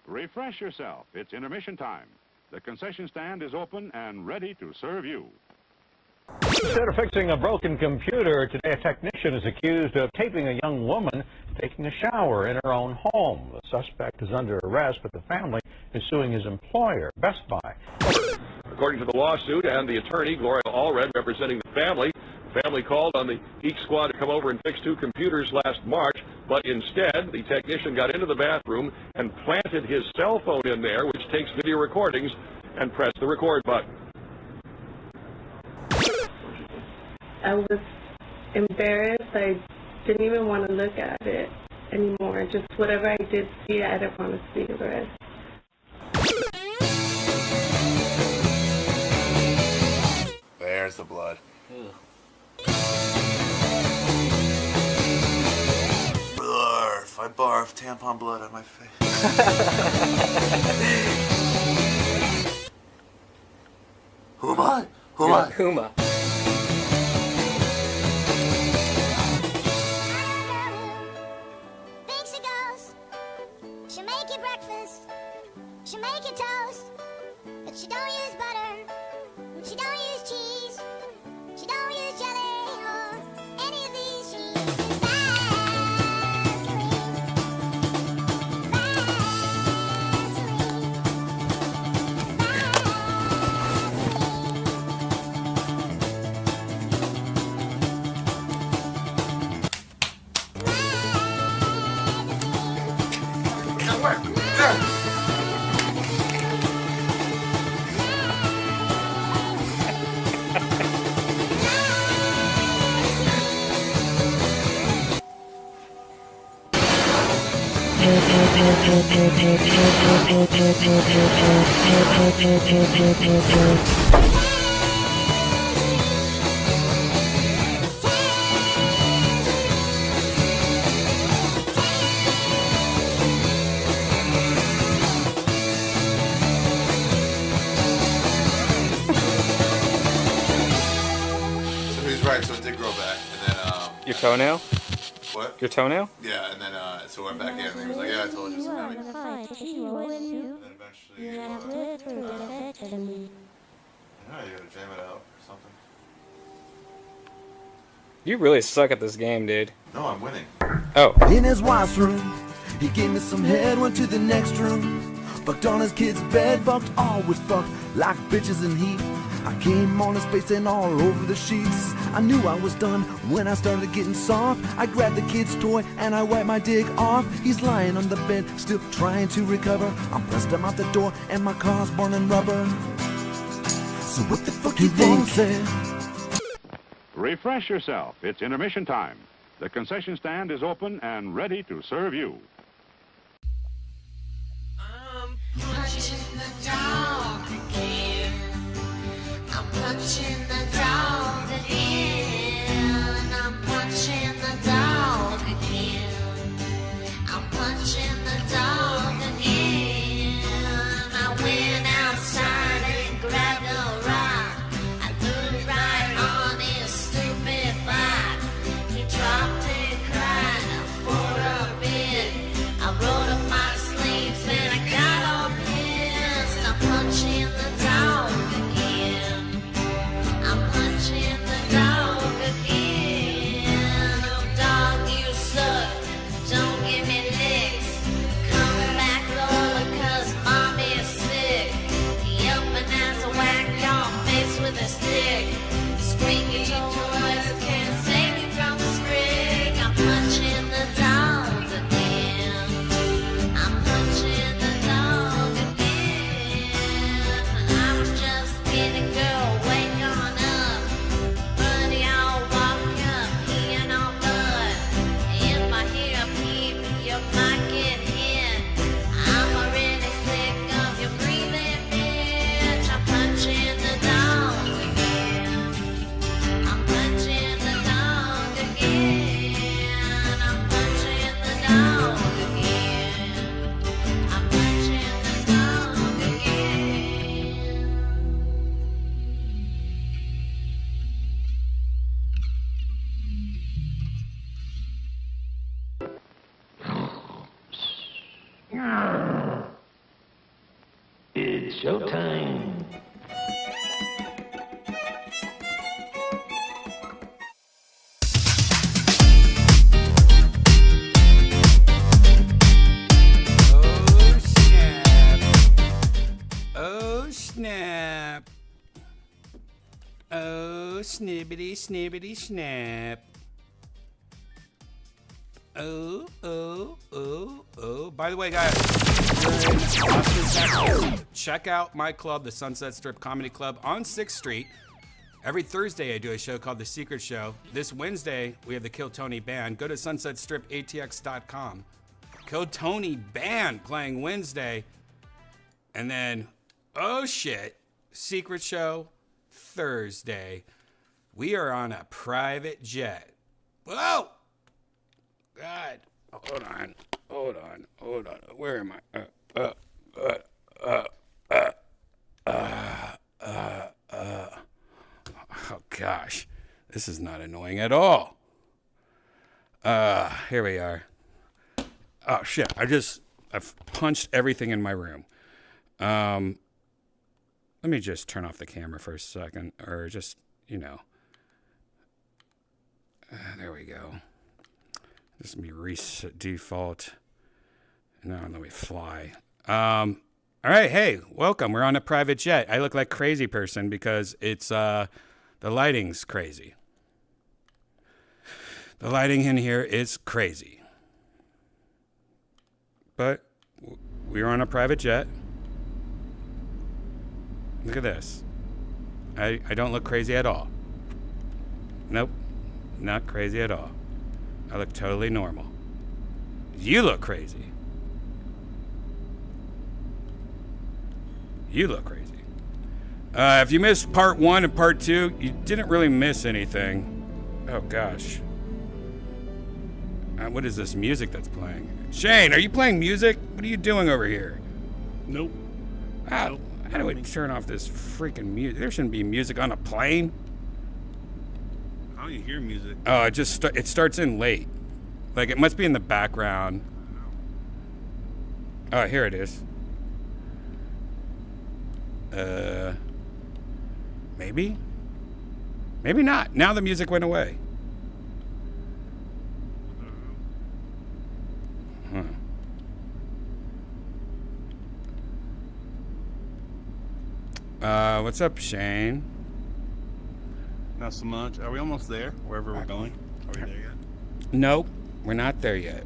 Refresh yourself. It's intermission time. The concession stand is open and ready to serve you. Instead of fixing a broken computer, today a technician is accused of taping a young woman taking a shower in her own home. The suspect is under arrest, but the family is suing his employer, Best Buy. According to the lawsuit and the attorney, Gloria Allred, representing the family called on the Geek Squad to come over and fix 2 computers last March, but instead, the technician got into the bathroom and planted his cell phone in there, which takes video recordings, and pressed the record button. I was embarrassed. I didn't even want to look at it anymore. Just whatever I did see, I didn't want to see the rest. There's the blood. Barf. I barf tampon blood on my face. Who am I? Who am I? Kuma. Think she goes. She'll make you breakfast. She'll make you toast. But she don't use butter. She don't use cheese. She don't use jelly or any of these. She uses Vaseline. Right, so it did grow back, and then Your toenail? what? Your toenail? Yeah, and then so I went back in, and he was like, "Yeah, I told you." So now he, and then eventually, I know you gotta jam it out or something. You really suck at this game, dude. No, I'm winning. Oh. In his washroom, he gave me some head, went to the next room. Fucked on his kid's bed, fucked all with fuck like bitches in heat. I came on his face and all over the sheets. I knew I was done when I started getting soft. I grabbed the kid's toy and I wiped my dick off. He's lying on the bed, still trying to recover. I pressed him out the door and my car's burning rubber. So what the fuck you think? Refresh yourself. It's intermission time. The concession stand is open and ready to serve you. I'm punching the dog again. I'm punching the dog again. I'm punching the dog again. I'm punching the dog again. I went outside and grabbed a rock. I threw it right on his stupid back. He dropped it crying for a bit. Showtime. Oh snap. Oh snibbity snibbity snap. Oh, oh, oh, oh. By the way, guys, you're in Austin, Texas. Check out my club, the Sunset Strip Comedy Club on 6th Street. Every Thursday, I do a show called The Secret Show. This Wednesday, we have the Kill Tony Band. Go to sunsetstripatx.com. Kill Tony Band playing Wednesday. And then, oh shit, Secret Show Thursday. We are on a private jet. Whoa! God, hold on. Where am I? Oh gosh, this is not annoying at all. Here we are. Oh shit, I've punched everything in my room. Let me just turn off the camera for a second, or just, there we go. Just let me reset default. Now let me fly. All right, hey, welcome. We're on a private jet. I look like a crazy person because it's the lighting's crazy. The lighting in here is crazy. But we're on a private jet. Look at this. I don't look crazy at all. Nope, not crazy at all. I look totally normal. You look crazy. You look crazy. If you missed part 1 and part 2, you didn't really miss anything. Oh gosh. What is this music that's playing? Shane, are you playing music? What are you doing over here? Nope. How do we turn off this freaking music? There shouldn't be music on a plane. I don't even hear music. Oh, it starts in late. Like, it must be in the background. Oh, here it is. Maybe? Maybe not. Now the music went away. What's up, Shane? Not so much. Are we almost there? Wherever we're going? Are we there yet? Nope, we're not there yet.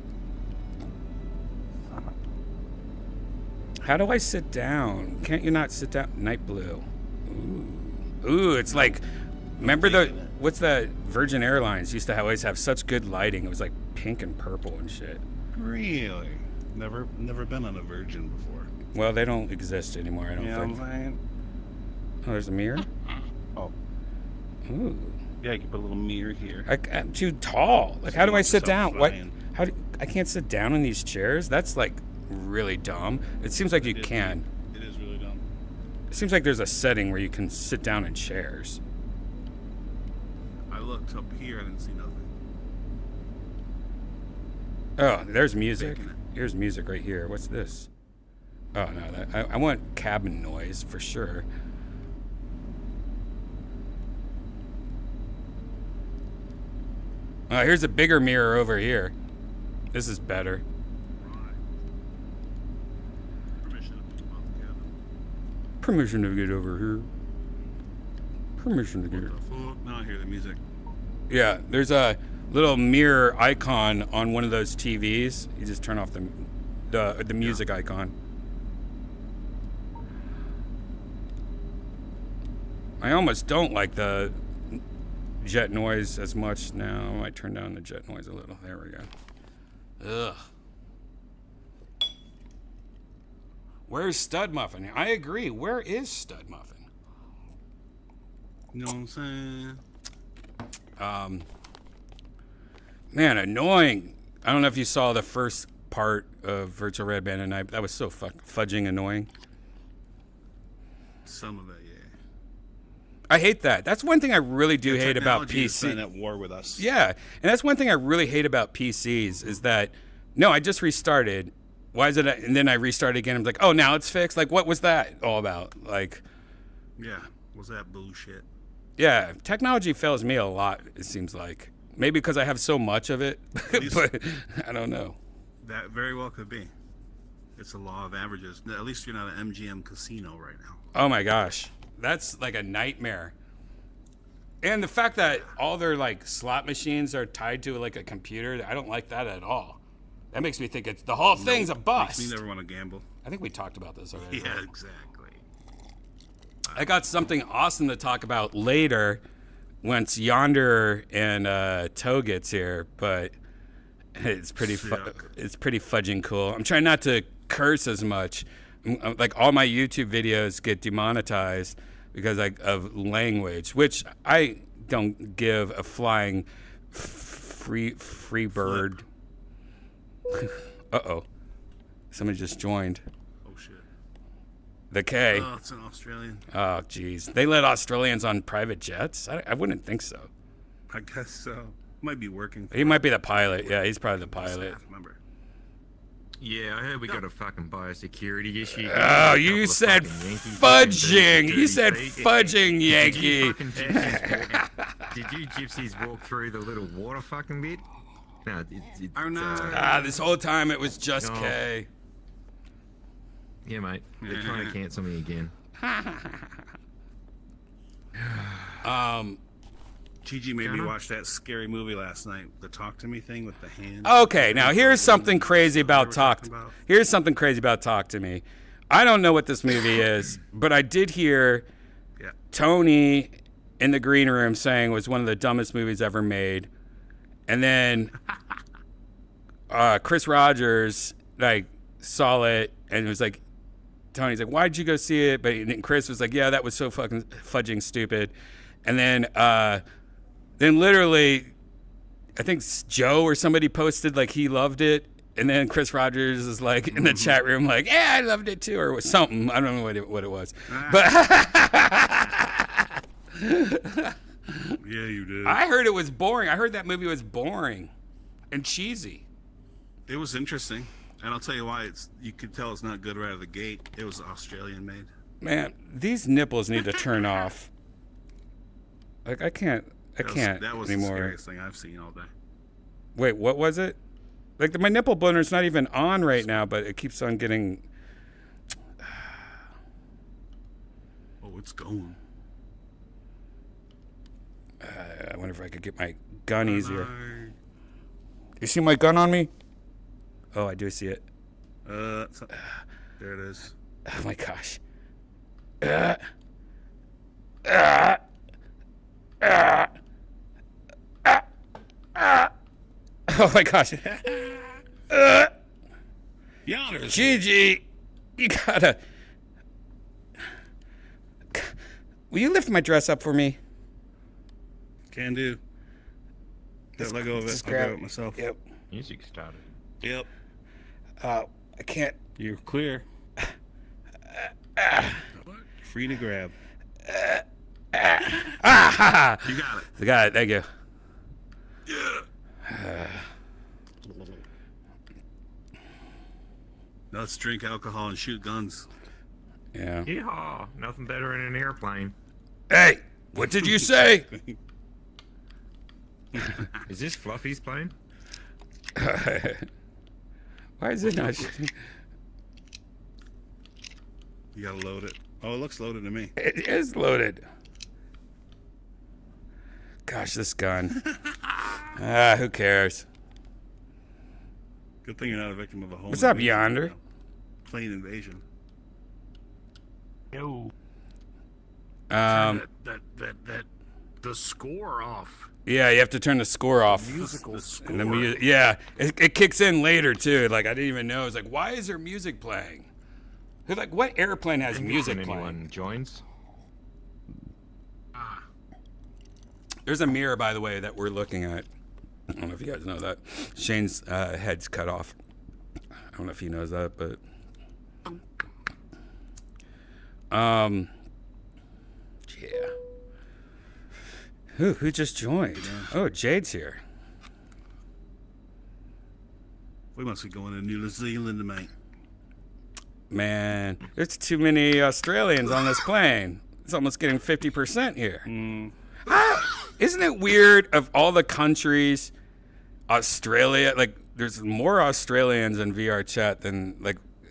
How do I sit down? Can't you not sit down? Night blue. Ooh, it's like, remember what's the Virgin Airlines used to always have such good lighting? It was like pink and purple and shit. Really? Never been on a Virgin before. Well, they don't exist anymore, I don't think. I'm saying. Oh, there's a mirror? Oh. Ooh. Yeah, you can put a little mirror here. I'm too tall. Like, how do I sit down? What? Flying. I can't sit down in these chairs? That's like really dumb. It seems like you can. It is really dumb. It seems like there's a setting where you can sit down in chairs. I looked up here, I didn't see nothing. Oh, there's music. Here's music right here. What's this? Oh no, I want cabin noise for sure. Here's a bigger mirror over here. This is better. Permission to get over here. Permission to get over. Now I hear the music. Yeah, there's a little mirror icon on one of those TVs. You just turn off the music icon. I almost don't like the jet noise as much now. I might turn down the jet noise a little. There we go. Ugh. Where's Stud Muffin? I agree. Where is Stud Muffin? You know what I'm saying? Man, annoying. I don't know if you saw the first part of Virtual Redban and that was so fudging annoying. Some of it, yeah. I hate that. That's one thing I really do hate about PC. At war with us. Yeah, and that's one thing I really hate about PCs is that, no, I just restarted, why is it? And then I restarted again. I'm like, oh, now it's fixed. Like, what was that all about? Like, Yeah, was that bullshit? yeah, technology fails me a lot. It seems like maybe because I have so much of it, but I don't know. That very well could be. It's a law of averages. At least you're not an MGM casino right now. Oh my gosh, that's like a nightmare. And the fact that all their like slot machines are tied to like a computer, I don't like that at all. That makes me think it's the whole thing's a bust. Makes me never want to gamble. I think we talked about this already. Yeah, exactly. I got something awesome to talk about later once Yonder and Toe gets here, but it's pretty it's pretty fudging cool. I'm trying not to curse as much. Like all my YouTube videos get demonetized because of language, which I don't give a flying free bird. Uh-oh. Somebody just joined. Oh, shit. The K. Oh, it's an Australian. Oh, jeez. They let Australians on private jets? I wouldn't think so. I guess so. Might be working. He might be the pilot. Yeah, he's probably the pilot. Remember. Yeah, I heard we got a fucking biosecurity issue. Oh, you said fudging. You said fudging, Yankee. Did you gypsies walk through the little water fucking bit? No, this whole time it was just K. Yeah, mate. They're trying to cancel me again. Gigi made me watch that scary movie last night, the Talk to Me thing with the hand. Okay, now here's something crazy about Here's something crazy about Talk to Me. I don't know what this movie is, but I did hear Tony in the green room saying it was one of the dumbest movies ever made. And then Chris Rogers like saw it and was like, Tony's like, why'd you go see it? But Chris was like, yeah, that was so fucking fudging stupid. And then literally, I think Joe or somebody posted like he loved it. And then Chris Rogers is like in the chat room like, yeah, I loved it too, or something. I don't know what it was. But yeah, you did. I heard it was boring. I heard that movie was boring and cheesy. It was interesting. And I'll tell you why. You could tell it's not good right out of the gate. It was Australian made. Man, these nipples need to turn off. Like I can't that was anymore. The scariest thing I've seen all day. Wait, what was it? Like my nipple blunder's not even on right now, but it keeps on getting. Oh, it's going. I wonder if I could get my gun easier. You see my gun on me? Oh, I do see it. There it is. Oh my gosh. Oh my gosh. Gigi, you gotta. Will you lift my dress up for me? Can do. Let go of it. I'll grab it myself. Yep. Music started. Yep. I can't. You're clear. Free to grab. You got it. I got it. Thank you. Now let's drink alcohol and shoot guns. Yeah. Yeehaw! Nothing better in an airplane. Hey, what did you say? Is this Fluffy's plane? Why is it not? You gotta load it. Oh, it looks loaded to me. It is loaded. Gosh, this gun. Who cares? Good thing you're not a victim of a home. What's up, Yonder? Plane invasion. Yo. The score off. Yeah, you have to turn the score off. Musical score. And yeah, it kicks in later too. Like I didn't even know. It's like, why is there music playing? They're like, what airplane has music playing? Anyone joins? There's a mirror, by the way, that we're looking at. I don't know if you guys know that. Shane's head's cut off. I don't know if he knows that, but yeah. Who just joined? Oh, Jade's here. We must be going to New Zealand, mate. Man, there's too many Australians on this plane. It's almost getting 50% here. Isn't it weird of all the countries, Australia, like there's more Australians in VR chat than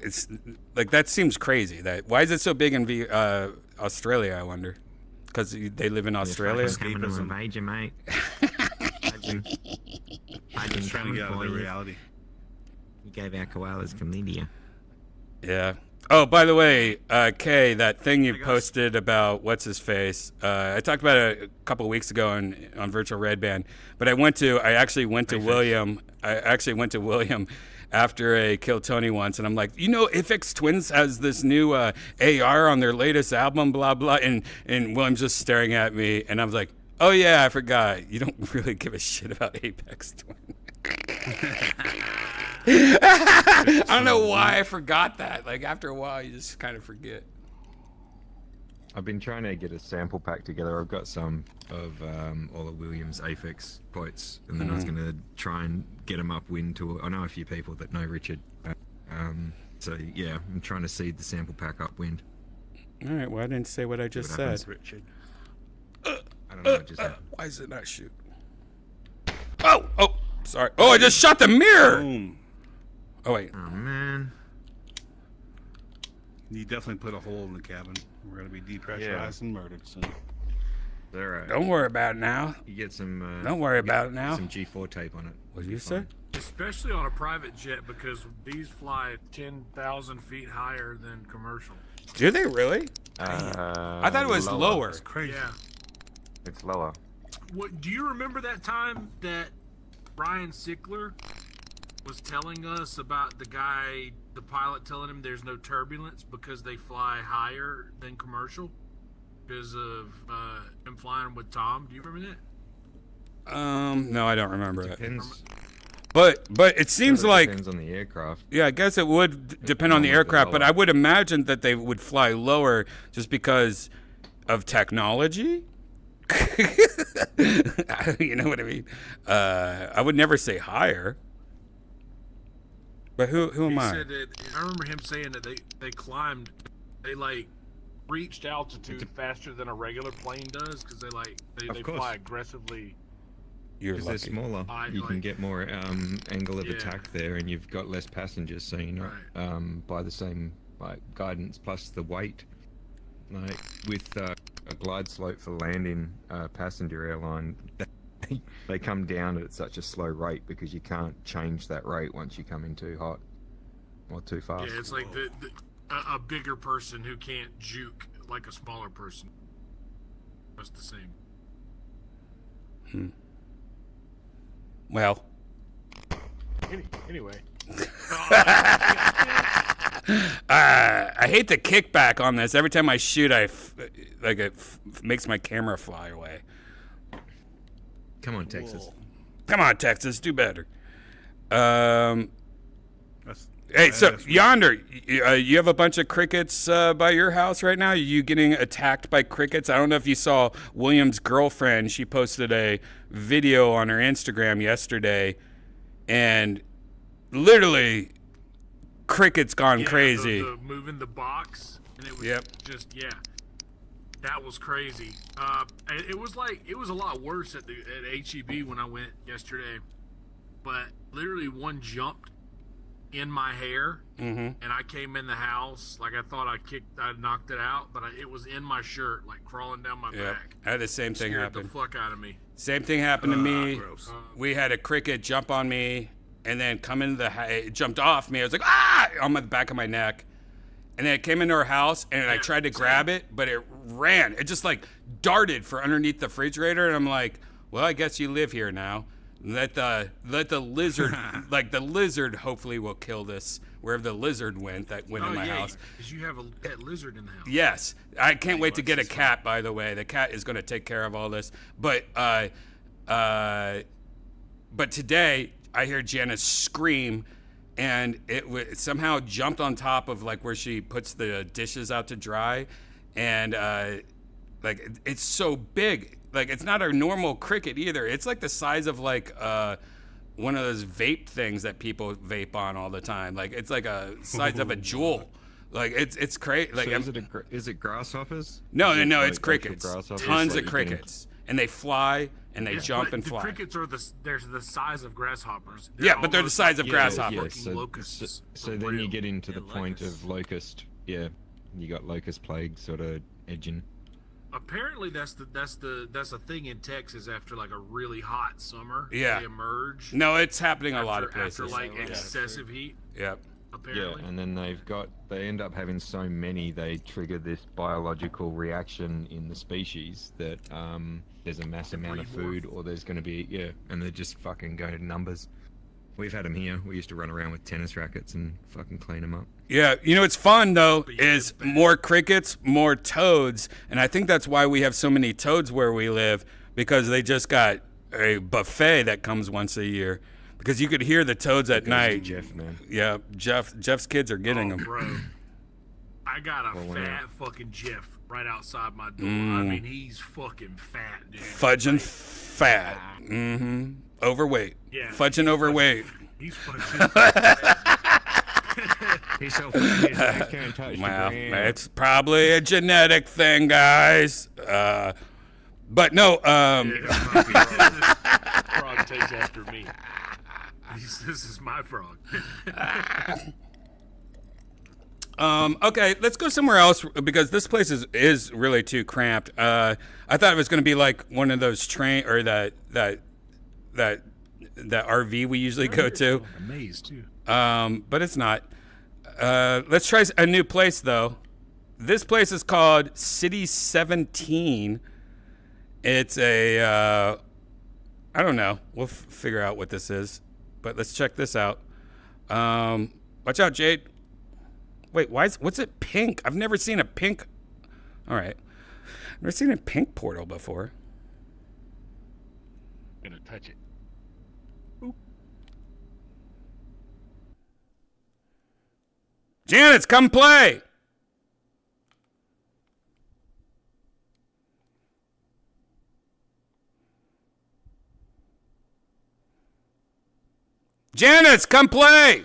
it's like that seems crazy. Why is it so big in Australia, I wonder? Because they live in Australia? Coming to invade you, mate. Imagine Trying to get out of for the you. reality. You gave our koalas chlamydia. Yeah. Oh, by the way, Kay, that thing you posted about what's his face, I talked about it a couple of weeks ago on Virtual Redban, but I actually went to William after a Kill Tony once, and I'm like, Ifx Twins has this new AR on their latest album, blah blah, and William's just staring at me, and I was like, oh yeah, I forgot. You don't really give a shit about Apex Twin. I don't know why I forgot that. Like after a while, you just kind of forget. I've been trying to get a sample pack together. I've got some of all of Williams' Aphex quotes, and then I was going to try and get them upwind to. I know a few people that know Richard, so yeah, I'm trying to seed the sample pack upwind. All right. Well, I didn't say what I just said. Richard. I don't know. What just happened. Why is it not shoot? Oh, sorry. Oh, I just shot the mirror. Boom. Oh wait. Oh man. You definitely put a hole in the cabin. We're gonna be depressurized and murdered soon. All right. Don't worry about it now. You get some. Don't worry about it now. Some G4 tape on it. What did you say? Especially on a private jet, because these fly 10,000 feet higher than commercial. Do they really? I thought it was lower. It's crazy. Yeah. It's lower. What do you remember that time that Ryan Sickler was telling us about the pilot telling him there's no turbulence because they fly higher than commercial because of him flying with Tom? Do you remember that? No, I don't remember it. Depends. But it seems like depends on the aircraft. Yeah, I guess it would depend on the aircraft, but I would imagine that they would fly lower just because of technology. You know what I mean? I would never say higher. But who am I? Said that, I remember him saying that they climbed, they reached altitude faster than a regular plane does because they fly aggressively. You're Because they're smaller, you can get more angle of attack there, and you've got less passengers, so you're not by the same guidance plus the weight. Like with a glide slope for landing passenger airline, they come down at such a slow rate because you can't change that rate once you come in too hot or too fast. Yeah, it's like a bigger person who can't juke like a smaller person. That's the same. Well. Anyway. I hate the kickback on this. Every time I shoot, it makes my camera fly away. Come on, Texas. Whoa. Come on, Texas. Do better. Hey, so Yonder, you have a bunch of crickets by your house right now? Are you getting attacked by crickets? I don't know if you saw William's girlfriend. She posted a video on her Instagram yesterday, and literally crickets gone crazy. The moving the box, and it was just that was crazy. It was a lot worse at HEB when I went yesterday, but literally one jumped in my hair, and I came in the house I thought I knocked it out, but it was in my shirt, crawling down my back. I had the same thing happen. Scared the fuck out of me. Same thing happened to me. Gross. We had a cricket jump on me, and then come into it jumped off me. I was like, ah, on the back of my neck. And then it came into our house, and I tried to grab it, but it ran. It just darted for underneath the refrigerator, and I'm like, well, I guess you live here now. Let the lizard, the lizard hopefully will kill this. Wherever the lizard went, that went in my house. Because you have a pet lizard in the house. Yes. I can't wait to get a cat, by the way. The cat is going to take care of all this. But today, I hear Janice scream, and it somehow jumped on top of where she puts the dishes out to dry, and it's so big. It's not a normal cricket either. It's the size of one of those vape things that people vape on all the time. Like it's like a size of a jewel. Like it's crazy. Like So is it grasshoppers? no, Is it, no, like, it's crickets. actual grasshoppers? Tons Like of you crickets, and they fly and they jump but and the fly. crickets are they're the size of grasshoppers. Yeah, but they're the almost size of like grasshoppers. fucking locusts. So then you get into the point of locust. Yeah, you got locust plague sort of edging. Apparently, that's a thing in Texas after like a really hot summer. Yeah. They emerge. No, it's happening a lot of after places. like excessive heat. Yep. Apparently. Yeah, and then they end up having so many, they trigger this biological reaction in the species that there's a mass amount of food, or there's going to be, and they just fucking go to numbers. We've had them here. We used to run around with tennis rackets and fucking clean them up. Yeah, you know what's fun though is more crickets, more toads, and I think that's why we have so many toads where we live, because they just got a buffet that comes once a year. Because you could hear the toads at night. Jeff, man. Yeah, Jeff's kids are getting them. Bro, I got a fat fucking Jeff right outside my door. I Mm. mean, he's fucking fat, dude. Fudging fat. Mm-hmm. Overweight. Yeah. Fudging overweight. He's fudging. He's so fat, his leg can't touch the Well, ground. it's probably a genetic thing, guys. But no. Frog takes after me. This is my frog. Okay, let's go somewhere else because this place is really too cramped. I thought it was going to be like one of those train or that RV we usually go to. A maze too. But it's not. Let's try a new place though. This place is called City 17. It's a I don't know. We'll figure out what this is. But let's check this out. Watch out, Jade. Wait, what's it pink? I've never seen a pink. All right. I've never seen a pink portal before. Gonna touch it. Janet's come play. Janice, come play!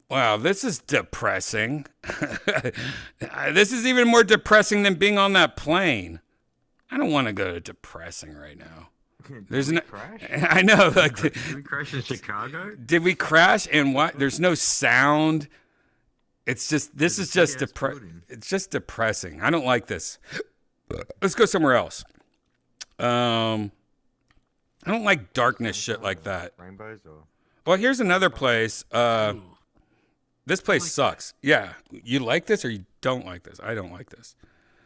Wow, this is depressing. This is even more depressing than being on that plane. I don't want to go to depressing right now. There's no crash? I know. Like, Did we crash in Chicago? Did we crash and what? There's no sound. It's just it's just depressing. I don't like this. Let's go somewhere else. I don't like darkness shit like that. Rainbows or? Well, here's another place. This place sucks. Yeah. You like this or you don't like this? I don't like this.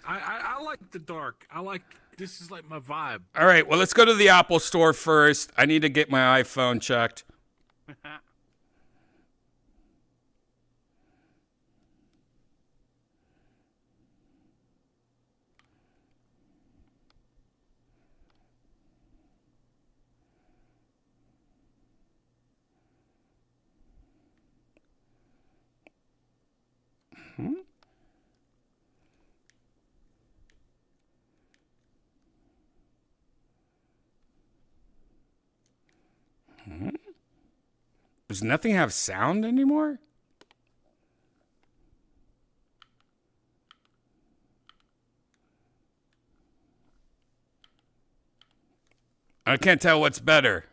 I like the dark. This is like my vibe. All right. Well, let's go to the Apple store first. I need to get my iPhone checked. Does nothing have sound anymore? I can't tell what's better.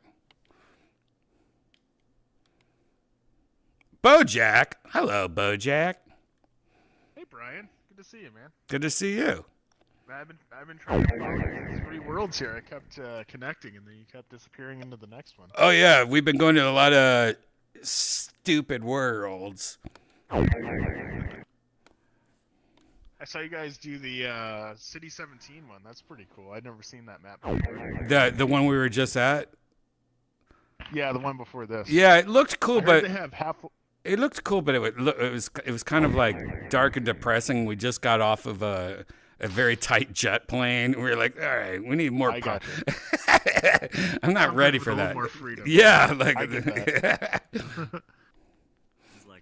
Bojack. Hello, Bojack. Hey, Brian. Good to see you, man. Good to see you. I've been trying to follow these 3 worlds here. I kept connecting, and then you kept disappearing into the next one. Oh, yeah. We've been going to a lot of stupid worlds. I saw you guys do the City 17 one. That's pretty cool. I'd never seen that map before. The one we were just at? Yeah, the one before this. Yeah, it looked cool, I heard but they have half. it looked cool, but it was kind of like dark and depressing. We just got off of a very tight jet plane. We were like, all right, we need more. I'm not ready for that. More freedom. Yeah, like I get that.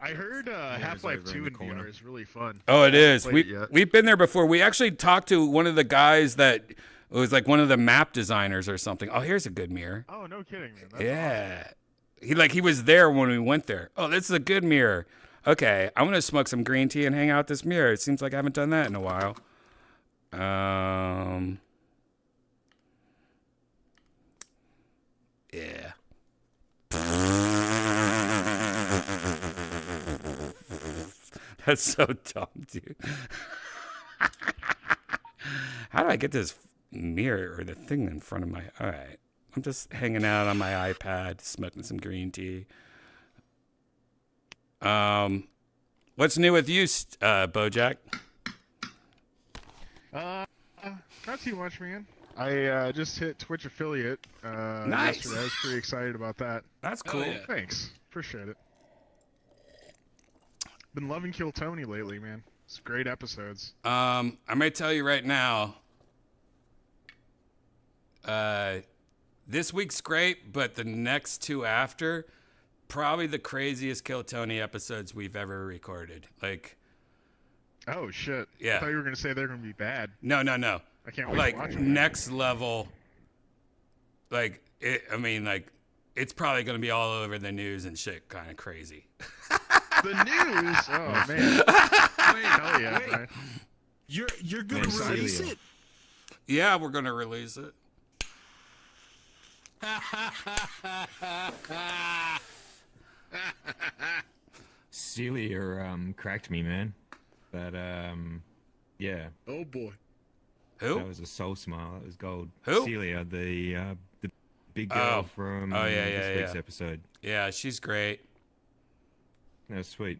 I heard Half-Life 2 in VR is really fun. Oh, it is. We've We've been there before. We actually talked to one of the guys that was like one of the map designers or something. Oh, here's a good mirror. Oh, no kidding, man. That's Yeah. awesome. He was there when we went there. Oh, this is a good mirror. Okay, I'm gonna smoke some green tea and hang out this mirror. It seems like I haven't done that in a while. Yeah. That's so dumb, dude. How do I get this mirror or the thing in front of my... All right. I'm just hanging out on my iPad, smoking some green tea. What's new with you, Bojack? Not too much, man. I just hit Twitch affiliate Nice. yesterday. I was pretty excited about that. That's cool. yeah. Thanks. Appreciate it. Been loving Kill Tony lately, man. It's great episodes. I'm gonna tell you right now. This week's great, but the next two after, probably the craziest Kill Tony episodes we've ever recorded. Like, Oh shit. Yeah. I thought you were gonna say they're gonna be bad. no. I can't wait Like to watch them. next level. Like it's probably gonna be all over the news and shit. Kind of crazy. The news. Oh man. Hell yeah, man. You're gonna Man, release Celia. it? Yeah, we're gonna release it. Celia cracked me, man. But yeah. Oh boy. Who? That was a soul smile. That was gold. Who? Celia, the big girl from this week's yeah. episode. Yeah, she's great. That was sweet.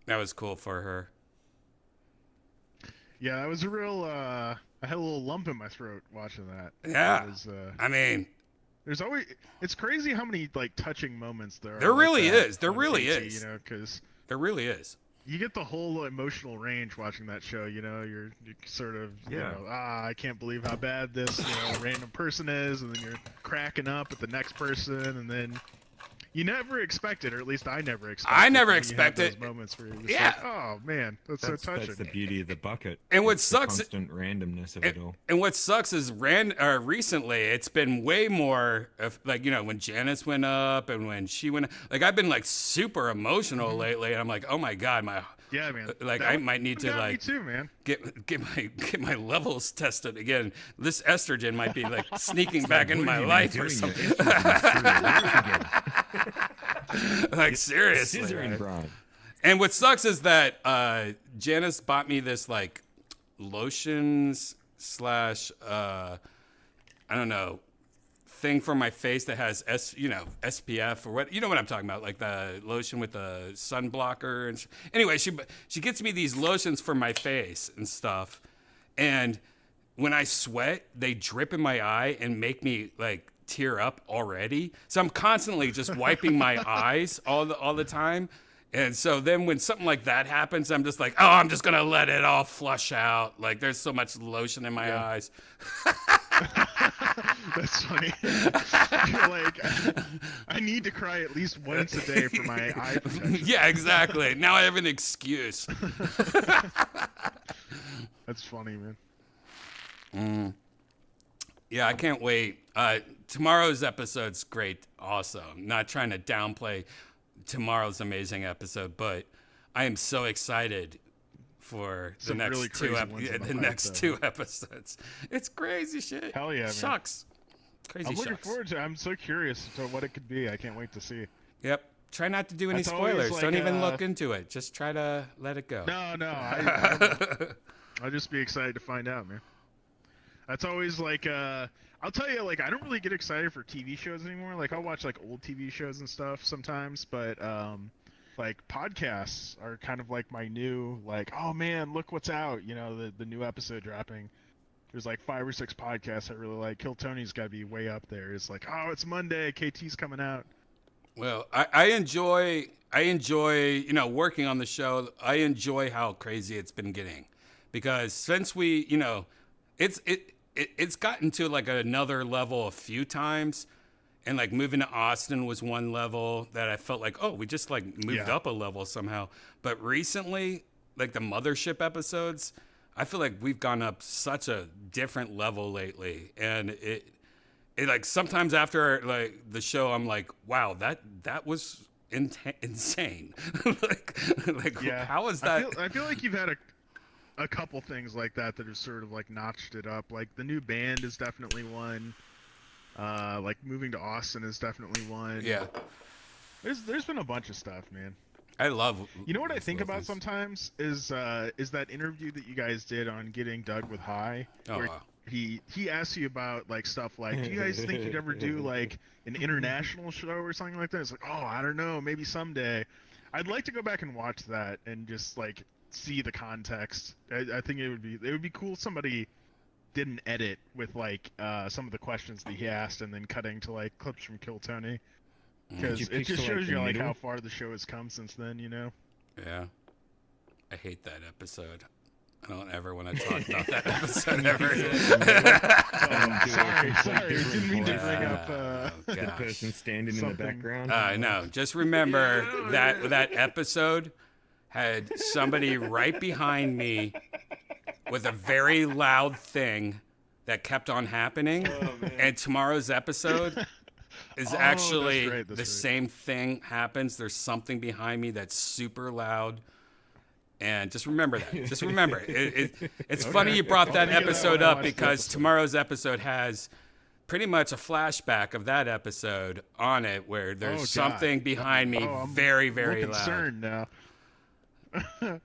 That was cool for her. Yeah, that was a real. I had a little lump in my throat watching that. Yeah. It was, I mean, there's always. It's crazy how many like touching moments there are. There really like that is. There on really KT, is. You know, because there really is. you get the whole emotional range watching that show. You know, you're sort of, you Yeah. know, I can't believe how bad this random person is, and then you're cracking up at the next person, and then you never expect it, or at least I never expect. I never it. expect those it. moments where you're just Yeah. like, oh man, that's so touching. That's the beauty of the bucket. And what It's the sucks- constant randomness of it all. And what sucks is recently it's been way more of, like, you know, when Janice went up and when she went, like, I've been like super emotional lately, and I'm like, oh my god, Yeah, man. like That I might need one to got me like too, man. get my levels tested again. This estrogen might be like sneaking back into What my have you been life or doing? something. Your estrogen's Like seriously. Scissoring, right? Brian. And what sucks is that Janice bought me this like lotions slash I don't know, thing for my face that has SPF or what, you know what I'm talking about, like the lotion with the sun blocker and anyway, she gets me these lotions for my face and stuff, and when I sweat they drip in my eye and make me like tear up already, so I'm constantly just wiping my eyes all the time. And so then when something like that happens, I'm just like, oh, I'm just going to let it all flush out. Like, there's so much lotion in my eyes. That's funny. You're like, I need to cry at least once a day for my eye protection. Yeah, exactly. Now I have an excuse. That's funny, man. Yeah, I can't wait. Tomorrow's episode's great also. Not trying to downplay tomorrow's amazing episode, but I am so excited for the Some next really two crazy ones in the pipe, two episodes. It's crazy shit. Hell yeah, man. Shucks. Crazy I'm looking shucks. forward to it. I'm so curious to what it could be. I can't wait to see. Yep. Try not to do any That's always spoilers. like, Don't even look into it. Just try to let it go. No, I'll just be excited to find out, man. That's always like, I'll tell you, like, I don't really get excited for TV shows anymore. Like, I'll watch, like, old TV shows and stuff sometimes, but, like, podcasts are kind of like my new, like, oh, man, look what's out, you know, the new episode dropping. There's, like, 5 or 6 podcasts I really like. Kill Tony's got to be way up there. It's like, oh, it's Monday, KT's coming out. Well, I enjoy, you know, working on the show. I enjoy how crazy it's been getting, because since we, you know, it's gotten to like another level a few times, And like moving to Austin was one level that I felt like, oh, we just like moved up a level somehow. But recently, like the Mothership episodes, I feel like we've gone up such a different level lately. And it like sometimes after like the show, I'm like, wow, that was insane. like how is that? I feel like you've had a couple things like that have sort of like notched it up. Like the new band is definitely one. Like moving to Austin is definitely one. Yeah. There's been a bunch of stuff, man. I love. You know what I think about sometimes is that interview that you guys did on Getting Dug with High, where he asks you about like stuff like, do you guys think you'd ever do like an international show or something like that? It's like, oh, I don't know, maybe someday. I'd like to go back and watch that and just like see the context. I think it would be cool if somebody did an edit with like some of the questions that he asked and then cutting to like clips from Kill Tony, because it just shows you like how far the show has come since then, you know. Yeah, I hate that episode. I don't ever want to talk about that episode ever. Sorry, didn't mean to bring up the person standing in the background. No, just remember that episode had somebody right behind me with a very loud thing that kept on happening. And tomorrow's episode is actually the same thing happens. There's something behind me that's super loud. And just remember that. Just remember. It's funny you brought that episode up because tomorrow's episode has pretty much a flashback of that episode on it where there's something behind me very, very loud. I'm concerned now. You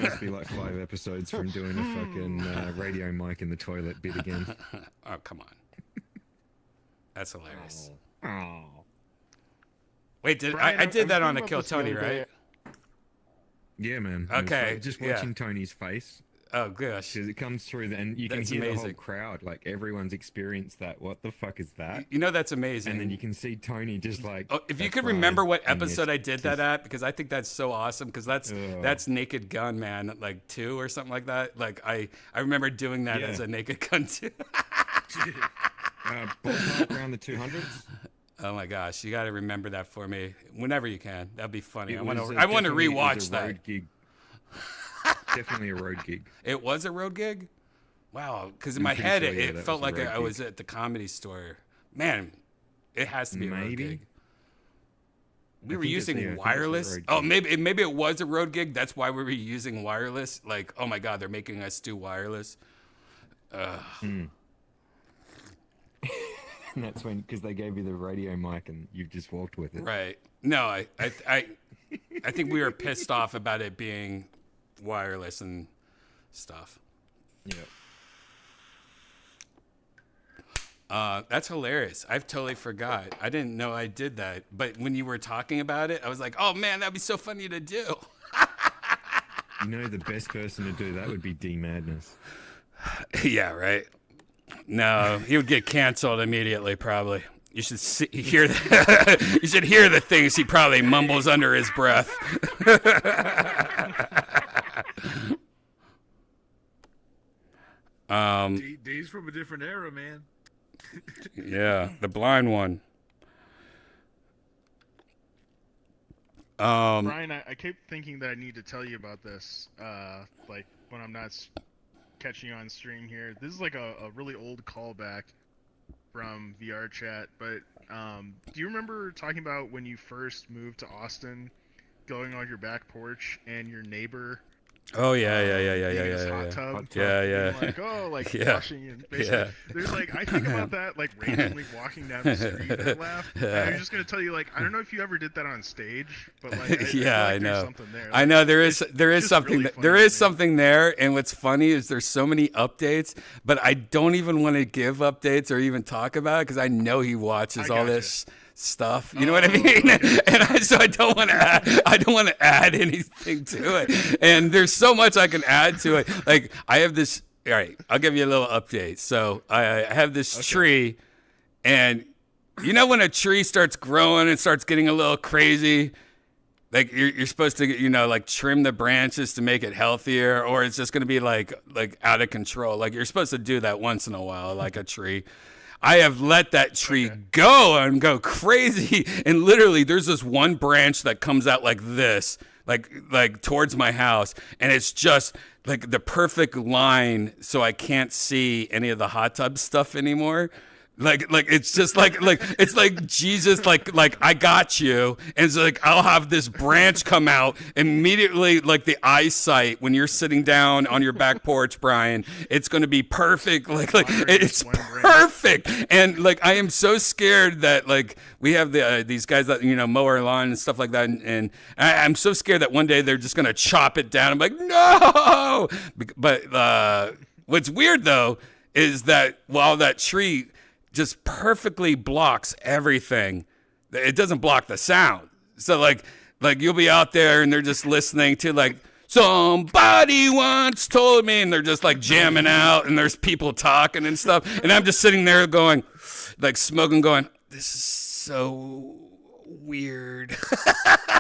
must be like 5 episodes from doing a fucking radio mic in the toilet bit again. Oh, come on. That's hilarious. Oh. Wait, I did that on a Kill Tony, right? Yeah, man. Okay. Just watching Tony's face. Oh, gosh. Because it comes through, and you can hear the whole crowd. Like, everyone's experienced that. What the fuck is that? You know, that's amazing. And then you can see Tony just like... Oh, if you could remember what episode I did that at, because I think that's so awesome, because that's Naked Gun, man, like 2 or something like that. Like, I remember doing that as a Naked Gun 2. Ballpark around the 200s. Oh my gosh, you got to remember that for me whenever you can. That'd be funny. I want to rewatch that. Road gig. Definitely a road gig. It was a road gig? Wow, because in my head it felt like I was at the Comedy Store. Man, it has to be a road gig. We were using wireless. Oh, maybe it was a road gig. That's why we were using wireless. Like, oh my God, they're making us do wireless. And that's when, because they gave you the radio mic and you've just walked with it. Right. No, I think we were pissed off about it being wireless and stuff. Yeah. That's hilarious. I've totally forgot. I didn't know I did that. But when you were talking about it, I was like, oh man, that'd be so funny to do. You know, the best person to do that would be D Madness. Yeah, right. No, he would get canceled immediately, probably. You should hear you should hear the things he probably mumbles under his breath. D's from a different era, man. Yeah, the blind one. Brian, I keep thinking that I need to tell you about this, like when I'm not catching you on stream here. This is like a really old callback from VR chat, but do you remember talking about when you first moved to Austin, going on your back porch and your neighbor? Oh yeah. Hot tub, yeah. Like, washing and basically, there's like, I think about that like randomly walking down the street and laugh. And I was just gonna tell you, like, I don't know if you ever did that on stage, but like, I know. There's something there. Like, I know there is something. Really there is something there, and what's funny is there's so many updates, but I don't even want to give updates or even talk about it because I know he watches all this stuff, you know what I mean? And so I don't want to add anything to it. And there's so much I can add to it. Like I have this. All right, I'll give you a little update. So I have this tree, and you know when a tree starts growing and starts getting a little crazy, like you're supposed to, like trim the branches to make it healthier, or it's just going to be like out of control. Like you're supposed to do that once in a while, like a tree. I have let that tree go and go crazy. And literally, there's this one branch that comes out like this, like towards my house, and it's just like the perfect line, so I can't see any of the hot tub stuff anymore. Like it's just like it's like Jesus, like I got you, and it's like I'll have this branch come out immediately, like the eyesight when you're sitting down on your back porch, Brian. It's going to be perfect, like it's perfect, and like I am so scared that like we have these guys that mow our lawn and stuff like that, and I'm so scared that one day they're just going to chop it down. I'm like, no, but what's weird though is that while that tree just perfectly blocks everything, it doesn't block the sound. So like you'll be out there and they're just listening to like somebody once told me, and they're just like jamming out, and there's people talking and stuff, and I'm just sitting there going, like smoking, going, this is so weird.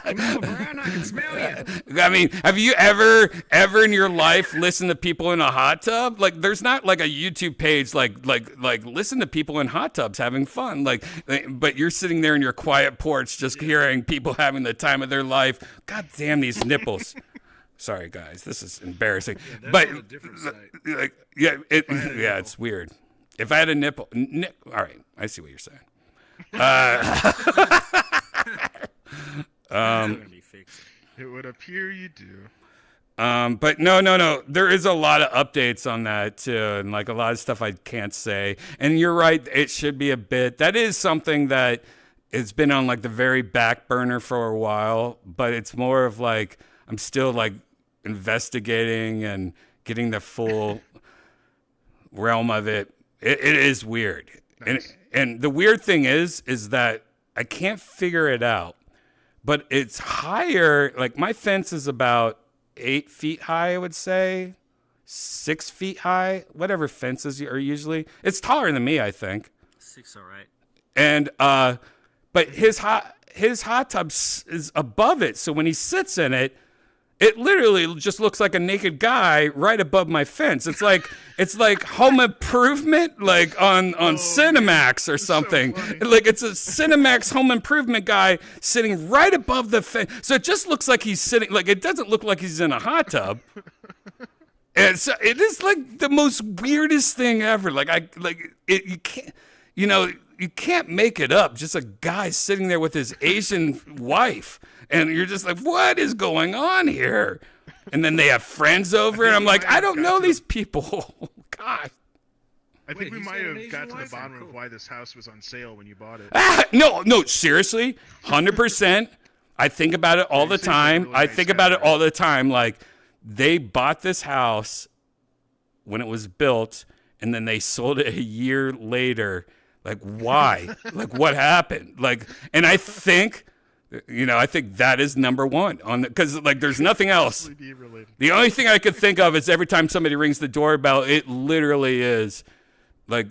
Come on, Brian, I can smell you. I mean, have you ever in your life listened to people in a hot tub? Like, there's not like a YouTube page like listen to people in hot tubs having fun. Like, but you're sitting there in your quiet porch just hearing people having the time of their life. God damn these nipples. Sorry, guys, this is embarrassing. Yeah, but on a different site. like, it's weird. If I had a nipple, all right, I see what you're saying. It would appear you do. But no. There is a lot of updates on that too, and like a lot of stuff I can't say. And you're right, it should be a bit. That is something that it's been on like the very back burner for a while, but it's more of like I'm still like investigating and getting the full realm of it. It is weird. Nice. And the weird thing is that I can't figure it out, but it's higher. Like my fence is about 8 feet high, I would say, 6 feet high, whatever fences are usually. It's taller than me, I think. 6, all right. And but his hot tub is above it, so when he sits in it, it literally just looks like a naked guy right above my fence. It's like Home Improvement, like on Cinemax or something. So like it's a Cinemax Home Improvement guy sitting right above the fence. So it just looks like he's sitting. Like it doesn't look like he's in a hot tub. And so it is like the most weirdest thing ever. You can't, you can't make it up. Just a guy sitting there with his Asian wife. And you're just like, what is going on here? And then they have friends over, and I'm like, I don't know these people. God. I think we might have got to the bottom of why this house was on sale when you bought it. No, seriously, 100%. I think about it all the time. I think about it all the time. Like, they bought this house when it was built, and then they sold it a year later. Like, why? Like, what happened? Like, and I think that is number one on because like there's nothing else. The only thing I could think of is every time somebody rings the doorbell, it literally is like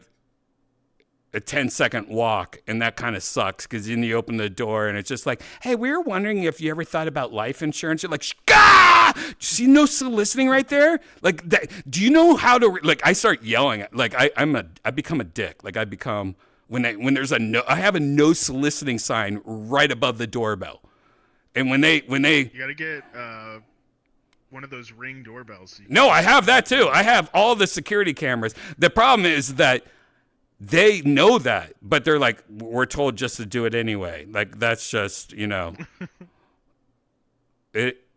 a 10-second walk, and that kind of sucks because then you open the door and it's just like, hey, we were wondering if you ever thought about life insurance. You're like, Shka! Do you see no soliciting right there? Like, that, do you know how to like? I start yelling at like I become a dick. Like I become. When there's I have a no soliciting sign right above the doorbell, and when they you gotta get one of those Ring doorbells. No, I have that too. I have all the security cameras. The problem is that they know that, but they're like, we're told just to do it anyway. Like that's just it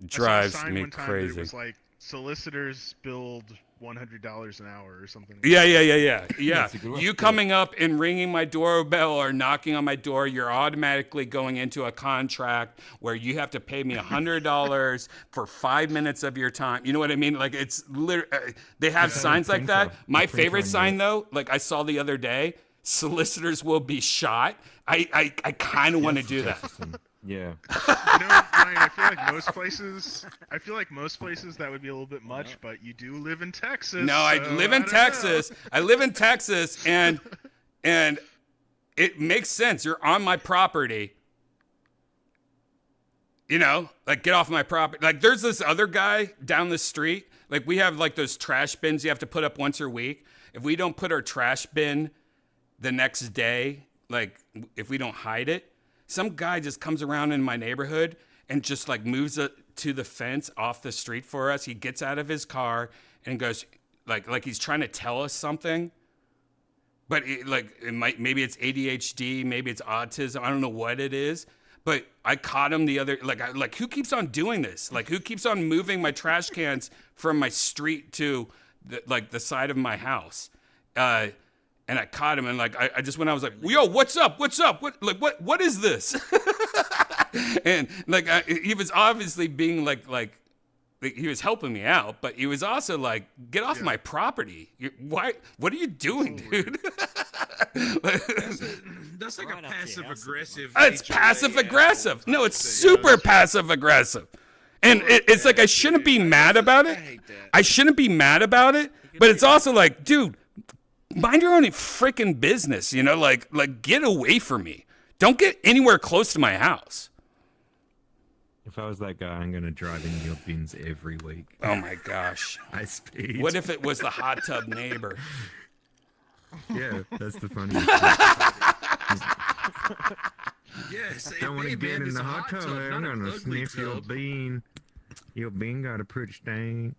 drives me crazy. It was like solicitors billed $100 an hour or something. Yeah. You coming up and ringing my doorbell or knocking on my door, you're automatically going into a contract where you have to pay me $100 for 5 minutes of your time. You know what I mean? Like it's literally, they have signs like that. My favorite sign though, like I saw the other day, solicitors will be shot. I kind of want to do that. Yeah. Ryan, I feel like most places that would be a little bit much, but you do live in Texas. No, I live in Texas. I live in Texas, and it makes sense. You're on my property. Like get off my property. Like there's this other guy down the street. Like we have like those trash bins you have to put up once a week. If we don't put our trash bin the next day, like if we don't hide it, some guy just comes around in my neighborhood and just like moves it to the fence off the street for us. He gets out of his car and goes like he's trying to tell us something. But maybe it's ADHD, maybe it's autism. I don't know what it is. But I caught him the other, like who keeps on doing this? Like who keeps on moving my trash cans from my street to the side of my house? And I caught him, and like I just went, I was like, yo, what's up? What's up? What is this? And like he was obviously being like he was helping me out, but he was also like, get off my property. Why? What are you doing, dude? That's like a passive aggressive. It's passive aggressive. No, it's super passive aggressive. And it's like I shouldn't be mad about it. I shouldn't be mad about it, but it's also like, dude, mind your own freaking business, you know? Like get away from me. Don't get anywhere close to my house. If I was that guy, I'm going to drive in your bins every week. Oh my gosh. High speed. What if it was the hot tub neighbor? Yeah, that's the funniest thing. Yes. Don't want to get in the hot tub. I'm going to sniff your tub. bean. Your bean got a pretty stink.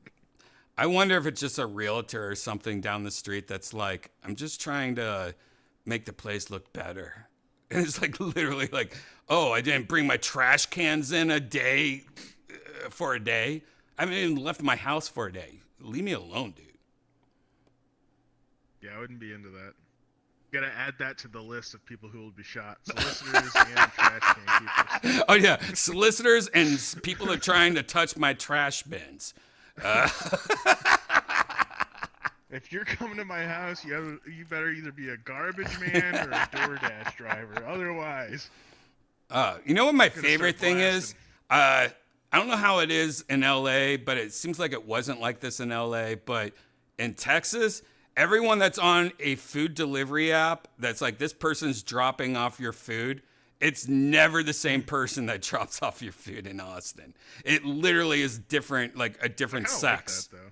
I wonder if it's just a realtor or something down the street that's like, I'm just trying to make the place look better. And it's like literally like, oh, I didn't bring my trash cans in a day for a day. I haven't even left my house for a day. Leave me alone, dude. Yeah, I wouldn't be into that. You gotta add that to the list of people who will be shot. Solicitors and trash can keepers. Oh yeah, solicitors and people that are trying to touch my trash bins. If you're coming to my house, you better either be a garbage man or a DoorDash driver. Otherwise, you know what my favorite thing is? I don't know how it is in LA, but it seems like it wasn't like this in LA. But in Texas, everyone that's on a food delivery app that's like, this person's dropping off your food, it's never the same person that drops off your food in Austin. It literally is different, like a different sex. like that, though.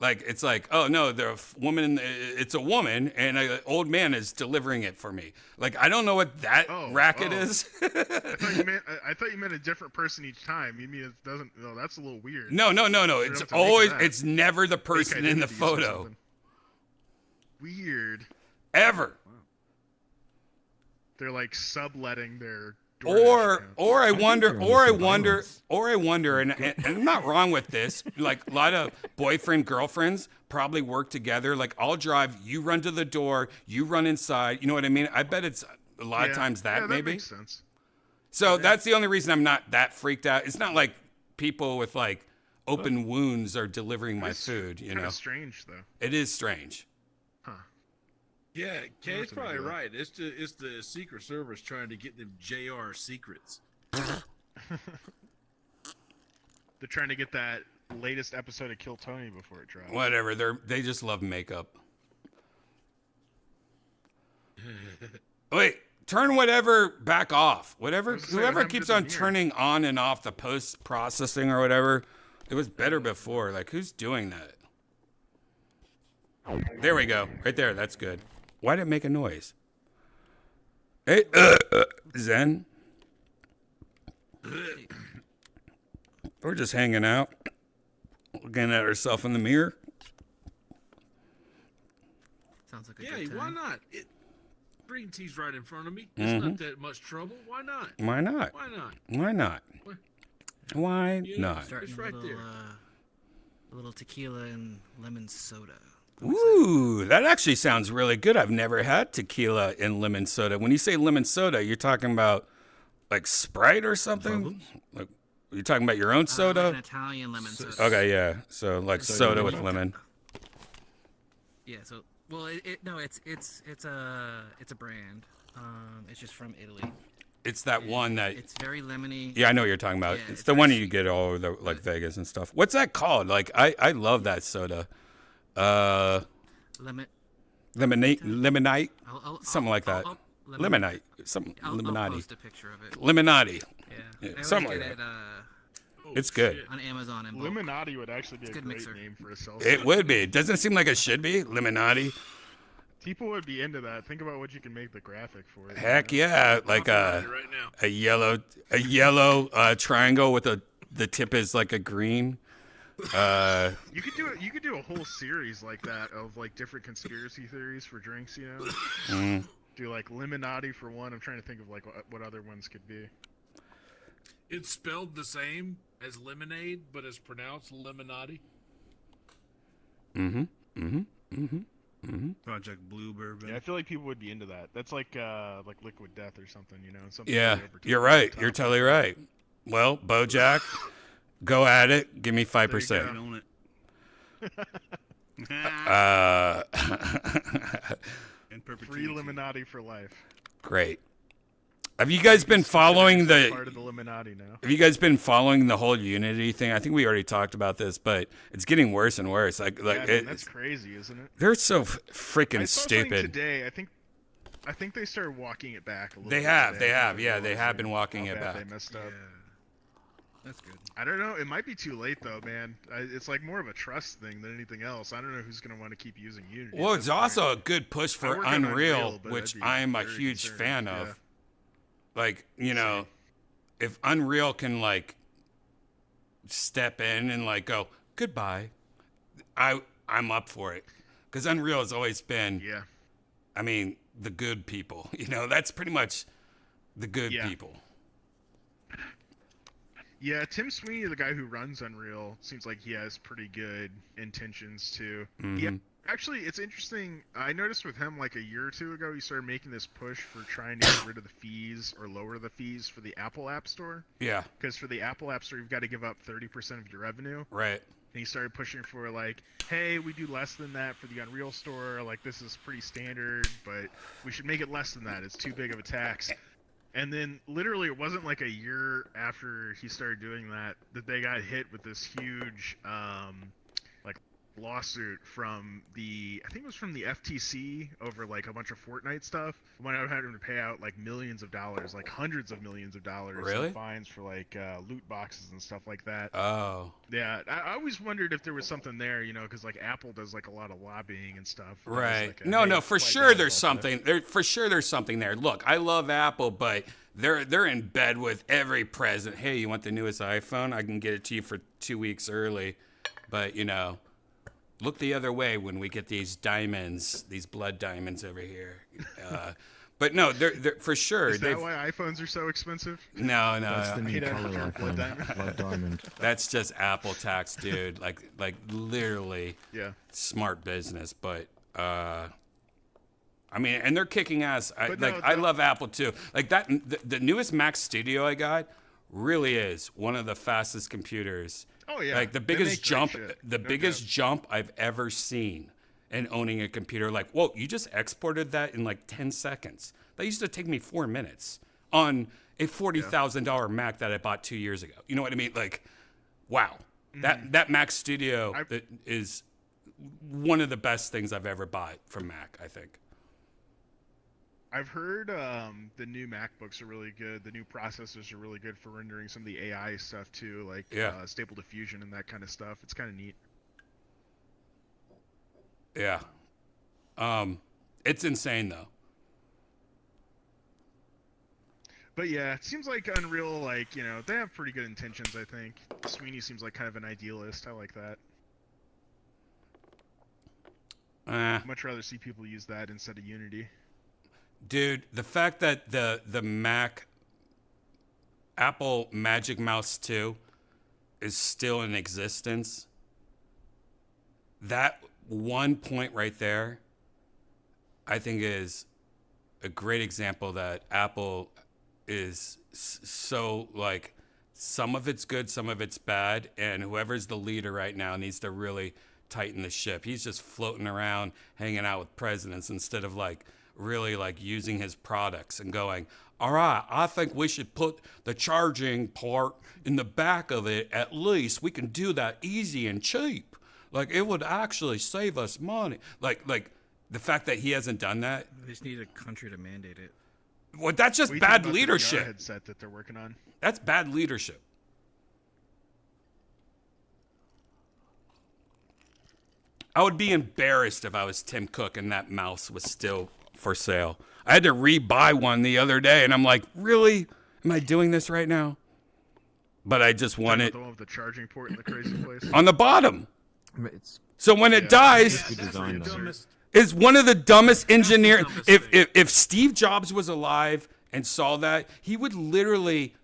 Like, it's like, oh no, it's a woman, and an old man is delivering it for me. Like, I don't know what that racket is. I thought you meant a different person each time. You mean it doesn't? No, that's a little weird. No. It's always, it's never the person in the photo. Weird. Ever. Wow. They're like subletting their. Or I wonder, and I'm not wrong with this. Like a lot of boyfriend girlfriends probably work together. Like I'll drive, you run to the door, you run inside. You know what I mean? I bet it's a lot of times that maybe. Makes sense. So that's the only reason I'm not that freaked out. It's not like people with like open wounds are delivering my food. You know, strange though. It is strange. Yeah, Kay's probably right. It's the Secret Service trying to get them JR secrets. They're trying to get that latest episode of Kill Tony before it drops. Whatever. They just love makeup. Wait, turn whatever back off. Whoever keeps on turning on and off the post processing or whatever, it was better before. Like, who's doing that? There we go. Right there. That's good. Why did it make a noise? Hey, Zen. We're just hanging out, looking at ourselves in the mirror. Sounds like a good time. Why not? Green tea's right in front of me. It's not that much trouble. Why not? Why not? Why not? Why not? Why not? Starting It's right there. A little tequila and lemon soda. Ooh, that actually sounds really good. I've never had tequila and lemon soda. When you say lemon soda, you're talking about like Sprite or something? Like, you're talking about your own soda? Like an Italian lemon soda. Okay, yeah. So like soda with lemon. Yeah. So it's a brand. It's just from Italy. It's that one that it's very lemony. Yeah, I know what you're talking about. Yeah, it's the one you get all over the, like Vegas and stuff. What's that called? Like I love that soda. Lemonite, something like that. Lemonite, something Lemonade. I'll post a picture of it. Lemonade. Yeah, something like that. It's good. On Amazon and Lemonade would actually be a great mixer. name for a cell. It would be. It doesn't seem like it should be. Lemonade. People would be into that. Think about what you can make the graphic for it. Heck yeah, like a yellow triangle with the tip is like a green. You could do it. You could do a whole series like that of like different conspiracy theories for drinks. You know, do like Lemonade for one. I'm trying to think of like what other ones could be. It's spelled the same as lemonade, but it's pronounced lemonade. Project Blue Bourbon. Yeah, I feel like people would be into that. That's like Liquid Death or something, you know. Something Yeah, really you're right. You're totally right. Well, Bojack, go at it. Give me 5%. Free Lemonade for life. Great. Have you guys been following part of the Illuminati now? Have you guys been following the whole Unity thing? I think we already talked about this, but it's getting worse and worse. Like that's crazy, isn't it? They're so freaking stupid. Today, I think they started walking it back a little. They have, yeah, they have been walking it back. They messed up. That's good. I don't know. It might be too late though, man. It's like more of a trust thing than anything else. I don't know who's gonna want to keep using Unity. Well, it's also a good push I for work on Unreal, but which I'd be I am a very huge concerned, fan yeah. of. Like, you know, if Unreal can like step in and like go goodbye, I'm up for it, because Unreal has always been, I mean, the good people. You know, that's pretty much the good people. Yeah, Tim Sweeney, the guy who runs Unreal, seems like he has pretty good intentions too. Yeah, actually, it's interesting. I noticed with him like a year or two ago, he started making this push for trying to get rid of the fees or lower the fees for the Apple App Store. Yeah. Because for the Apple App Store, you've got to give up 30% of your revenue. Right. And he started pushing for like, hey, we do less than that for the Unreal Store. Like, this is pretty standard, but we should make it less than that. It's too big of a tax. And then literally it wasn't like a year after he started doing that they got hit with this huge like lawsuit from I think it was from the FTC over like a bunch of Fortnite stuff. When I had him to pay out like millions of dollars, like hundreds of millions of dollars in fines for like loot boxes and stuff like that. Oh. Yeah, I always wondered if there was something there, you know, because like Apple does like a lot of lobbying and stuff. Right. Like No, for sure there's something. For sure there's something there. Look, I love Apple, but they're in bed with every president. Hey, you want the newest iPhone? I can get it to you for 2 weeks early. But, you know, look the other way when we get these diamonds, these blood diamonds over here. But no, they're for sure. Is that why iPhones are so expensive? No. That's the new color iPhone. Blood diamond. That's just Apple tax, dude. Like literally. Yeah. Smart business, but I mean, and they're kicking ass. But I love Apple too. Like that, the newest Mac Studio I got really is one of the fastest computers. Oh yeah. Like the biggest jump I've ever seen in owning a computer. Like, whoa, you just exported that in like 10 seconds. That used to take me 4 minutes on a $40,000 Mac that I bought 2 years ago. You know what I mean? Like, wow. That Mac Studio is one of the best things I've ever bought from Mac, I think. I've heard the new MacBooks are really good. The new processors are really good for rendering some of the AI stuff too, like Stable Diffusion and that kind of stuff. It's kind of neat. Yeah. It's insane though. But yeah, it seems like Unreal, like, you know, they have pretty good intentions, I think. Sweeney seems like kind of an idealist. I like that. Much rather see people use that instead of Unity. Dude, the fact that the Mac Apple Magic Mouse 2 is still in existence, that one point right there, I think is a great example that Apple is so, like, some of it's good, some of it's bad, and whoever's the leader right now needs to really tighten the ship. He's just floating around, hanging out with presidents instead of, like, really, like, using his products and going, all right, I think we should put the charging part in the back of it. At least we can do that easy and cheap. Like, it would actually save us money. Like the fact that he hasn't done that. They just need a country to mandate it. Well, that's just bad leadership. The VR headset that they're working on. That's bad leadership. I would be embarrassed if I was Tim Cook and that mouse was still for sale. I had to re-buy one the other day, and I'm like, really? Am I doing this right now? But I just want it The one with the charging port in the crazy place. on the bottom. So when it dies, it's one of the dumbest engineers. If Steve Jobs was alive and saw that, he would literally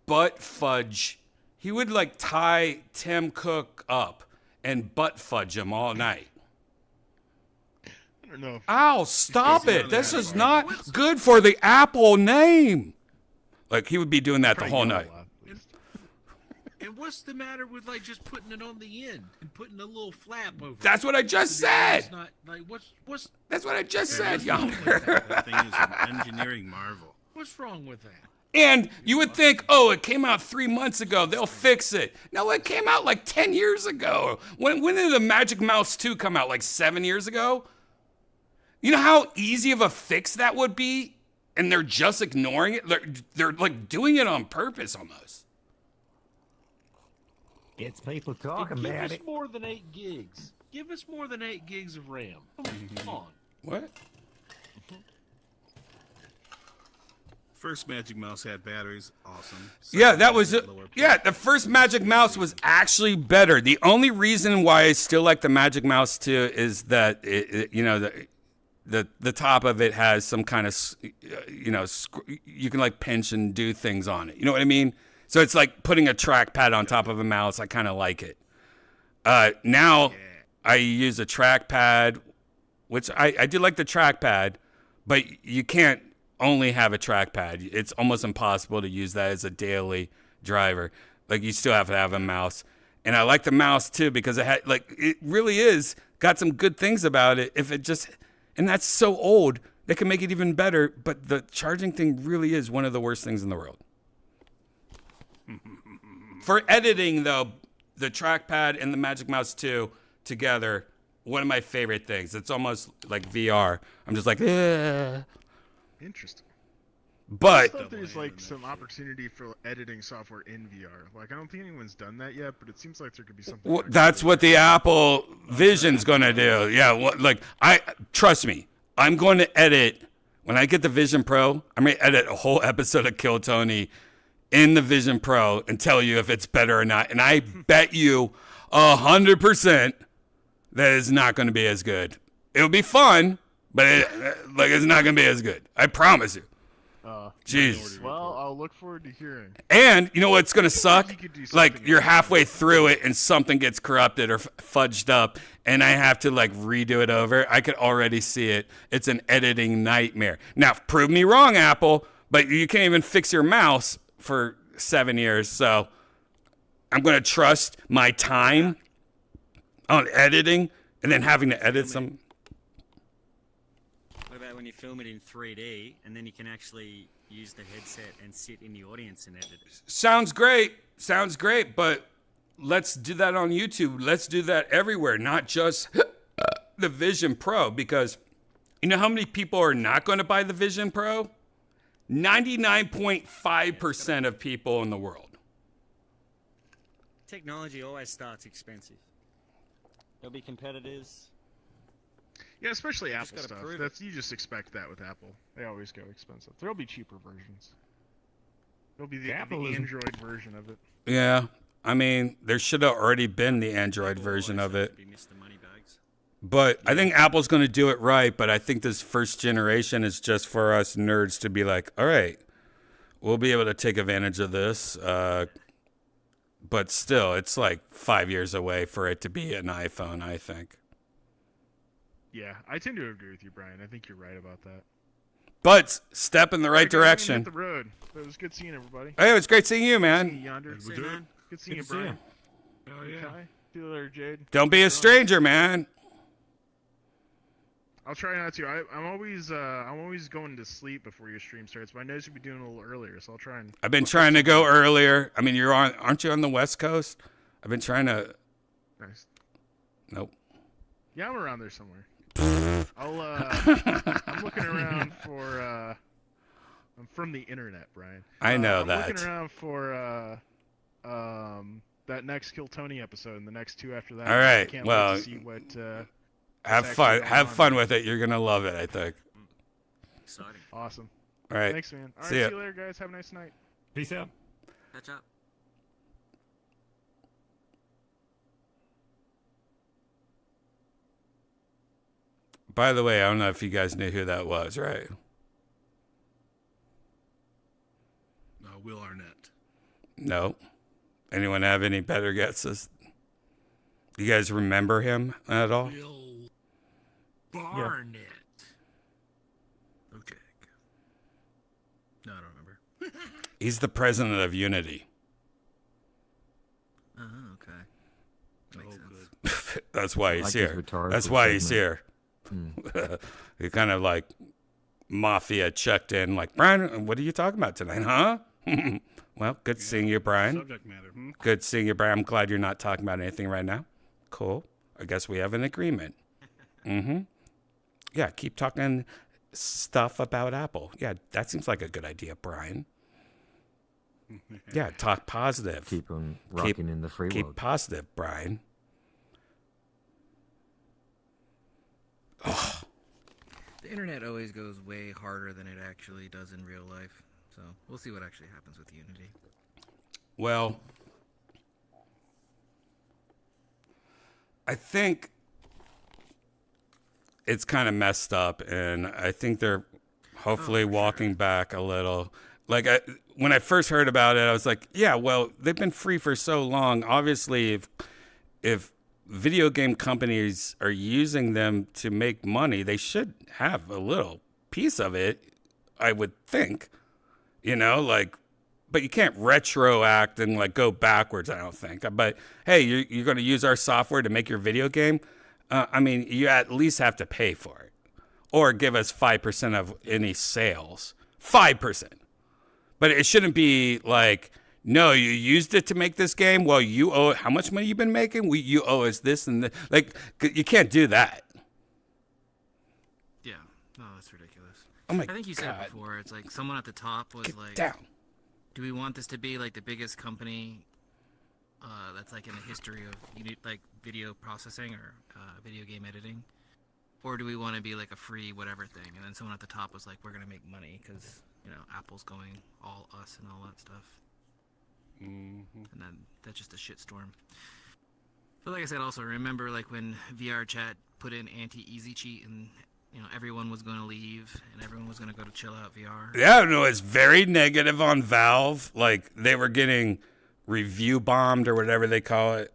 butt fudge. He would like tie Tim Cook up and butt fudge him all night. I don't know. Ow, stop it. This is not good for the Apple name. Like, he would be doing that the whole night. And what's the matter with like just putting it on the end and putting a little flap over? That's what I just said. It's not like what's. That's what I just said, Yonder. That thing is an engineering marvel. What's wrong with that? And you would think, oh, it came out 3 months ago. They'll fix it. No, it came out like 10 years ago. When did the Magic Mouse 2 come out? Like 7 years ago? You know how easy of a fix that would be? And they're just ignoring it? They're like doing it on purpose almost. It's people talking Give about us it. more than 8 gigs. Give us more than 8 gigs of RAM. Come on. What? First Magic Mouse had batteries. Awesome. Yeah, that was it. Yeah, the first Magic Mouse was actually better. The only reason why I still like the Magic Mouse 2 is that the top of it has some kind of you can like pinch and do things on it. You know what I mean? So it's like putting a trackpad on top of a mouse. I kind of like it. Now I use a trackpad, which I do like the trackpad, but you can't only have a trackpad. It's almost impossible to use that as a daily driver. Like, you still have to have a mouse. And I like the mouse too because it really is got some good things about it. And that's so old, they can make it even better. But the charging thing really is one of the worst things in the world. For editing, though, the trackpad and the Magic Mouse 2 together, one of my favorite things. It's almost like VR. I'm just like, Interesting. But I thought there's like some opportunity for editing software in VR. Like, I don't think anyone's done that yet, but it seems like there could be something. Well, that's what the Apple Vision's gonna do. Yeah, trust me, I'm going to edit when I get the Vision Pro. I'm gonna edit a whole episode of Kill Tony in the Vision Pro and tell you if it's better or not. And I bet you 100% that it's not going to be as good. It'll be fun, but it's not going to be as good. I promise you. Jeez. Well, I'll look forward to hearing. And you know what's going to suck? Like, you're halfway through it and something gets corrupted or fudged up, and I have to like redo it over. I could already see it. It's an editing nightmare. Now, prove me wrong, Apple, but you can't even fix your mouse for 7 years, so I'm going to trust my time on editing and then having to edit some. What about when you film it in 3D and then you can actually use the headset and sit in the audience and edit it? Sounds great, but let's do that on YouTube. Let's do that everywhere, not just the Vision Pro, because you know how many people are not going to buy the Vision Pro? 99.5% of people in the world. Technology always starts expensive. There'll be competitors. Yeah, especially You Apple just gotta stuff. prove You just expect that with Apple. They always go expensive. There'll be cheaper versions. There'll be the Android version of it. Yeah, I mean, there should have already been the Android version of it. But I think Apple's going to do it right, but I think this first generation is just for us nerds to be like, all right, we'll be able to take advantage of this. But still, it's like 5 years away for it to be an iPhone, I think. Yeah, I tend to agree with you, Brian. I think you're right about that. But step in the right direction. Hit the road. It was good seeing everybody. Hey, it was great seeing you, man. Good seeing you, Yonder. Good seeing you, Brian. Oh, yeah. Okay. See you later, Jade. Don't be a stranger, man. I'll try not to. I'm always going to sleep before your stream starts, but I know you should be doing a little earlier, so I'll try and. I've been trying to go earlier. I mean, aren't you on the West Coast? I've been trying to. Nice. Nope. Yeah, I'm around there somewhere. I'm looking around for. I'm from the internet, Brian. I know I'm that. looking around for that next Kill Tony episode and the next 2 after that. All right. I can't Well, wait to see what. have fun. Have fun with it. You're gonna love it, I think. Exciting. Awesome. All right. Thanks, man. All right. See ya. See you later, guys. Have a nice night. Peace out. Catch up. By the way, I don't know if you guys knew who that was, right? Will Arnett. No. Anyone have any better guesses? You guys remember him at all? Will Barnett. Okay. No, I don't remember. He's the president of Unity. Oh, okay. Makes sense. That's why he's Like his here. rhetorical That's why he's segment. here. He kind of like mafia checked in, like, Brian, what are you talking about tonight, huh? Well, good seeing you, Brian. Subject matter. Good seeing you, Brian. I'm glad you're not talking about anything right now. Cool. I guess we have an agreement. Yeah, keep talking stuff about Apple. Yeah, that seems like a good idea, Brian. Yeah, talk positive. Keep on rocking in the free Keep world. positive, Brian. The internet always goes way harder than it actually does in real life. So we'll see what actually happens with Unity. Well, I think it's kind of messed up, and I think they're hopefully walking back a little. Like, when I first heard about it, I was like, yeah, well, they've been free for so long. Obviously, if video game companies are using them to make money, they should have a little piece of it, I would think. You know, like, but you can't retroact and like go backwards, I don't think. But hey, you're going to use our software to make your video game. I mean, you at least have to pay for it, or give us 5% of any sales. 5%. But it shouldn't be like, no, you used it to make this game. Well, you owe how much money you been making? You owe us this and that. Like, you can't do that. Yeah, no, that's ridiculous. Oh my I think you said God. before, it's like someone at the top was like, down. do we want this to be like the biggest company that's like in the history of like video processing or video game editing? Or do we want to be like a free whatever thing? And then someone at the top was like, we're going to make money because, you know, Apple's going all us and all that stuff. And then that's just a shitstorm. But like I said, also remember like when VR Chat put in anti-easy cheat and you know everyone was going to leave and everyone was going to go to chill out VR. Yeah, no, it's very negative on Valve. Like, they were getting review bombed or whatever they call it.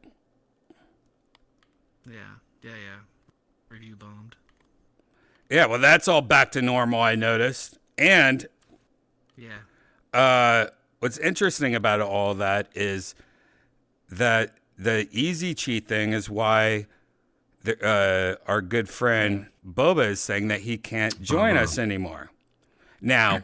Yeah. Review bombed. Yeah, well, that's all back to normal, I noticed. And what's interesting about all that is that the easy cheat thing is why our good friend Boba is saying that he can't join us anymore. Now,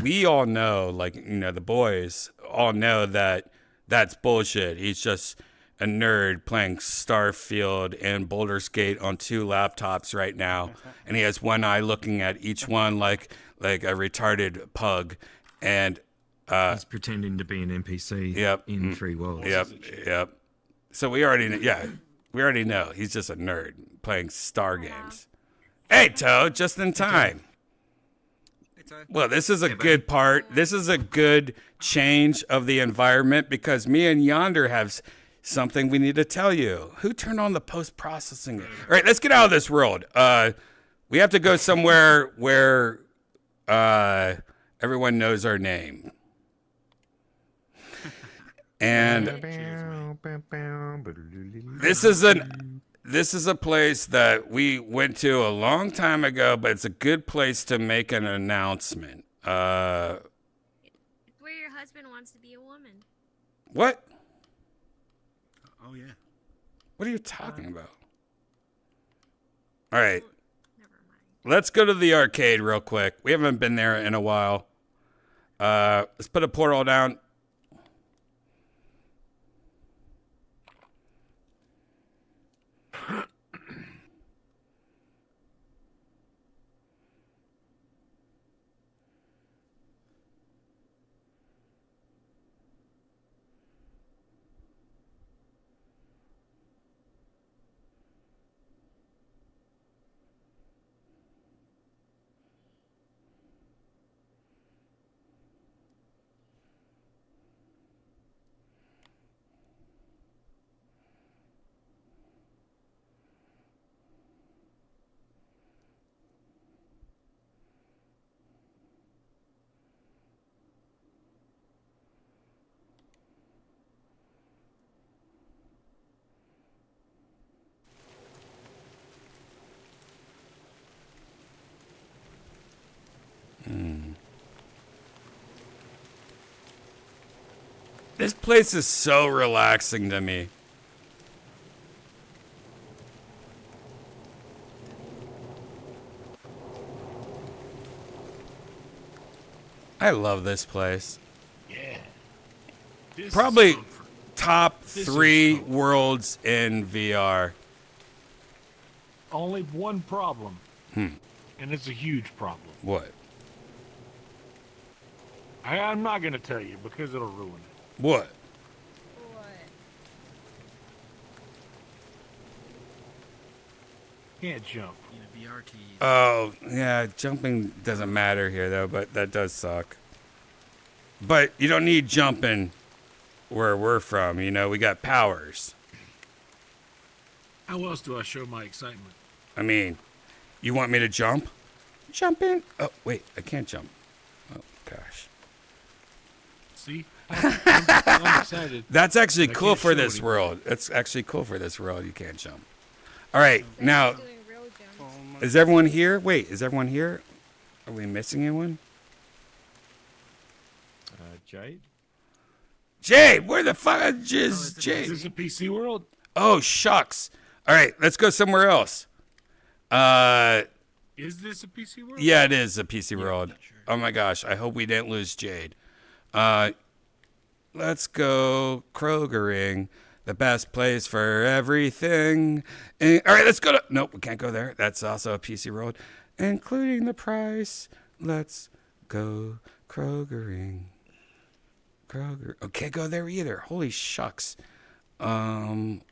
we all know, like, you know, the boys all know that that's bullshit. He's just a nerd playing Starfield and Baldur's Gate on 2 laptops right now, and he has one eye looking at each one like a retarded pug, and he's pretending to be an NPC in 3 worlds. Yep. So we already know he's just a nerd playing Star games. Hey, Toe, just in time. Well, this is a good part. This is a good change of the environment because me and Yonder have something we need to tell you. Who turned on the post-processing? All right, let's get out of this world. We have to go somewhere where everyone knows our name. And this is a place that we went to a long time ago, but it's a good place to make an announcement. Where your husband wants to be a woman. What? Oh, yeah. What are you talking about? All right. Let's go to the arcade real quick. We haven't been there in a while. Let's put a portal down. This place is so relaxing to me. I love this place. Yeah. This Probably is comfort. top This is 3 comfort. worlds in VR. Only one problem, Hmm. and it's a huge problem. What? I'm not going to tell you because it'll ruin it. What? Can't jump. Oh, yeah, jumping doesn't matter here, though, but that does suck. But you don't need jumping where we're from, you know, we got powers. How else do I show my excitement? I mean, you want me to jump? Jump in. Oh, wait, I can't jump. Oh, gosh. See? I'm excited. That's actually I cool can't for show this anything. world. That's actually cool for this world. You can't jump. All right, now, is everyone here? Wait, is everyone here? Are we missing anyone? Jade? Jade, where the fuck is Jade? Is this a PC world? Oh, shucks. All right, let's go somewhere else. Is this a PC world? Yeah, it is a PC world. Oh my gosh, I hope we didn't lose Jade. Let's go Krogering, the best place for everything. All right, let's go to... Nope, we can't go there. That's also a PC world. Including the price. Let's go Krogering. Kroger. Oh, can't go there either. Holy shucks. Man,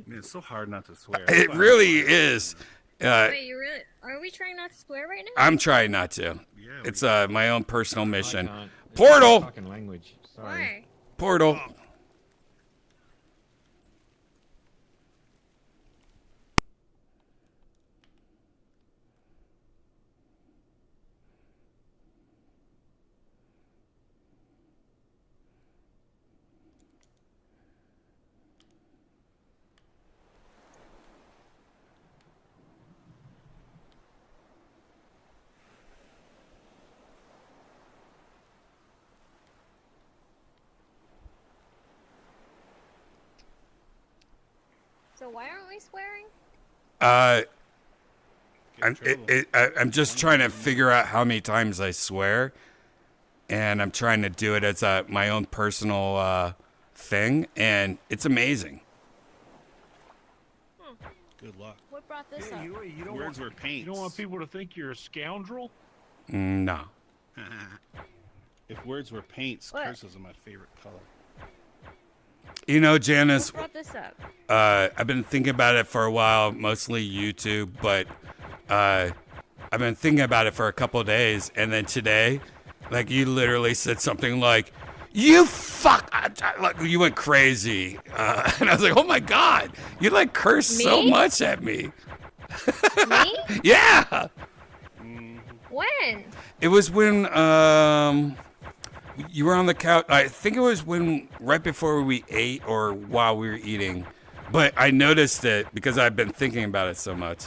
it's so hard not to swear. It really is. Wait, you really? Are we trying not to swear right now? I'm trying not to. It's my own personal mission. can't. It's Portal. my fucking language. Sorry. Why? Portal. So why aren't we swearing? I'm just trying to figure out how many times I swear, and I'm trying to do it as my own personal thing, and it's amazing. Good luck. What brought this up? You don't Words want, were paints. You don't want people to think you're a scoundrel? No. If words were paints, What? curses are my favorite color. You know, Janice, What brought this up? I've been thinking about it for a while, mostly YouTube, but I've been thinking about it for a couple of days, and then today, like, you literally said something like, "You fuck," like, you went crazy, and I was like, "Oh my god, you like cursed so Me? much at me." Me? Yeah. When? It was when you were on the couch. I think it was right before we ate or while we were eating. But I noticed it because I've been thinking about it so much.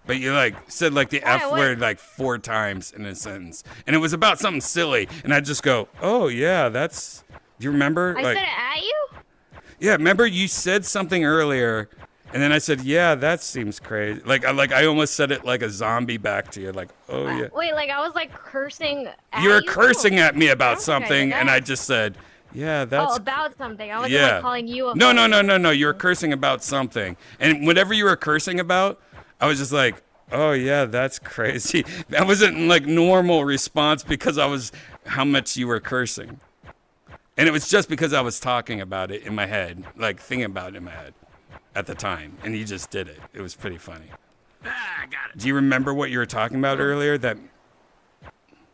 But you said the Why, F what? word 4 times in a sentence. And it was about something silly. And I just go, "Oh yeah, that's." Do you remember? I said it at you? Yeah, remember you said something earlier, and then I said, "Yeah, that seems crazy." I almost said it like a zombie back to you, like, "Oh yeah." Wait, I was cursing at You you? were cursing at me about Okay, something, and that- I just said, "Yeah, that's." Oh, about something. I wasn't calling you a No. You were cursing about something, and whatever you were cursing about, I was just like, "Oh yeah, that's crazy." That wasn't normal response because I was how much you were cursing, and it was just because I was talking about it in my head, thinking about it in my head at the time, and you just did it. It was pretty funny. I got it. Do you remember what you were talking about earlier? That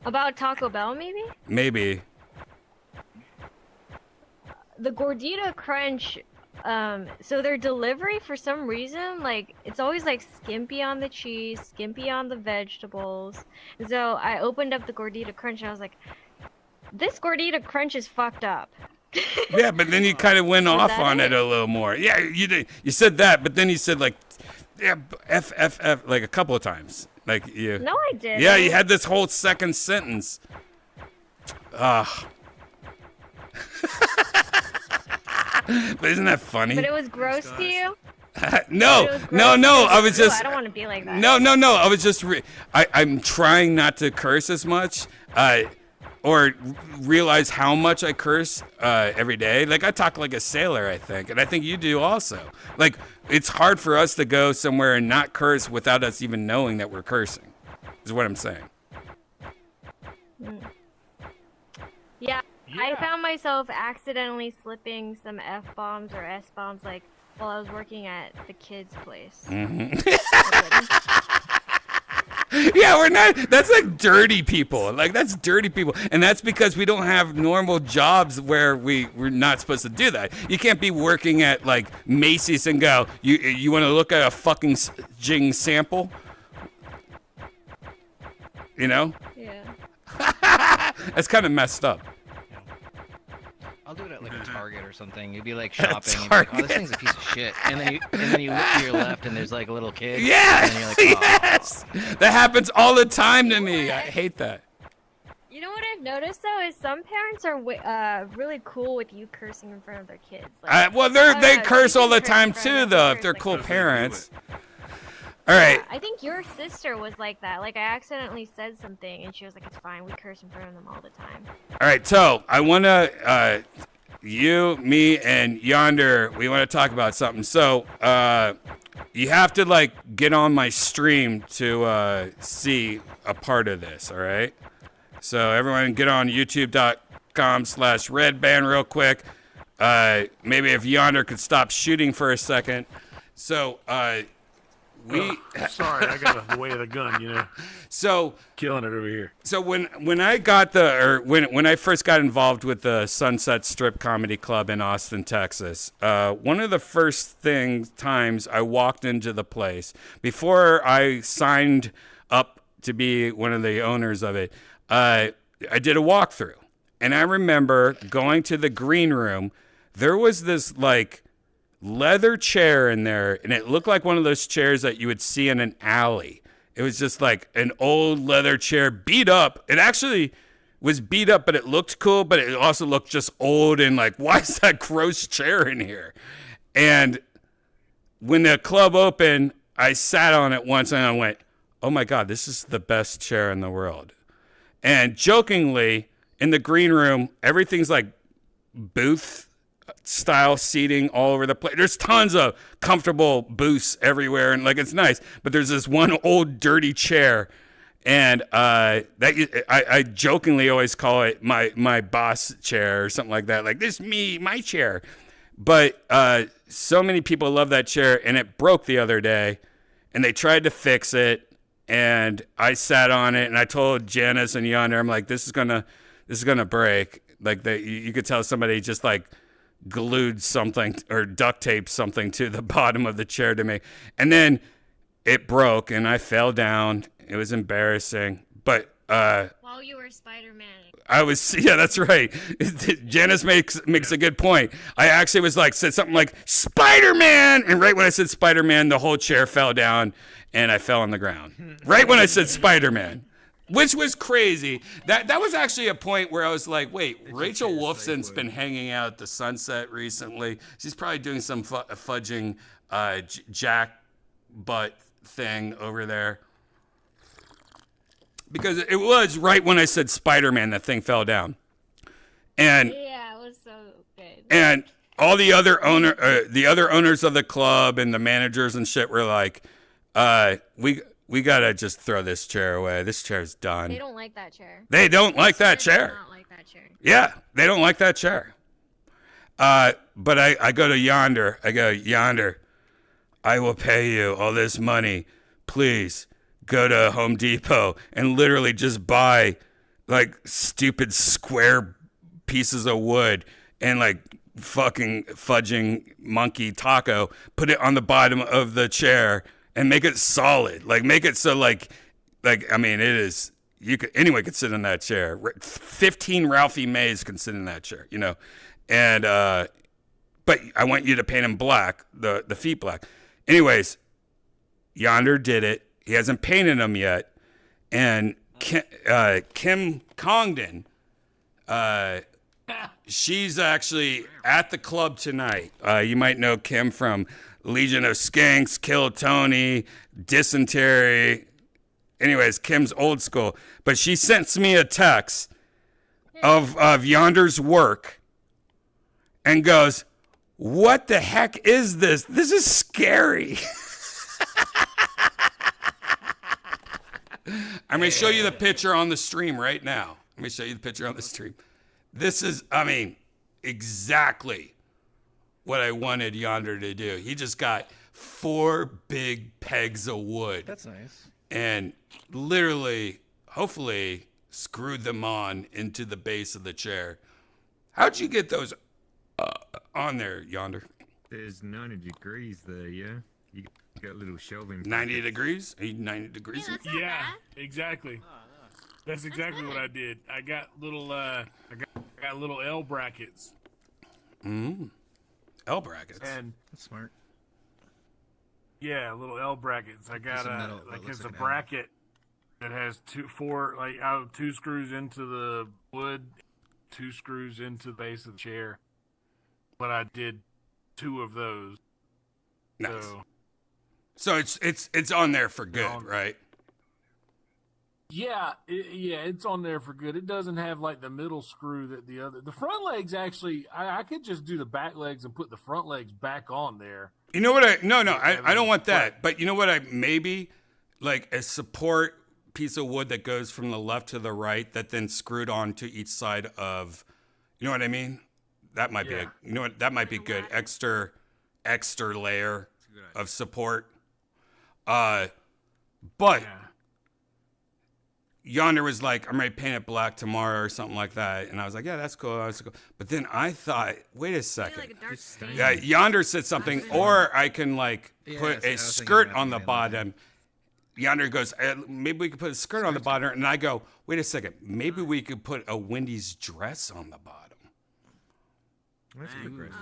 About Taco Bell, maybe? maybe. The Gordita Crunch, so their delivery, for some reason, it's always skimpy on the cheese, skimpy on the vegetables. And so I opened up the Gordita Crunch and I was like, this Gordita Crunch is fucked up. Yeah, but then you kind of went off that on it a little more. Yeah, you did. You said that, but then you said yeah, F, a couple of times. You. No, I didn't. Yeah, you had this whole second sentence. But isn't that funny? But it was gross to you? No. I was just. I don't want to be like that. No. I was just. I'm trying not to curse as much, or realize how much I curse every day. Like I talk like a sailor, I think, and I think you do also. Like it's hard for us to go somewhere and not curse without us even knowing that we're cursing. Is what I'm saying. Yeah. I found myself accidentally slipping some F-bombs or S-bombs like while I was working at the kids' place. Yeah, we're not. That's like dirty people. Like that's dirty people, and that's because we don't have normal jobs where we're not supposed to do that. You can't be working at like Macy's and go. You want to look at a fucking jing sample? You know? Yeah. That's kind of messed up. I'll do it at like a Target or something. You'd be like shopping, and you'd be like, oh, this thing's a piece of shit. And then you look to your left, and there's like a little kid. Yeah. And then you're like, oh. Yes. That happens all the time to me. I hate that. You know what I've noticed though is some parents are really cool with you cursing in front of their kids. Like, Well, they curse all the time too, though. If they're cool parents. All right. I think your sister was like that. Like I accidentally said something, and she was like, "It's fine. We curse in front of them all the time." All right, so I want to, you, me, and Yonder, we want to talk about something. So you have to, like, get on my stream to see a part of this, all right? So everyone get on youtube.com/Redban real quick. Maybe if Yonder could stop shooting for a second. So, sorry, I got the way of the gun, you know. So killing it over here. So when I got when I first got involved with the Sunset Strip Comedy Club in Austin, Texas, one of the first times I walked into the place before I signed up to be one of the owners of it, I did a walkthrough, and I remember going to the green room. There was this like leather chair in there, and it looked like one of those chairs that you would see in an alley. It was just like an old leather chair, beat up. It actually was beat up, but it looked cool, but it also looked just old and like, why is that gross chair in here? And when the club opened, I sat on it once and I went, oh my God, this is the best chair in the world. And jokingly, in the green room, everything's like booth style seating all over the place. There's tons of comfortable booths everywhere, and like it's nice. But there's this one old dirty chair, and I jokingly always call it my boss chair or something like that. Like this my chair. But so many people love that chair, and it broke the other day, and they tried to fix it, and I sat on it, and I told Janice and Yonder, I'm like, this is gonna break. Like you could tell somebody just like glued something or duct taped something to the bottom of the chair to me, and then it broke and I fell down. It was embarrassing, but while you were Spider-Man. I was, yeah, that's right. Janice makes a good point. I actually was like, said something like Spider-Man, and right when I said Spider-Man, the whole chair fell down and I fell on the ground. Right when I said Spider-Man. Which was crazy. That was actually a point where I was like, wait, Rachel Wolfson's been hanging out at the Sunset recently. She's probably doing some fudging jack butt thing over there. Because it was right when I said Spider-Man that thing fell down. And yeah, it was so good. And all the other owners of the club and the managers and shit were like, we gotta just throw this chair away. This chair's done. They don't like that chair. They don't like that chair. They don't like that chair. Yeah, they don't like that chair. But I go to Yonder. I go, Yonder, I will pay you all this money. Please go to Home Depot and literally just buy like stupid square pieces of wood and like fucking fudging monkey taco. Put it on the bottom of the chair. And make it solid, like make it so like I mean, it is. Anyone could sit in that chair. 15 Ralphie Mays can sit in that chair, you know. And but I want you to paint them black, the feet black. Anyways, Yonder did it. He hasn't painted them yet. And Kim Congdon She's actually at the club tonight. You might know Kim from Legion of Skanks, Kill Tony, Dysentery. Anyways, Kim's old school. But she sends me a text of Yonder's work and goes, "What the heck is this? This is scary." I'm going to show you the picture on the stream right now. Let me show you the picture on the stream. This is, exactly what I wanted Yonder to do. He just got 4 big pegs of wood. That's nice. And literally, hopefully, screwed them on into the base of the chair. How'd you get those on there, Yonder? There's 90 degrees there, yeah? You got little shelving. 90 degrees? Are you 90 degrees? Yeah, exactly. That's exactly what I did. I got little I got little L brackets. L brackets. And that's smart. Yeah, little L brackets. I got metal that like looks it's like a an L. bracket that has 2 screws into the wood, 2 screws into the base of the chair. But I did 2 of those. Nice. So it's on there for good, right? Yeah, it's on there for good. It doesn't have like the middle screw that the front legs actually. I could just do the back legs and put the front legs back on there. You know what I don't want that. But you know what I maybe like a support piece of wood that goes from the left to the right that then screwed onto each side of, you know what I mean? That might be that might be good. Extra layer of support. But Yonder was like, I'm ready to paint it black tomorrow or something like that. And I was like, yeah, that's cool. But then I thought, wait a second. Yeah, Yonder said something, or I can like put a skirt on the bottom. Yonder goes, maybe we could put a skirt on the bottom. And I go, wait a second. Maybe we could put a Wendy's dress on the bottom. That's a good question.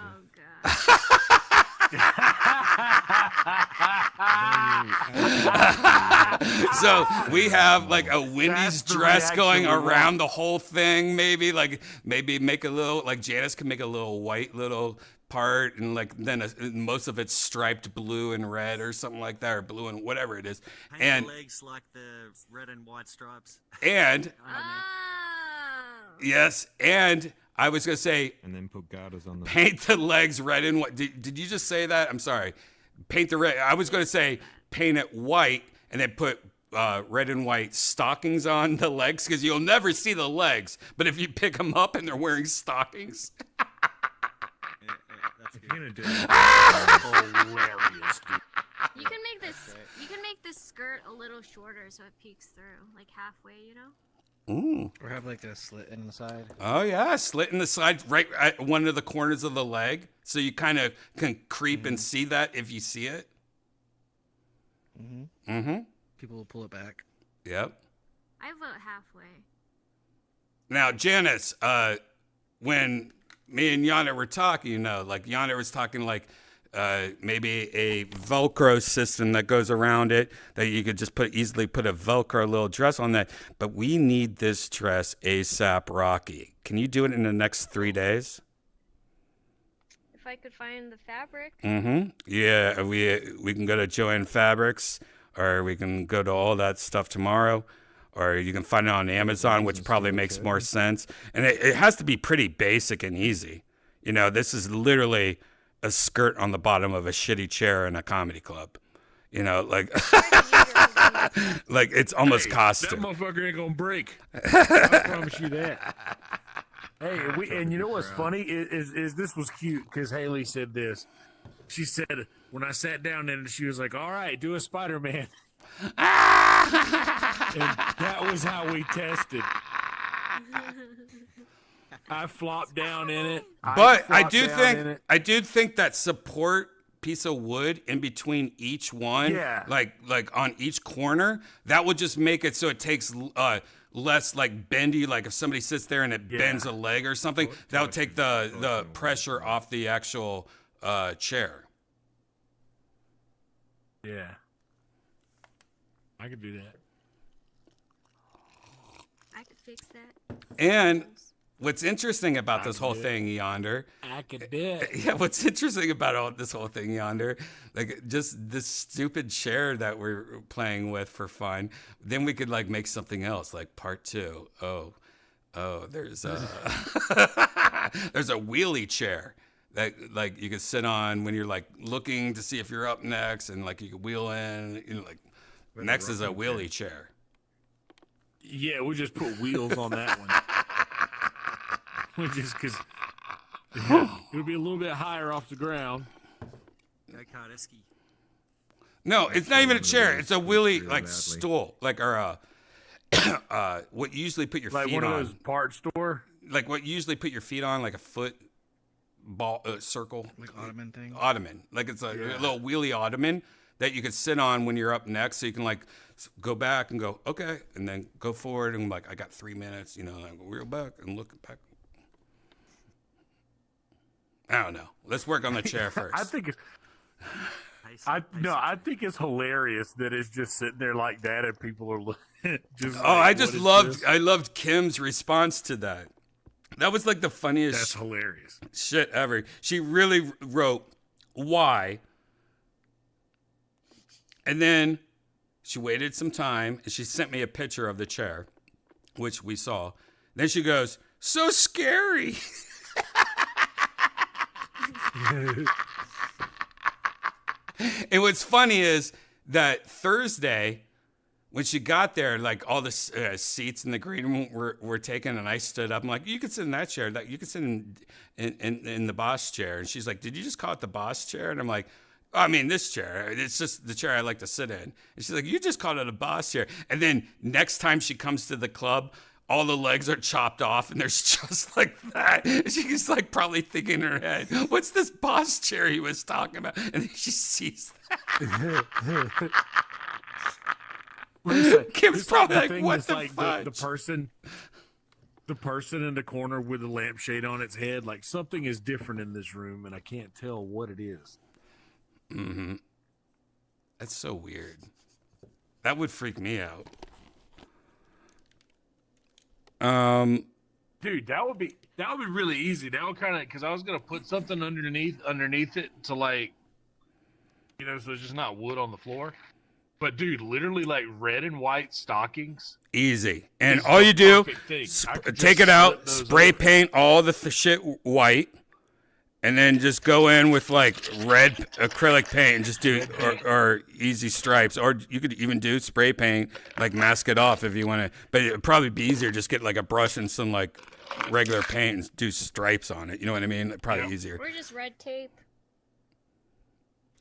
So we have like a Wendy's dress going around the whole thing, maybe make a little, like Janice can make a little white little part, and like then most of it's striped blue and red or something like that, or blue and whatever it is. Paint the legs like the red and white stripes. And yes, and I was gonna say, and then put garters on them. Paint the legs red and white. Did you just say that? I'm sorry. Paint the red. I was gonna say paint it white and then put red and white stockings on the legs, because you'll never see the legs. But if you pick them up and they're wearing stockings. That's good. Hilarious, dude. You can make this skirt a little shorter so it peeks through, like halfway, you know? Ooh. Or have like a slit in the side. Oh yeah, slit in the side, right at one of the corners of the leg, so you kind of can creep and see that if you see it. People will pull it back. Yep. I vote halfway. Now, Janice, when me and Yonder were talking, like Yonder was talking like maybe a Velcro system that goes around it, that you could just easily put a Velcro little dress on that. But we need this dress ASAP, Rocky. Can you do it in the next 3 days? If I could find the fabric. Yeah, we can go to Joann Fabrics, or we can go to all that stuff tomorrow, or you can find it on Amazon, which probably makes more sense. And it has to be pretty basic and easy. You know, this is literally a skirt on the bottom of a shitty chair in a comedy club. You know, like, like it's almost costume. That motherfucker ain't gonna break. I promise you that. Hey, and you know what's funny is this was cute because Haley said this. She said when I sat down in it, she was like, "All right, do a Spider-Man." And that was how we tested. I flopped down in it. But I do think that support piece of wood in between each one, like on each corner, that would just make it so it takes less like bendy. Like if somebody sits there and it bends a leg or something, that would take the pressure off the actual chair. Yeah, I could do that. I could fix that. And What's interesting about this whole thing, Yonder? Yeah, what's interesting about this whole thing, Yonder? Like, just this stupid chair that we're playing with for fun. Then we could like make something else, like part 2. Oh, there's a there's a wheelie chair that like you could sit on when you're like looking to see if you're up next, and like you could wheel in. You know, like next is a wheelie chair. Yeah, we just put wheels on that one. Just because it'll be a little bit higher off the ground. No, it's not even a chair. It's a wheelie like stool, like what you usually put your like feet one on. of those part store. Like what you usually put your feet on, like a foot ball circle. Like ottoman thing. Ottoman, like it's a little wheelie ottoman that you could sit on when you're up next, so you can like go back and go okay, and then go forward and like I got 3 minutes, you know, and I go reel back and look back. I don't know. Let's work on the chair first. I think it's hilarious that it's just sitting there like that, and people are looking. I loved Kim's response to that. That was like the funniest. That's hilarious. Shit ever. She really wrote why, and then she waited some time and she sent me a picture of the chair, which we saw. Then she goes, "So scary." And what's funny is that Thursday, when she got there, like all the seats in the green room were taken, and I stood up. I'm like, "You could sit in that chair. That you could sit in the boss chair." And she's like, "Did you just call it the boss chair?" And I'm like, "I mean, this chair. It's just the chair I like to sit in." And she's like, "You just called it a boss chair." And then next time she comes to the club, all the legs are chopped off, and there's just like that. She's like probably thinking in her head, "What's this boss chair he was talking about?" And then she sees that. Kim's probably like, "What the fuck?" The person in the corner with the lampshade on its head, like something is different in this room, and I can't tell what it is. Mm-hmm. That's so weird. That would freak me out. Dude, that would be really easy. That would kind of, because I was gonna put something underneath it to like, you know, so it's just not wood on the floor. But dude, literally like red and white stockings. Easy. And all you do, take it out, spray paint all the shit white, and then just go in with like red acrylic paint and just do or easy stripes. Or you could even do spray paint, like mask it off if you want to. But it'd probably be easier just get like a brush and some like regular paint and do stripes on it. You know what I mean? Probably easier. Or just red tape.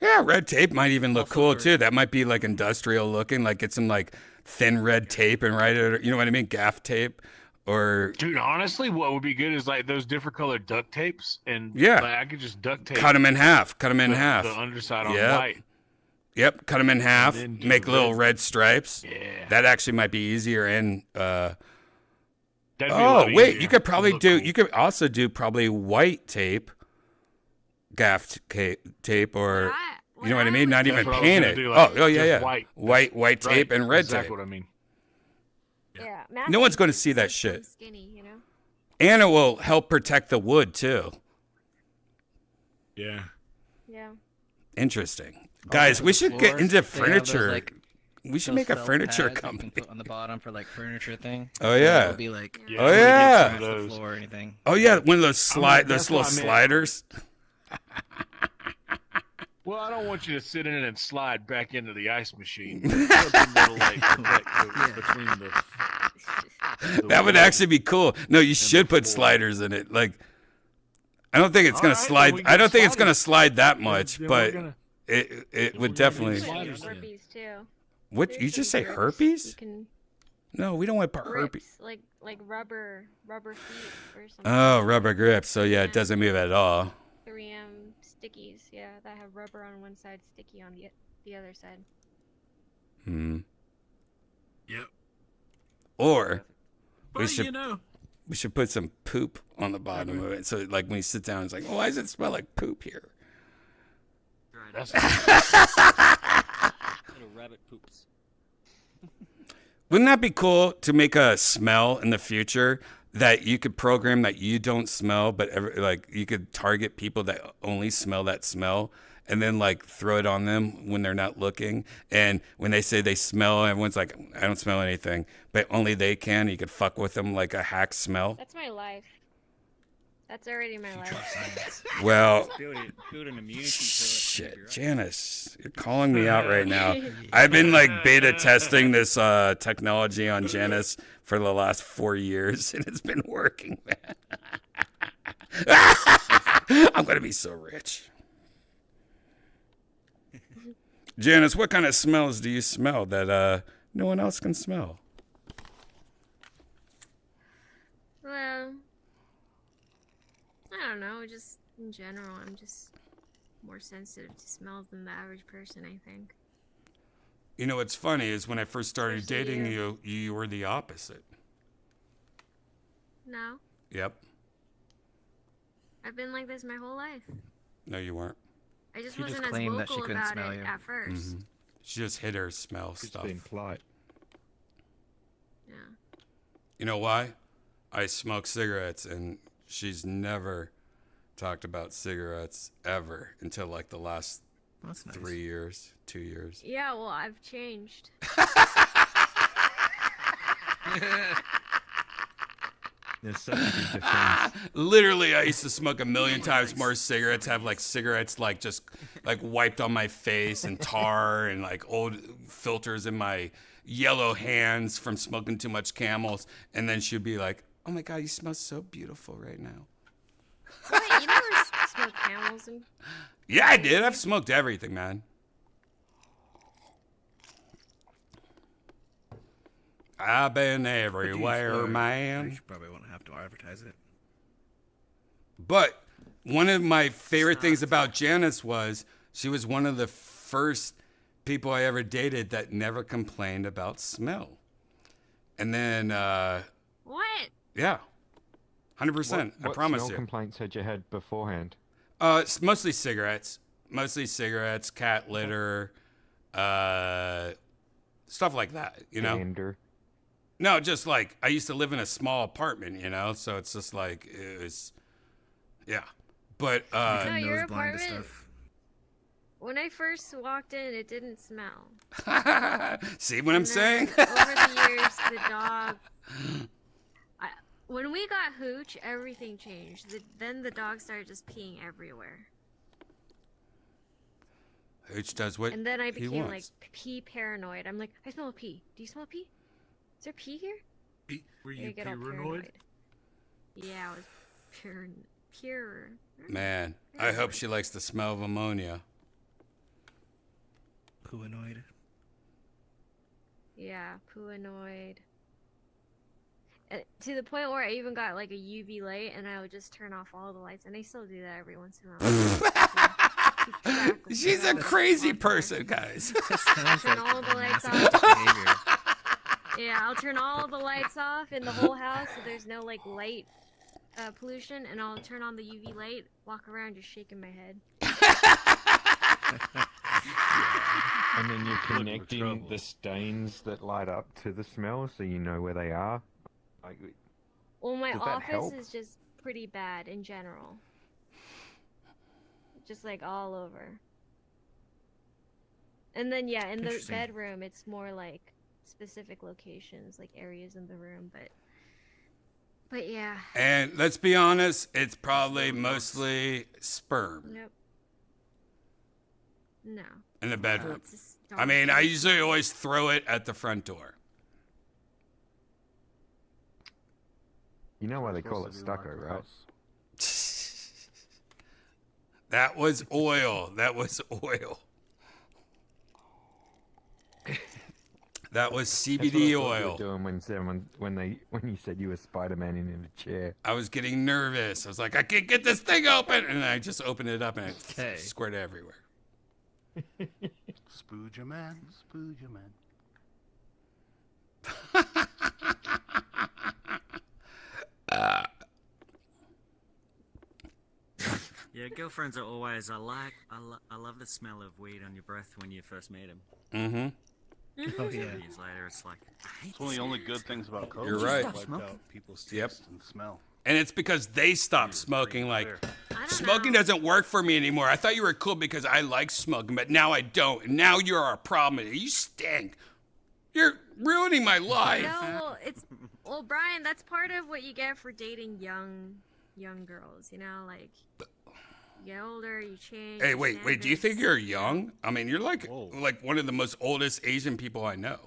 Yeah, red tape might even look cool too. That might be like industrial looking. Like get some like thin red tape and write it. You know what I mean? Gaff tape. Or dude, honestly, what would be good is like those different colored duct tapes, and like, I could just duct tape. Cut them in half. The underside on white. Yep. Cut them in half. Make little red stripes. Yeah. That actually might be easier. And wait, you could probably do. Cool. You could also do probably white tape, gaff tape, or you know what I mean. Not even painted. Like, yeah. White tape and red tape. That's what I mean. Yeah. No one's going to see that shit. Skinny, you know? And it will help protect the wood too. Yeah. Yeah. Interesting. Guys, we should get into furniture. Those, like, we should make a furniture company. You can put on the bottom for like furniture thing. Oh yeah. It'll be like the floor or anything. Oh yeah, one of those those little sliders. Well, I don't want you to sit in it and slide back into the ice machine. Something that'll like protect between the that would actually be cool. No, you should put sliders in it. Like, I don't think it's gonna slide. I don't think it's gonna slide that much, but it would definitely. Herpes too. What you just say? Herpes? No, we don't want to put herpes. Like rubber feet or something. Oh, rubber grips. So yeah, it doesn't move at all. 3M stickies, yeah, that have rubber on one side, sticky on the other side. Yep. Or we should put some poop on the bottom of it, so like when you sit down, it's like, why does it smell like poop here? That's little rabbit poops. Wouldn't that be cool to make a smell in the future that you could program that you don't smell, but like you could target people that only smell that smell, and then like throw it on them when they're not looking. And when they say they smell, everyone's like, I don't smell anything, but only they can. You could fuck with them like a hack smell. That's my life. That's already my life. Well, build an immunity to it. shit, Janice, you're calling me out right now. I've been like beta testing this technology on Janice for the last 4 years, and it's been working, man. I'm gonna be so rich. Janice, what kind of smells do you smell that no one else can smell? Well, I don't know. Just in general, I'm just more sensitive to smells than the average person, I think. You know what's funny is when I first started Especially dating you, you were the opposite. No, Yep. I've been like this my whole life. No, you weren't. I just She just wasn't as claimed that she vocal couldn't about smell it you. at first. Mhm. She just hid her smell stuff. being polite. Yeah. You know why? I smoke cigarettes, and she's never talked about cigarettes ever until like the last That's nice. 3 years, 2 years. Yeah, well, I've changed. There's such a big difference. Literally, I used to smoke a million times more cigarettes, have like cigarettes like just like wiped on my face and tar and like old filters in my yellow hands from smoking too much Camels. And then she'd be like, oh my God, you smell so beautiful right now. Wait, you never smoked Camels? And... Yeah, I did. I've smoked everything, man. I've been everywhere, man. You probably won't have to advertise it. But one of my favorite things about Janice was she was one of the first people I ever dated that never complained about smell. And then, What? yeah, 100%. I promise What you. complaints had you had beforehand? It's mostly cigarettes. Mostly cigarettes, cat litter, stuff like that, you know? Gander. No, just like, I used to live in a small apartment, you know? So it's just like, it was, yeah. But, No, your apartment, when I first walked in, it didn't smell. see what I'm saying? Over the years, the dog... when we got Hooch, everything changed. Then the dog started just peeing everywhere. Hooch does what And then I he became like wants. pee paranoid. I'm like, I smell a pee. Do you smell a pee? Is there pee here? Were Yeah, you get all paranoid? Yeah, I was pure. Man, I hope she likes the smell of ammonia. Pooanoid. Yeah, pooanoid. To the point where I even got like a UV light, and I would just turn off all the lights, and I still do that every once in a while. She's a crazy person, guys. Turn all the lights off. Yeah, I'll turn all the lights off in the whole house, so there's no like light pollution, and I'll turn on the UV light, walk around just shaking my head. And then you're connecting the stains that light up to the smell so you know where they are. Like, Well, my does that office help? is just pretty bad in general. Just like all over. And then yeah, in the Interesting. bedroom, it's more like specific locations, like areas in the room, but yeah. And let's be honest, it's probably mostly sperm Nope. No. in the bedroom. It's just I mean, I usually always throw it at the front door. you know why they call it stucco, right? That was oil. That was oil. That was That's what I CBD thought you were oil. doing when you said you were Spider-Man in a chair. I was getting nervous. I was like, I can't get this thing open, and I just opened it up, and it Hey. squirted everywhere. Spooge man, spooge man. Yeah, girlfriends are always. I love the smell of weed on your breath when you first meet them. Mm-hmm. Oh yeah. Years later, it's like It's one of the only good things about COVID. You're right. It wiped out people's taste Yep. and smell. And it's because they stopped smoking. Like, smoking doesn't work for me anymore. I thought you were cool because I like smoking, but now I don't. And now you're a problem. You stink. You're ruining my life. No, well, Brian, that's part of what you get for dating young girls. You know, like you get older, you change. Hey, your wait. Do you think you're young? I mean, you're like one of the most oldest Asian people I know.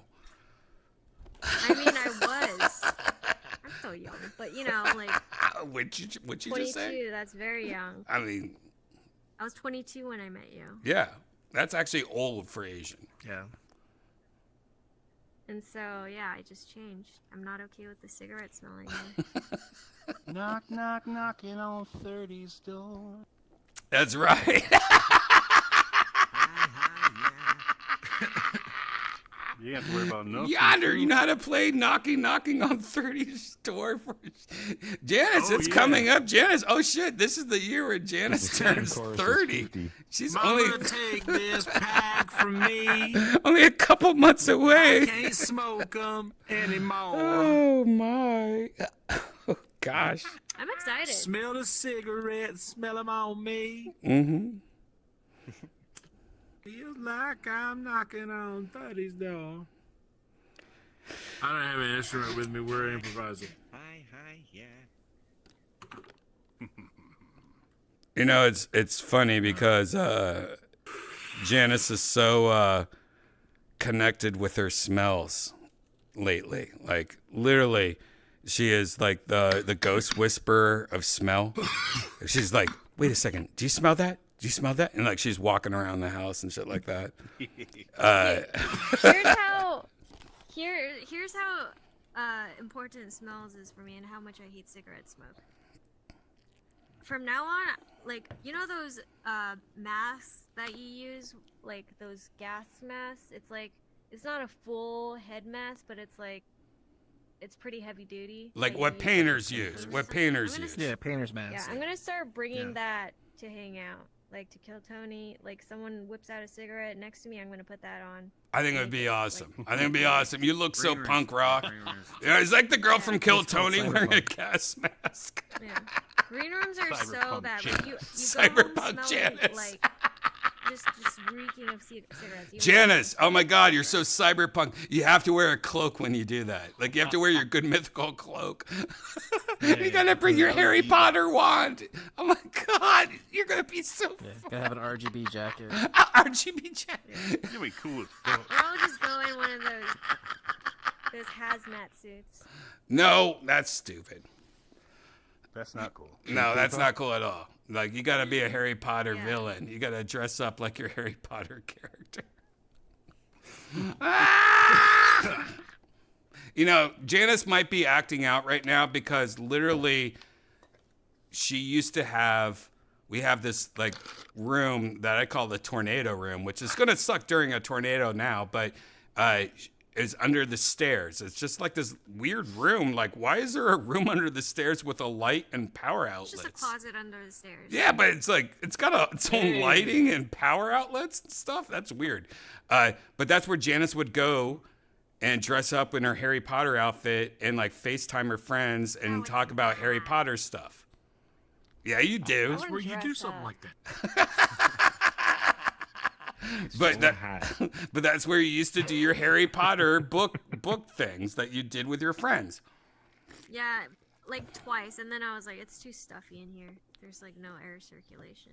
I mean, I was. I'm still young, but you know, like. What'd you 22, just say? That's very young. I mean. I was 22 when I met you. Yeah, that's actually old for Asian. Yeah. And so, yeah, I just changed. I'm not okay with the cigarette smell anymore. Knock, knock, knocking on 30's door. That's right. You have to worry about nothing. Yonder, you know how to play knocking on 30's door for Janice. It's coming up. Janice, oh shit, this is the year where Janice turns 30. She's Mama, take this pack from me. only a couple months away. I can't smoke them anymore. Oh my. Oh gosh. I'm excited. Smell the cigarettes, smell them on me. Mm-hmm. Feels like I'm knocking on 30's door. I don't have an instrument with me. We're improvising. Hi, yeah. You know, it's funny because Janice is so connected with her smells lately. Like literally, she is like the ghost whisperer of smell. She's like, wait a second, do you smell that? Do you smell that? And like she's walking around the house and shit like that. Here's how important smells is for me and how much I hate cigarette smoke. From now on, like, you know those masks that you use, like those gas masks? It's like, it's not a full head mask, but it's like, it's pretty heavy duty. Like what painters use. What painters use. Yeah, painter's mask. Yeah, I'm gonna start bringing that to hang out. Like to kill Tony, like someone whips out a cigarette next to me, I'm gonna put that on. I think it would be awesome. I think it'd be awesome. You look so punk rock. Yeah, it's like the girl from Kill Tony wearing a gas mask. Yeah. Green rooms are so bad. Like, you go Cyberpunk home smelling, Janice. like just reeking of cigarettes. You know? Janice, oh my God, you're so cyberpunk. You have to wear a cloak when you do that. Like you have to wear your good mythical cloak. You gotta bring your Harry Potter wand. Oh my God, you're gonna be so. Yeah, gotta have an RGB jacket. RGB jacket. You'll be cool as fuck. Or I'll just go in one of those hazmat suits. No, that's stupid. That's not cool. No, that's not cool at all. Like, you gotta be a Harry Potter villain. You gotta dress up like your Harry Potter character. You know, Janice might be acting out right now because literally she used to have, we have this like room that I call the tornado room, which is gonna suck during a tornado now, but is under the stairs. It's just like this weird room. Like, why is there a room under the stairs with a light and power outlets? It's just a closet under the stairs. Yeah, but it's like, it's got its own lighting and power outlets and stuff. That's weird. But that's where Janice would go and dress up in her Harry Potter outfit and like FaceTime her friends and talk about Harry Potter stuff. Yeah, you do. That's where you do something like that. But that's where you used to do your Harry Potter book things that you did with your friends. Yeah, like twice, and then I was like, it's too stuffy in here. There's like no air circulation.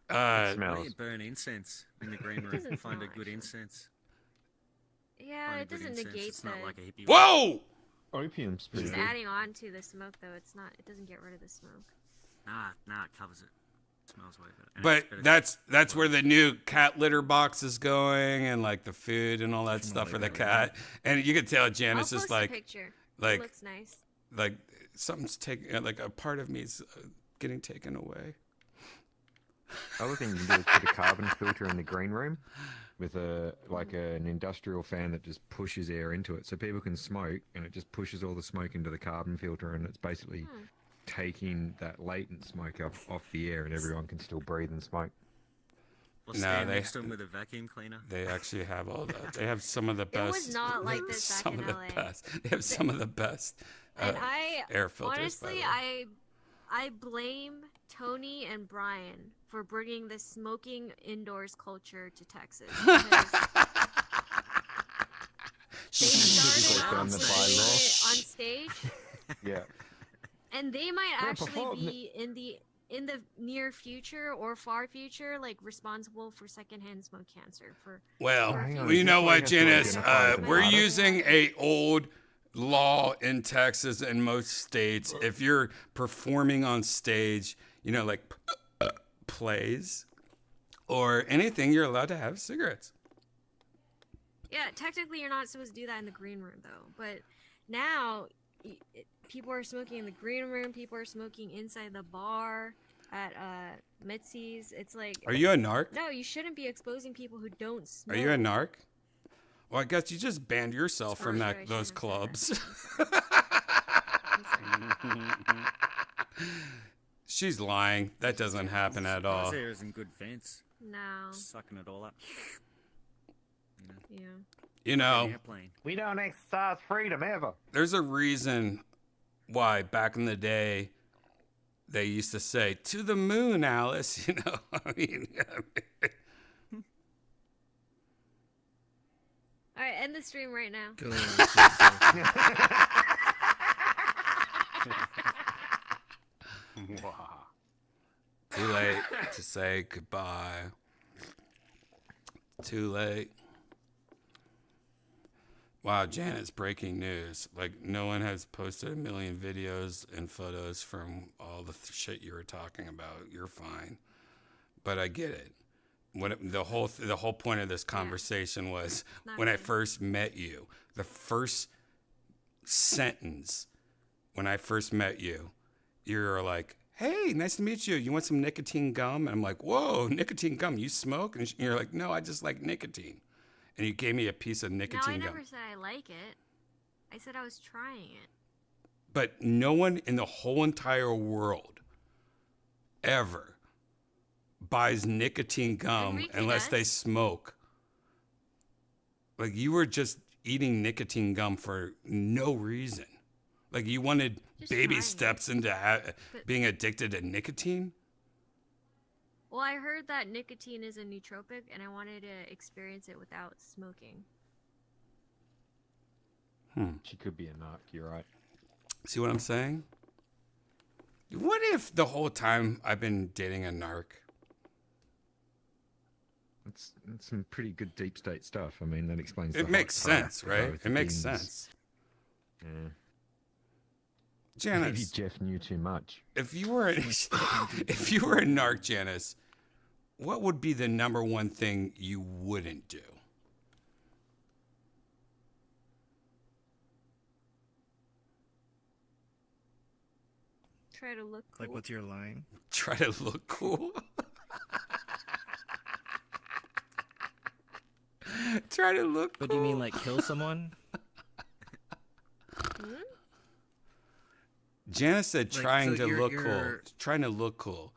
Why don't you burn incense in the green room? Doesn't Find a smell, good incense. Yeah, Find a it good doesn't incense. negate It's the. not like a hippie. Whoa! Opium's pretty Just good. adding on to the smoke, though, it's not. It doesn't get rid of the smoke. Nah, it covers it. Smells way better. And But it's better that's where the new cat litter box is going, and like the food and all that stuff for the cat. And you can tell Janice I'll is post like, a picture. like, It looks nice. like something's taking, like a part of me's getting taken away. Other thing you can do is put a carbon filter in the green room with an industrial fan that just pushes air into it, so people can smoke, and it just pushes all the smoke into the carbon filter, and it's basically taking that latent smoke off the air, and everyone can still breathe and smoke. Or No, stand they next to him with a vacuum cleaner. they actually have all that. They have some of the It best. was not like this back some in of the LA. best. They have some of the best And I air filters. by honestly, the way. I blame Tony and Brian for bringing the smoking indoors culture to Texas. They started Break down the putting bylaw. it on stage, Yeah. and they might Well, actually before- be in the near future or far future, like responsible for secondhand smoke cancer. Well, for well, you know what, Janice? identify We're as using a old law in Texas and most states. If you're performing on stage, you know, like plays or anything, you're allowed to have cigarettes. Yeah, technically you're not supposed to do that in the green room though. But now people are smoking in the green room. People are smoking inside the bar at Mitzi's. It's like. Are you a narc? No, you shouldn't be exposing people who don't smoke. Are you a narc? Well, I guess you just banned yourself from First, I those shouldn't have clubs. She's lying. That doesn't happen at all. There is in good fence. No. Sucking it all up. Yeah. You know, we don't exercise freedom ever. there's a reason why back in the day they used to say "to the moon, Alice." You know, I mean. All right, end the stream right now. Too late to say goodbye. Too late. Wow, Janet's breaking news. Like, no one has posted a million videos and photos from all the shit you were talking about. You're fine. But I get it. The whole point of this conversation was when I first met you, the first sentence when I first met you, you're like, "Hey, nice to meet you. You want some nicotine gum?" And I'm like, "Whoa, nicotine gum? You smoke?" And you're like, "No, I just like nicotine." And you gave me a piece of No, I nicotine gum. never said I like it. I said I was trying it. But no one in the whole entire world ever buys nicotine gum Enrique unless does. they smoke. Like, you were just eating nicotine gum for no reason. Like, you wanted Just baby trying steps into But- being addicted to nicotine? Well, I heard that nicotine is a nootropic, and I wanted to experience it without smoking. She could be a narc, you're right. See what I'm saying? What if the whole time I've been dating a narc? It's some pretty good deep state stuff. I mean, that explains It the makes hot sense, tub right? with It makes beans. sense. Yeah. Janice. Maybe Jeff knew too much. If you were a narc, Janice, what would be the number one thing you wouldn't do? Try to look cool. Like, what's your line? Try to look cool? Try to look What do you mean, like kill someone? Janice said Like, trying so to look cool. Trying to look cool.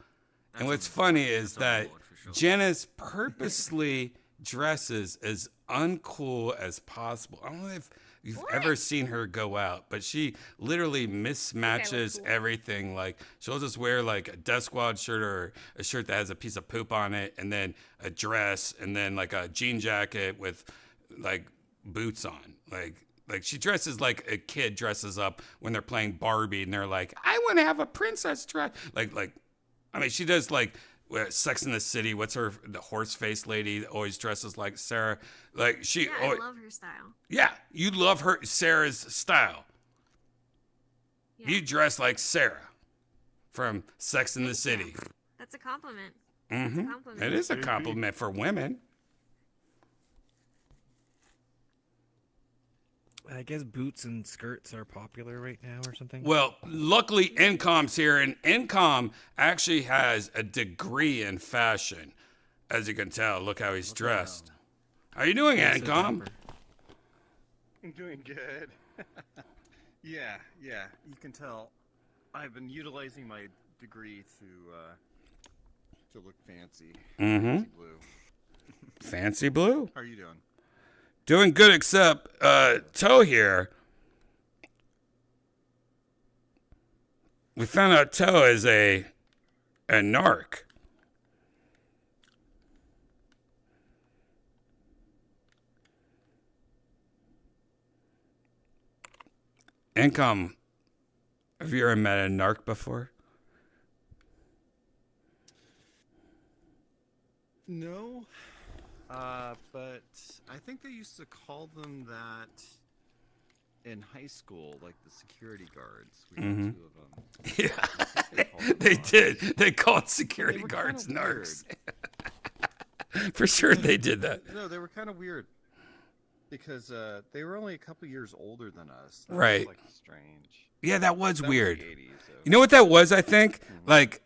And what's funny is that Janice purposely dresses as uncool as possible. I don't know if you've ever seen her go out, but she literally mismatches everything. Like, she'll just wear like a Death Squad shirt or a shirt that has a piece of poop on it, and then a dress, and then like a jean jacket with like boots on. Like she dresses like a kid dresses up when they're playing Barbie, and they're like, "I want to have a princess dress." Like, I mean, she does like Sex in the City. What's the horse face lady that always dresses like Sarah? Like she. Yeah, I love her style. Yeah, you love Sarah's style. Yeah. You dress like Sarah from Sex in the City. That's a compliment. Mm-hmm. That's a compliment. It is a compliment for women. I guess boots and skirts are popular right now or something. Well, luckily, Incom's here, and Incom actually has a degree in fashion. As you can tell, look how he's dressed. How you doing, Incom? I'm doing good. yeah. You can tell I've been utilizing my degree to look fancy. Mm-hmm. Fancy blue. Fancy Blue. How are you doing? Doing good, except Toe here. We found out Toe is a narc. Income. Have you ever met a narc before? No, but I think they used to call them that in high school, like the security guards. We had two of them. Yeah, they did. They called security guards narcs. For sure, they did that. No, they were kind of weird because they were only a couple years older than us. That Right. was, like, strange. Yeah, that was weird. the 80s, so. You know what that was? I think like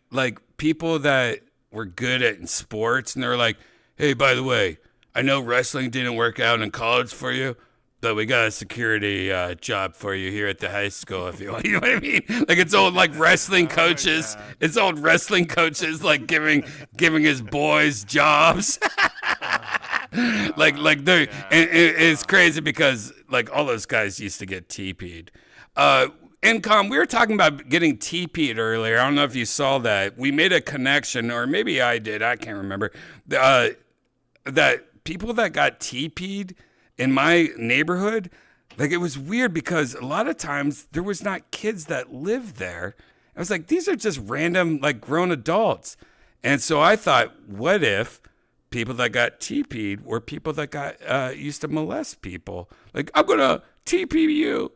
people that were good at sports, and they're like, "Hey, by the way, I know wrestling didn't work out in college for you, but we got a security job for you here at the high school if you want." You know what I mean? Like it's old like wrestling coaches. It's old wrestling coaches like giving his boys jobs. like they're and it's crazy because like all those guys used to get TP'd. Incom, we were talking about getting TP'd earlier. I don't know if you saw that. We made a connection, or maybe I did. I can't remember. That people that got TP'd in my neighborhood, like it was weird because a lot of times there was not kids that lived there. I was like, these are just random like grown adults. And so I thought, what if people that got TP'd were people that got used to molest people? Like, I'm going to TP you.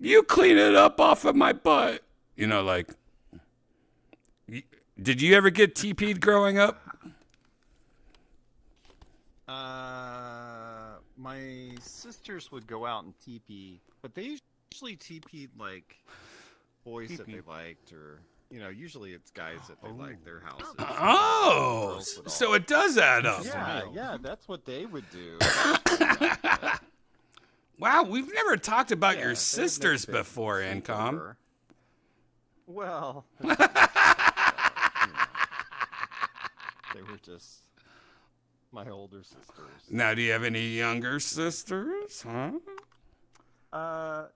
You clean it up off of my butt. You know, like, did you ever get TP'd growing up? My sisters would go out and TP, but they usually TP'd like boys that they liked, or usually it's guys that they like their houses. Oh, so it does add up. Yeah, that's what they would do. Wow, we've never talked about Yeah, your they sisters make a big before, Incom. sleepover. Well, they were just my older sisters. Now, do you have any younger sisters? Huh?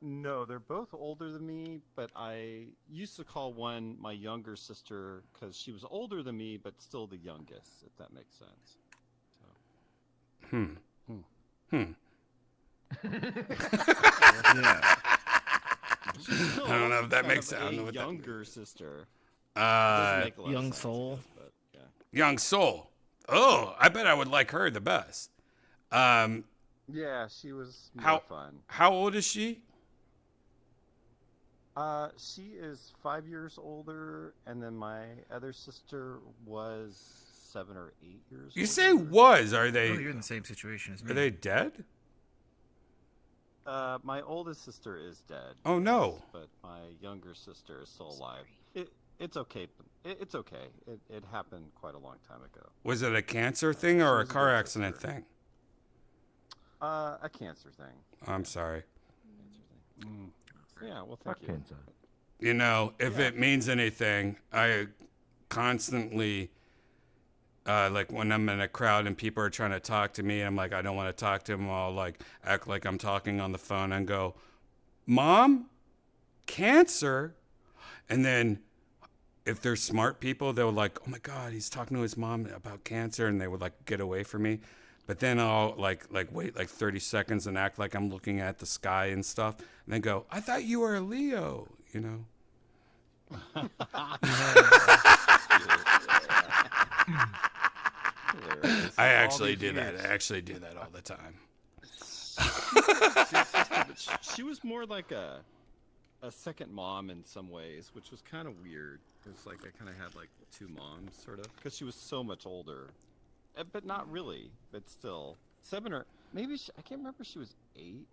No, they're both older than me, but I used to call one my younger sister because she was older than me, but still the youngest, if that makes sense. Yeah. I don't know if that makes sense. I don't know what that younger sister. Young soul. But, yeah. Young soul. Oh, I bet I would like her the best. Yeah, she was more fun. How old is she? She is 5 years older, and then my other sister was 7 or 8 years. You say was? Are they? Oh, you're in the same situation as me. Are they dead? My oldest sister is dead. Oh no! But my younger sister is still alive. It's okay. It's okay. It happened quite a long time ago. Was it a cancer thing or a car accident thing? A cancer thing. I'm sorry. Yeah, well, thank you. Cancer. You know, if it means anything, I constantly, like when I'm in a crowd and people are trying to talk to me, I'm like, I don't want to talk to them. I'll like act like I'm talking on the phone and go, "Mom, cancer," and then if they're smart people, they'll like, "Oh my God, he's talking to his mom about cancer," and they would like get away from me. But then I'll like wait like 30 seconds and act like I'm looking at the sky and stuff, and then go, "I thought you were a Leo," you know. I actually do that. I actually do that all the time. She was more like a second mom in some ways, which was kind of weird. It was like I kind of had like two moms, sort of, because she was so much older. But not really, but still. 7 or maybe I can't remember. She was 8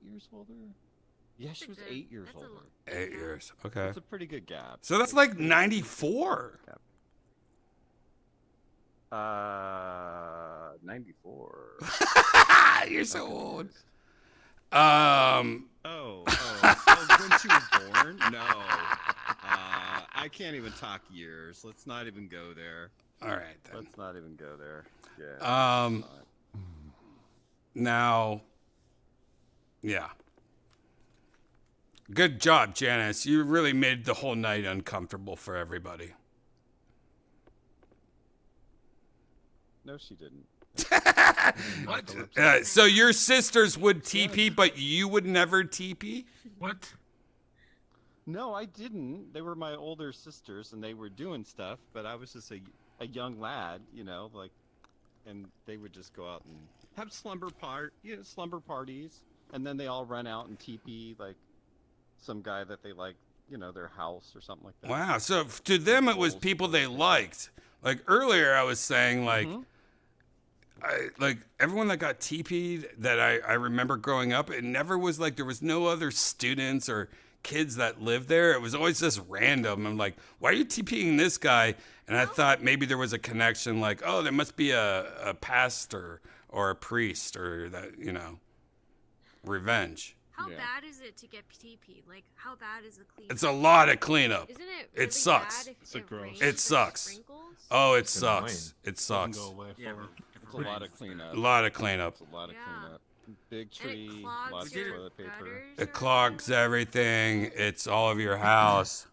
years older. Yeah, she was 8 years older. 8 years. Okay. It's a pretty good gap. So that's like 94. 94. You're so old. Oh, when she was born? No. I can't even talk years. Let's not even go there. All right, then. Let's not even go there. Yeah. Now, yeah. Good job, Janice. You really made the whole night uncomfortable for everybody. No, she didn't. What? So your sisters would TP, but you would never TP? What? No, I didn't. They were my older sisters, and they were doing stuff, but I was just a young lad, you know, like, and they would just go out and have slumber parties, and then they all run out and TP, like, some guy that they like, you know, their house or something like that. Wow. So to them, it was people they liked. Like earlier, I was saying, like, like everyone that got TP'd that I remember growing up, it never was like there was no other students or kids that lived there. It was always just random. I'm like, why are you TPing this guy? And I thought maybe there was a connection, like, oh, there must be a pastor or a priest or that, you know, revenge. How bad is it to get TP? Like, how bad is the cleanup? It's a lot of cleanup. Isn't it really It sucks. bad if it rains It with sucks. sprinkles? Oh, it It's sucks. annoying. It sucks. Doesn't go away It's a lot of cleanup. A lot of cleanup. It's a lot of cleanup. Big tree, lots of toilet paper. It clogs everything. It's all of your house.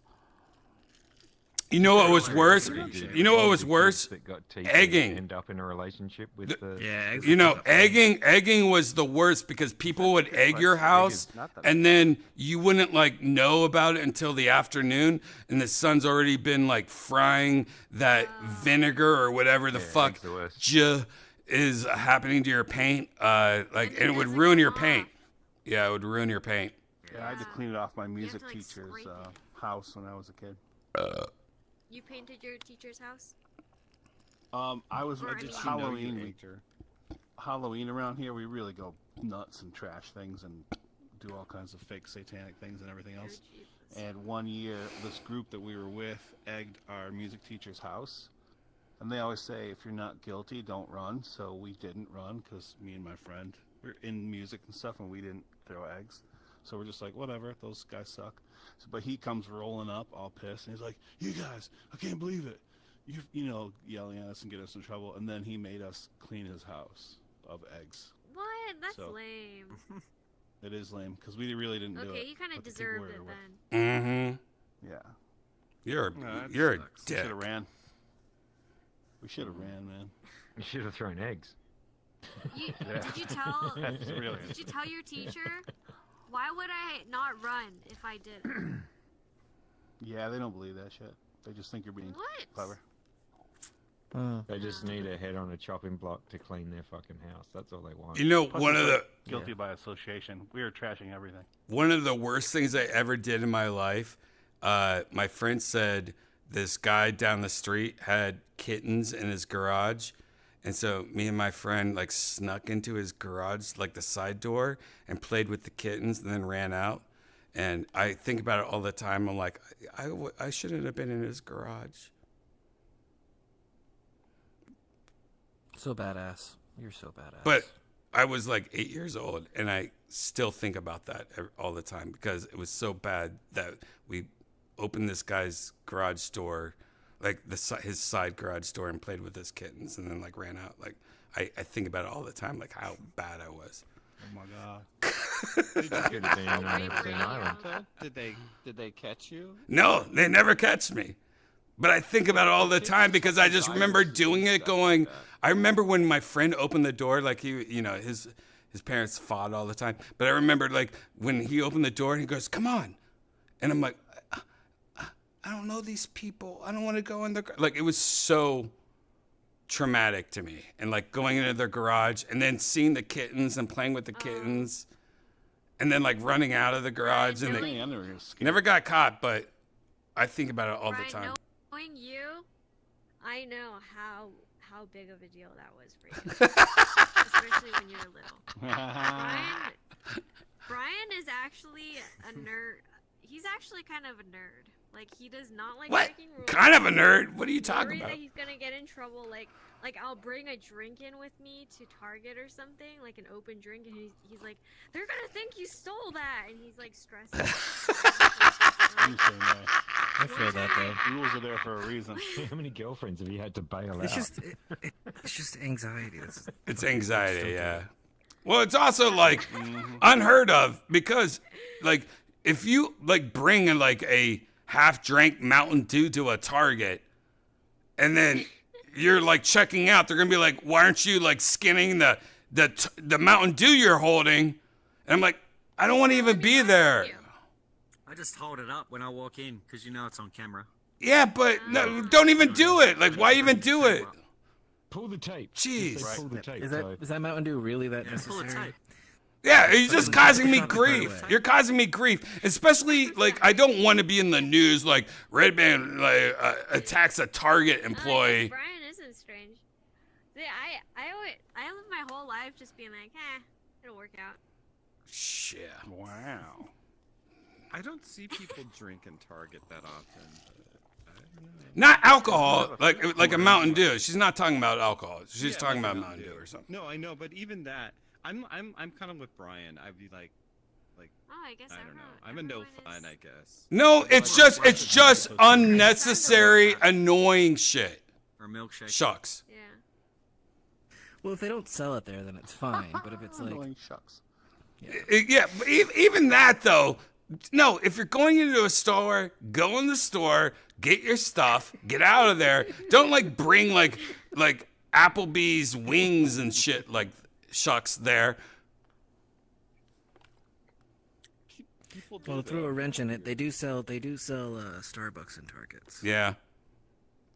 You know what was worse? You know what was worse? That got TP'd Egging. end up in a relationship with the. You know, egging was the worst because people would egg your house and then you wouldn't like know about it until the afternoon and the sun's already been like frying that vinegar or whatever the fuck is happening to your paint. Like, and it would ruin your paint. Yeah, it would ruin your paint. Yeah, I had to clean it off my music teacher's house when I was a kid. You painted your teacher's house? I did Halloween. Halloween around here, we really go nuts and trash things and do all kinds of fake satanic things and everything else. And one year, this group that we were with egged our music teacher's house. And they always say, if you're not guilty, don't run. So we didn't run because me and my friend were in music and stuff and we didn't throw eggs. So we're just like, whatever, those guys suck. So, but he comes rolling up all pissed and he's like, you guys, I can't believe it. You know, yelling at us and get us in trouble. And then he made us clean his house of eggs. What? That's lame. It is lame because we really didn't do it. Okay, you kind of but the people deserved we it were then. with- Yeah. You're We a should dick. have ran. We should have ran, man. You should have thrown eggs. You, Yeah. Did you tell? That's really- Did you tell your teacher? Why would I not run if I did? Yeah, they don't believe that shit. They just think you're being What? clever. They just need a head on a chopping block to clean their fucking house. That's all they want. You know, Plus one it's of like the guilty by association. We were trashing everything. One of the worst things I ever did in my life, my friend said this guy down the street had kittens in his garage. And so me and my friend like snuck into his garage, like the side door, and played with the kittens and then ran out. And I think about it all the time. I'm like, I shouldn't have been in his garage. So badass. You're so badass. But I was like 8 years old, and I still think about that all the time because it was so bad that we opened this guy's garage door, like his side garage door, and played with his kittens, and then like ran out. Like I think about it all the time, like how bad I was. Oh my god. Did they catch you? No, they never catch me. But I think about it all the time because I just remember doing it going, I remember when my friend opened the door, like his parents fought all the time. But I remember like when he opened the door and he goes, come on. And I'm like, I don't know these people. I don't want to go in their, like it was so traumatic to me. And like going into their garage and then seeing the kittens and playing with the kittens and then like running out of the garage and they never got caught, but I think about it all the time. Knowing you, I know how big of a deal that was for you, especially when you were little. Brian is actually a nerd. He's actually kind of a nerd. Like he does not like What? breaking rules. Kind of a nerd? What are you talking Worried about? that he's gonna get in trouble. Like I'll bring a drink in with me to Target or something, like an open drink, and he's like, they're gonna think you stole that, and he's like stressing. I feel that though. Rules are there for a reason. How many girlfriends have you had to bail It's out? just it's just anxiety. It's anxiety, yeah. Well, it's also like unheard of because like if you like bring like a half-drank Mountain Dew to a Target and then you're like checking out, they're gonna be like, why aren't you like skinning the Mountain Dew you're holding? And I'm like, I don't want to even be there. I just hold it up when I walk in because you know it's on camera. Yeah, but no, don't even do it. Like, why even do it? Pull the tape. Jeez. Pull the tape. Is that Mountain Dew really that necessary? Yeah, you're just causing me grief. You're causing me grief, especially like I don't want to be in the news like Redban like attacks a Target employee. Brian isn't strange. See, I live my whole life just being like, it'll work out. Shit. Wow. I don't see people drink in Target that often. Not alcohol, like a Mountain Dew. She's not talking about alcohol. She's talking about Mountain Dew or something. No, I know, but even that, I'm kind of with Brian. I'd be like, Oh, I guess I don't know. I'm a no fun, I guess. No, it's just unnecessary, annoying shit. Or milkshake. Shucks. Yeah. Well, if they don't sell it there, then it's fine. But if it's like Annoying shucks. Yeah, but even that though. No, if you're going into a store, go in the store, get your stuff, get out of there. Don't like bring like Applebee's wings and shit like shucks there. Well, to throw a wrench in it, they do sell Starbucks and Targets. Yeah.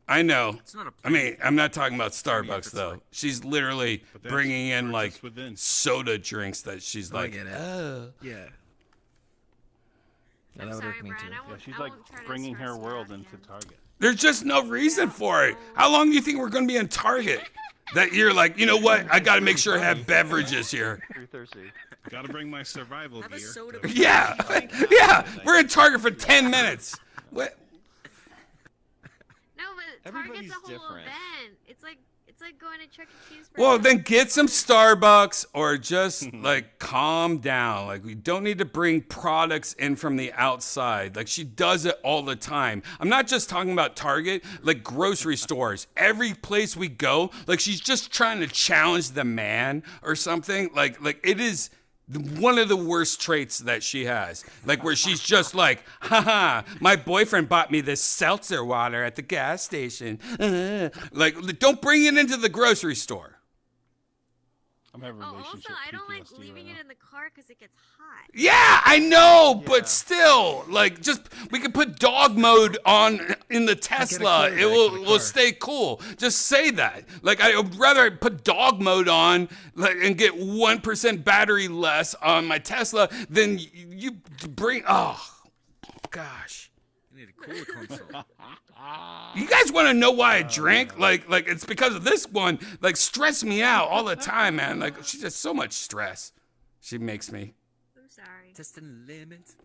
I know. It's not a I mean, I'm not talking about Starbucks though. She's literally bringing in like soda drinks that she's like, I get it. oh. Yeah. I'm that would sorry, irk me Brian. too. I won't, She's I like won't try to bringing stress her you world out into again. Target. There's just no reason for it. How long do you think we're going to be in Target? That you're like, you know what? I got to make sure I have beverages here. You're thirsty. Got to bring my survival gear. Yeah. Yeah. We're in Target for 10 minutes. What? No, but Target's a whole different. event. It's like going to Chuck E. Cheese. Well, then get some Starbucks or just like calm down. Like we don't need to bring products in from the outside. Like she does it all the time. I'm not just talking about Target, like grocery stores. Every place we go, like she's just trying to challenge the man or something. Like it is one of the worst traits that she has. Like where she's just like, haha, my boyfriend bought me this seltzer water at the gas station. Like, don't bring it into the grocery store. I'm having a relationship. Also, I don't like PTSD leaving right it in the car because it gets hot. Yeah, I know, but still, like, just we could put dog mode on in the Tesla. It will stay cool. Just say that. Like, I would rather put dog mode on and get 1% battery less on my Tesla than you bring. Oh, gosh. You need a cooler console. You guys want to know why I drink? Like it's because of this one. Like, stress me out all the time, man. Like, she's just so much stress. She makes me. I'm sorry. Testing limits.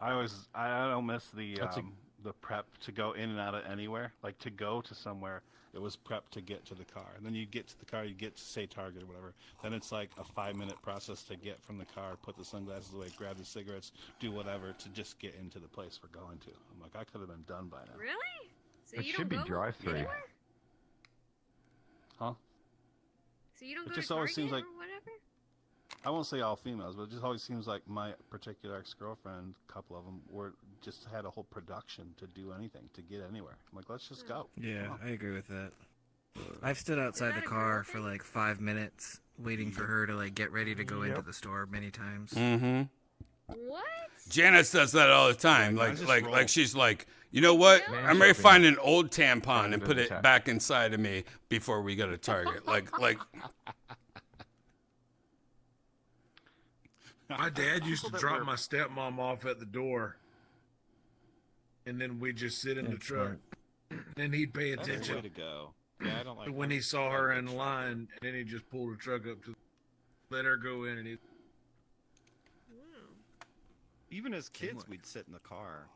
I don't miss the prep to go in and out of anywhere. Like to go to somewhere, it was prep to get to the car, and then you get to the car, you get to say Target or whatever. Then it's like a 5-minute process to get from the car, put the sunglasses away, grab the cigarettes, do whatever to just get into the place we're going to. I'm like, I could have been done by now. Really? So It you should don't be go drive-through. anywhere? Huh? So you don't It go just to always Target seems like or whatever? I won't say all females, but it just always seems like my particular ex-girlfriend, a couple of them, just had a whole production to do anything, to get anywhere. I'm like, let's just go. Yeah, I agree with that. I've stood outside the car for like 5 minutes waiting for her to like get ready to go into the store many times. Mm-hmm. What? Janice does that all the time. I just roll. Like she's like, you know what? Man I'm ready to shopping. find an old tampon and put it attack. back inside of me before we go to Target. like. My dad used to drop my stepmom off at the door, and then we'd just sit in the truck. Then he'd pay That's the way attention to go. Yeah, I don't like when he saw her in line, and then he just pulled the truck up to let her go in, and he. Even as kids, we'd sit in the car,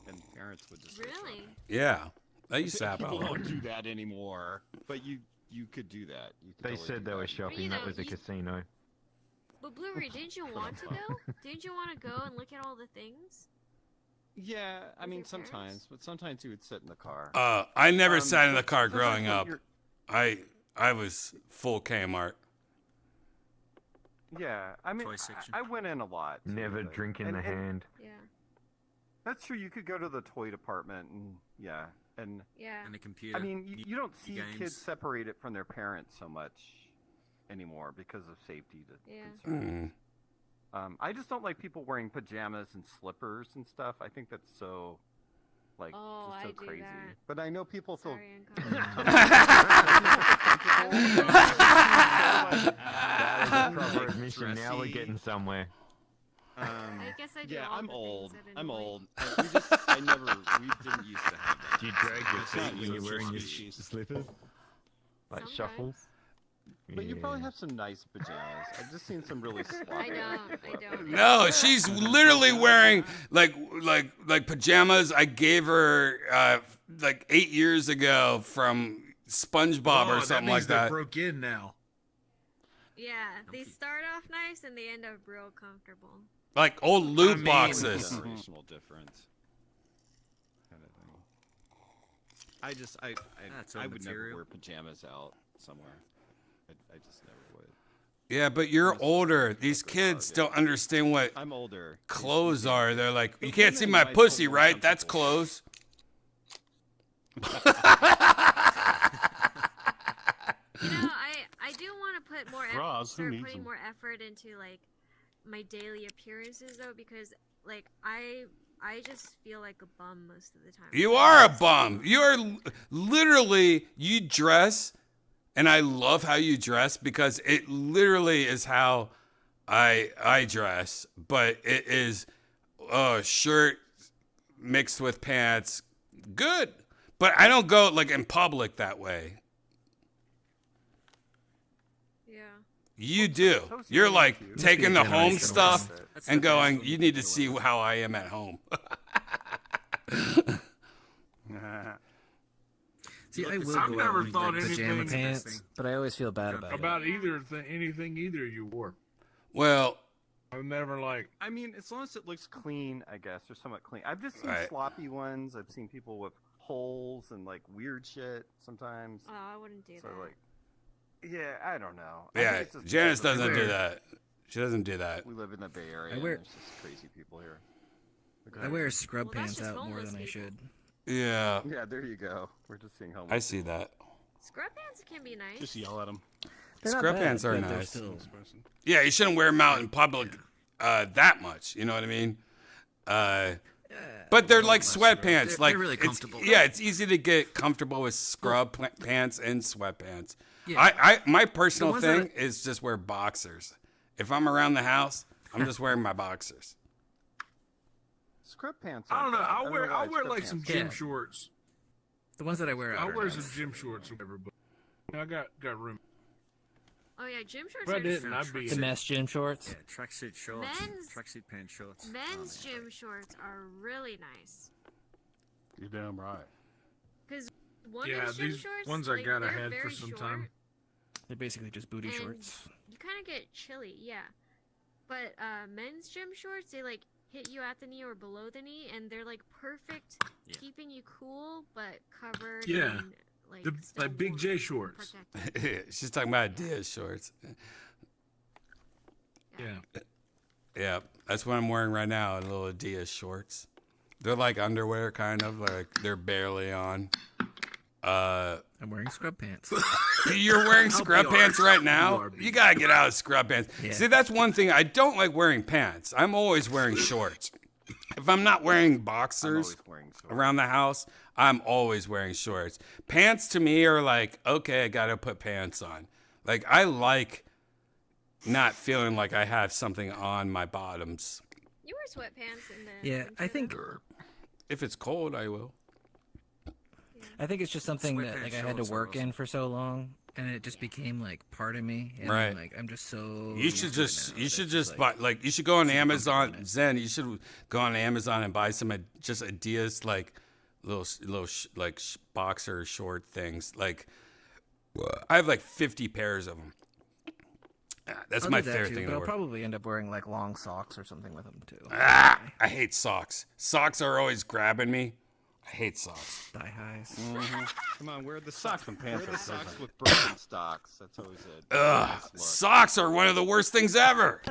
and parents would just Really? Yeah, that used to happen. People don't do that anymore, but you could do that. You could They totally said do they were that. shopping. That was a casino. But Blueberry, didn't you want to go? Didn't you want to go and look at all the things? Yeah, I mean sometimes, but sometimes you would sit in the car. I never sat in the car sometimes growing when up. you're- I was full Kmart. Yeah, I mean, I went in a lot. too, Never but- drink in the hand. Yeah. That's true. You could go to the toy department and and Yeah. And a computer. I mean, you don't see games. kids separated from their parents so much anymore because of safety Yeah. concerns. I just don't like people wearing pajamas and slippers and stuff. I think that's so, like, Oh, just so I do crazy. that. But I know people feel. That is a proper admission. Now we're getting somewhere. I guess I do Yeah, all I'm the old. things that I'm annoy- old. We didn't used to have that. Do you drag your It's not feet when you're social wearing your species. slippers? Like shuffle? But you probably have some nice pajamas. I've just seen some really sloppy. I don't. No, she's literally wearing like pajamas I gave her like 8 years ago from SpongeBob or something like that. Broke in now. Yeah, they start off nice and they end up real comfortable. Like old loot I mean, boxes. Generational difference. Kind of thing. That's all I would never material. wear pajamas out somewhere. I just never would. Yeah, but you're older. These kids don't understand what I'm older. clothes are. They're like, you But can't women see my might pussy, feel more right? That's clothes. You know, I do want to put more Bras, who start needs putting them? more effort into like my daily appearances though, because like I just feel like a bum most of the time. You are a bum. You're literally, you dress, and I love how you dress because it literally is how I dress, but it is shirt mixed with pants. Good. But I don't go like in public that way. Yeah. You do. You're like taking the home stuff and going, you need to see how I am at home. See, I will I've go never out in thought like, pajama anything pants, but I always feel bad about it. about anything either you wore. Well, I've never like. I mean, as long as it looks clean, I guess, or somewhat clean. I've just seen Right. sloppy ones. I've seen people with holes and like weird shit sometimes. Oh, I wouldn't do So that. like, yeah, I don't know. I Yeah, think it's just Janice because doesn't we do live- that. She doesn't do that. We live in the Bay Area. I wear- and there's just crazy people here. I wear scrub Well, that's pants just out more homeless than I people. should. Yeah. Yeah, there you go. We're just seeing homeless. I see that. Scrub pants can be nice. Just yell at them. They're not Scrub bad, pants are but they're nice. still- Yeah, you shouldn't wear them out in public that much. You know what I mean? But they're like sweatpants. They're like really it's- comfortable. Yeah, it's easy to get comfortable with scrub pants and sweatpants. Yeah. My personal ones thing that is just wear boxers. If I'm around the house, I'm just wearing my boxers. Scrub pants. I don't know. aren't bad. I'll wear why like scrub some pants gym are- shorts. The ones that I wear out I'll are wear nice. some gym shorts or whatever, but I got room. Oh yeah, gym shorts If I are didn't, I'd be. The mesh gym shorts. Yeah, tracksuit shorts, Men's- tracksuit pants shorts. men's gym shorts are really nice. You're damn right. Cause Yeah, women's gym these shorts, ones I like, got I they're had for very some short, time. They're basically just booty and shorts. You kind of get chilly, yeah. But men's gym shorts, they like hit you at the knee or below the knee, and they're like perfect, keeping you cool but covered. Yeah, and, like, the still like Big warm, J shorts. protected. She's talking about Adidas shorts. Yeah. Yeah, that's what I'm wearing right now, little Adidas shorts. They're like underwear, kind of, like they're barely on. I'm wearing scrub pants. You're wearing scrub I'll be pants honest. right now? You gotta get out of scrub pants. Yeah. See, that's one thing. I don't like wearing pants. I'm always wearing shorts. If I'm not wearing boxers around the house, I'm always wearing shorts. Pants to me are like, okay, I gotta put pants on. Like, I like not feeling like I have something on my bottoms. You wear sweatpants in the Yeah, I think If it's cold, I will. it's just something that Sweatpants like I had to shorts are work awesome. in for so long, and it just became like part of me. And Right. Like I'm just so. You used should to it just now you that should it's just buy like you should go on super Amazon Zen. You should go on Amazon and buy some just Adidas like little boxer short things. Like I have like 50 pairs of them. That's I'll my do that favorite too, thing in but the I'll world. probably end up wearing like long socks or something with them too. I hate socks. Socks are always grabbing me. I hate socks. Thigh highs. Come on, wear the Socks and pants Wear the are socks different. with broken stocks. That's always it. Ugh, socks are one of the worst things ever.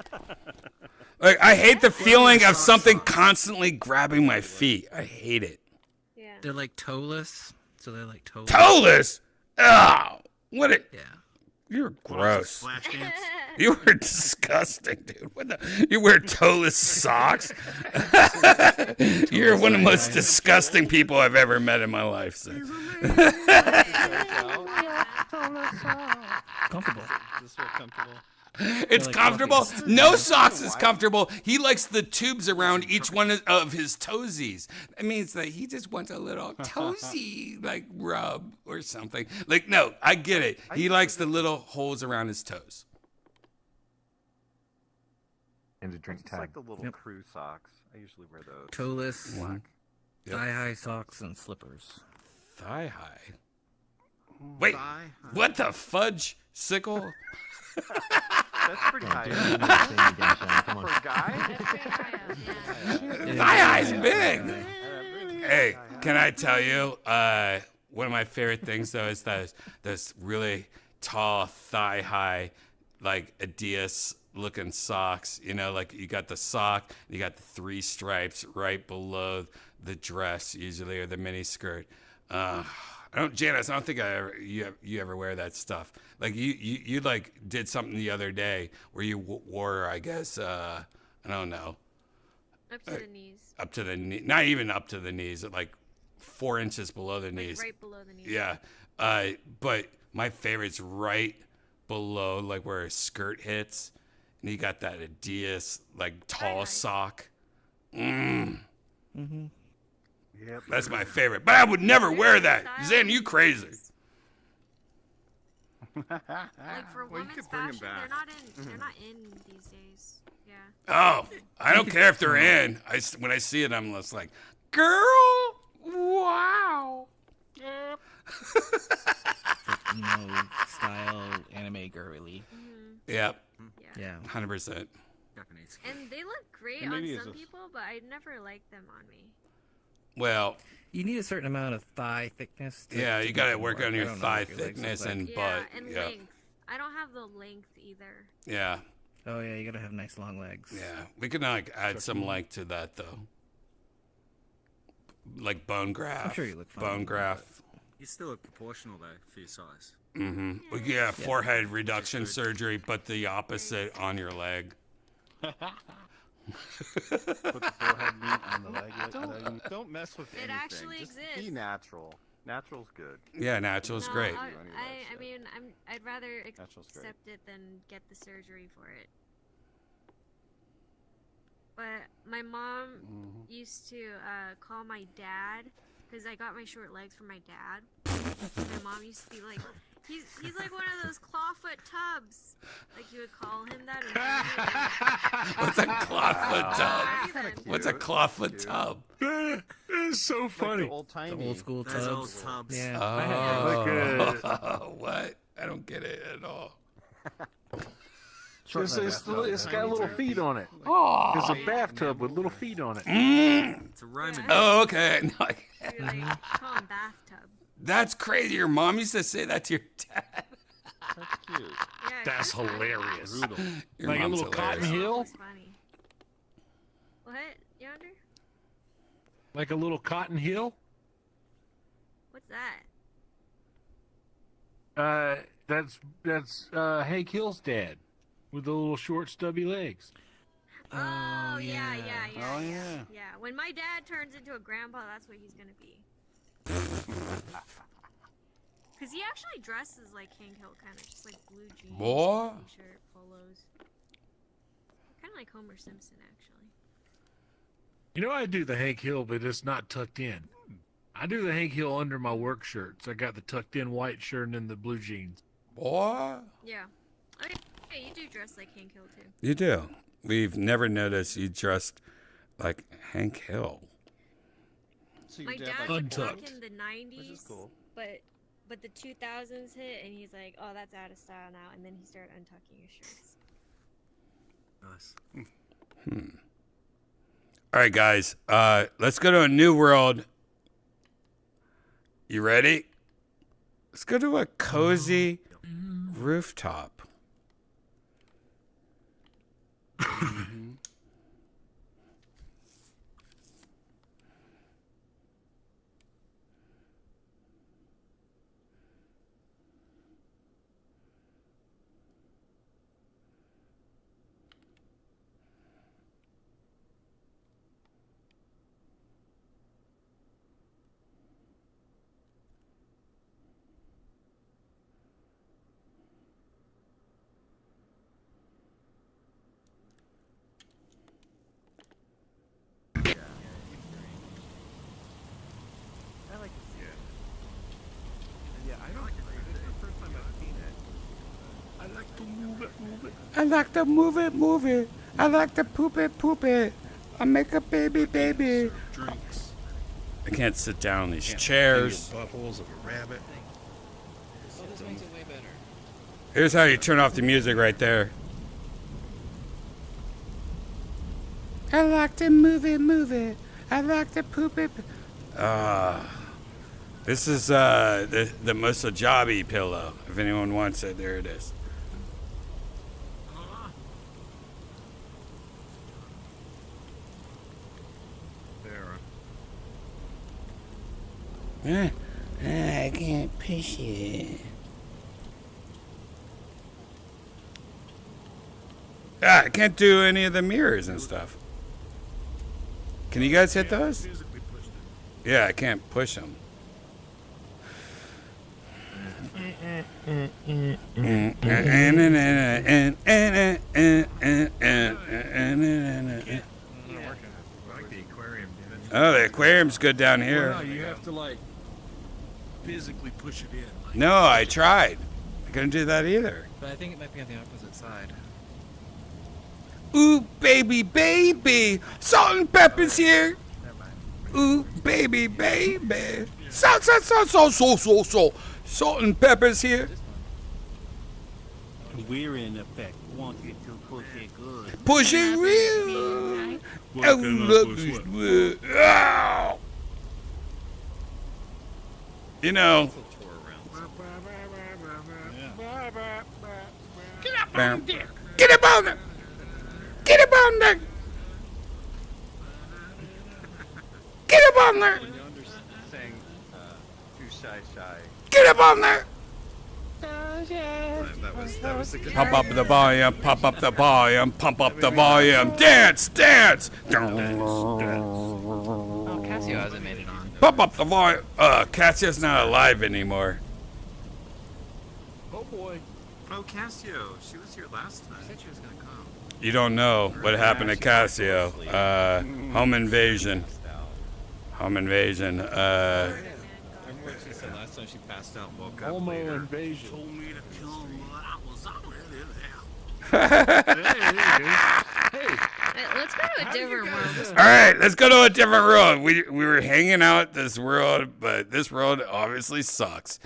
Like, I hate the feeling of something constantly grabbing my feet. I hate it. Yeah. They're like toeless, so they're like toeless. Toeless? Oh, what it? Yeah. You're gross. Flash dance. You were disgusting, dude. What the? You wear toeless socks? You're one of the most disgusting people I've ever met in my life. So. Comfortable. Is this real comfortable? It's like comfortable. fucking- No socks is comfortable. He likes the tubes around each one of his toesies. That means that he just wants a little toesy, like rub or something. Like, no, I get it. He likes the little holes around his toes. And to drink It's tab. like the little crew socks. I usually wear those. Toeless, Black. thigh-high socks, and slippers. Thigh high. Wait, what the fudge sickle? That's pretty high. Come For a guy? Thigh high's big. Hey, can I tell you? One of my favorite things though is those really tall thigh high, like Adidas looking socks. You know, like you got the sock, you got the 3 stripes right below the dress usually, or the mini skirt. Janice, I don't think you ever wear that stuff. Like you like did something the other day where you wore, I guess, I don't know. Up to the knees. Up to the knee, not even up to the knees, like 4 inches below the Like knees. right below the knees. Yeah. But my favorite's right below, like where a skirt hits, and you got that Adidas like tall sock. Mm-hmm. Yep. That's my favorite. But I would never wear that. Zen, you crazy. Like for Well, you women's could bring 'em fashion, back. they're not in these days. Yeah. Oh, I don't care if they're in. When I see it, I'm just like, girl, wow. Like emo style anime girly. Yep. Yeah. 100%. And they look great And on maybe it's some a- people, but I never liked them on me. Well, you need a certain amount of thigh thickness. Yeah, you make gotta them work on I your don't know thigh what your legs look thickness like. and Yeah, butt. and Yeah. length. I don't have the length either. Yeah. Oh yeah, you gotta have nice long legs. Yeah. We could like add some length to that though. Like bone graft. I'm sure you look fine Bone with graft. You still look proportional though for your size. Mm-hmm. Yeah, forehead reduction surgery, but the opposite on your leg. Put the forehead meat on the leg. Don't mess with anything. actually Just exists. be natural. Natural's good. Yeah, natural's No, great. I mean, I'd rather Natural's great. accept it than get the surgery for it. But my mom used to call my dad, because I got my short legs from my dad. My mom used to be like, he's like one of those clawfoot tubs. Like you would call him that. What's a clawfoot tub? What's a clawfoot tub? It's so funny. Like the old timey. The old school Those old tubs. tubs. Yeah. Oh, I have those. what? I don't get it at all. It's got little feet on it. Oh. It's a bathtub with little feet on it. It's a Roman. Oh, okay. No, You're like, call him bathtub. that's crazy. Your mom used to say that to your dad. That's cute. Yeah, That's hilarious. Your Like a mom's little Cotton hilarious. Hill? That's funny. What, Yonder? Like a little Cotton Hill? What's that? That's Hank Hill's dad with the little short stubby legs. Oh, yeah. Oh, yeah. Yeah, when my dad turns into a grandpa, that's what he's gonna be. Because he actually dresses like Hank Hill, kind of just like blue jeans, Boy. t-shirt, polos. Kind of like Homer Simpson, actually. You know, I do the Hank Hill, but it's not tucked in. I do the Hank Hill under my work shirts. I got the tucked in white shirt and then the blue jeans. Boy. Yeah. Oh, yeah, you do dress like Hank Hill, too. You do. We've never noticed you dressed like Hank Hill. So My your dad like would Untucked. work in the 90s, Which is cool. but but the 2000s hit, and he's like, "Oh, that's out of style now," and then he started untucking his shirts. Nice. All right, guys. Let's go to a new world. You ready? Let's go to a cozy rooftop. I like to see it. Yeah, I don't. This is the first time I've seen it. I like to move it, move it. I like to move it, move it. I like to poop it, poop it. I make a baby, baby. Drinks. I can't sit down on these Can't chairs. feel buttholes of a rabbit. Oh, this makes it way better. Here's how you turn off the music right there. I like to move it, move it. I like to poop it. This is the Musajabi pillow. If anyone wants it, there it is. There. I can't push it. I can't do any of the mirrors and stuff. Can you guys hit those? Physically pushed it. Yeah, I can't push them. I like the aquarium, dude. Oh, the aquarium's good down here. Well, no, you have to like physically push it in. Like, No, I tried. I couldn't do that either. But I think it might be on the opposite side. Ooh, baby, baby. Salt and pepper's here. Ooh, baby, baby. Salt, salt, salt, salt, salt, salt, salt. Salt and pepper's here. We're in effect. Want you to push it good. Push it real. Oh, look. Ow. You know. Get up on there. Get up on there. Get up on there. Get up on there. When you're saying too shy. Get up on there. That was the good. Pump up the volume, pump up the volume, pump up the volume. Dance, dance. Oh, Casio hasn't made it on. Pump up the volume. Cassio's not alive anymore. Oh boy. Oh, Casio. She was here last time. She said she was gonna come. You don't know what happened to Cassio. Home invasion. Home invasion. Remember what she said last time? She passed out and woke up Homo later. invasion. Told me to kill him, but I was out Hey, let's go to a different world. All right, let's go to a different world. We were hanging out at this world, but this world obviously sucks.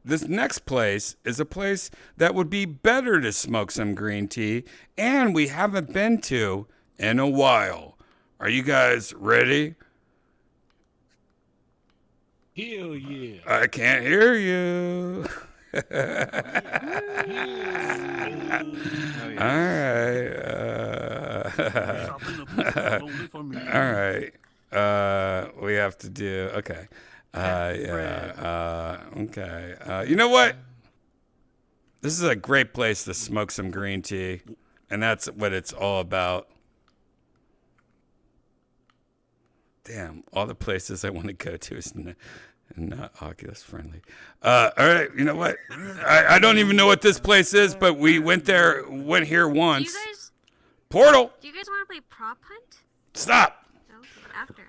This next place is a place that would be better to smoke some green tea, and we haven't been to in a while. Are you guys ready? Hell yeah. I can't hear you. All right. All right. We have to do. Okay. Yeah. Okay. You know what? This is a great place to smoke some green tea, and that's what it's all about. Damn, all the places I want to go to is not Oculus friendly. All right, you know what? I don't even know what this place is, but we went here once. Portal. Do you guys want to play prop hunt? Stop. Okay, after.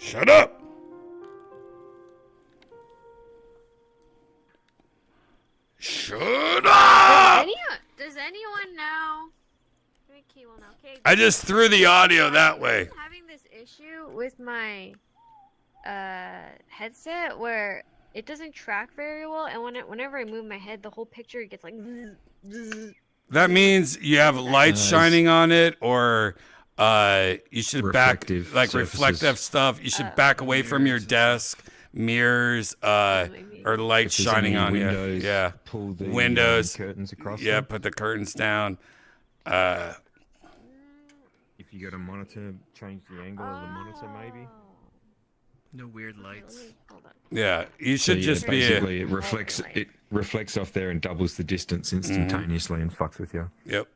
Shut up! Shut up! Does anyone know? Maybe Key will know. Okay, I just threw the audio that way. I'm having this issue with my headset where it doesn't track very well, and whenever I move my head, the whole picture gets like. Zzz, zzz. That means you have lights shining on it, or you should Reflective reflective stuff. You should back away from your desk, mirrors, or lights If there's shining any on you. windows, Yeah, pull the, windows, curtains across Yeah, them. put the curtains down. If you got a monitor, change the angle of the monitor, maybe. No weird lights. Yeah, you should just be basically it reflects off there and doubles the distance instantaneously and fucks with you. Yep.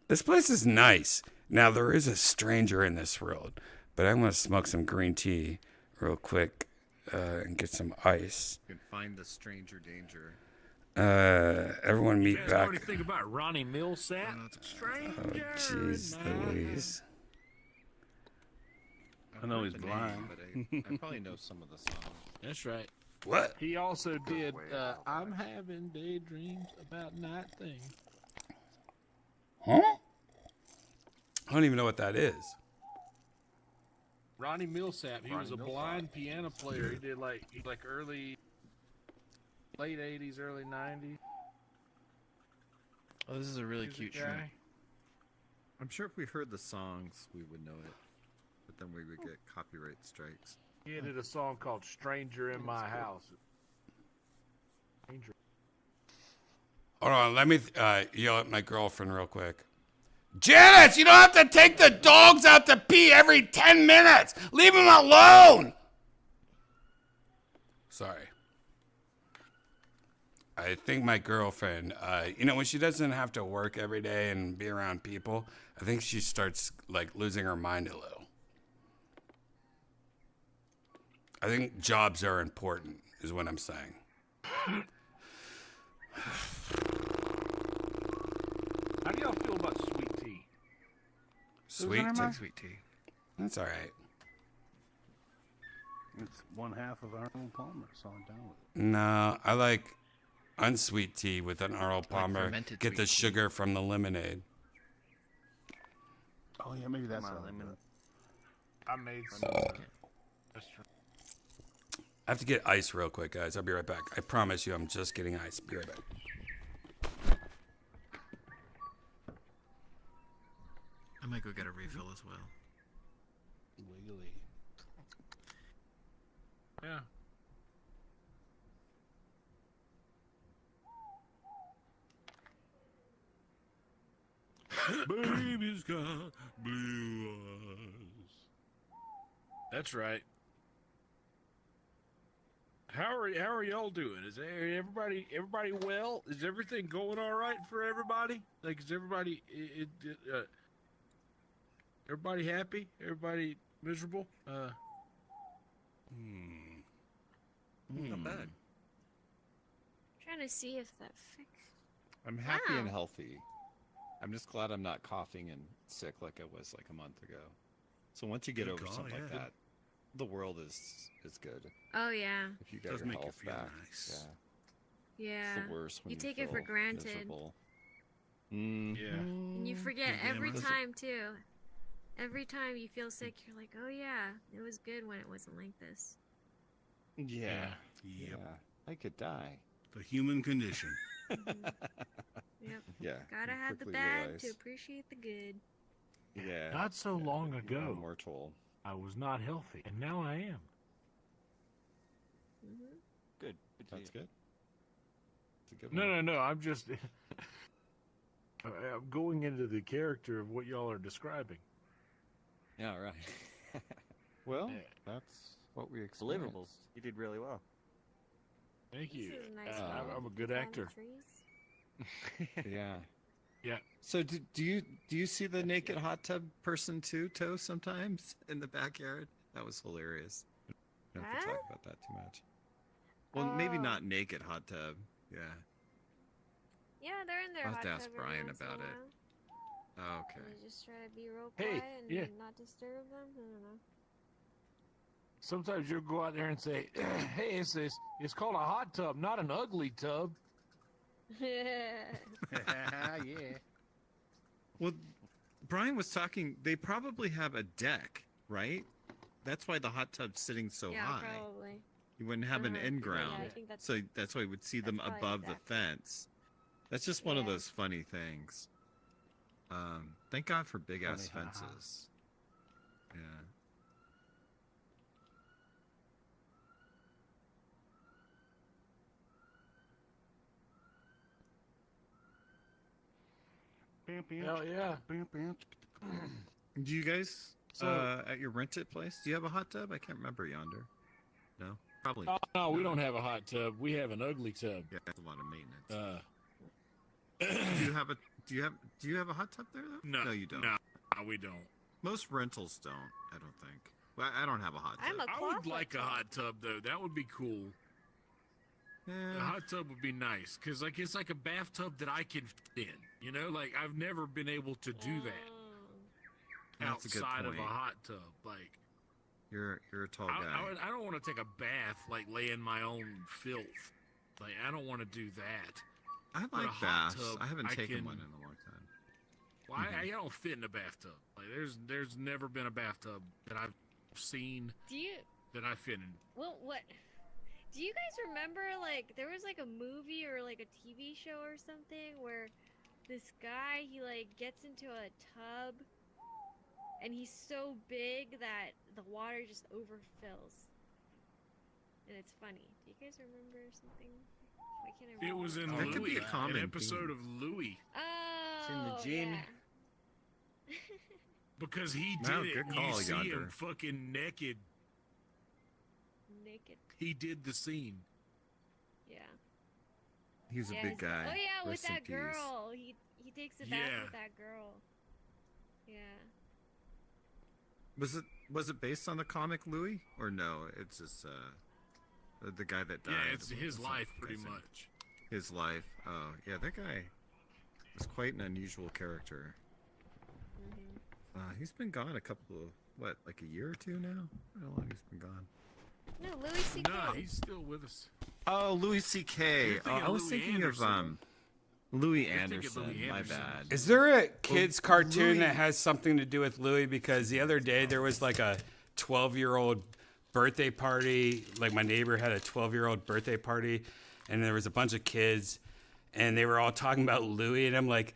This place is nice. Now, there is a stranger in this world, but I'm going to smoke some green tea real quick and get some ice. You can find the stranger danger. Everyone meet You guys back. already think about Ronnie Millsap? Stranger. Oh, jeez Louise. I know he's the blind. name, but I probably know some of the songs. That's right. What? He also did I'm having daydreams about night things. Huh? I don't even know what that is. Ronnie Millsap, he was a blind piano player. He did like late 80s, early 90s. Oh, this is a really cute shirt. I'm sure if we heard the songs, we would know it. But then we would get copyright strikes. He did a song called Stranger in My House. Stranger. Hold on, let me yell at my girlfriend real quick. Janice, you don't have to take the dogs out to pee every 10 minutes. Leave them alone. Sorry. I think my girlfriend, when she doesn't have to work every day and be around people, I think she starts like losing her mind a little. I think jobs are important, is what I'm saying. How do y'all feel about sweet tea? Sweet tea. That's all right. It's one half of Arnold Palmer, so I'm down with it. No, I like unsweet tea with an Arnold Palmer. fermented Get the sugar from the lemonade. Oh yeah, maybe that's how I made some. That's true. I have to get ice real quick, guys. I'll be right back. I promise you, I'm just getting ice. Be right back. I might go get a refill as well. Legally. Yeah. Baby's got blue eyes. That's right. How are y'all doing? Is everybody well? Is everything going all right for everybody? Like, is everybody everybody happy? Everybody miserable? Not bad. Trying to see if that fix. I'm happy and Wow. healthy. I'm just glad I'm not coughing and sick like I was like a month ago. So once you get Good over call, something like yeah. that, the world is good. Oh yeah. If you got Does your make you health feel back, nice. Yeah. It's the worst when You you take it for feel granted. miserable. Yeah. And you forget Yeah, every that's- time too. Every time you feel sick, you're like, oh yeah, it was good when it wasn't like this. Yeah. Yep. Yeah. I could die. The human condition. Yep. Yeah. Gotta you have the quickly bad realize. to appreciate the good. Yeah. Not so long you're ago, immortal. I was not healthy, and now I am. Good. That's good. It's a good No, one. no. I'm just I'm going into the character of what y'all are describing. Yeah, right. Well, that's what we experienced. Believable. You did really well. Thank you. This is a nice I'm a good actor. Yeah. Yeah. So do you see the naked hot tub person too, Toe, sometimes in the backyard? That was hilarious. We don't have to talk about that too much. Well, maybe Oh. not naked hot tub. Yeah. Yeah, they're in their I'll have hot to ask tub every Brian once in a about it. while. Oh, Okay. You just try to be real Hey, quiet and yeah. not disturb them. I don't know. Sometimes you'll go out there and say, "Hey, it's called a hot tub, not an ugly tub." Yeah. Well, Brian was talking. They probably have a deck, right? That's why the hot tub's sitting so Yeah, high. probably. You wouldn't have an Uh-huh. in Yeah, ground, I think that's- so that's why you would see them probably above the fence. That's just one of Yeah. those funny things. Thank God for big ass Funny, haha. fences. Yeah. Hell yeah. Do you guys So- at your rented place? Do you have a hot tub? I can't remember yonder. No, probably. Oh, no, we don't have a hot tub. We have an ugly tub. Yeah, that's a lot of maintenance. Uh, do you have a hot tub there though? No, you don't. No, we don't. Most rentals don't. I don't think. Well, I don't have a hot tub. I would like a hot tub though. That would be cool. A hot tub would be nice because like it's like a bathtub that I can fit in. You know, like I've never been able to do that That's a good outside of a point. hot tub. Like You're a tall guy. I don't want to take a bath like lay in my own filth. Like I don't want to do that. I But a like hot baths. tub, I haven't taken can- one in a long time. Well, I don't fit in a bathtub. Like there's never been a bathtub that I've seen Do you? that I fit in. Well, what? Do you guys remember like there was like a movie or like a TV show or something where this guy he like gets into a tub and he's so big that the water just overfills. And it's funny. Do you guys remember something? Why can't I It remember? was in That could be Louis, a common an episode theme. of Louis, Oh, in the gym. yeah. because he Wow, did it. good And call, you see Yonder. him fucking naked. Naked. He did the scene. Yeah. He's a Yeah, big his- guy. Oh yeah, with Rest in that peace. girl. He takes a bath Yeah. with that girl. Yeah. Was it based on the comic Louis or no? It's just the guy that died. Yeah, it's his was life pretty amazing. much. His life. Oh yeah, that guy is quite an unusual character. He's been gone a couple of like a year or two now. How long he's been gone? No, Louis C.K. No, he's still with us. Oh, Louis C.K. You're thinking I was Louis thinking Anderson. of Louis You're thinking Anderson. Louis My Anderson. bad. Is there a kids cartoon Louis- that has something to do with Louis? Because the other day there was like a 12-year-old birthday party. Like my neighbor had a 12-year-old birthday party, and there was a bunch of kids, and they were all talking about Louis, and I'm like,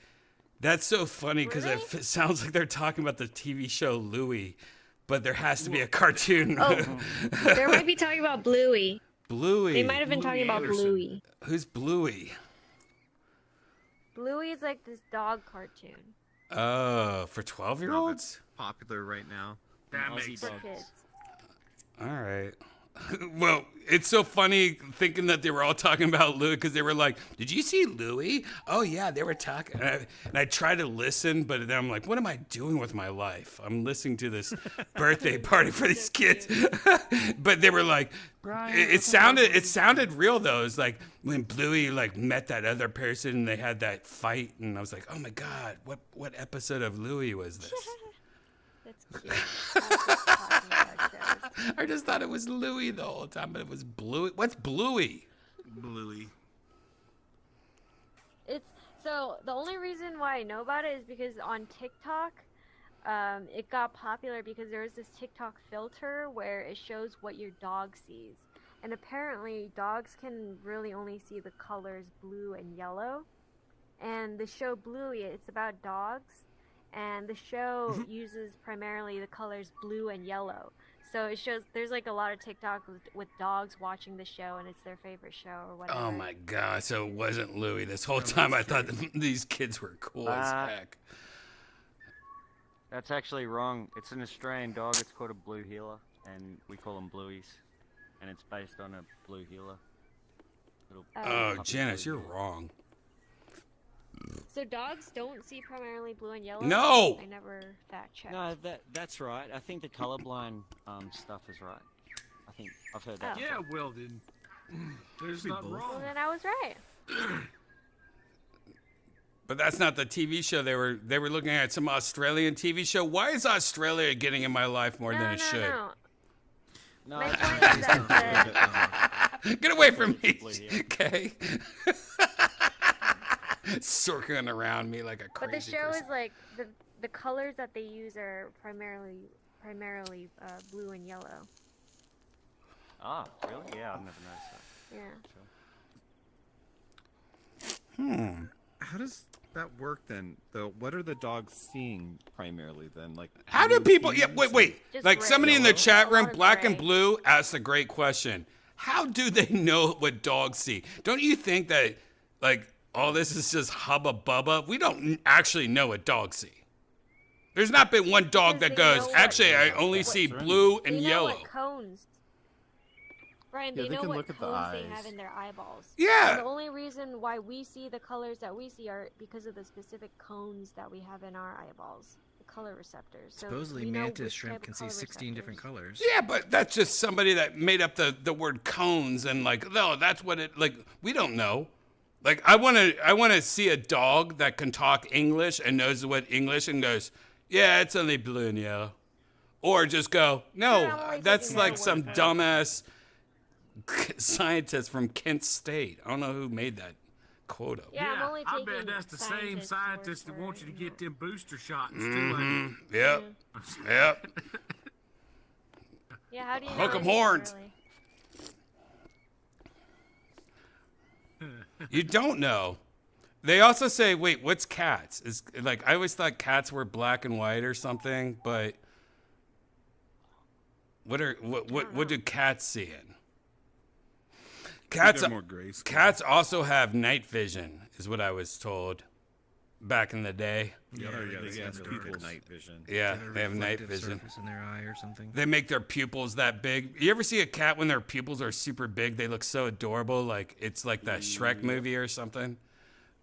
that's so funny because it sounds like they're talking about the TV show Louis, but there has to be a cartoon. Oh, they might be talking about Bluey. Bluey. They might have been talking about Bluey. Who's Bluey? Bluey is like this dog cartoon. Oh, for 12-year-olds? Popular right now. That Aussie makes For sense. kids. All right. Well, it's so funny thinking that they were all talking about Louis because they were like, "Did you see Louis?" Oh yeah, they were talking. And I tried to listen, but then I'm like, "What am I doing with my life? I'm listening to this birthday party for these kids." But they were like, it sounded real though. It's like when Bluey like met that other person and they had that fight, and I was like, "Oh my god, what episode of Louis was this?" That's cute. I was just talking about shows. I just thought it was Louis the whole time, but it was Bluey. What's Bluey? Bluey. It's so the only reason why I know about it is because on TikTok, it got popular because there was this TikTok filter where it shows what your dog sees, and apparently dogs can really only see the colors blue and yellow. And the show Bluey, it's about dogs, and the show uses primarily the colors blue and yellow. So it shows there's like a lot of TikTok with dogs watching the show, and it's their favorite show or whatever. Oh my god! So it wasn't Louis this whole time. I thought these kids were cool as heck. That's actually wrong. It's an Australian dog. It's called a blue heeler, and we call them blueies. And it's based on a blue heeler. Oh, Janice, you're wrong. So dogs don't see primarily blue and yellow? No! I never fact checked. No, that's right. I think the colorblind stuff is right. I think I've heard that. Oh. Yeah, well then, there's not Well, wrong. then I was right. But that's not the TV show they were looking at. Some Australian TV show. Why is Australia getting in my life more than it should? No. My point is that Get away from me, okay? Circling around me like a crazy but the show person. is like the colors that they use are primarily blue and yellow. Ah, really? Yeah, I've never noticed that. Yeah. How does that work then? Though, what are the dogs seeing primarily then? Like, How do people? Yeah, wait. Just Like gray. somebody in the Yellow? chat A room, lot of Black and gray. Blue, asked a great question. How do they know what dogs see? Don't you think that like all this is just hubba bubba? We don't actually know what dogs see. There's not been one dog Because that they goes, know what- actually, I only see blue and They know yellow. what cones. Brian, Yeah, they they know can what look at the cones they eyes. have in their eyeballs. Yeah. And the only reason why we see the colors that we see are because of the specific cones that we have in our eyeballs, the color receptors. So Supposedly, we know mantis which shrimp type of can see color 16 different receptors. colors. Yeah, but that's just somebody that made up the word cones and like, no, that's what it like. We don't know. Like, I wanna see a dog that can talk English and knows what English and goes, yeah, it's only blue and yellow, or just go, no, that's like some dumbass scientist from Kent State. I don't know who made that quote up. Yeah, I'm only I taking bet that's the same scientists' scientist that word wants you to for get them booster shots too. Mhm. Like. Yep. Yep. Yeah, how do you know Hook 'em anything, horns. really? You don't know. They also say, wait, what's cats? Is like I always thought cats were black and white or something, but what do cats see in? Cats they're more grayscale. Cats also have night vision, is what I was told back in the day. Yeah, they have have people's night vision. Yeah, they have night reflective vision. surface in their eye or something. They make their pupils that big. You ever see a cat when their pupils are super big? They look so adorable, like it's like that Shrek movie or something,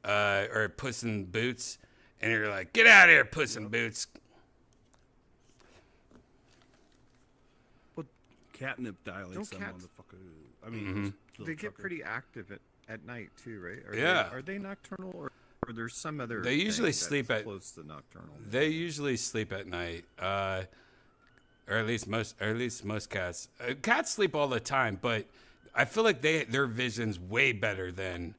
or Puss in Boots, and you're like, "Get out of here, Puss in Boots!" Catnip dilates Don't them cats- motherfucker. I mean, Mhm. those They little get fuckers. pretty active at night too, right? Yeah. Are they nocturnal or there's some other? They usually thing sleep that's at close to nocturnal. They usually sleep at night, or at least most cats. Cats sleep all the time, but I feel like their vision's way better than.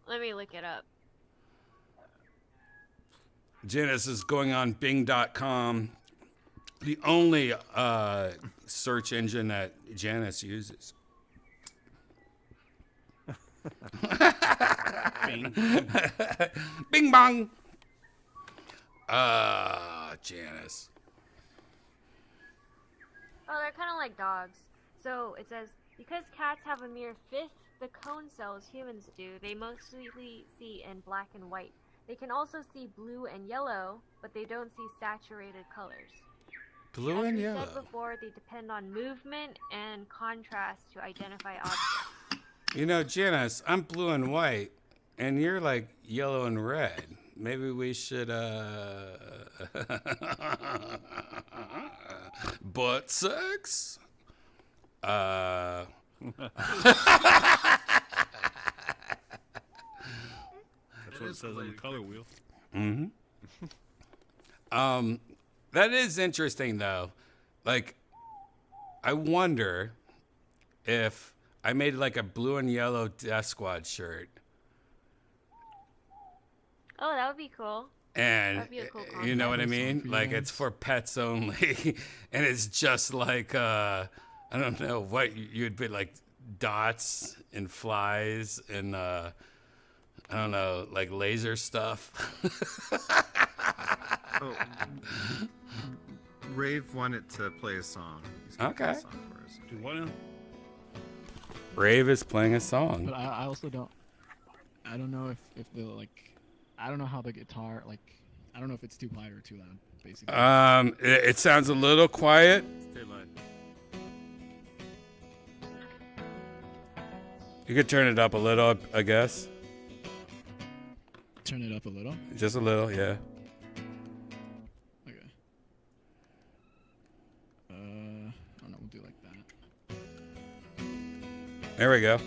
Let me look it up. Janice is going on Bing.com, the only search engine that Janice uses. Bing. Bing bong. Janice. Oh, they're kind of like dogs. So it says, because cats have a mere fifth the cone cells humans do, they mostly see in black and white. They can also see blue and yellow, but they don't see saturated colors. Blue As and we yellow. said before, they depend on movement and contrast to identify objects. You know, Janice, I'm blue and white, and you're like yellow and red. Maybe we should, butt sex? That's what it says on the color wheel. Mm-hmm. That is interesting, though. Like, I wonder if I made like a blue and yellow Death Squad shirt, Oh, that would be cool. and That'd be a cool you know what I concept. mean? Like, it's for pets only, and it's just like I don't know what you'd be like dots and flies and I don't know, like laser stuff. Oh, Rave wanted to play a song. He's gonna play a Okay. song for us. Do what now? Rave is playing a song. But I also don't. I don't know if the I don't know how the guitar I don't know if it's too quiet or too loud. Basically. It sounds a little quiet. It's too low. You could turn it up a little, I guess. Turn it up a little. Just a little, yeah. Okay. I don't know. We'll do like that. There we go.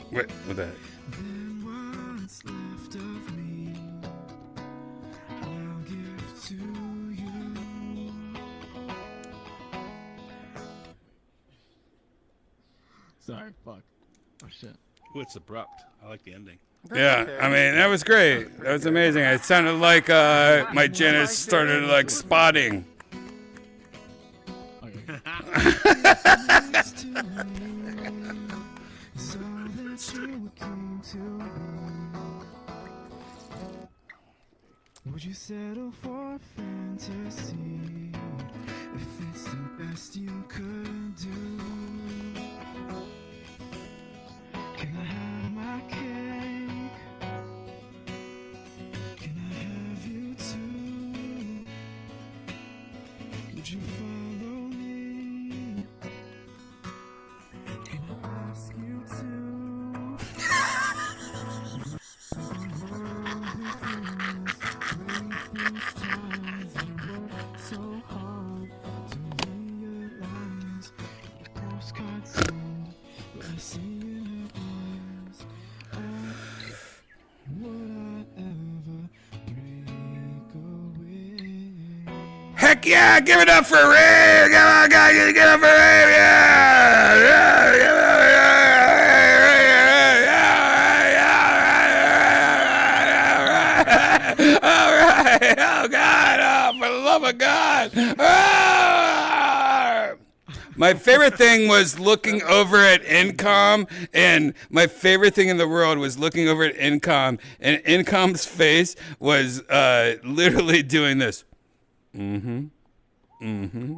What that? What's left of me, I'll give to you. Sorry, fuck. Oh shit. Oh, it's abrupt. I like the ending. Yeah, I mean that was great. That was amazing. It sounded like my Janice started like spotting. Would you settle for fantasy if it's the best you could do? Can I have my cake? Can I have you too? Would you follow me? Can I ask you to? So hard to realize the postcards send what I see in her eyes. Would I ever break away? Heck yeah! Give it up for Ray! Come on, guys, give it up for Ray! Yeah! Yeah! Give it up for Ray! All right! Oh God! Oh, for the love of God! Ah! My favorite thing was looking over at Incom, and my favorite thing in the world was looking over at Incom, and Incom's face was literally doing this. Mm-hmm. Mm-hmm.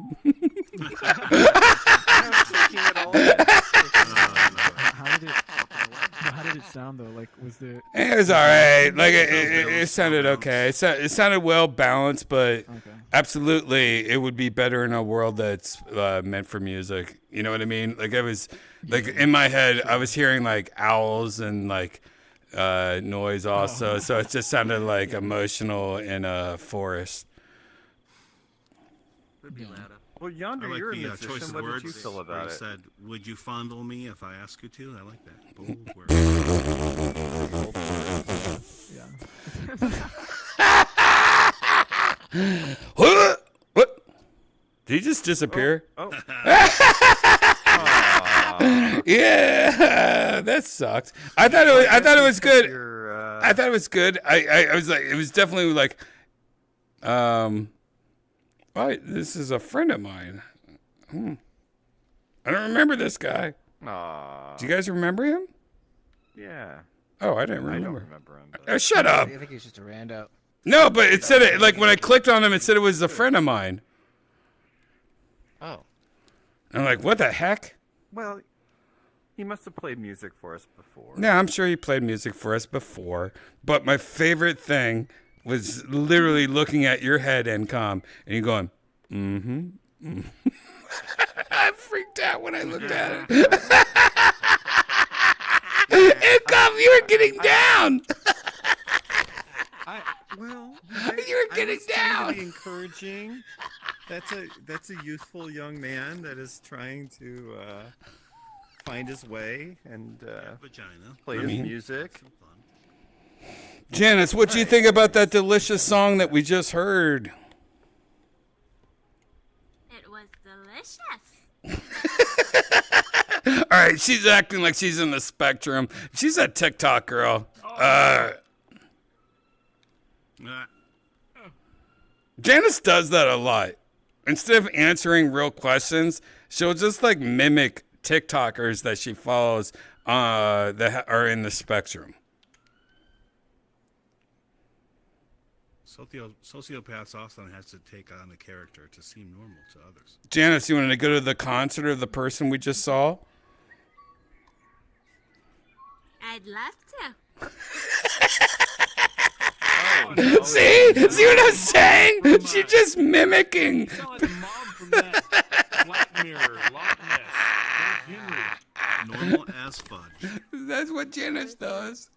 How did it sound though? Like, was there? It was all right. Like it sounded okay. It sounded well balanced, but absolutely, it would be better in a world that's meant for music. You know what I mean? Like I was, like in my head, I was hearing like owls and like noise also, so it just sounded like emotional in a forest. Would be louder. Well, Yonder, I like you're a the musician. choice of What words did you feel where about he it? said, "Would you fondle me if I ask you to?" I like that. Bold What? Did he just disappear? Oh. Yeah, that sucked. I thought it was good. I thought it was good. I was like, it was definitely like, this is a friend of mine. I don't remember this guy. Aww. Do you guys remember him? Yeah. Oh, I didn't remember. I don't remember him. Shut up. I think he's just a rando. No, but it said it, like when I clicked on him, it said it was a friend of mine. Oh. I'm like, what the heck? Well, he must have played music for us before. Yeah, I'm sure he played music for us before. But my favorite thing was literally looking at your head, Encom, and you going, mm-hmm. Mm-hmm. I freaked out when I looked at it. Encom, you were getting down. You were getting down. To be encouraging. That's a youthful young man that is trying to find his way and play his music. Janice, what do you think about that delicious song that we just heard? It was delicious. All right, she's acting like she's in the spectrum. She's a TikTok girl. Janice does that a lot. Instead of answering real questions, she'll just like mimic TikTokers that she follows that are in the spectrum. Sociopaths often has to take on a character to seem normal to others. Janice, you wanted to go to the concert of the person we just saw? I'd love to. See what I'm saying? She's just mimicking. Black Mirror, Loch Ness, Henry. Normal as fudge. That's what Janice does.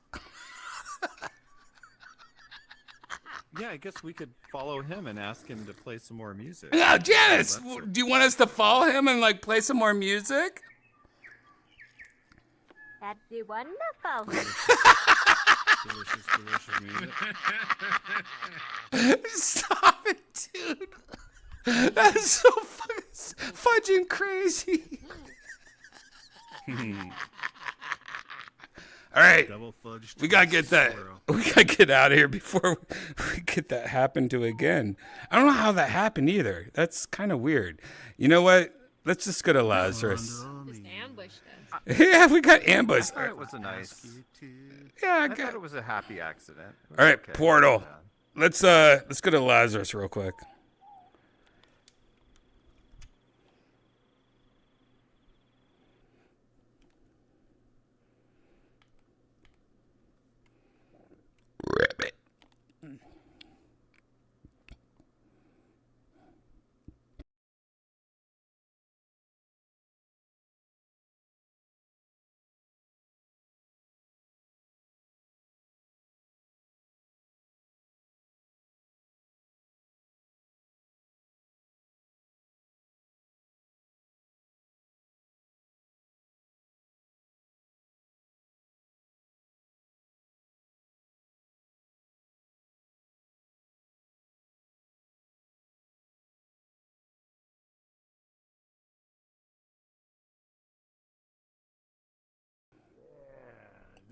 Yeah, I guess we could follow him and ask him to play some more music. Now, Janice, do you want us to follow him and like play some more music? That'd be wonderful. Delicious, delicious music. Stop it, dude. That is so fudging crazy. All right, Double fudged we gotta get that. swirl. We gotta get out of here before we get that happen to again. I don't know how that happened either. That's kind of weird. You know what? Let's just go to Lazarus. Just ambushed us. Yeah, we got ambushed. I thought it was a nice. Yeah, I thought it was a happy accident. It was All right, okay. Portal. Let's go to Lazarus real quick. Ribbit.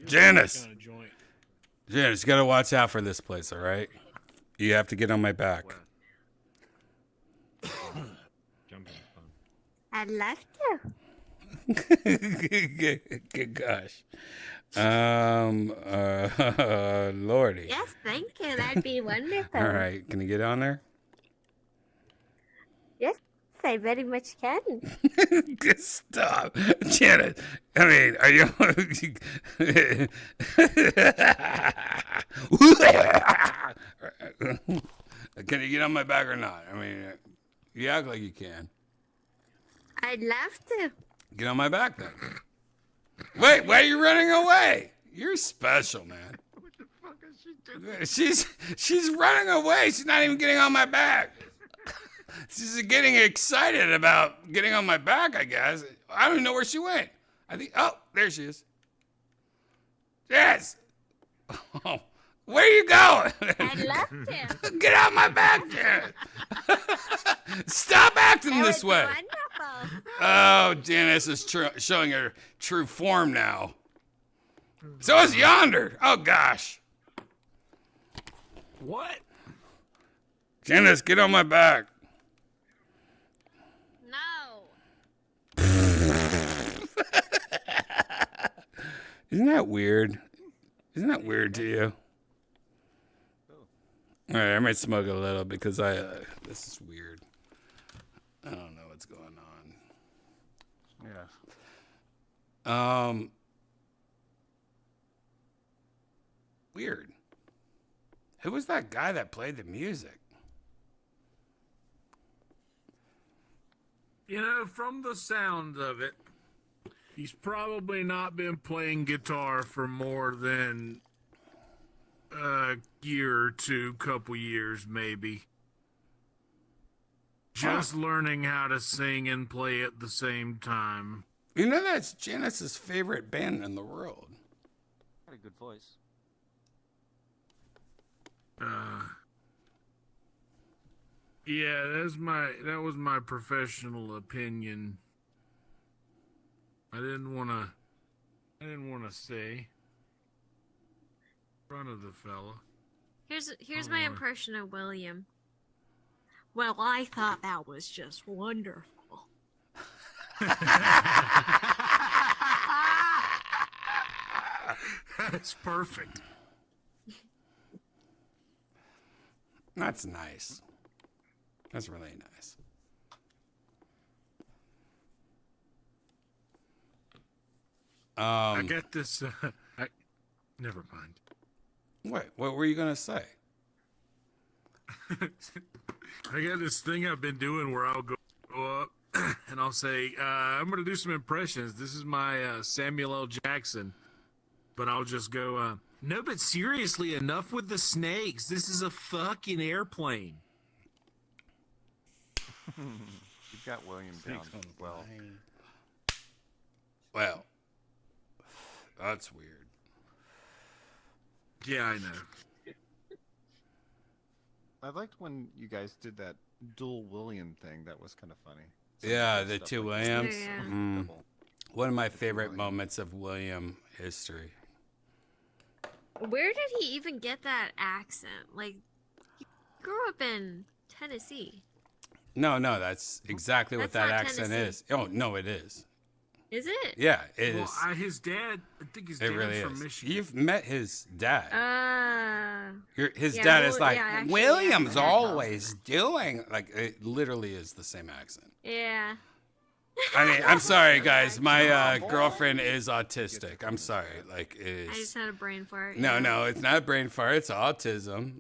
Janice. Janice, you gotta watch out for this place, all right? You have to get on my back. Jumping is fun. I'd love to. Gosh. Lordy. Yes, thank you. That'd be wonderful. All right, can you get on there? Yes, I very much can. Stop. Janet, I mean, are you... Can you get on my back or not? I mean, you act like you can. I'd love to. Get on my back then. Wait, why are you running away? You're special, man. What the fuck is she doing? She's running away. She's not even getting on my back. She's getting excited about getting on my back, I guess. I don't even know where she went. I think, oh, there she is. Yes. Oh, where are you going? I'd love to. Get out my back, Janet. Stop acting this way. Wonderful. Oh, Janice is showing her true form now. So is Yonder. Oh, gosh. What? Janice, get on my back. No. Isn't that weird? Isn't that weird to you? All right, I might smoke a little because this is weird. I don't know what's going on. Yeah. Weird. Who was that guy that played the music? You know, from the sound of it, he's probably not been playing guitar for more than a year or two, couple years maybe. Just learning how to sing and play at the same time. You know that's Janice's favorite band in the world. Got a good voice. Yeah, that was my professional opinion. I didn't wanna say in front of the fella. Here's my impression of William. Well, I thought that was just wonderful. That's perfect. That's nice. That's really nice. I got this. Never mind. What were you gonna say? I got this thing I've been doing where I'll go up and I'll say, I'm going to do some impressions. This is my Samuel L. Jackson. But I'll just go, no, but seriously, enough with the snakes. This is a fucking airplane. You've got William down well. Well, That's weird. Yeah, I know. I liked when you guys did that dual William thing. That was kind of funny. Yeah, the two Williams. Yeah. One of my favorite moments of William history. Where did he even get that accent? Like, he grew up in Tennessee. No, that's exactly what That's that not accent Tennessee. is. Oh, no, it is. Is it? Yeah, it Well, is. his dad, I think his It dad's really from is. Michigan. You've met his dad. His yeah, dad well, is like, yeah, actually, William's yeah. always doing. Like, it literally is the same accent. Yeah. I mean, I'm sorry, guys. My girlfriend is autistic. I'm sorry. Like, it I is. just had a brain fart. No, yeah. no, it's not a brain fart. It's autism.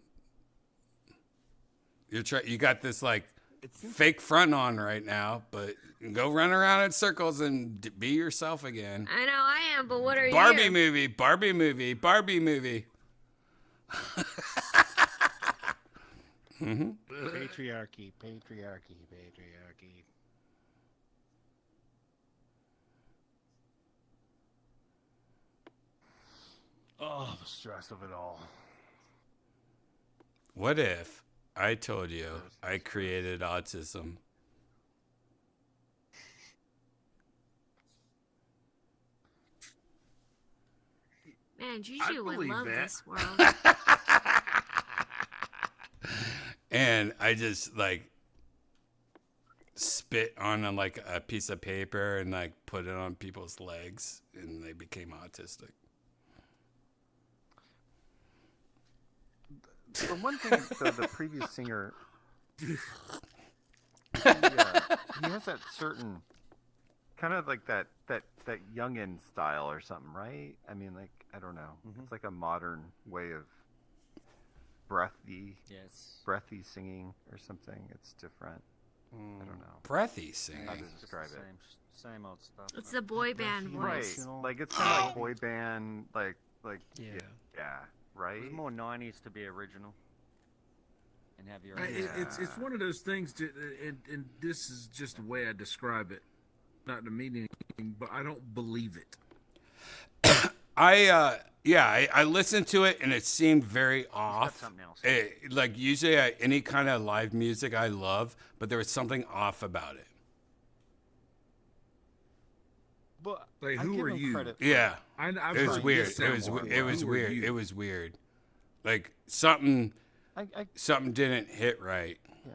You got this like fake front on right now, but go run around in circles and be yourself again. I know I am, but what are Barbie you? movie, Barbie movie, Barbie movie. Patriarchy, patriarchy, patriarchy. Oh, the stress of it all. What if I told you I created autism? Man, Juju would believe love that. this world. And I just like spit on like a piece of paper and like put it on people's legs, and they became autistic. For one thing, the previous singer, he has that certain kind of like that youngin style or something, right? I mean, like, I don't know. It's like a modern way of breathy singing or something. It's different. I don't know. Breathy singing. How to describe it? Same old stuff. It's the boy band voice. Right. Like, it's kind of like boy band, like yeah, right? It was more 90s to be original. And have your It's one of those things, and this is just the way I describe it. Not to mean anything, but I don't believe it. I listened to it and it seemed very off. something else. Like usually any kind of live music I love, but there was something off about it. But Like, I who give are him you? credit for- Yeah, I've it was heard weird. this It was sound it was who are weird. you? It was weird. Like something I something didn't hit right. Yeah.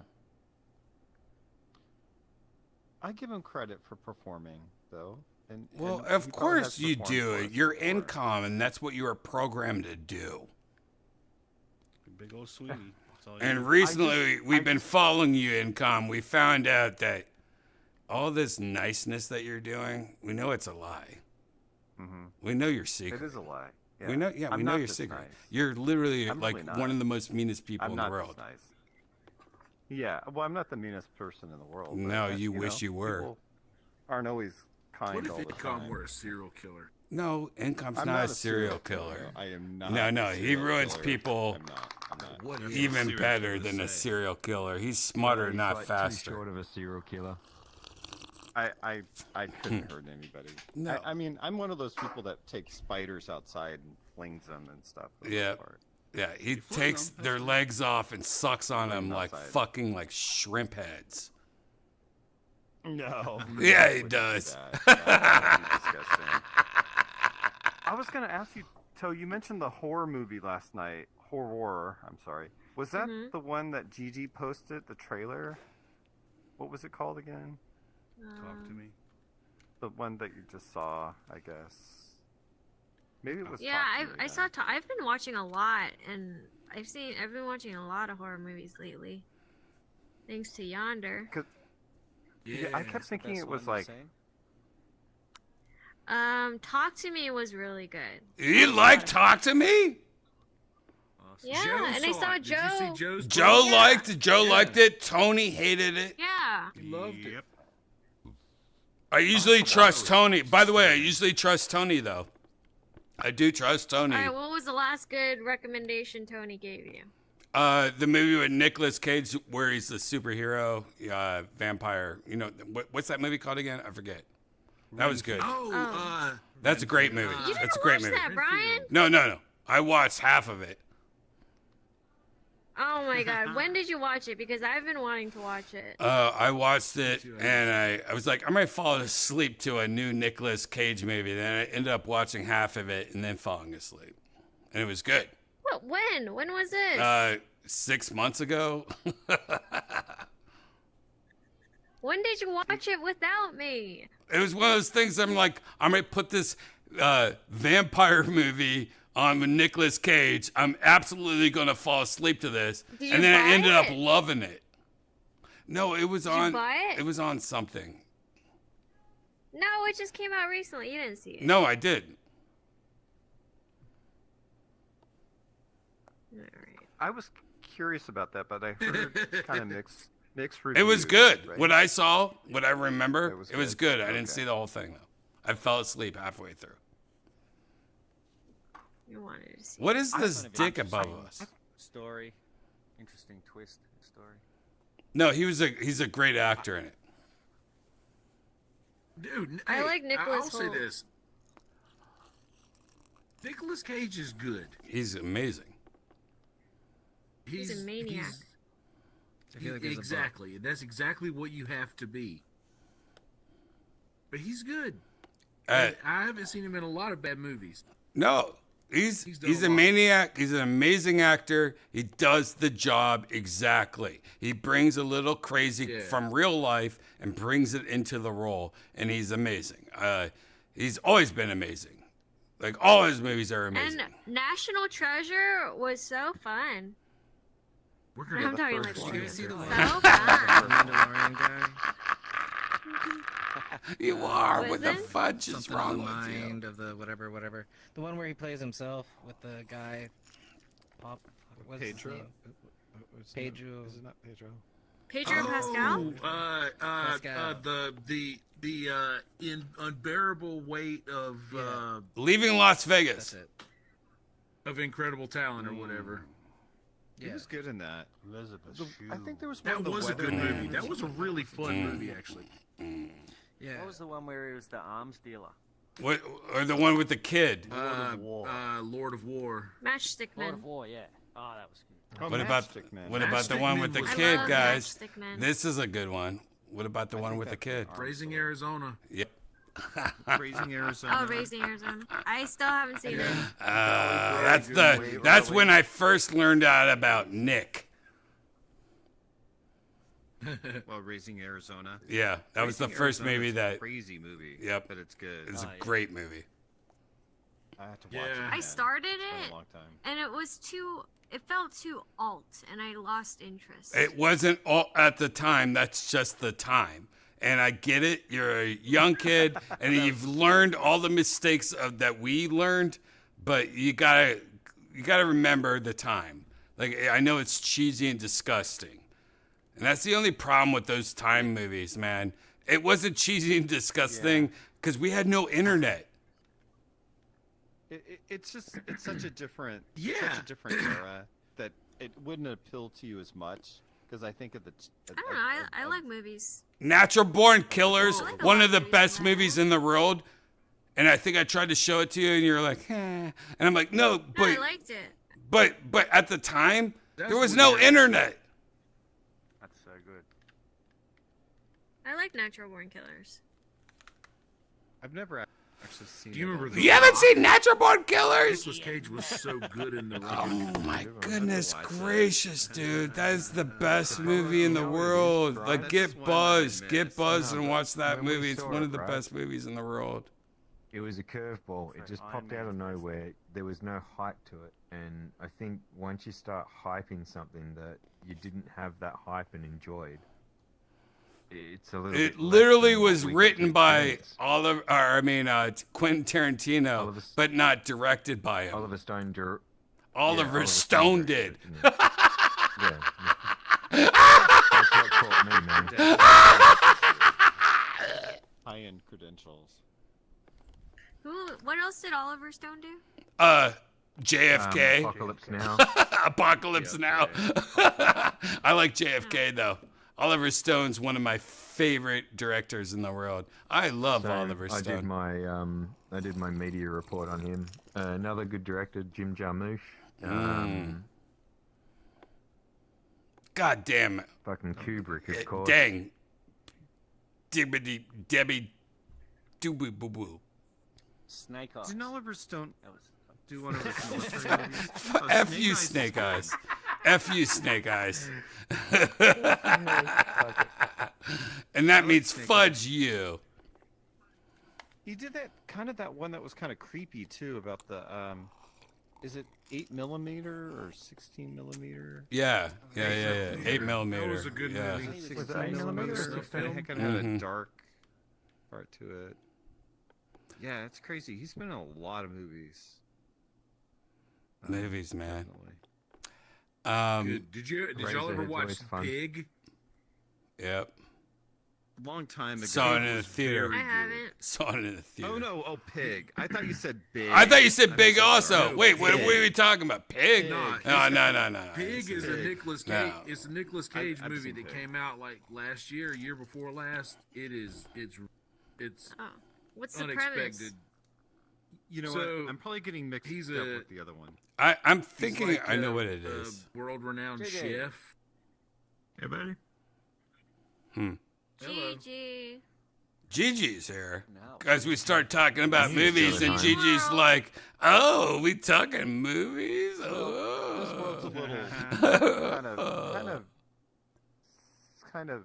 I give him credit for performing, though. And Well, and of he probably course has you performed do for it. us You're before. income, and that's what you were programmed to do. Big old sweetie. That's all you And need. recently, we've been following you, income. We found out that all this niceness that you're doing, we know it's a lie. We know your secret. It is a lie. Yeah. We know, yeah, I'm we know not your this secret. nice. You're literally I'm like really one not. of the most meanest people I'm in not the world. this nice. Yeah, well, I'm not the meanest person in the world. but, No, you wish you were. people aren't always kind What all if the Income time. were a serial killer? No, Income's I'm not a serial killer. I am not. No, a no, he serial ruins killer. people I'm not. What is a even serial better killer than a say? serial killer. He's smarter, He's not like faster. Too short of a serial killer. I couldn't hurt anybody. No. I mean, I'm one of those people that takes spiders outside and flings them and stuff. for the Yeah. most part. Yeah, he takes their legs off and sucks on them like outside. fucking like shrimp heads. No. Yeah, he wouldn't do does. that. That would be disgusting. I was gonna ask you, Toe. You mentioned the horror movie last night. Horror. I'm sorry. Was that the one that Gigi posted? The trailer. What was it called again? Talk to me. The one that you just saw, I guess. Maybe it was. Yeah, Talk to Me I then. saw. I've been watching a lot, and I've been watching a lot of horror movies lately. Thanks to Yonder. Yeah, I kept thinking it was like. Talk to Me was really good. You like Talk to Me? Yeah, Joe and I saw saw it. Did you see Joe. Joe's Joe post? liked it. Joe liked it. Tony hated it. Yeah. He loved it. I usually trust Tony. By the way, I usually trust Tony though. I do trust Tony. All right, what was the last good recommendation Tony gave you? The movie with Nicolas Cage where he's the superhero vampire. You know what's that movie called again? I forget. That was good. Oh. That's a great movie. You didn't That's a great watch movie. that, Brian? No. I watched half of it. Oh my god. When did you watch it? Because I've been wanting to watch it. I watched it and I was like, I might fall asleep to a new Nicolas Cage movie. Then I ended up watching half of it and then falling asleep. And it was good. What? When? When was this? 6 months ago. When did you watch it without me? It was one of those things I'm like, I might put this vampire movie on with Nicolas Cage. I'm absolutely going to fall asleep to this. Did you And then I buy ended up it? loving it. No, it was Did on. you buy it? It was on something. No, it just came out recently. You didn't see it. No, I didn't. I was curious about that, but I heard kind of mixed reviews. It was good. right? What I saw, what I remember, it was good. I didn't Okay. see the whole thing, though. I fell asleep halfway through. You wanted to see What it. is this dick above us? Story. Interesting twist story. No, he's a great actor in it. Dude, I hey, like Nicolas I'll say Hoult. this. Nicolas Cage is good. He's amazing. He's a maniac. I feel like there's a Exactly. That's exactly what you have to be. But he's good. I haven't seen him in a lot of bad movies. No, he's done a a lot. maniac. He's an amazing actor. He does the job exactly. He brings a little crazy from real life and brings it into the role, and he's amazing. He's always been amazing. Like all his movies are amazing. And National Treasure was so fun. We're I'm talking like Did you see the so one? fun. Mandalorian guy? You are. What What is the it? fudge is Something wrong on the with you? mind of the whatever. The one where he plays himself with the guy. What's his Pedro? name? Pedro. Is it not Pedro? Pedro Pascal? Pascal. The unbearable weight of Leaving Las Vegas. That's it. of incredible talent or whatever. He was good in that. Elizabeth I think there was one That of the was a good weathermen. movie. That was a really fun movie, actually. Yeah. What was the one where he was the arms dealer? What or the one with the kid? Lord of War. Matchstick Lord Men. of War, yeah. Oh, that was good. Oh, What about Matchstick Man. what about the Matchstick one Men with the was kid, love guys? Matchstick Men. This is a good one. What about the one with the kid? Raising Arizona. Yep. Raising Arizona. Oh, Raising Arizona. I still haven't seen it. That's when I first learned out about Nick. Well, Raising Arizona. Yeah, that was the Raising first Arizona's movie a that. crazy movie. Yep. But it's good. It's a great movie. I had to watch Yeah. it. I again. started It's been it, a long time. and it was too. It felt too alt, and I lost interest. It wasn't all at the time. That's just the time. And I get it. You're a young kid, and you've learned all the mistakes that we learned. But you gotta remember the time. Like I know it's cheesy and disgusting, and that's the only problem with those time movies, man. It wasn't cheesy and disgusting because we had no internet. It's such a different Yeah. such a different era that it wouldn't appeal to you as much because I think of the I don't know. I like movies. Natural Born Killers, I like a one lot of the of movies best from that movies in the world. And I think I tried to show it to you, and you're like, eh. And I'm like, no, No, I but liked it. but at the time, That's there was no weird. internet. That's so good. I like Natural Born Killers. I've never actually seen. Do you it. remember the You haven't seen Natural Born Killers? Nicolas Cage was so good in the Oh my goodness gracious, dude. That is the best movie in the world. Like, get buzzed. Get buzzed and watch that When we movie. It's saw one it, of the right? best movies in the world. It was a curveball. It just popped out of nowhere. There was no hype to it. And I think once you start hyping something that you didn't have that hype and enjoyed, it's a little bit It less literally than what was we got written to by experience. Quentin Tarantino, but not directed by him. Oliver Stone. Oliver Stone did. Yeah. That's what caught me, man. High-end credentials. What else did Oliver Stone do? JFK. Apocalypse Now. Apocalypse Now. I like JFK though. Oliver Stone's one of my favorite directors in the world. I love So, Oliver Stone. I did my media report on him. Another good director, Jim Jarmusch. God damn it. Fucking Kubrick, of course. Dang. Debbie Doo Boo Boo. Snake Eyes. Didn't Oliver Stone do one of his military movies? Oh, F you, Snake Eyes. F you, Snake Eyes. And that means fudge you. He did that one that was kind of creepy too about the is it 8mm or 16mm? Yeah. 8mm. That was a good movie. Was it 8mm? It kind of had a dark part to it. Yeah, it's crazy. He's been in a lot of movies. Movies, man. Good. Did y'all ever watch Pig? Yep. Long time ago. Saw it in the theater. I haven't. Saw it in the theater. Oh no! Oh, Pig. I thought you said Big. I thought you said Big also. No, Wait, what Pig. are we talking about? Pig? No. No. Pig is a Nicolas Cage. No. It's a Nicolas Cage I've movie seen that Pig. came out like last year, year before last. It's Oh, what's the unexpected. premise? You know So, what? I'm probably getting mixed he's up a- with the other one. I'm He's thinking like I know a- what it a is. world-renowned JJ. chef. Hey, buddy. Hello. Gigi. Gigi's here. No. Because we start talking about He's movies, really and fine. Gigi's like, oh, we talking movies? This world's a Oh. little kind of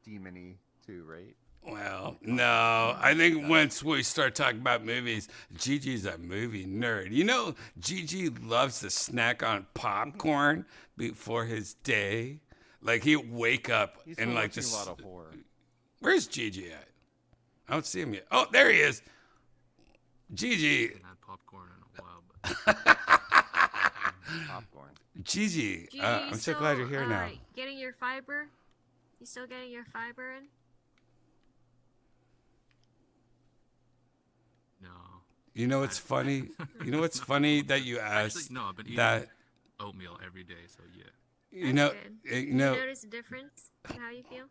demony too, right? Well, no. I think once we start talking about movies, Gigi's a movie nerd. You know, Gigi loves to snack on popcorn before his day. Like, he'd wake up He's and been like watching just. a lot of horror. Where's Gigi at? I don't see him yet. Oh, there he is. Gigi. I haven't had popcorn in a while, but Popcorn. Gigi. Gigi, I'm so glad you're here now. Getting your fiber? You still getting your fiber in? no. You know what's funny? You know what's funny that you asked Actually, no, I've been eating that oatmeal every day, so yeah. you know Good. you You know notice a difference in how you feel?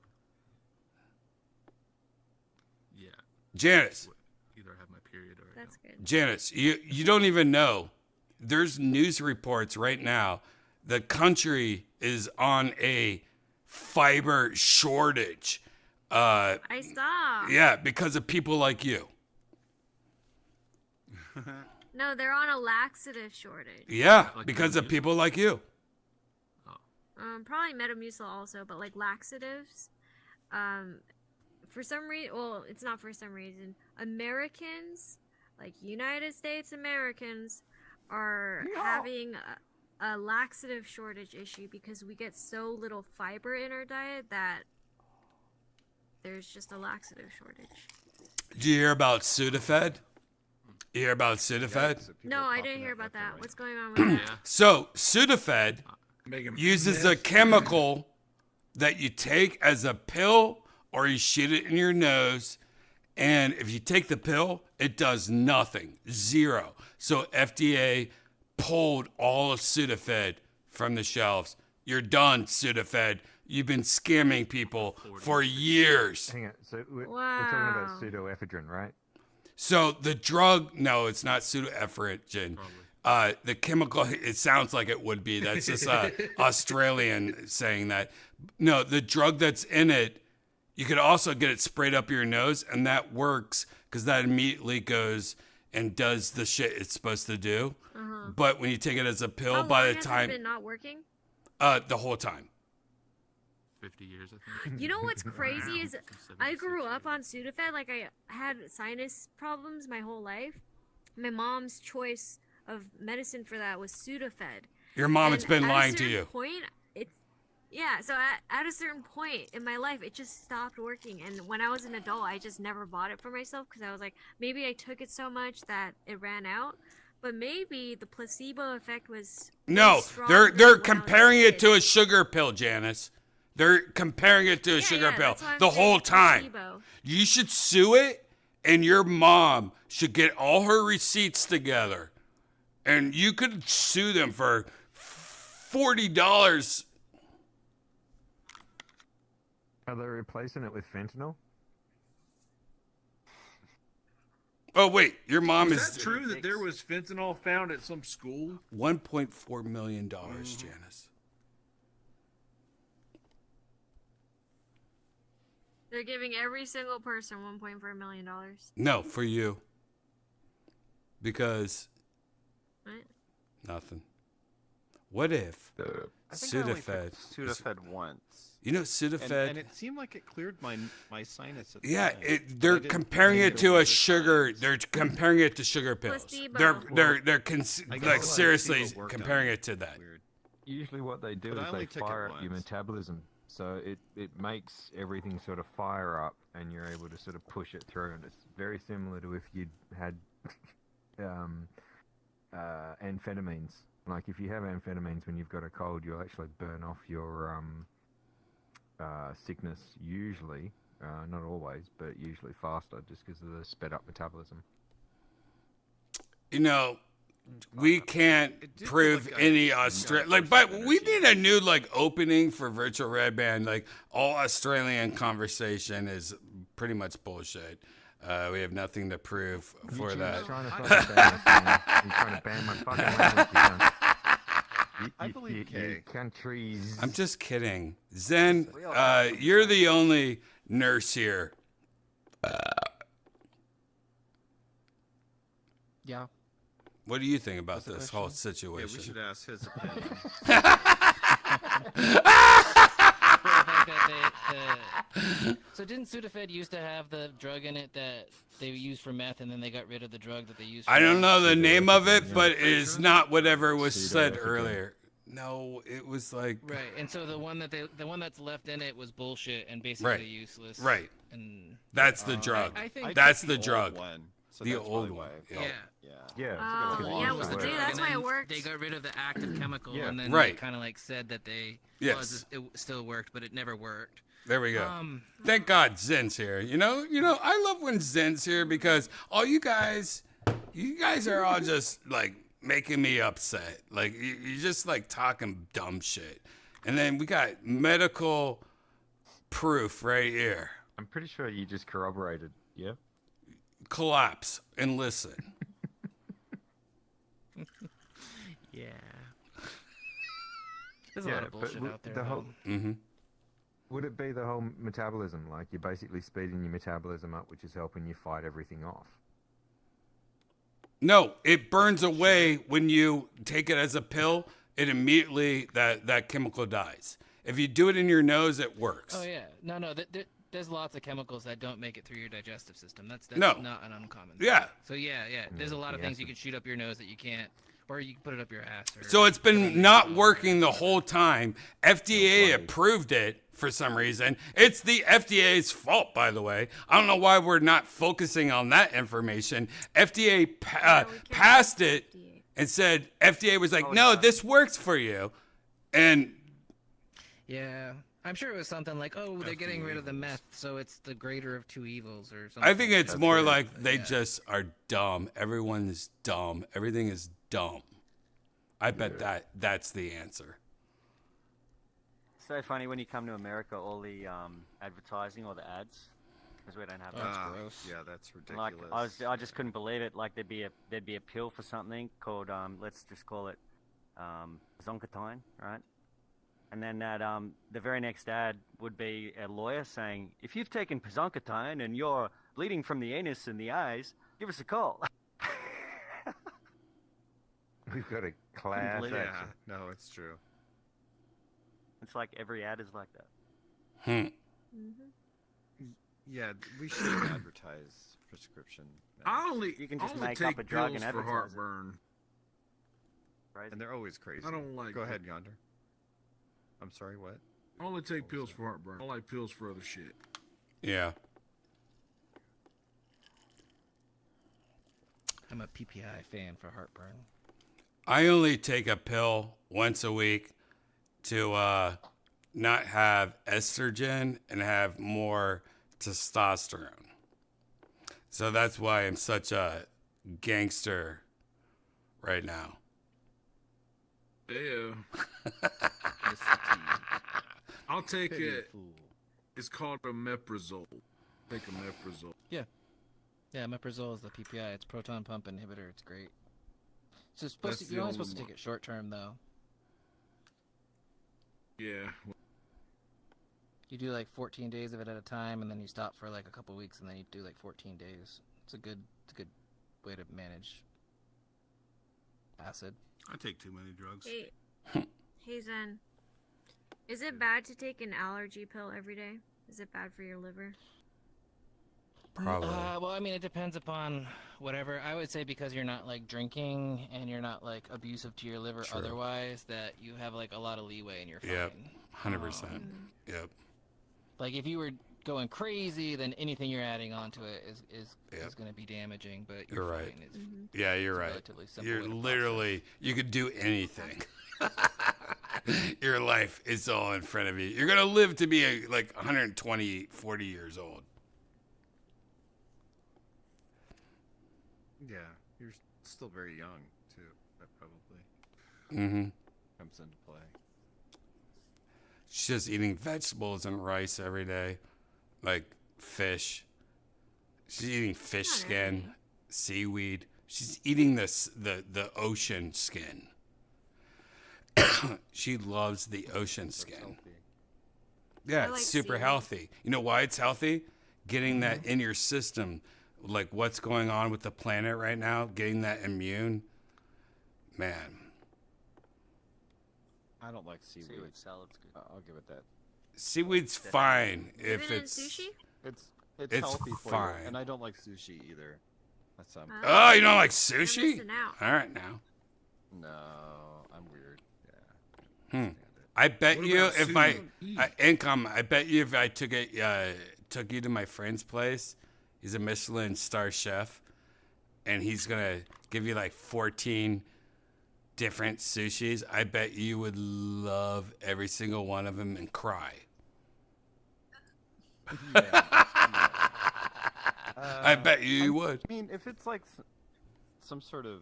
Yeah. Janice. Either I have my period or I That's good. Janice, you don't even know. There's news reports right now. The country is on a fiber shortage. I saw. Yeah, because of people like you. No, they're on a laxative shortage. Yeah, Like because of Metamucil? people like you. Probably Metamucil also, but like laxatives. For some reason, well, it's not for some reason. Americans, like United States Americans, are having a laxative shortage issue because we get so little fiber in our diet that there's just a laxative shortage. Did you hear about Sudafed? You hear about Sudafed? No, I didn't hear about that. What's going on with that? So Sudafed uses a meth. chemical that you take as a pill or you shoot it in your nose. And if you take the pill, it does nothing. Zero. So FDA pulled all of Sudafed from the shelves. You're done, Sudafed. You've been scamming people for years. Hang on. So we're talking about pseudoephedrine, right? So the drug, no, it's not pseudoephedrine. The chemical, it sounds like it would be. That's just Australian saying that. No, the drug that's in it, you could also get it sprayed up your nose, and that works because that immediately goes and does the shit it's supposed to do. Uh-huh. But when you take it as a pill, How by long the has time, it been not working? the whole time. 50 years, I think. You know what's crazy is I grew up on Sudafed. Like I had sinus problems my whole life. My mom's choice of medicine for that was Sudafed. Your mom has And been at a lying to certain you. Point, yeah. So at a certain point in my life, it just stopped working. And when I was an adult, I just never bought it for myself because I was like, maybe I took it so much that it ran out. But maybe the placebo effect was No, stronger they're when I was comparing a it kid. to a sugar pill, Janice. They're comparing it to a sugar pill that's why I'm the saying whole time. placebo. You should sue it, and your mom should get all her receipts together, and you could sue them for $40. Are they replacing it with fentanyl? Oh wait, your mom Is is that true that there was fentanyl found at some school? $1.4 million, Janice. They're giving every single person $1.4 million. No, for you. Because What? nothing. What if I think I only Sudafed? took Sudafed once. You know Sudafed. And it seemed like it cleared my sinus. At the Yeah, time. it, But they're I didn't- comparing I it didn't to know a at the sugar. time. They're comparing it to sugar pills. Placebo. They're I guess like a lot of seriously placebo worked on comparing me. it to that. Usually what they do But I is only they took it fire up your once. metabolism. So it makes everything sort of fire up and you're able to sort of push it through. And it's very similar to if you'd had amphetamines. Like if you have amphetamines when you've got a cold, you'll actually burn off your sickness usually. Not always, but usually faster just because of the sped up metabolism. You know, we can't did prove feel like any I Australian. got a Like, burst but of we energy. need a new like opening for virtual Redban. Like all Australian conversation is pretty much bullshit. We have nothing to prove for YouTube's that. trying to fucking ban us, you're trying to ban my fucking language. I believe Kay. Countries. I'm just kidding. Zen, you're the only nurse here. Yeah. What do you think about the this whole question? situation? Yeah, we should ask his opinion. So didn't Sudafed used to have the drug in it that they used for meth, and then they got rid of the drug that they used? For I don't know the Pseudoephedrine. name of it, but it is not whatever was said Pseudoephedrine. earlier. No, it was like Right, and so the one that's left in it was bullshit and basically Right. useless. Right. And That's the drug. I think That's took the old drug. one, so The that's old probably one. why. Yeah. Yeah. Yeah. Oh, it's yeah, was dude, the that's why it worked. They got rid of the active chemical, Yeah. and then Right. they kind of like said that they Yes. it still worked, but it never worked. There we go. Um, Thank God Zen's here. You know, I love when Zen's here because all you guys are all just like making me upset. Like you're just like talking dumb shit. And then we got medical proof right here. I'm pretty sure you just corroborated. Yeah. Collapse and listen. Yeah. There's a lot of bullshit out there. The whole, Mm-hmm. would it be the whole metabolism? Like you're basically speeding your metabolism up, which is helping you fight everything off. No, it burns away when you take it as a pill. It immediately that chemical dies. If you do it in your nose, it works. Oh yeah, no. There's lots of chemicals that don't make it through your digestive system. That's No. not an uncommon. Yeah. Thing. So yeah. There's a lot of Yeah. things you can shoot up your nose that you can't, or you can put it up your ass. Or So it's put it been on your not mouth. working the whole time. FDA approved it for some reason. It's the FDA's fault, by the way. I don't know why we're not focusing on that information. FDA passed it and said, FDA was like, no, this works for you. And Yeah, I'm sure it was something like, oh, they're getting rid of the meth, so it's the greater of two evils, or something. I think it's more like they just are dumb. Everyone is dumb. Everything is dumb. I bet that's the answer. So funny when you come to America, all the advertising or the ads, because we don't have. That's that. gross. Yeah, that's Like ridiculous. I just couldn't believe it. Like there'd be a pill for something called let's just call it Zonkatine, right? And then that the very next ad would be a lawyer saying, if you've taken Zonkatine and you're bleeding from the anus and the eyes, give us a call. We've got a class believe it. action. Yeah, no, it's true. It's like every ad is like that. Yeah, we should advertise prescription. I only You can just only make take up a drug pills and for advertise it. heartburn. And they're always crazy. I don't like Go it. ahead, Yonder. I'm sorry, what? I only take pills for heartburn. I don't like pills for other shit. Yeah. I'm a PPI fan for heartburn. I only take a pill once a week to not have estrogen and have more testosterone. So that's why I'm such a gangster right now. Yeah. I'll take it. It's called omeprazole. Take omeprazole. Yeah. Yeah, omeprazole is the PPI. It's proton pump inhibitor. It's great. So you're only supposed to take it short term, though. Yeah. You do like 14 days of it at a time, and then you stop for like a couple weeks, and then you do like 14 days. It's a good way to manage acid. I take too many drugs. Hey Zen, is it bad to take an allergy pill every day? Is it bad for your liver? Probably. Well, I mean, it depends upon whatever. I would say because you're not like drinking and you're not like abusive to your liver True. otherwise, that you have like a lot of leeway and you're fine. Yep. 100%. Yep. Like if you were going crazy, then anything you're adding onto it is going to be damaging. But You're right. fine. It's, Yeah, you're it's a right. relatively simple You're way to literally, you could do anything. Your life is all in front of you. You're going to live to be like 120, 40 years old. Yeah, you're still very young too. That probably comes into play. She's just eating vegetables and rice every day, like fish. She's eating fish skin, seaweed. She's eating the ocean skin. She loves the ocean skin. Yeah, I like it's super seaweed. healthy. You know why it's healthy? Getting that in your system, like what's going on with the planet right now, getting that immune. Man, I don't like seaweed. Seaweed salad's good. I'll give it that. seaweed's fine if Even in it's. sushi? It's It's healthy for fine. you, and I don't like sushi either. That's Oh, you don't like You're sushi? missing out. All right now. No, I'm weird. Yeah. I bet What you about if sushi? income, I bet you if I took you to my friend's place, he's a Michelin star chef, and he's gonna give you like 14 different sushis. I bet you would love every single one of them and cry. I bet you would. I mean, if it's like some sort of,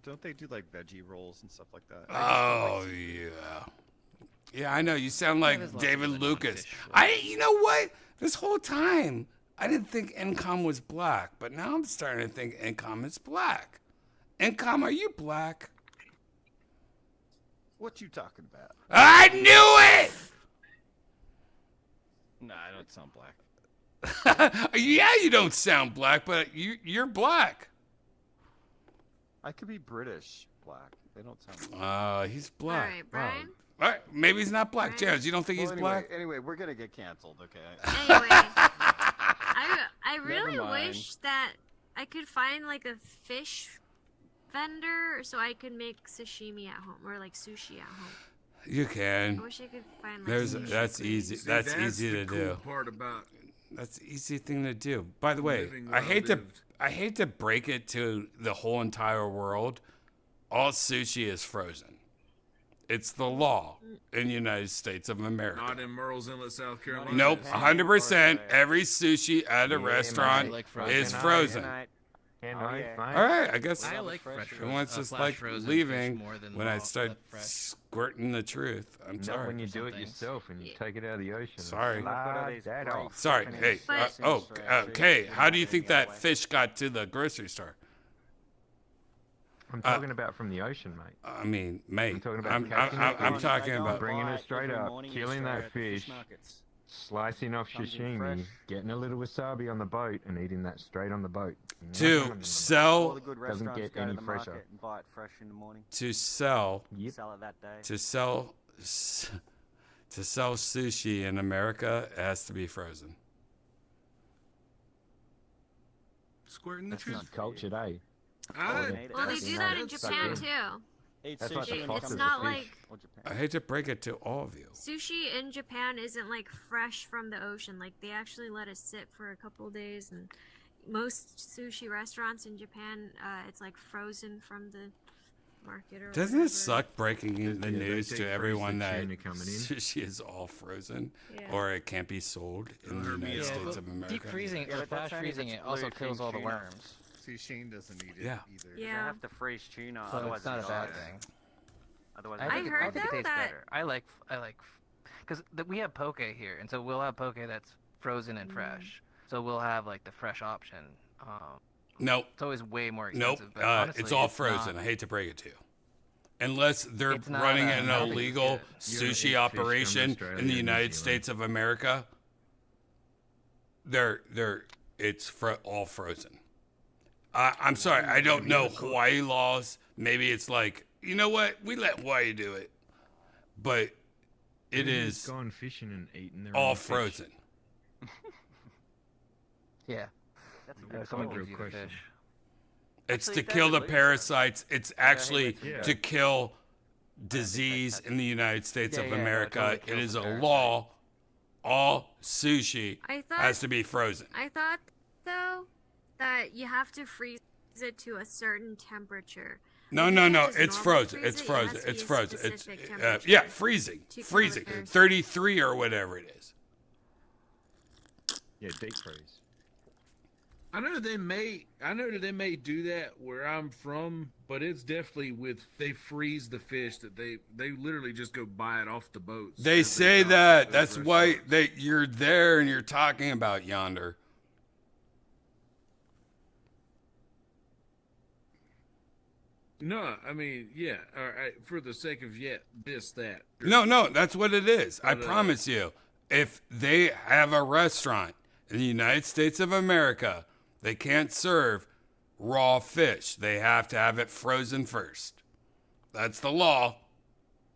don't they do like veggie rolls and stuff like that? Oh yeah, yeah. I know you sound like there's lots of David other Lucas. non-fish You know what? This whole time I didn't think Incom was black, but now I'm starting to think Incom is black. Incom, are you black? What you talking about? I knew it. Nah, I don't sound black. Yeah, you don't sound black, but you're black. I could be British black. They don't sound black. He's black. All right, Brian. All right, maybe he's not black. Jared, you don't think he's black? Anyway, we're gonna get canceled, okay? Anyway, I really Never mind. wish that I could find like a fish vendor so I could make sashimi at home or like sushi at home. You I can. wish I could find like There's sushi that's cream. easy. See, That's easy the to cool do. part about That's an easy thing to do. By the way, living I where hate lived. to break it to the whole entire world. All sushi is frozen. It's the law in the United States of America. Not in Merle's Inlet, South Carolina. Nope, 100%. Every sushi at a Yeah, restaurant mate. like frozen. is Good frozen. night. Good Oh, night, yeah. mate. All right, I guess I like fresh everyone's just flash like frozen leaving fish more than when I raw- start fresh. squirting the truth. I'm Not sorry. when you do it things. yourself and you take it out of the ocean. Sorry. We've got all these that great off. Sorry. Japanese Hey. But- dressings for our Okay. sushi How do you and think get that away. fish got to the grocery store? I'm talking about from the ocean, mate. I mean, mate. I'm talking about I'm catching it I'm from- talking They go about. Bringing buy it straight every up, morning in killing Australia that at the fish, markets. slicing off Comes in fresh. sashimi, getting a little wasabi on the boat, and eating that straight on the boat. To All sell the good Doesn't restaurants get go to any the fresher. market and buy it fresh in the morning. to sell Yep. Sell it that day. to sell sushi in America, it has to be frozen. Squirting the That's truth. not cultured, eh? I- Well, they do that in That's Japan like- too. Eat That's like sushi the and cost It's of not the like fish. or Japan. I hate to break it to all of you. sushi in Japan isn't like fresh from the ocean. Like they actually let it sit for a couple days, and most sushi restaurants in Japan, it's like frozen from the market or Doesn't whatever. it suck breaking the they news take to frozen everyone that tuna coming in. sushi is all frozen Yeah. or it can't be sold in the United Yeah, States but of America? deep freezing Yeah, or but that's flash only if freezing it's it also bluefin kills all the tuna. worms. See, Shane doesn't eat it Yeah. either. They Yeah. have to freeze tuna, So otherwise it's not a it bad dies. thing. Otherwise, I it heard I think it though tastes that- better. I like because we have poke here, and so we'll have poke that's frozen and fresh. So we'll have like the fresh option. Nope. It's always way more Nope. expensive. But honestly, it's all frozen. not- I hate to break it to you. Unless they're It's not, running I an don't think it's illegal good. You're gonna eat sushi fish from operation Australia in the and New United Zealand. States of America, it's all frozen. I'm sorry, I don't know Hawaii laws. Maybe it's like, you know what? We let Hawaii do it, but it Who's is gone fishing and eaten their all own fish? frozen. Yeah. That's a Yeah, good someone call. gives you the fish. It's Actually, to kill the that's parasites. It's actually Yeah. to kill disease in the United States Yeah, of yeah, no, it America. totally It kills is the a parasite. law. All sushi I thought has to be frozen. I thought though that you have to freeze it to a certain temperature. No, Like, you no, can't no. just It's normally frozen. freeze It's it, it frozen. has to It's be a frozen. It's specific temperature yeah, freezing. to kill the Freezing. parasite. 33 or whatever it is. Yeah, deep freeze. I know they may do that where I'm from, but it's definitely they freeze the fish that they literally just go buy it off the boats. They as say dock that. at That's those why you're there and you're talking about yonder. No, I mean, yeah, all right, for the sake of that. No, that's what it is. I But, promise you. If they have a restaurant in the United States of America, they can't serve raw fish. They have to have it frozen first. That's the law.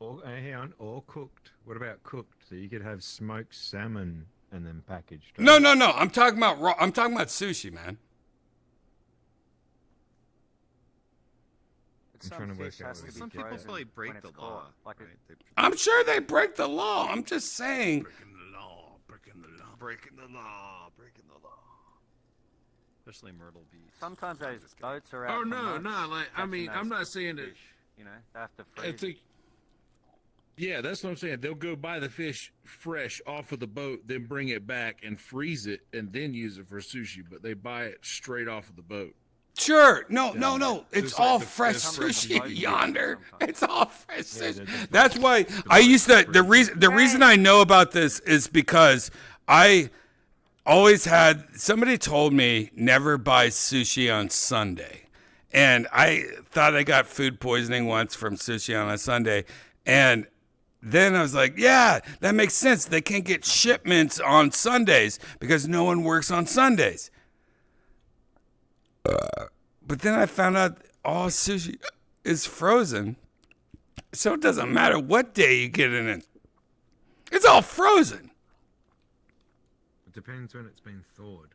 Or, hang on, or cooked. What about cooked? So you could have smoked salmon and then packaged. No. I'm talking about raw. I'm talking about sushi, man. I'm trying to work out what Some people probably break the law. Like right? I'm sure they break the law. I'm just saying. Breaking the law. Especially Myrtle Beach. Sometimes those boats are out. Oh for no, months like I catching mean, I'm those not saying that. fish, you know, they have to freeze. I think. Yeah, that's what I'm saying. They'll go buy the fish fresh off of the boat, then bring it back and freeze it, and then use it for sushi. But they buy it straight off of the boat. Sure. No. It's Just like all the- fresh it's fresh sushi sushi. yonder. It's all fresh sushi. that's That's why I used to. The reason I know about this is because I always had somebody told me never buy sushi on Sunday, and I thought I got food poisoning once from sushi on a Sunday, and then I was like, yeah, that makes sense. They can't get shipments on Sundays because no one works on Sundays. But then I found out all sushi is frozen. So it doesn't matter what day you get it in. It's all frozen. It depends when it's been thawed.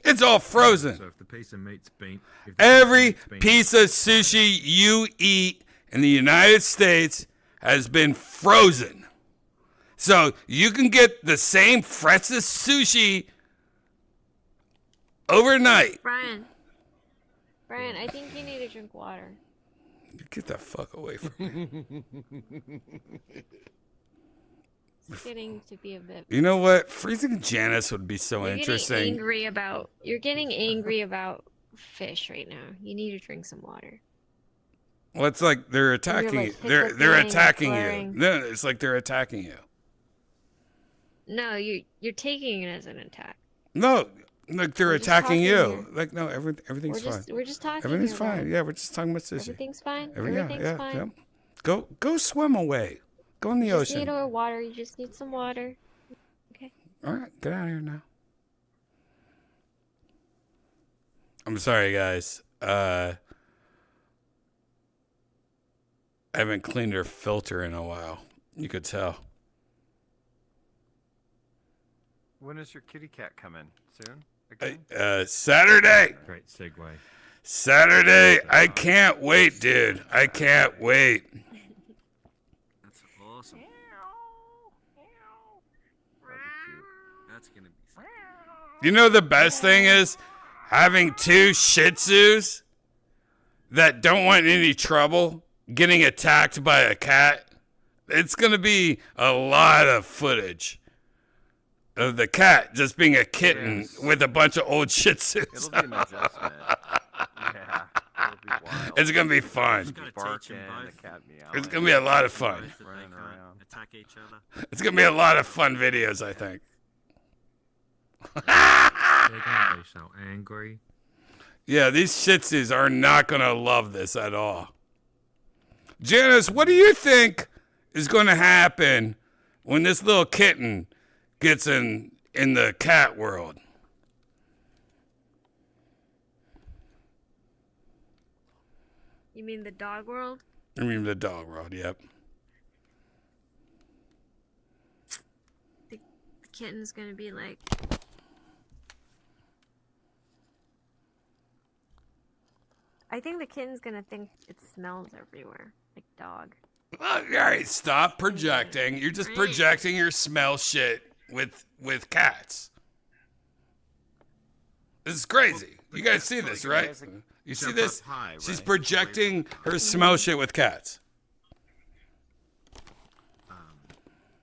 It's all frozen. So if the piece of meat's been... Every piece of sushi you eat in the United States has been frozen. So you can get the same freshest sushi overnight. Brian, I think you need to drink water. Get the fuck away from me. It's getting to be a bit. You know what? Freezing Janice would be so You're interesting. getting angry about fish right now. You need to drink some water. Well, it's like they're attacking like, you. They're hiccuping, attacking you. slurring. No, it's like they're attacking you. No, you're taking it as an attack. No, like they're We're just attacking talking you. here. Like no, everything's fine. We're just talking. Everything's here, fine. Brian. Yeah, we're just talking about sushi. Everything's fine. Yeah, Everything's fine. yeah. Go swim away. Go in the You just ocean. need more water. You just need some water. Okay. All right, get out of here now. I'm sorry, guys. I haven't cleaned her filter in a while. You could tell. When is your kitty cat coming? Soon? Saturday. Great segue. Saturday. I can't wait, dude. I can't wait. That's awesome. That's gonna be. You know the best thing is having two Shih Tzus that don't want any trouble getting attacked by a cat. It's gonna be a lot of footage of the cat just being a kitten with a bunch of old Shih Tzus. It'll be an adjustment. Yeah. It's gonna be fun. Barking, the cat meowing. It's gonna be a lot of fun. Running around. Attack each other. It's gonna be a lot of fun videos, I think. They're gonna be so angry. Yeah, these shitsies are not gonna love this at all. Janice, what do you think is gonna happen when this little kitten gets in the cat world? You mean the dog world? I mean the dog world, yep. The kitten's gonna be like... I think the kitten's gonna think it smells everywhere, like dog. All right, stop projecting. You're just projecting your smell shit with cats. This is crazy. You guys see this, right? You see this? She's projecting her smell shit with cats.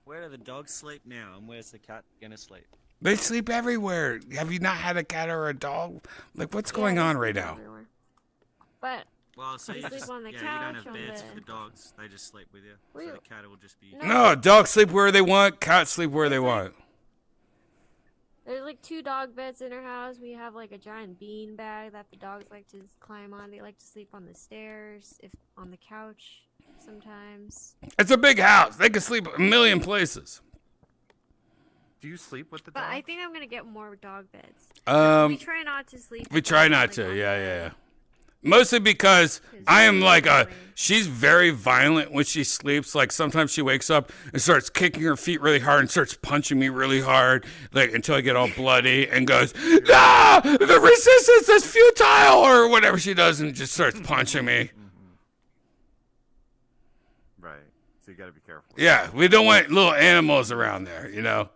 Where do the dogs sleep now, and where's the cat gonna sleep? They sleep everywhere. Have you not had a cat or a dog? Like, what's going on right now? But Well, so they you sleep just, on the yeah, couch, you don't on have beds the- for the dogs. They just sleep with you. We- So the cat will just be. No, dogs sleep where they want. Cats sleep where they want. there's like 2 dog beds in our house. We have like a giant bean bag that the dogs like to climb on. They like to sleep on the stairs, if on the couch sometimes. It's a big house. They can sleep a million places. Do you sleep with the But dog? I think I'm gonna get more dog beds. We try not to sleep. We try not to. Yeah. Mostly because I am like she's very violent when she sleeps. Like sometimes she wakes up and starts kicking her feet really hard and starts punching me really hard, like until I get all bloody and goes, "Ah, the resistance is futile," or whatever she does, and just starts punching me. Right. So you gotta be careful. Yeah, we don't want little animals around there, you know.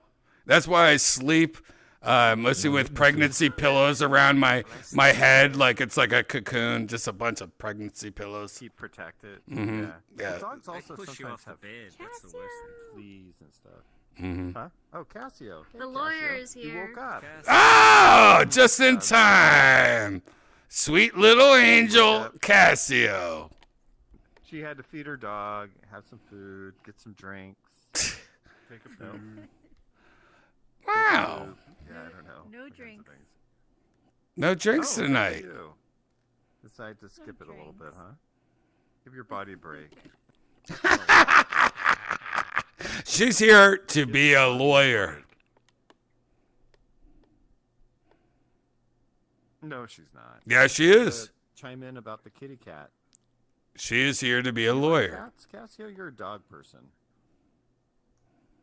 That's why I sleep mostly with pregnancy pillows around my head, like it's like a cocoon, just a bunch of pregnancy pillows. Keep protected. Mhm. Yeah. Dogs also push you sometimes off the have bed. That's the worst thing. fleas and stuff. Mhm. Huh? Oh, Cassio. The lawyer is He here. woke up. Oh, just in time. Sweet little angel Cassio. She had to feed her dog, have some food, get some drinks, take a pill. Wow. Yeah, I don't know. No drinks. No drinks Oh, look at tonight. you. Decide to skip it a little bit, huh? Give your body a break. She's here to be a lawyer. No, she's not. Yeah, she is. Chime in about the kitty cat. She is here to be a lawyer. Cats, Cassio, you're a dog person.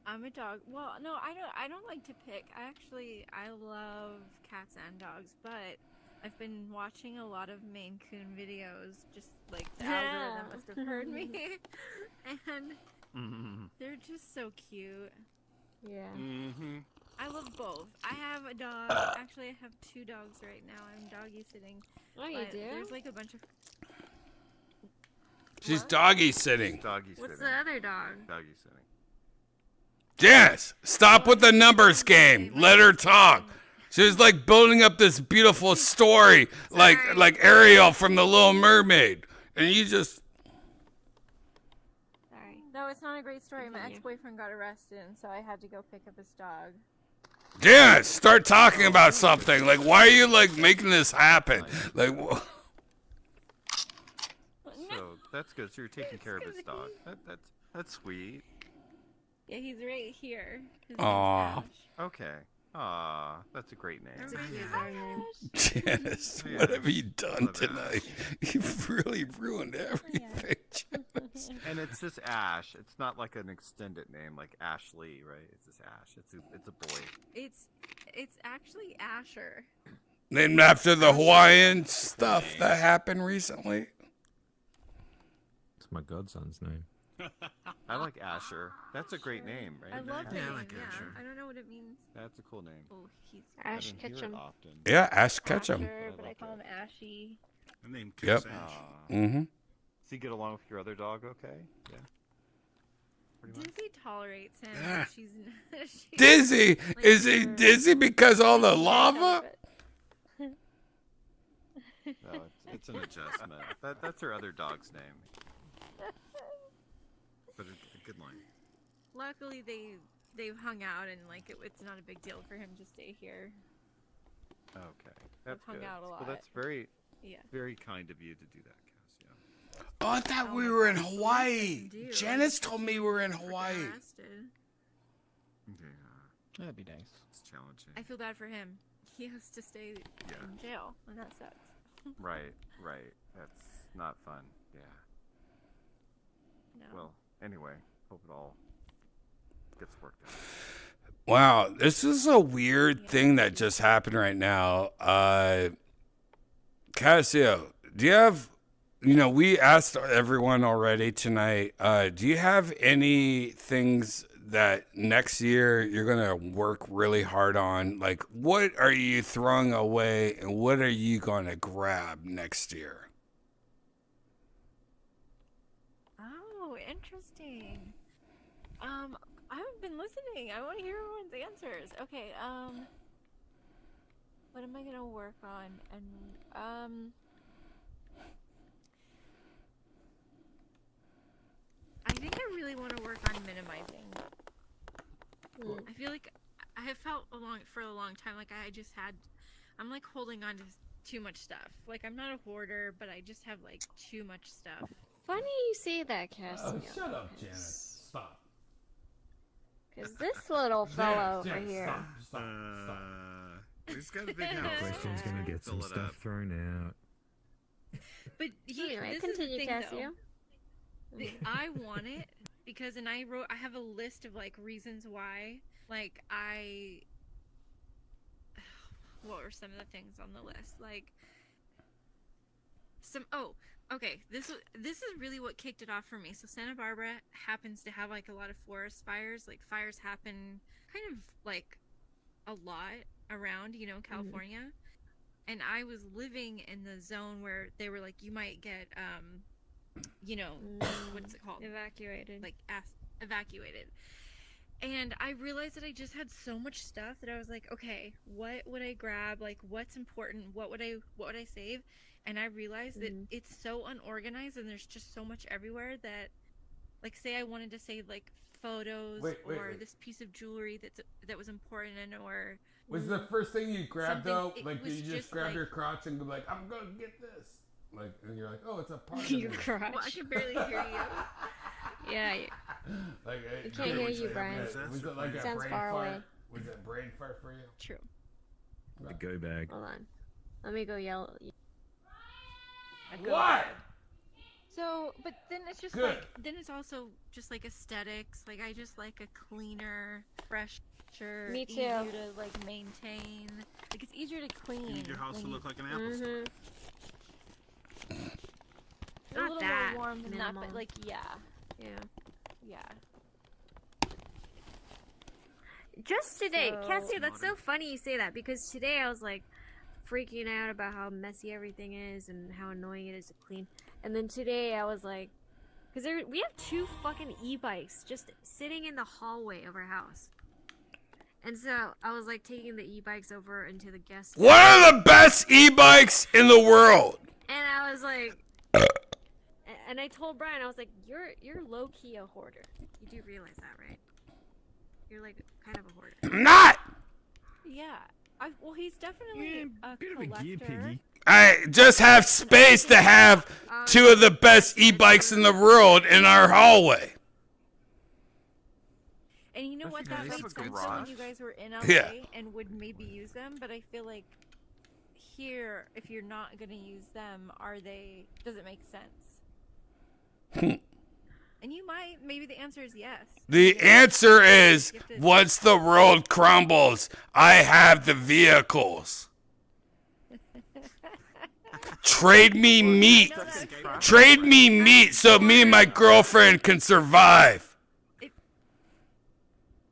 I'm a dog. Well, no, I don't like to pick. I love cats and dogs, but I've been watching a lot of Maine Coon videos. Just like the algorithm must have heard me, and they're just so cute. Yeah. Mm-hmm. I love both. I have a dog. Actually, I have 2 dogs right now. I'm doggy sitting. Oh, you but do? There's like a bunch of. She's doggy sitting. Doggy What's sitting. the other dog? Doggy sitting. Janice, stop with the numbers game. Let her talk. She was like building up this beautiful story, like Ariel from The Little Mermaid, and you just. Sorry. No, it's not a great story. My ex-boyfriend got arrested, and so I had to go pick up his dog. Janice, start talking about something. Like, why are you like making this happen? Like, So that's good. So you're taking care of his dog. That's sweet. Yeah, he's right here. His name's Aw. Ash. Okay. Aw, that's a great name. That's a cute name. Janice, Yeah. what have you done tonight? You've really ruined everything, Janice. And it's just Ash. It's not like an extended name like Ashley, right? It's just Ash. It's a boy. It's actually Asher. Named after the Hawaiian stuff that happened recently. It's my godson's name. I like Asher. That's a great name, right? I love the Yeah, I name. like Yeah, Asher. I don't know what it means. That's a cool name. Oh, he's I Ash didn't hear it Ketchum. often. Yeah, Ash Ketchum. Asher, but I call him Ashy. The name Yep. kicks ass. Mm-hmm. Does he get along with your other dog okay? Yeah. Pretty much. Dizzy tolerates him. Ah. She's Dizzy? like Is he her- dizzy because all the lava? No, it's an adjustment. That's her other dog's name. But a good line. Luckily, they've hung out and like it's not a big deal for him to stay here. Okay, that's hung good. out a lot. Well, that's very, Yeah. very kind of you to do that, Cassia. Oh, I thought we were in Hawaii. Janice told me we were in Hawaii. Yeah, That'd be nice. it's challenging. I feel bad for him. He has to stay in jail, and that sucks. Right. That's not fun. Yeah. No. Well, anyway, hope it all gets worked out. Wow, this is a weird thing that just happened right now. Casio, do you have, we asked everyone already tonight, do you have any things that next year you're going to work really hard on? Like, what are you throwing away and what are you going to grab next year? Oh, interesting. I haven't been listening. I want to hear everyone's answers. Okay, what am I gonna work on? And I think I really want to work on minimizing. I feel like I have felt for a long time like I'm like holding on to too much stuff. Like I'm not a hoarder, but I just have like too much stuff. Funny you say that, Cassie. Shut up, Janice. Stop. Because this little fella over here. Stop. He's got a big house. Question's gonna get some Fill it stuff up. thrown out. But Anyway, this continue, is the thing, Cassia. though. I want it because, and I have a list of like reasons why. Like what were some of the things on the list? Like okay. This is really what kicked it off for me. So Santa Barbara happens to have like a lot of forest fires. Like fires happen kind of like a lot around, California. And I was living in the zone where they were like, you might get, what's it called? Evacuated. Like evacuated. And I realized that I just had so much stuff that I was like, okay, what would I grab? Like, what's important? What would I save? And I realized that it's so unorganized and there's just so much everywhere that, like, say I wanted to save like photos or this piece of jewelry that was important or. Was the first thing you grabbed though? Like, did you just grab like, your crotch and be like, "I'm gonna get this"? Like, and you're like, "Oh, it's a part of Your me." crotch. Well, I can barely hear you. Yeah. Like, We can't hear you, Brian. Was it like a Sounds brain far fart? away. Was it brain fart for you? True. The go bag. Hold on. Let me go yell. What? So, but then it's just Good. like, then it's also just like aesthetics. Like I just like a cleaner, fresher, Me too. easier to like maintain. Like it's easier to clean. You need your house to when look like an apple store. a Not little that more warm than that, minimal. but like yeah. Just today, So- Cassie, that's so funny you say that because today I was like freaking out about how messy everything is and how annoying it is to clean. And then today I was like, because we have 2 fucking e-bikes just sitting in the hallway of our house. And so I was like taking the e-bikes over into the guest One of the best e-bikes in the world. And I was like, and I told Brian, I was like, you're low key a hoarder. You do realize that, right? You're like kind of a hoarder. I'm not. Yeah. Well, he's definitely a bit of a collector. gear piggy. I just have space to have 2 of the best e-bikes in the world in our hallway. And you know what? That guys made have a sense when garage? you guys were in LA Yeah. and would maybe use them, but I feel like here, if you're not gonna use them, does it make sense? And you might, maybe the answer is yes. The answer is, once the world crumbles, I have the vehicles. Trade me meat. Trade me meat so me and my girlfriend can survive.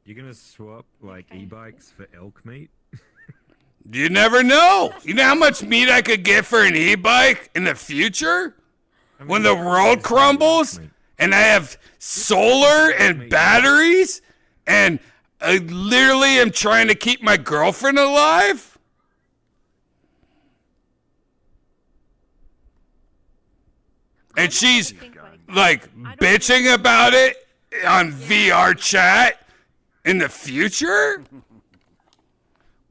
You're gonna swap like e-bikes for elk meat? You never know. You know how much meat I could get for an e-bike in the future? When the world crumbles and I have solar and batteries and I literally am trying to keep my girlfriend alive? and she's like bitching about it on VR chat in the future.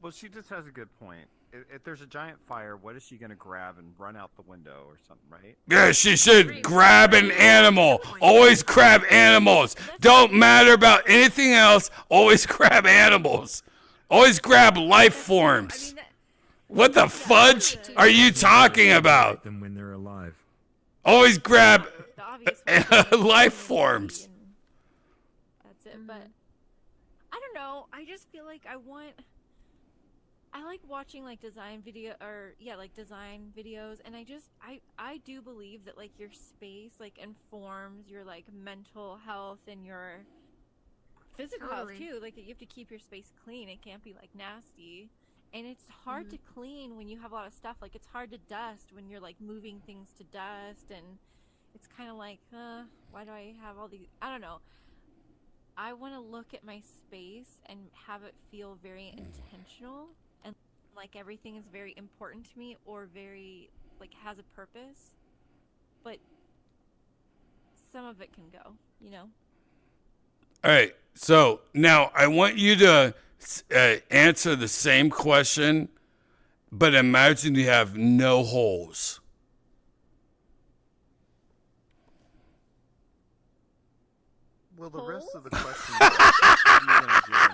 Well, she just has a good point. If there's a giant fire, what is she gonna grab and run out the window or something, right? Yeah, she should grab an animal. Always grab animals. Don't matter about anything else. Always grab animals. Always grab life forms. What the fudge are you talking about? Them when they're alive. Always grab life forms. That's it. But I don't know. I just feel like I like watching like design videos, and I do believe that like your space like informs your like mental health and your physical health too. Like you have to keep your space clean. It can't be like nasty. And it's hard to clean when you have a lot of stuff. Like it's hard to dust when you're like moving things to dust, and it's kind of like, why do I have all these? I don't know. I want to look at my space and have it feel very intentional, and like everything is very important to me or very like has a purpose. But some of it can go, you know. All right. So now I want you to answer the same question, but imagine you have no holes. Well, the rest of the question is, what are you gonna do in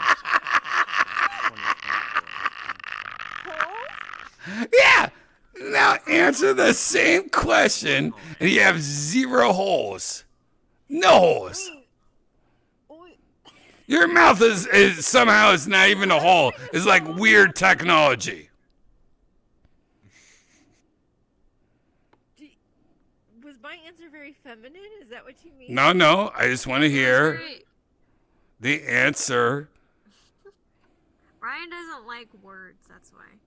2024? Yeah. Now answer the same question, and you have 0 holes. No holes. Your mouth is somehow it's not even a hole. It's like weird technology. Was my answer very feminine? Is that what you mean? No. I just want to hear the answer. Ryan doesn't like words, that's why.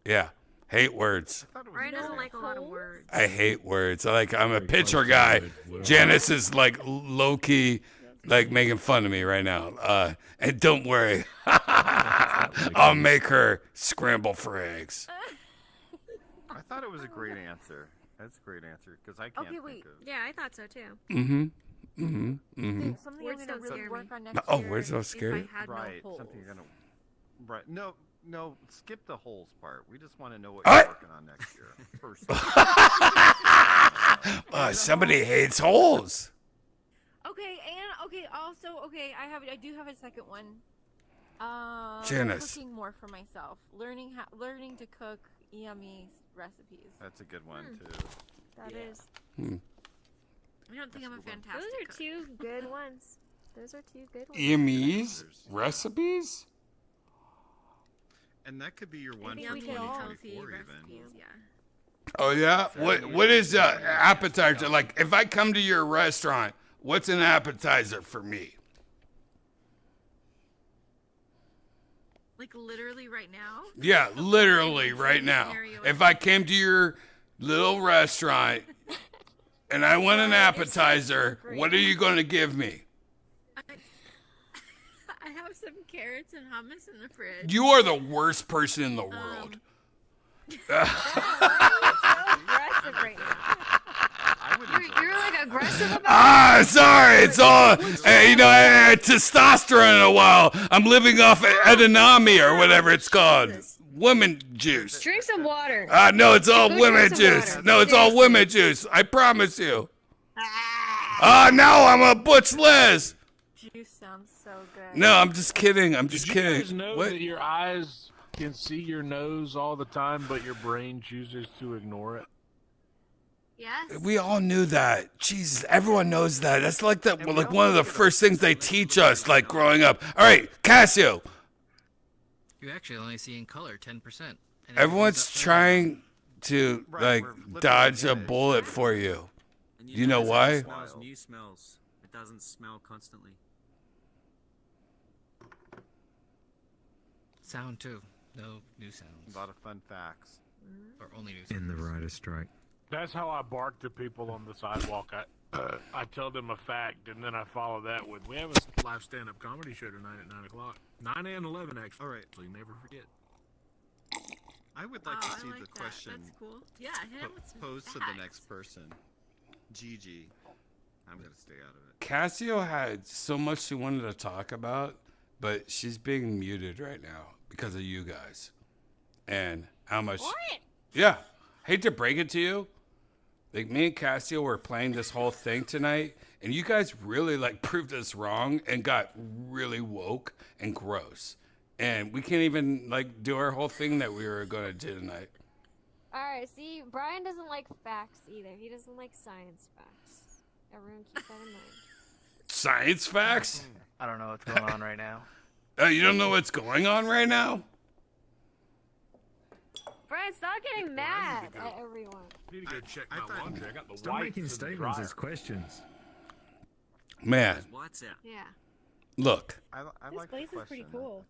Yeah. Hate words. Ryan doesn't like a lot of words. I hate words. I'm a picture guy. Janice is like low key, like making fun of me right now. And don't worry, I'll make her scramble for eggs. I thought it was a great answer. That's a great answer because I can't think of. Yeah, I thought so too. Something I'm gonna really work on next year. Words don't scare you? If I had Right, no holes. something you're gonna. Right, no, skip the holes part. We just want to know what you're working on next year. First. Somebody hates holes. Okay, and also I do have a second one. Janice. Cooking more for myself, learning to cook yummy recipes. That's a good one too. That is. I don't think I'm a fantastic Those are cook. 2 good ones. Those are 2 good ones. EME's recipes? And that could be your one for Yummy, 2024 healthy even. recipes, yeah. Oh yeah. What is appetizer? Like if I come to your restaurant, what's an appetizer for me? Like literally right now? Yeah, literally right now. If I came to your little restaurant and I want an appetizer, what are you going to give me? I have some carrots and hummus in the fridge. You are the worst person in the world. You're like aggressive about it. Sorry. It's all, I had testosterone in a while. I'm living off edamame or whatever it's called. Women juice. Drink some water. No, it's all Go women drink some juice. water. No, it's all women juice. I promise you. No, I'm a butch Liz. Juice sounds so good. No, I'm just kidding. I'm just Did kidding. you guys know that your eyes can see your nose all the time, but your brain chooses to ignore it? Yes. We all knew that. Jesus, everyone knows that. That's like one of the first things they teach us, like growing up. All right, Casio. You actually only see in color 10%. Everyone's trying to dodge a bullet for you. You know why? It smells new smells. It doesn't smell constantly. Sound too. No new sounds. A lot of fun facts. Or only new sounds. In the writer's strike. That's how I bark to people on the sidewalk. I tell them a fact, and then I follow that with, we have a live stand-up comedy show tonight at 9 o'clock. 9 and 11, actually. All right. So you never forget. I would like to see I like the that. question That's cool. Yeah, hit him with some posed to facts. the next person. GG. I'm gonna stay out of it. Cassio had so much she wanted to talk about, but she's being muted right now because of you guys. And how much... What? Yeah. Hate to break it to you. Like, me and Cassio were playing this whole thing tonight, and you guys really, like, proved us wrong and got really woke and gross. And we can't even, like, do our whole thing that we were going to do tonight. Alright, see, Brian doesn't like facts either. He doesn't like science facts. Everyone keep that in mind. Science facts? I don't know what's going on right now. You don't know what's going on right now? Brian, stop getting mad at everyone. I need to go check my laundry. I got the Stop whites making in the statements dryer. as questions. Man, What's out? Yeah. look. I This like place is pretty cool.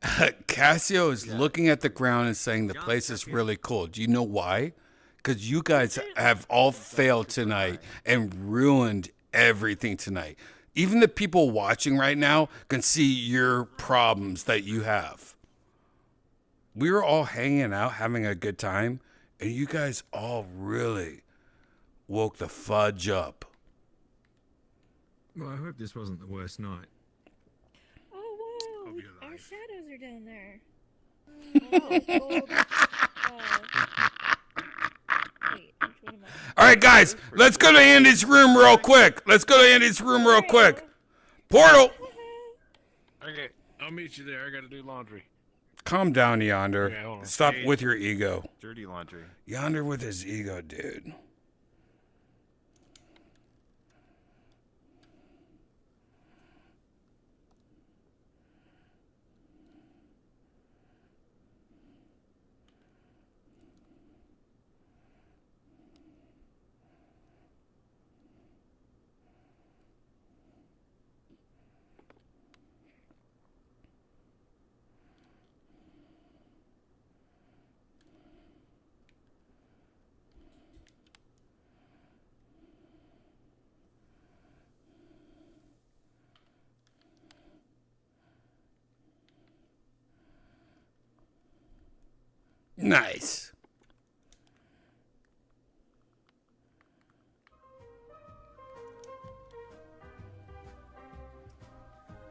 Cassio is looking at the ground and saying the place is really cool. Do you know why? Because you guys have all failed tonight and ruined everything tonight. Even the people watching right now can see your problems that you have. We were all hanging out, having a good time, and you guys all really woke the fudge up. Well, I hope this wasn't the worst night. Oh wow, our shadows are down there. Wait, which one am I? All right, guys, let's go to Andy's room real quick. Portal. Okay, I'll meet you there. I gotta do laundry. Calm down, Yonder. Okay, hold on. Stop with your ego. Dirty laundry. Yonder with his ego, dude. Nice.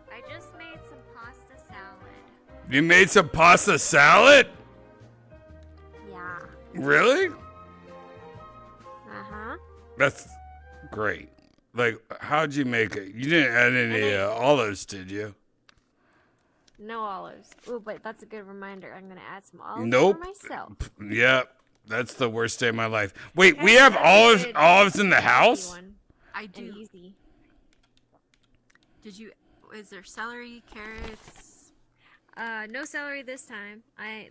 I just made some pasta salad. You made some pasta salad? Yeah. Really? Uh-huh. That's great. Like, how'd you make it? You didn't add any olives, did you? No olives. Ooh, but that's a good reminder. I'm gonna add some olives Nope. for myself. Yep. That's the worst day of my life. Wait, we have olives in the house? I do. And easy. Did you? Is there celery, carrots? No celery this time. I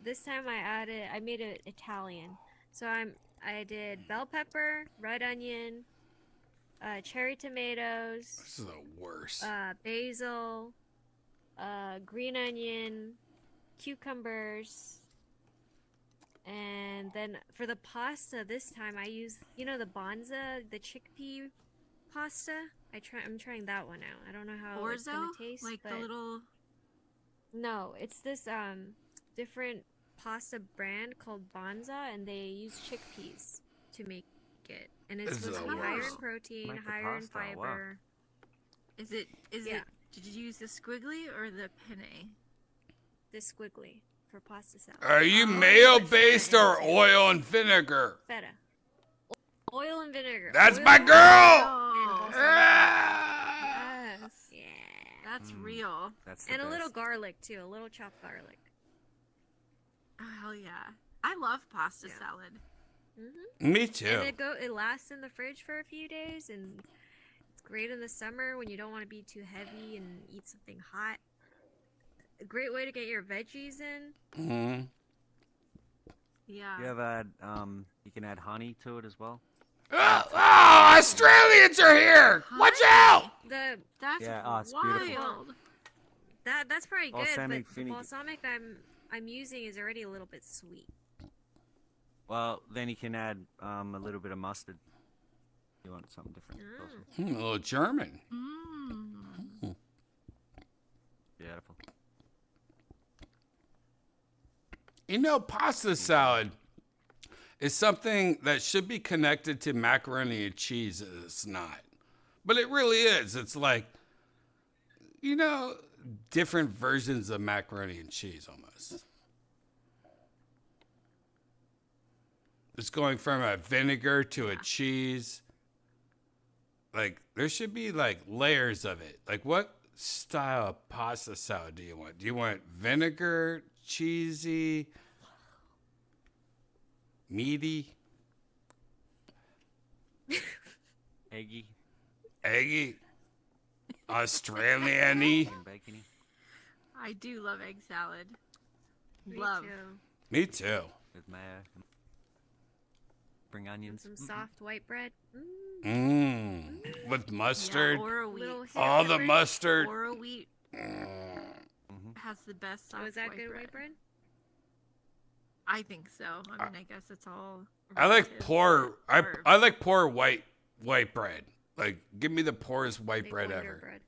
made it Italian. So I did bell pepper, red onion, cherry tomatoes. This is the worst. Basil, green onion, cucumbers, and then for the pasta this time I used, the Bonza, the chickpea pasta. I'm trying that one out. I don't know how it's gonna taste. Like the but... little. No, it's this different pasta brand called Bonza, and they use chickpeas to make it, and it's supposed to be higher in protein, higher in fiber. Is it? Did you use the squiggly or the penne? The squiggly for pasta salad. Are you mayo-based or oil and vinegar? Feta. Oil and vinegar. That's Oil my and girl! vinegar. Yes. Yeah. That's real. And a little garlic too, a little chopped garlic. Oh, hell yeah. I love pasta salad. Me too. And it lasts in the fridge for a few days, and it's great in the summer when you don't want to be too heavy and eat something hot. A great way to get your veggies in. Mm-hmm. Yeah. You have you can add honey to it as well. Oh, Australians are here! Watch out! That's it's wild. beautiful. That's probably good, Balsamic but the vinegar. balsamic I'm using is already a little bit sweet. Well, then you can add a little bit of mustard. You want something different? Ah. A little German. Beautiful. You know, pasta salad is something that should be connected to macaroni and cheese. It's not. But it really is. It's like, you know, different versions of macaroni and cheese almost. It's going from a vinegar to a cheese. Like, there should be, like, layers of it. Like, what style of pasta salad do you want? Do you want vinegar, cheesy, meaty? Eggy. Eggy? Australian-y? Bacony. I do love egg salad. Me Love. too. Me too. With mayo. Bring onions. Some soft white bread. With mustard. Yeah, or a wheat. All the mustard. Or a wheat has the best soft Oh, is that white good bread. white bread? I think so. I mean, I guess it's all. I like relative. poor. I like poor white bread. Like, give me the poorest white Big bread Wonder ever. bread.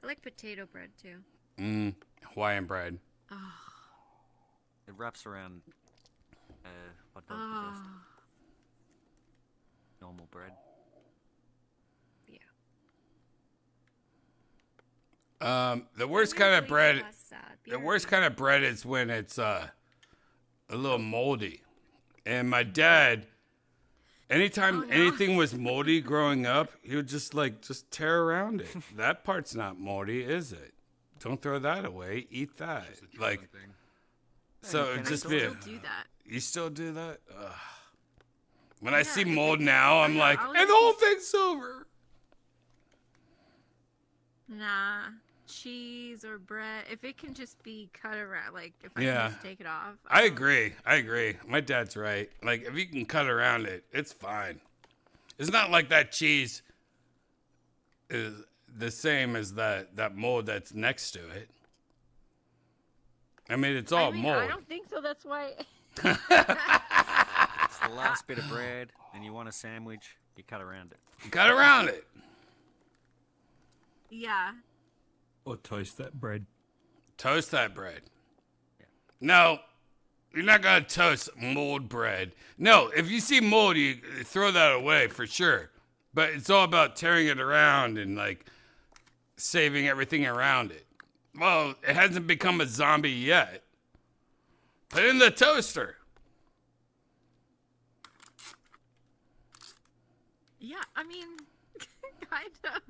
I like potato bread too. Hawaiian bread. It wraps around hot dog the best. Normal bread. The worst kind of bread. The worst kind of bread is when it's a little moldy. And my dad, anytime anything was moldy growing up, he would just tear around it. That part's not moldy, is it? Don't throw that away. Eat that. Like, so it just be. Still do that. You still do that? Ugh. When I see mold now, I'm like, I'll and the whole thing's over. Nah, cheese or bread. If it can just be cut around, like if I Yeah. can just take it off. I agree. My dad's right. Like, if you can cut around it, it's fine. It's not like that cheese is the same as that mold that's next to it. I mean, it's all mold. I don't think so. That's why. It's the last bit of bread, and you want a sandwich, you cut around it. You cut around it. Yeah. Or toast that bread. Toast that bread. No, you're not going to toast mold bread. No, if you see mold, you throw that away for sure. But it's all about tearing it around and, like, saving everything around it. Well, it hasn't become a zombie yet. Put it in the toaster. Yeah, I mean, kind of.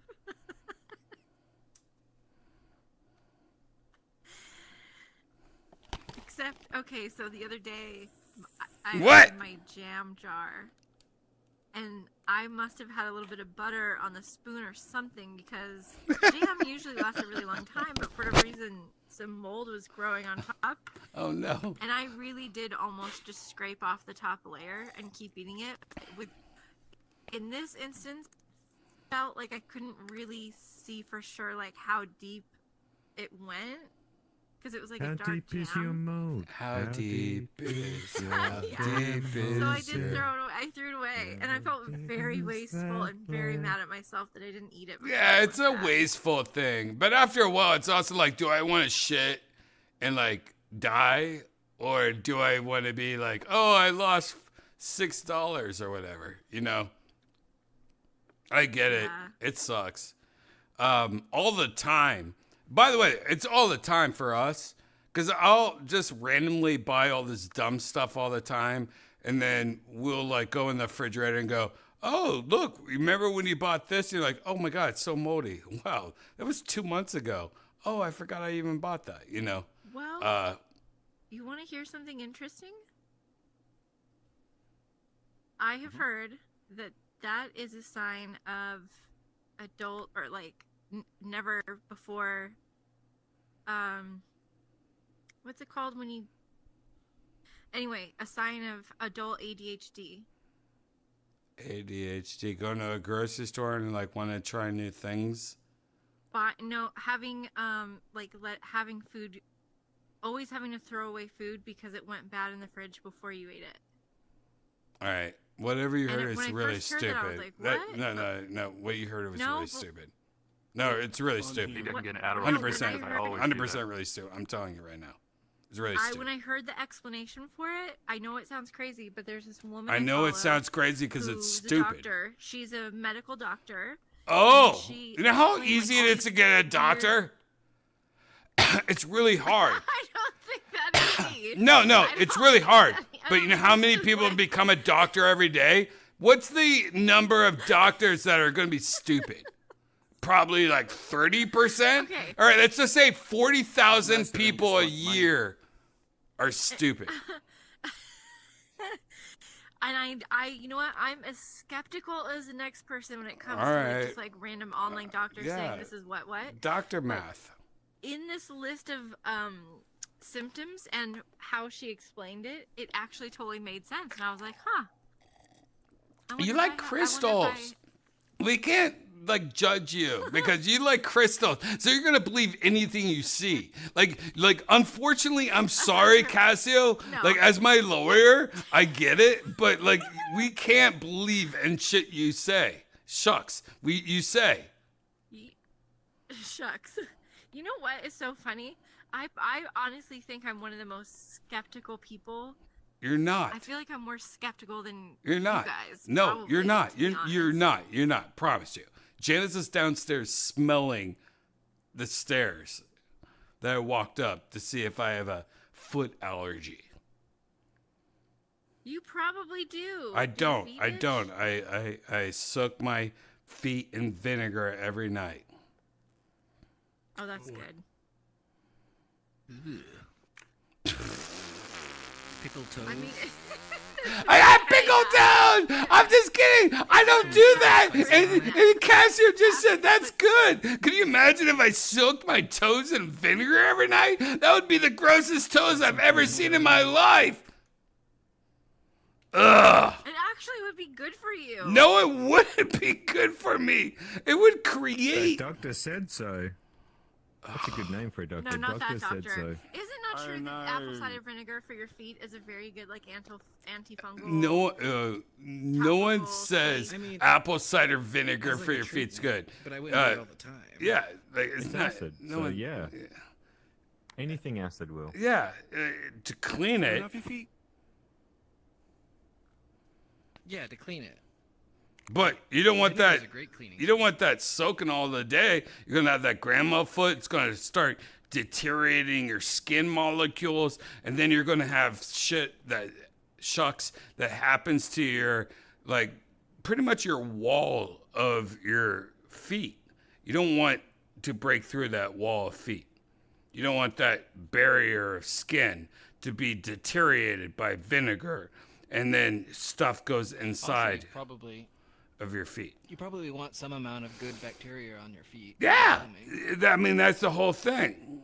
Except, okay, so the other day, I What? opened my jam jar, and I must have had a little bit of butter on the spoon or something, because jam usually lasts a really long time, but for some reason, some mold was growing on top. Oh, no. And I really did almost just scrape off the top layer and keep eating it. In this instance, felt like I couldn't really see for sure like how deep it went, because it was like How a dark deep jam. is your mold? How deep is your So I did throw it away. I threw it away, and I felt very wasteful and very mad at myself that I didn't eat it. Yeah, it's a wasteful thing. But after a while, it's also like, do I want to shit and, like, die? Or do I want to be like, oh, I lost $6 or whatever, you know? I get it. It sucks. All the time. By the way, it's all the time for us, because I'll just randomly buy all this dumb stuff all the time, and then we'll, like, go in the refrigerator and go, oh, look, remember when you bought this? You're like, oh my God, it's so moldy. Wow, that was 2 months ago. Oh, I forgot I even bought that, you know? Well, you want to hear something interesting? I have heard that that is a sign of adult, or like never before, what's it called when you, anyway, a sign of adult ADHD. ADHD, going to a grocery store and, like, want to try new things. But no, having having food, always having to throw away food because it went bad in the fridge before you ate it. All right. Whatever you And heard when is I really first heard stupid. that, I was like, what? No. What you heard was No, really but- stupid. No, it's really stupid. He didn't get an Adderall. 100%. I always 100% really stupid. I'm telling you right now. It's really stupid. When I heard the explanation for it, I know it sounds crazy, but there's this woman. I know it follow sounds crazy because it's who's a stupid. doctor. She's a medical doctor. Oh, she you know how explained, easy it is to get a doctor? It's really hard. I don't think that is. No, it's really hard. But you know how many people become a doctor every day? What's the number of doctors that are going to be stupid? Probably like 30%? Okay. All right, let's just say 40,000 people a year are stupid. And I, you know what? I'm as skeptical as the next person when it comes All to right. just like random online doctors yeah. saying this is what. Doctor math. In this list of symptoms and how she explained it, it actually totally made sense, and I was like, huh. You like crystals. We can't like judge you because you like crystals. So you're going to believe anything you see. Like unfortunately, I'm sorry, Cassio. No. Like as my lawyer, I get it, but like we can't believe in shit you say. Shucks. You say. Shucks. You know what is so funny? I honestly think I'm one of the most skeptical people. You're not. I feel like I'm more skeptical than You're not. you guys. No, probably, you're not. to be You're honest. not. You're not. Promise you. Janice is downstairs smelling the stairs that I walked up to see if I have a foot allergy. You probably do. I you don't. feet I itch? don't. I soak my feet in vinegar every night. Oh, that's good. Pickled toes. I mean, I got pickled down. I'm just kidding. I don't do that. And Cassio just said that's good. Could you imagine if I soaked my toes in vinegar every night? That would be the grossest toes I've ever seen in my life. Ugh. it actually would be good for you. No, it wouldn't be good for me. It would create. The doctor said so. That's a good name for a doctor. No, not doctor that doctor. said so. Is it not true that apple cider vinegar for your feet is a very good like antifungal? No one says apple cider vinegar It's like for a your feet's treatment, good. but I wouldn't do it all the time. Yeah, like, It's not, acid, no so one- yeah. Anything acid will. Yeah, to clean it. Off your feet. Yeah, to clean it. But you don't want that. Vinegar's a great cleaning You don't want that soaking all the day. You're gonna have that grandma foot. It's gonna start deteriorating your skin molecules, and then you're gonna have shit that happens to your like pretty much your wall of your feet. You don't want to break through that wall of feet. You don't want that barrier of skin to be deteriorated by vinegar, and then stuff goes Also, inside you of your feet. probably want some amount of good bacteria on your feet. Yeah, I mean that's the whole thing.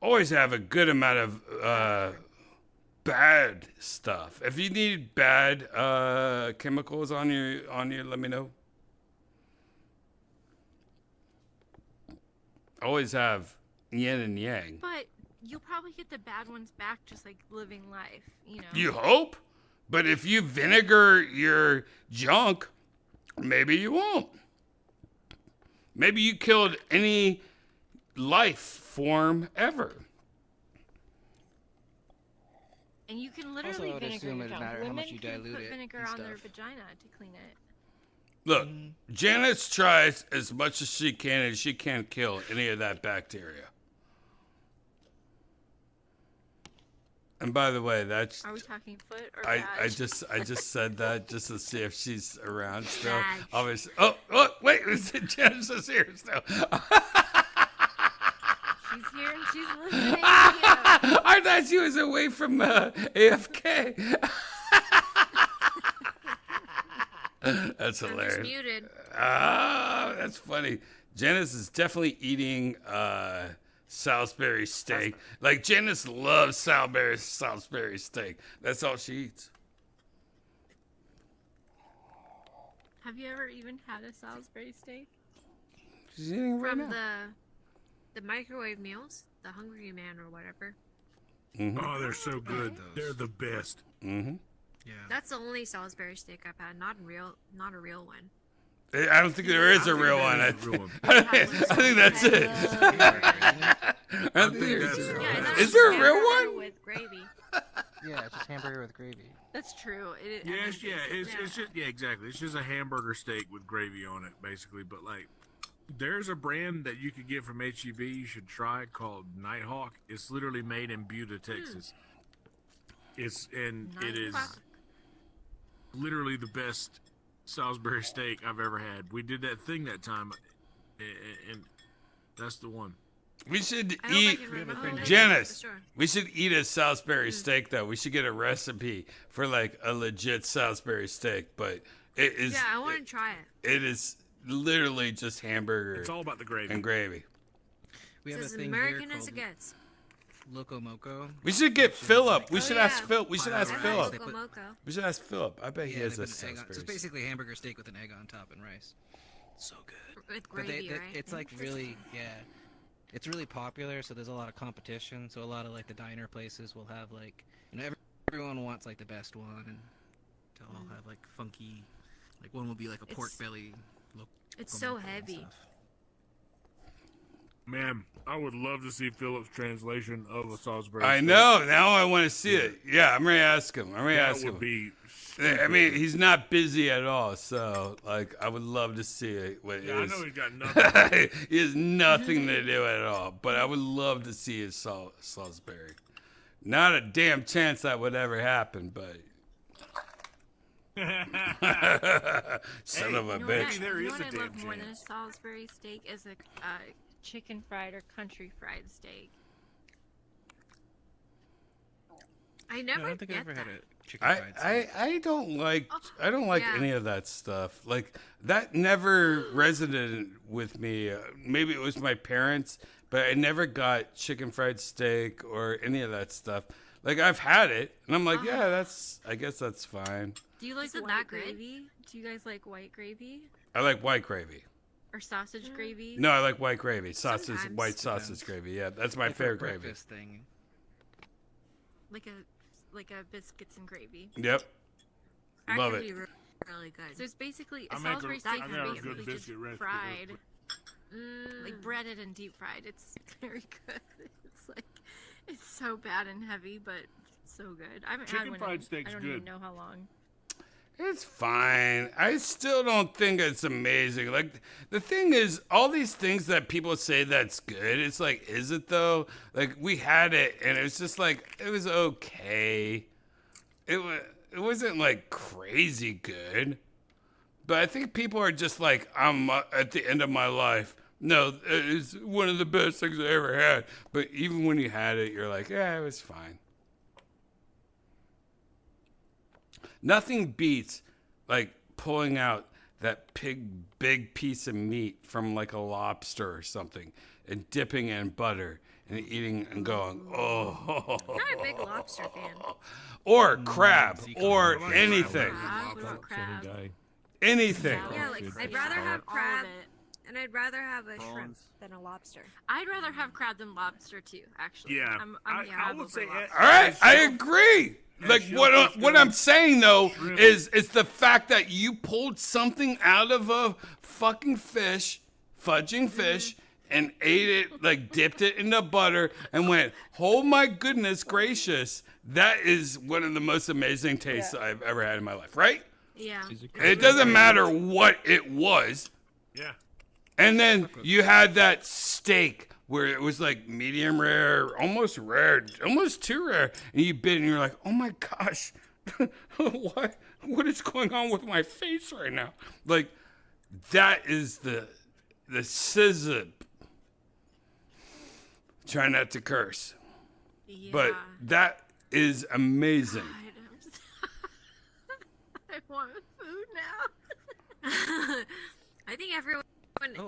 Always have a good amount of bad stuff. If you need bad chemicals on you, let me know. Always have yin and yang. But you'll probably get the bad ones back just like living life, you know. You hope, but if you vinegar your junk, maybe you won't. Maybe you killed any life form ever. And you can Also, literally I would vinegar assume your it'd junk. matter how Women much you can dilute put it vinegar and on their stuff. vagina to clean it. Look, Janice tries as much as she can, and she can't kill any of that bacteria. And by the way, that's Are we talking foot or I badge? just said that just to see if she's around still. Badge. Obviously. Oh, wait, Janice is here still. She's here and she's listening. I thought she was away from AFK. That's hilarious. muted. Ah, that's funny. Janice is definitely eating Salisbury steak. Like Janice loves Salisbury steak. That's all she eats. Have you ever even had a Salisbury steak? She's eating right From now. the microwave meals, the Hungry Man or whatever. Mm-hmm. Oh, they're so good. They're the best. Mm-hmm. Yeah. That's the only Salisbury steak I've had. Not a real one. I don't think there is a real one. I think that's it. Is there a real one? With gravy. Yeah, it's just hamburger with gravy. That's true. It's just exactly. It's just a hamburger steak with gravy on it, basically. But like, there's a brand that you could get from HEB you should try called Nighthawk. It's literally made in Buda, Texas. It is literally the best Salisbury steak I've ever had. We did that thing that time, and that's the one. We should eat, Janice. We should eat a Salisbury steak though. We should get a recipe for like a legit Salisbury steak, but it is. Yeah, I want to try it. It is literally just hamburger. It's all about the gravy. And gravy. We have It's a as thing American here as it called gets. Loco Moco. We should get Philip. We should ask yeah. Phil. We should ask I like Philip. Loco Moco. We should ask Philip. I bet he has they a put an egg on. Salisbury. So it's basically a hamburger steak with an egg on top and rice. So good. With But gravy, right? it's like really, it's really popular. So there's a lot of competition. So a lot of like the diner places will have like, everyone wants like the best one, and they'll all have like funky, like one will be like a pork belly. It's so heavy. Man, I would love to see Philip's translation of a Salisbury I steak. know. Now I want to see it. Yeah, I'm gonna ask him. That would be I mean, he's not busy at all, so like I would love to see it. Yeah, I know he's got nothing. He has nothing to do at all, but I would love to see his Salisbury. Not a damn chance that would ever happen, but son of a bitch. You know what I love more than a Salisbury steak is a chicken fried or country fried steak. I never don't think I've get ever that. had a chicken fried steak. I don't like yeah. any of that stuff. Like that never resonated with me. Maybe it was my parents, but I never got chicken fried steak or any of that stuff. Like I've had it, and I'm like, yeah, I guess that's fine. Do you like Isn't the that white good? gravy? Do you guys like white gravy I like white gravy. or sausage gravy? No, I like white gravy. Sausage, Sometimes. white sausage gravy. Yeah, that's my Like for a favorite gravy. breakfast thing. Like a biscuits and gravy. Yep. That Love can it. be really good. So it's basically a I make a- Salisbury I steak got can a be good really just biscuit recipe. fried, like breaded and deep fried. It's very good. It's so bad and heavy, but it's so good. I haven't Chicken had one. fried in, steak's I don't good. even know how long. It's fine. I still don't think it's amazing. Like the thing is, all these things that people say that's good, it's like, is it though? Like we had it, and it was just like it was okay. It wasn't like crazy good. But I think people are just like, I'm at the end of my life. No, it's one of the best things I ever had. But even when you had it, you're like, yeah, it was fine. Nothing beats like pulling out that big piece of meat from like a lobster or something and dipping it in butter and eating and going, oh. I'm not a big lobster fan. Or crab or anything. Crab? What about crab? Anything. Yeah, like I'd rather have crab, and I'd rather have a shrimp than a lobster. I'd rather have crab than lobster too. Actually, Yeah, I'm I would say. All right, I agree. Like what I'm saying though is the fact that you pulled something out of a fucking fish, fudging fish, and ate it, like dipped it into butter and went, oh my goodness gracious, that is one of the most amazing tastes I've ever had in my life, right? Yeah. It doesn't matter what it was. Yeah. And then you had that steak where it was like medium rare, almost too rare. And you bit and you're like, oh my gosh, what is going on with my face right now? Like, that is the sizzip. Try not to curse. Yeah. But that is amazing. I want food now. I think everyone.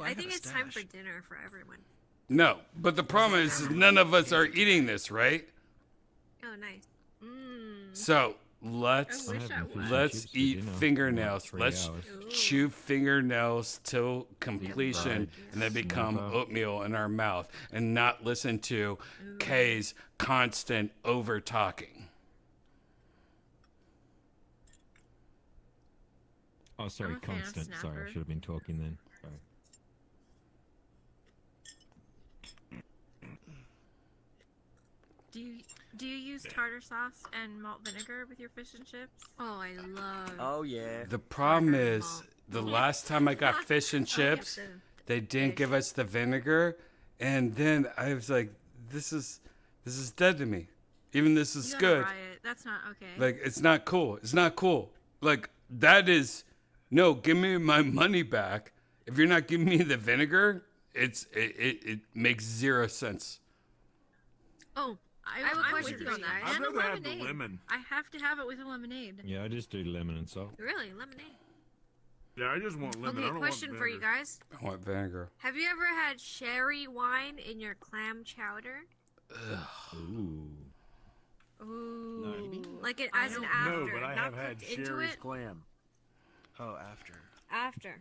I think it's time for dinner for everyone. No, but the problem is none of us are eating this, right? Oh, nice. So let's eat fingernails. Let's chew fingernails till completion, and then become oatmeal in our mouth, and not listen to Kay's constant over talking. Oh, sorry, I'm a fan of constant. Sorry, I snapper. should have been talking then. Sorry. Do you use tartar sauce and malt vinegar with your fish and chips? Oh, I love. Oh yeah. The problem is, the last time I got fish and Oh, chips, they didn't give us the vinegar, and then I was like, "This is dead to me." Even this is You gotta good. riot. That's not okay. Like, it's not cool. It's not cool. Like, that is, no, give me my money back. If you're not giving me the vinegar, it makes zero sense. Oh, I have a I'm question with for you you on that. guys. And I'd a rather have the lemonade. lemon. I have to have it with a lemonade. Yeah, I just do lemon and salt. Really, lemonade. Yeah, I just want lemon. I Okay, don't question want for you vinegar. guys. I want vinegar. Have you ever had sherry wine in your clam chowder? Ooh. Ooh. Like it as an after. No, but I not have had cooked into Sherry's it. clam. Oh, after. After.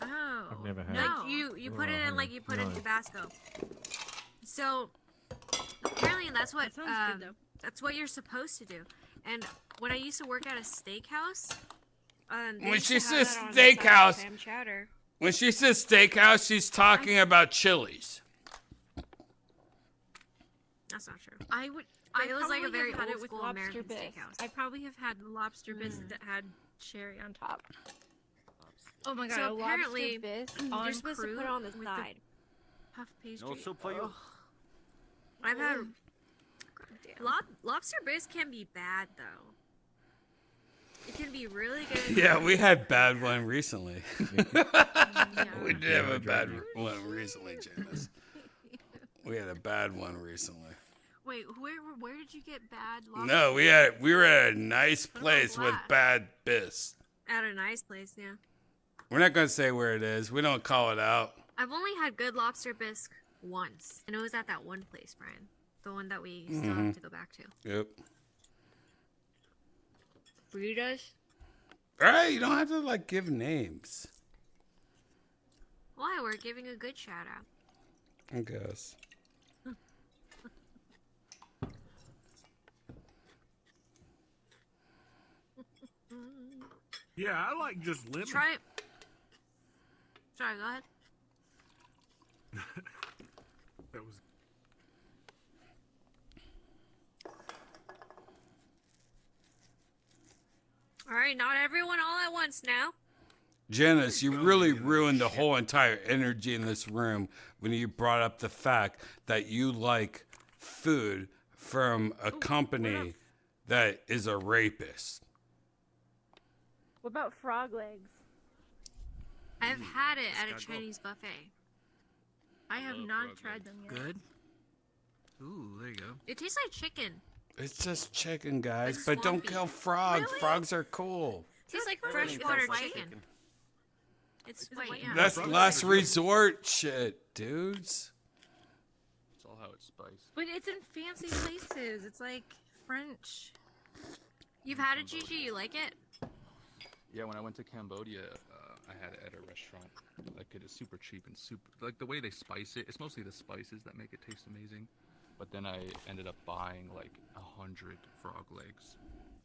Oh. I've never had. Like you put it in like you put in Tabasco. So apparently that's what That sounds good, though. that's what you're supposed to do. And when I used to work at a steakhouse, they When used she to have says that on the side of steakhouse, clam chowder. When she says steakhouse, she's talking about Chili's. That's not true. I would. But it was like a probably very have had old it with school lobster American bisque. steakhouse. I probably have had lobster bisque that had cherry on top. Oh my god! So a apparently, lobster bisque you're on supposed to put it croute on the with side. puff pastry. No soup for you. I've had lobster bisque can be bad though. It can be really good. Yeah, we had bad one recently. We did have a bad one recently, Janice. We had a bad one recently. Wait, where did you get bad lobster? No, we were at a nice place with bad bis. At a nice place, yeah. We're not gonna say where it is. We don't call it out. I've only had good lobster bisque once, and it was at that one place, Brian. The one that we still have to go back to. Yep. Fritas? All right, you don't have to like give names. Why? We're giving a good shout out. I guess. Yeah, I like just lemon. Try it. Sorry, go ahead. That was. All right, not everyone all at once now. Janice, you really ruined the whole entire energy in this room when you brought up the fact that you like food from a company that is a rapist. What about frog legs? I've had it at a Chinese buffet. I have not tried them yet. Good. Ooh, there you go. It tastes like chicken. It's just chicken, guys, It's but don't swampy. kill frogs. Really? Frogs are cool. It tastes like Really? freshwater It's chicken. It's white, yeah. That's last resort shit, dudes. It's all how it's spiced. But it's in fancy places. It's like French. You've had it, Gigi? You like it? Yeah, when I went to Cambodia, I had it at a restaurant. Like, it is super cheap and super... Like, the way they spice it, it's mostly the spices that make it taste amazing. But then I ended up buying, like, 100 frog legs.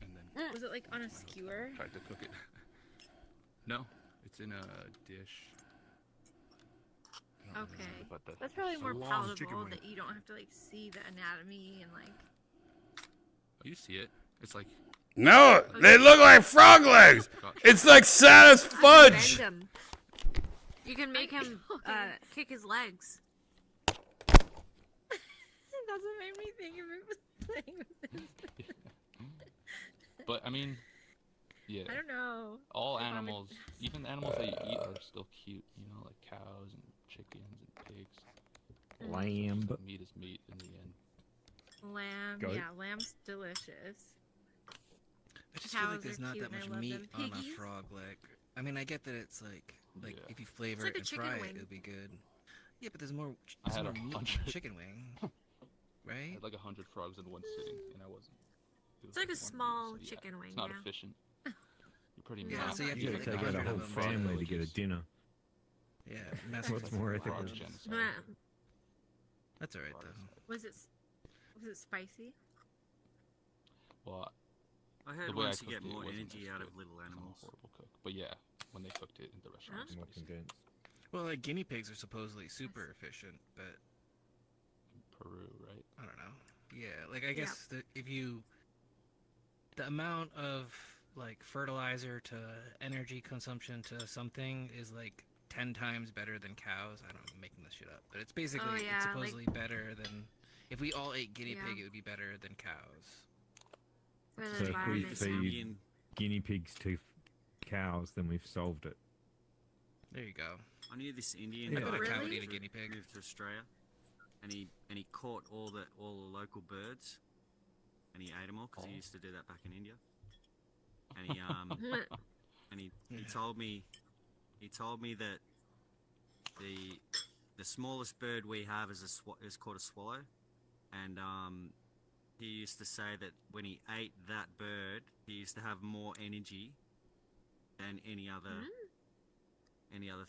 And then... Was it like on a skewer? Tried to cook it. No, it's in a dish. I don't Okay. remember, but the- That's probably so more long chicken palatable wing. that you don't have to like see the anatomy and like. Oh, you see it. It's like... No, they look like frog legs. It's like Santa's fudge. Bend him. You can make him kick his legs. That's what made me think of it was playing with this. But, I mean... Yeah. I don't know. All if I would- animals, even the animals that you eat are still cute, you know, like cows and chickens and pigs. Lamb. Meat is meat in the end. Lamb, Goat. yeah, lamb's delicious. I just feel like Cows there's are not cute that and I much love meat them. on a Piggies? frog leg. I mean, I get that it's like Yeah. if you flavor like it a and chicken fry wing. it, it'll be good. Yeah, but there's more. I There's had more meat in 100. a chicken wing, I right? had like 100 frogs in one sitting, and I wasn't. It was It's like a one small meal, so yeah, chicken wing, It's not yeah. efficient. You're pretty Yeah, mean. so you have to You like gotta take out a 100 whole of them, like, family to get a dinner. Yeah, that's What's more ethical? Frog genocide. Nah. That's alright though. Was it spicy? Well, I heard the way once I you get cooked it more wasn't energy as out of good, little 'cause I'm a animals. horrible cook. But yeah, when they cooked it in the restaurant, it was More spicy. condensed. Well, like guinea pigs are supposedly super efficient, but Peru, right? I don't know. Yeah, like I guess the amount of like fertilizer to energy consumption to something is like 10 times better than cows. I don't know, I'm making this shit up, but it's basically it's yeah, supposedly better than if we all ate guinea Yeah. pig, it would be better than cows. For the So if we environment, feed guinea pigs to cows, then we've solved it. There you go. I knew this Indian Yeah. guy I bet a cow would eat a moved guinea pig. moved to Australia, and he caught all the local birds, and he ate them all because he used to do that back in India. And he and he told me that the smallest bird we have is called a swallow, and he used to say that when he ate that bird, he used to have more energy than any other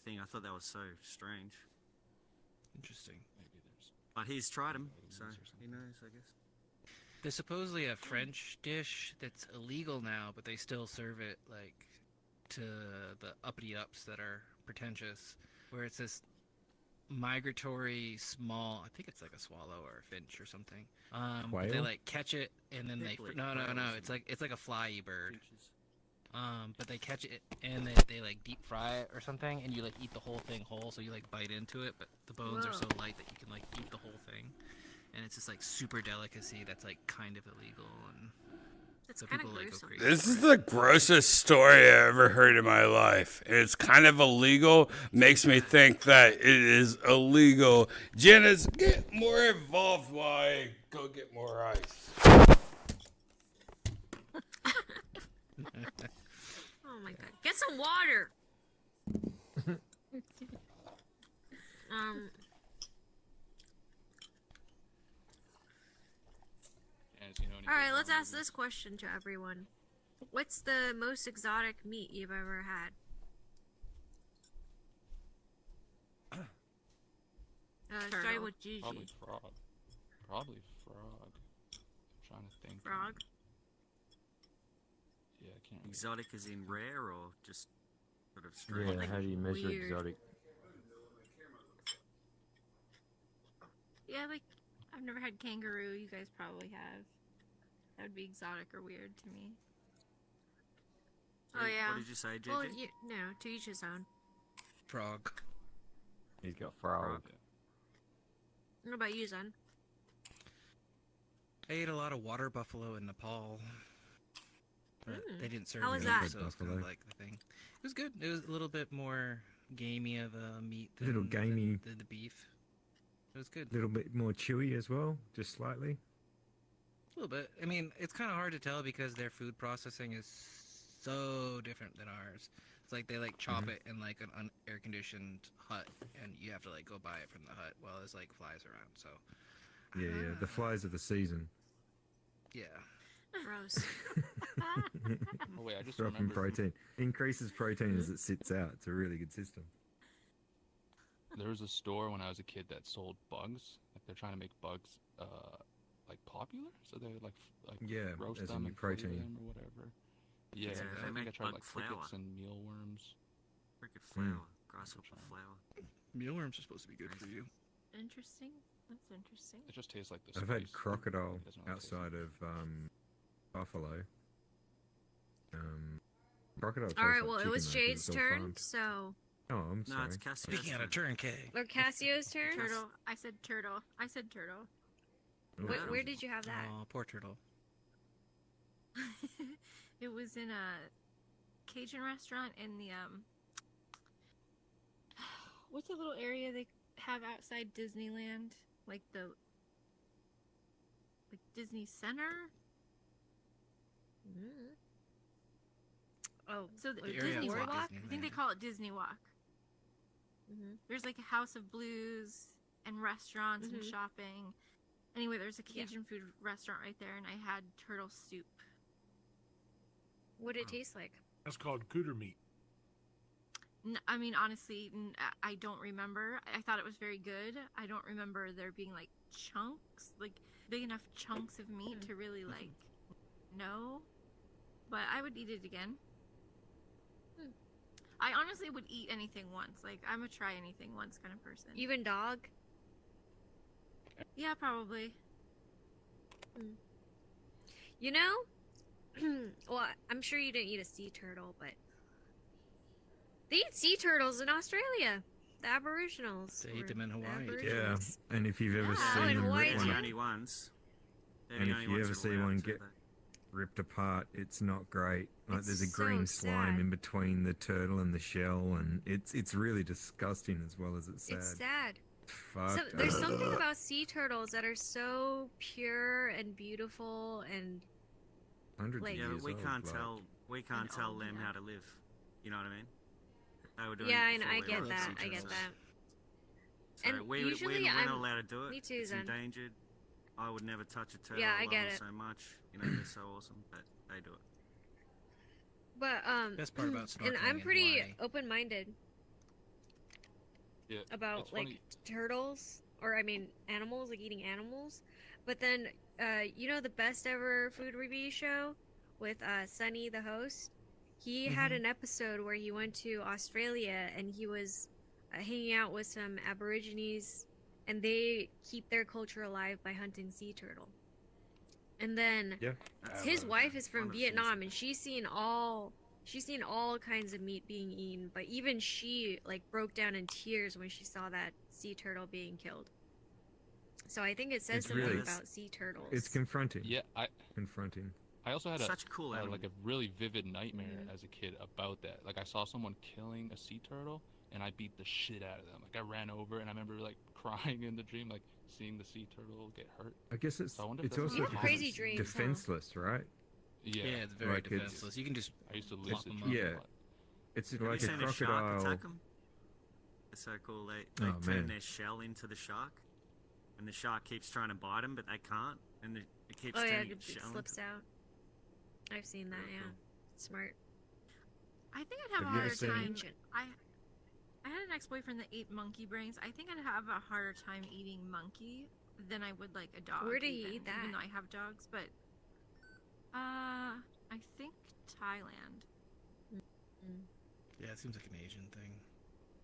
thing. I thought that was so strange. Interesting. Maybe there's. But he's tried them, so he knows, I guess. There's supposedly a French dish that's illegal now, but they still serve it like to the uppity ups that are pretentious, where it's this migratory small, I think it's like a swallow or a finch or something. But they Quail? like catch it and then they Piplet, no, quails it's like a flyy bird. Finches. But they catch it and they like deep fry it or something, and you like eat the whole thing whole, so you like bite into it, but the bones are so light that you can like eat the whole thing. And it's just like super delicacy that's like kind of illegal, and It's so kind of people like go gruesome. crazy. This is the grossest story I ever heard in my life. It's kind of illegal. Makes me think that it is illegal. Janice, get more involved while I go get more ice. Oh my god. Get some water! Alright, let's ask this question to everyone. What's the most exotic meat you've ever had? Starting with Gigi. Probably frog. Probably frog. I'm trying to think. Frog? Yeah, I can't. Exotic as in rare or just sort of Yeah, strange? how do you measure weird. exotic? Yeah, like I've never had kangaroo. You guys probably have. That would be exotic or weird to me. Oh yeah. What did you say, JJ? Well, no, to each his own. Frog. He's got frog. What about you, Zen? I ate a lot of water buffalo in Nepal, but they didn't serve How was it, that? so it's kind of like the thing. It was good. It was a little bit more gamey of a meat A little gamey. than the beef. It was good. A little bit more chewy as well, just slightly. A little bit. I mean, it's kind of hard to tell because their food processing is so different than ours. It's like they like chop it in like an air conditioned hut, and you have to like go buy it from the hut while there's like flies around. So Yeah, the flies of the season. yeah. Gross. Oh wait, I just Dropping remembered. protein. Increases protein as it sits out. It's a really good system. There was a store when I was a kid that sold bugs. Like they're trying to make bugs, like popular. So they would like Yeah, roast as a them new and flavor protein. them or whatever. Yeah, Yeah, I they think I make tried bug like flour. crickets and mealworms. Cricket flour, grasshopper flour. Mealworms are supposed to be good for you. Interesting. That's interesting. It just tastes like the. I've spice. had crocodile It doesn't really taste outside of buffalo. Crocodile. Alright, tastes well, like it was chicken, though, 'cause Jade's it's all turn, farmed. so. Oh, I'm No, sorry. it's Cassie's Speaking out of turn, K. Or Cassio's turn? Turtle. I said turtle. I said turtle. Where did you have that? Oh, poor turtle. It was in a Cajun restaurant in the what's the little area they have outside Disneyland? Like Disney Center? Oh, so the area Disney outside Walk? I think they Disneyland. call it Disney Walk. There's like a House of Blues and restaurants and shopping. Anyway, there's a Cajun food restaurant right there, and I had turtle soup. What did it taste like? That's called cooter meat. I mean, honestly, I don't remember. I thought it was very good. I don't remember there being like chunks, like big enough chunks of meat to really like know. but I would eat it again. I honestly would eat anything once. Like, I'm a try anything once kind of person. Even dog? Yeah, probably. You know, well, I'm sure you didn't eat a sea turtle, but they eat sea turtles in Australia. The Aboriginals. They eat or them in Hawaii. Yeah, Aborigines. and if you've ever Yeah, seen in them Hawaii rip too. one, Only ones. They're and the if only you ones ever that see are allowed one to get that. ripped apart, it's not great. Like It's there's a so green slime sad. in between the turtle and the shell, and it's really disgusting as well as it's sad. It's sad. Fuck. There's something about sea turtles that are so pure and beautiful and Hundreds like, of Yeah, years but we old, can't like. tell. We can't tell them how to live. You know what I mean? They were doing yeah, it and before I we get were that. sea I get turtles. that. So And we're usually not I'm allowed to do it. Me too, It's Zen. endangered. I would never touch a turtle. Yeah, I love get them it. so much. You know, they're so awesome, but they do it. But Best part about and snorkeling I'm in pretty Hawaii. open-minded Yeah, about it's like funny. turtles, or I mean animals, like eating animals. But then, you know, the best ever food review show with Sunny, the host. He had an episode where he went to Australia and he was hanging out with some Aborigines, and they keep their culture alive by hunting sea turtle. And then Yeah. his wife is from One of the Vietnam, and she's seen all kinds of meat being eaten, but even she like broke down in tears when she saw that sea turtle being killed. So I think it says It's something really- about sea turtles. It's confronting. Yeah, Confronting. I also had Such a cool animal. like a really vivid nightmare as a kid about that. Like I saw someone killing a sea turtle, and I beat the shit out of them. Like I ran over, and I remember like crying in the dream, like seeing the sea turtle get hurt. I guess it's So I wonder if it's that's also what You have because crazy it's dreams, huh? defenseless, right? Yeah, Yeah, it's very Like, it's- defenseless. You can just I used to lock lucid them dream up. Yeah. a lot. It's Have like you a seen a shark crocodile. attack them? It's so cool. They Oh, turn man. their shell into the shark, and the shark keeps trying to bite them, but they can't, and it keeps Oh yeah, turning it its shell slips into out. I've seen that. Very Yeah, cool. smart. I think I'd have Have a you ever harder seen- time. Ancient. I had an ex-boyfriend that ate monkey brains. I think I'd have a harder time eating monkey than I would like a dog. Where did he even, eat that? Even though I have dogs, but I think Thailand. Yeah, it seems like an Asian thing.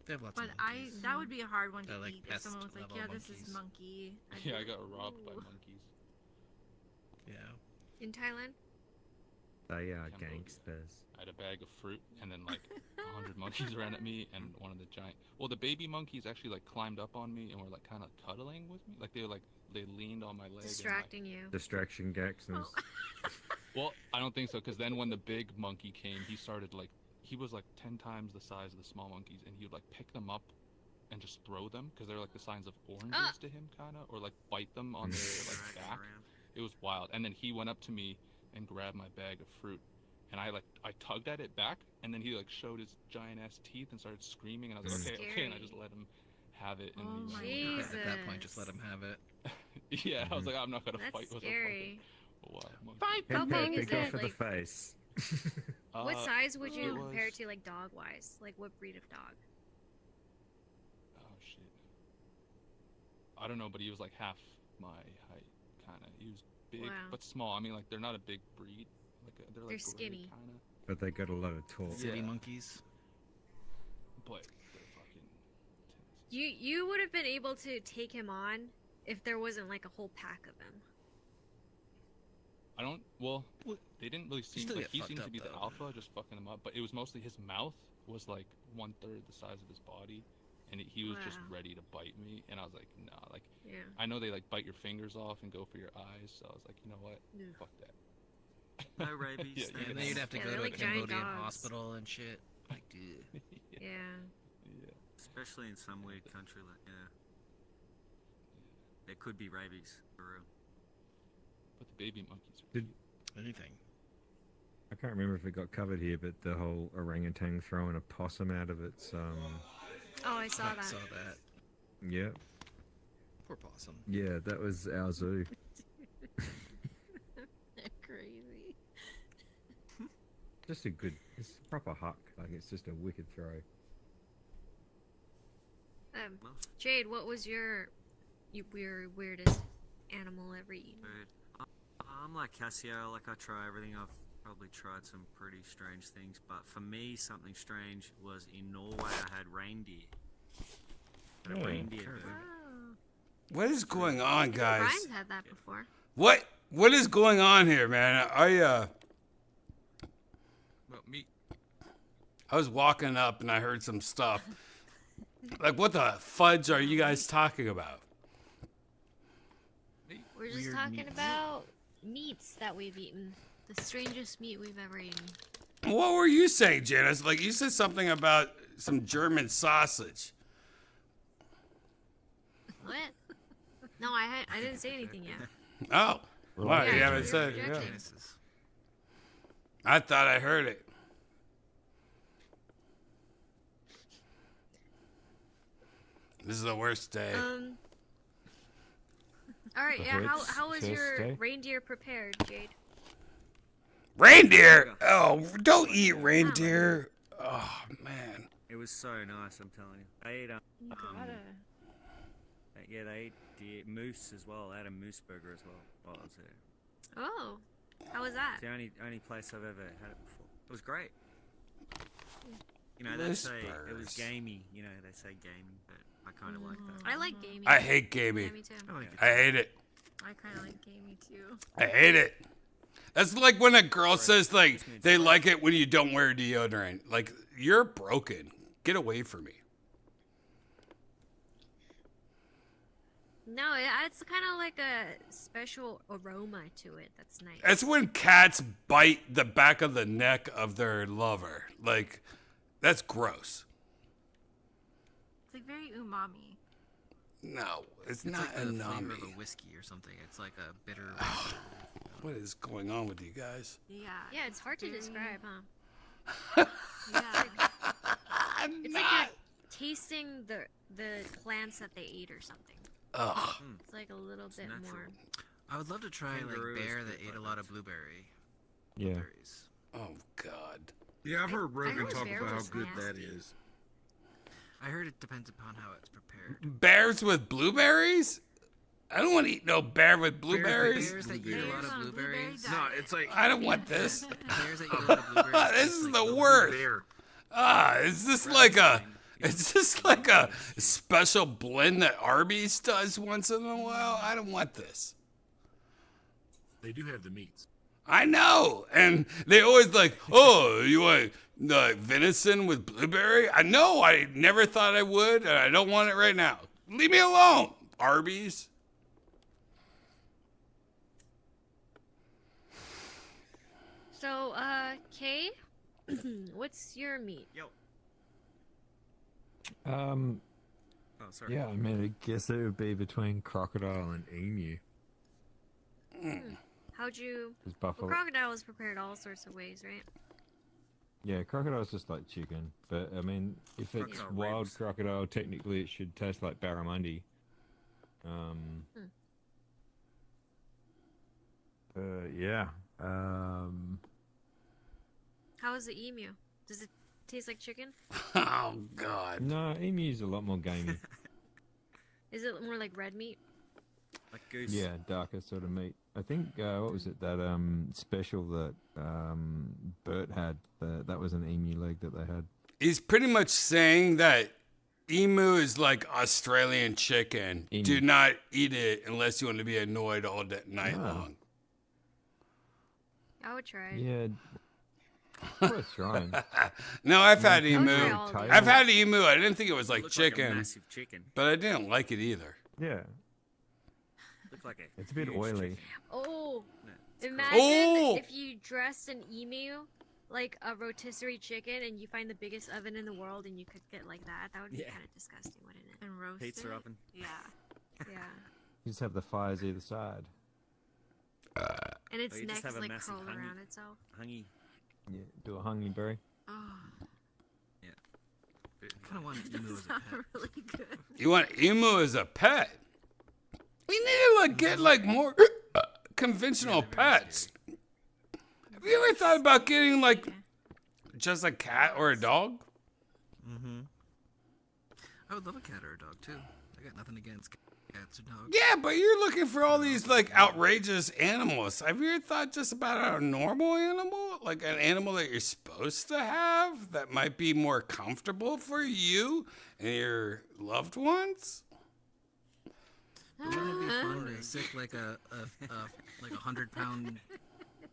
They have lots But of monkeys. that would be a hard one to They're, like, eat if pest someone was like, level "Yeah, this is monkeys. monkey." I'd Yeah, be I like, got robbed by "Ooh." monkeys. Yeah. In Thailand? They are Cambodia. gangsters. I had a bag of fruit, and then like 100 monkeys ran at me, and one of the giant. Well, the baby monkeys actually like climbed up on me and were like kind of cuddling with me. Like they leaned on my leg. Distracting you. Distraction gangsters. Well, I don't think so, because then when the big monkey came, he started like he was like 10 times the size of the small monkeys, and he would like pick them up and just throw them because they're like the signs of oranges to him, kind of, or like bite them on their like Dragging back. around. It was wild. And then he went up to me and grabbed my bag of fruit, and I tugged at it back, and then he like showed his giant ass teeth and started screaming, and I was like, okay, and I just let him have it. And Oh he my went God. At that point, just let them have it. yeah, I was like, I'm not gonna That's fight with scary. a wild monkey. How big is Pick off it? for the Like, face. what size would you it compare was- it to, like dog-wise? Like, what breed of dog? Oh shit. I don't know, but he was like half my height, kind of. He was big Wow. but small. I mean, like they're not a big breed. They're like skinny. kind of. But they got a lot of talk. City Yeah. monkeys. But they're fucking. You would have been able to take him on if there wasn't like a whole pack of him. I don't. Well, they didn't really seem still like get he fucked seemed to up, be the though. alpha, just fucking them up. But it was mostly his mouth was like 1/3 the size of his body, and he was just Wow. ready to bite me. And I was like, nah. Like, Yeah. I know they like bite your fingers off and go for your eyes, so I was like, you know what? Yeah. Fuck that. No rabies. Yeah, no And then you'd have to Yeah, go they're to a like giant Cambodian dogs. hospital and shit. Like, dude. Yeah. Yeah. Especially in some weird country like there could be rabies for real. But the baby monkeys. Did, Anything. I can't remember if it got covered here, but the whole orangutan throwing a possum out of its Oh, I saw I that. saw that. yeah. Poor possum. Yeah, that was our zoo. They're crazy. Just a good, it's a proper huck. Like it's just a wicked throw. Jade, what was your weirdest animal ever eaten? Bird. I'm like Cassio. Like I try everything. I've probably tried some pretty strange things, but for me, something strange was in Norway. I had reindeer. Had a Oh, reindeer okay. bird. What is going on, guys? Brian's had that before. What is going on here, man? I was walking up and I heard some stuff. Like, what the fudge are you guys talking about? We're just talking about meats that we've eaten. The strangest meat we've ever eaten. What were you saying, Janice? Like, you said something about some German sausage. What? No, I didn't say anything yet. Oh, well, Yeah, you haven't you're said. projecting. I thought I heard it. This is the worst day. All right, The yeah. hurts How was first your day? reindeer prepared, Jade? Reindeer? Oh, don't eat reindeer. Oh, man. It was so nice, I'm telling you. They ate, yeah, they ate deer, moose as well. They had a moose burger as well while I was there. Oh, how was that? It's the only place I've ever had it before. It was great. You know, they Moose say it was burgers. gamey. You know, they say gamey, but I kind of like that. I like gamey. I hate gamey. Yeah, me too. I hate it. I kind of like gamey too. I hate it. That's like when a girl says, like, they like it when you don't wear deodorant. Like, you're broken. Get away from me. No, it's kind of like a special aroma to it. That's nice. That's when cats bite the back of the neck of their lover. Like, that's gross. It's like very umami. No, it's It's not like the flavor umami. of a whiskey or something. It's like a bitter. What is going on with you guys? Yeah. Yeah, it's hard to describe, huh? It's like you're tasting the plants that they eat or something. Ugh. It's like a little bit more. I would love to try Kangaroo like is bear good that ate like a lot of blueberry. Yeah. Blueberries. Oh, God. Yeah, I've heard Rogan heard talk bear about how was good that nasty. is. I heard it depends upon how it's prepared. Bears with blueberries? I don't want to eat no bear with blueberries. Bears that eat a lot of blueberries. No, it's like I don't want this. Bears that eat a lot of blueberries. This is the worst. Is this like a? Is this like a special blend that Arby's does once in a while? I don't want this. They do have the meats. I know, and they always like, oh, you want venison with blueberry? I know, I never thought I would, and I don't want it right now. Leave me alone, Arby's. So, Kay, what's your meat? Yo. Um. Oh, sorry. Yeah, I mean, I guess it would be between crocodile and emu. How'd you? 'Cause Well, buffalo. crocodile is prepared all sorts of ways, right? Yeah, crocodile's just like chicken, but I mean, if it's Crocodile wild ribs. crocodile, technically it should taste like barramundi. Yeah. How is the emu? Does it taste like chicken? Oh God. No, emu's a lot more gamey. Is it more like red meat? Like goose. Yeah, darker sort of meat. I think what was it that special that Bert had? That was an emu leg that they had. He's pretty much saying that emu is like Australian chicken. Emu. Do not eat it unless you want to be annoyed all night Ah. long. I would try it. Yeah. Worth trying. No, I've had emu. try all of them. I've had emu. I didn't think it was like Looked like a chicken, massive chicken. but I didn't like it either. Yeah, Looked like it's a bit huge oily. chicken. Oh, it's imagine Oh! if you dressed an emu like a rotisserie chicken and you find the biggest oven in the world and you could get like that. That would be Yeah. kind of disgusting, wouldn't it? And roast Pizza it. oven. Yeah. Yeah. You just have the fires either side. And its Or you neck just is have a like massive curled honey- around itself. Honey. Yeah, do a honey berry. Oh, I kind of want emu as a not pet. really good. You want emu as a pet? We need to like get like more conventional pets. Have you ever thought about getting like just a cat or a dog? Mm-hmm. I would love a cat or a dog too. I got nothing against cats or dogs. Yeah, but you're looking for all these like outrageous animals. Have you ever thought just about a normal animal? Like an animal that you're supposed to have that might be more comfortable for you and your loved ones? Wouldn't it be fun to sick like a 100-pound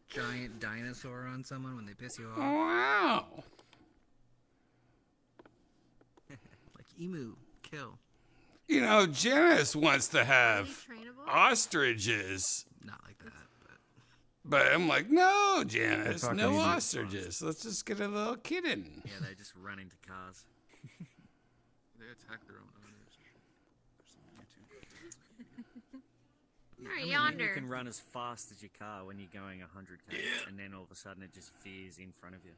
giant dinosaur on someone when they piss you off? Wow. Like emu, kill. You know, Janice wants to have ostriches. Not like that, But I'm like, no, Janice, fucking no idiot. ostriches. Let's just get a little kitten. Yeah, they just run into cars. They attack their own owners. Or Mm-hmm. yonder. I mean, you can run as fast as your car when you're going 100 km, and then all of a sudden it just veers in front of you.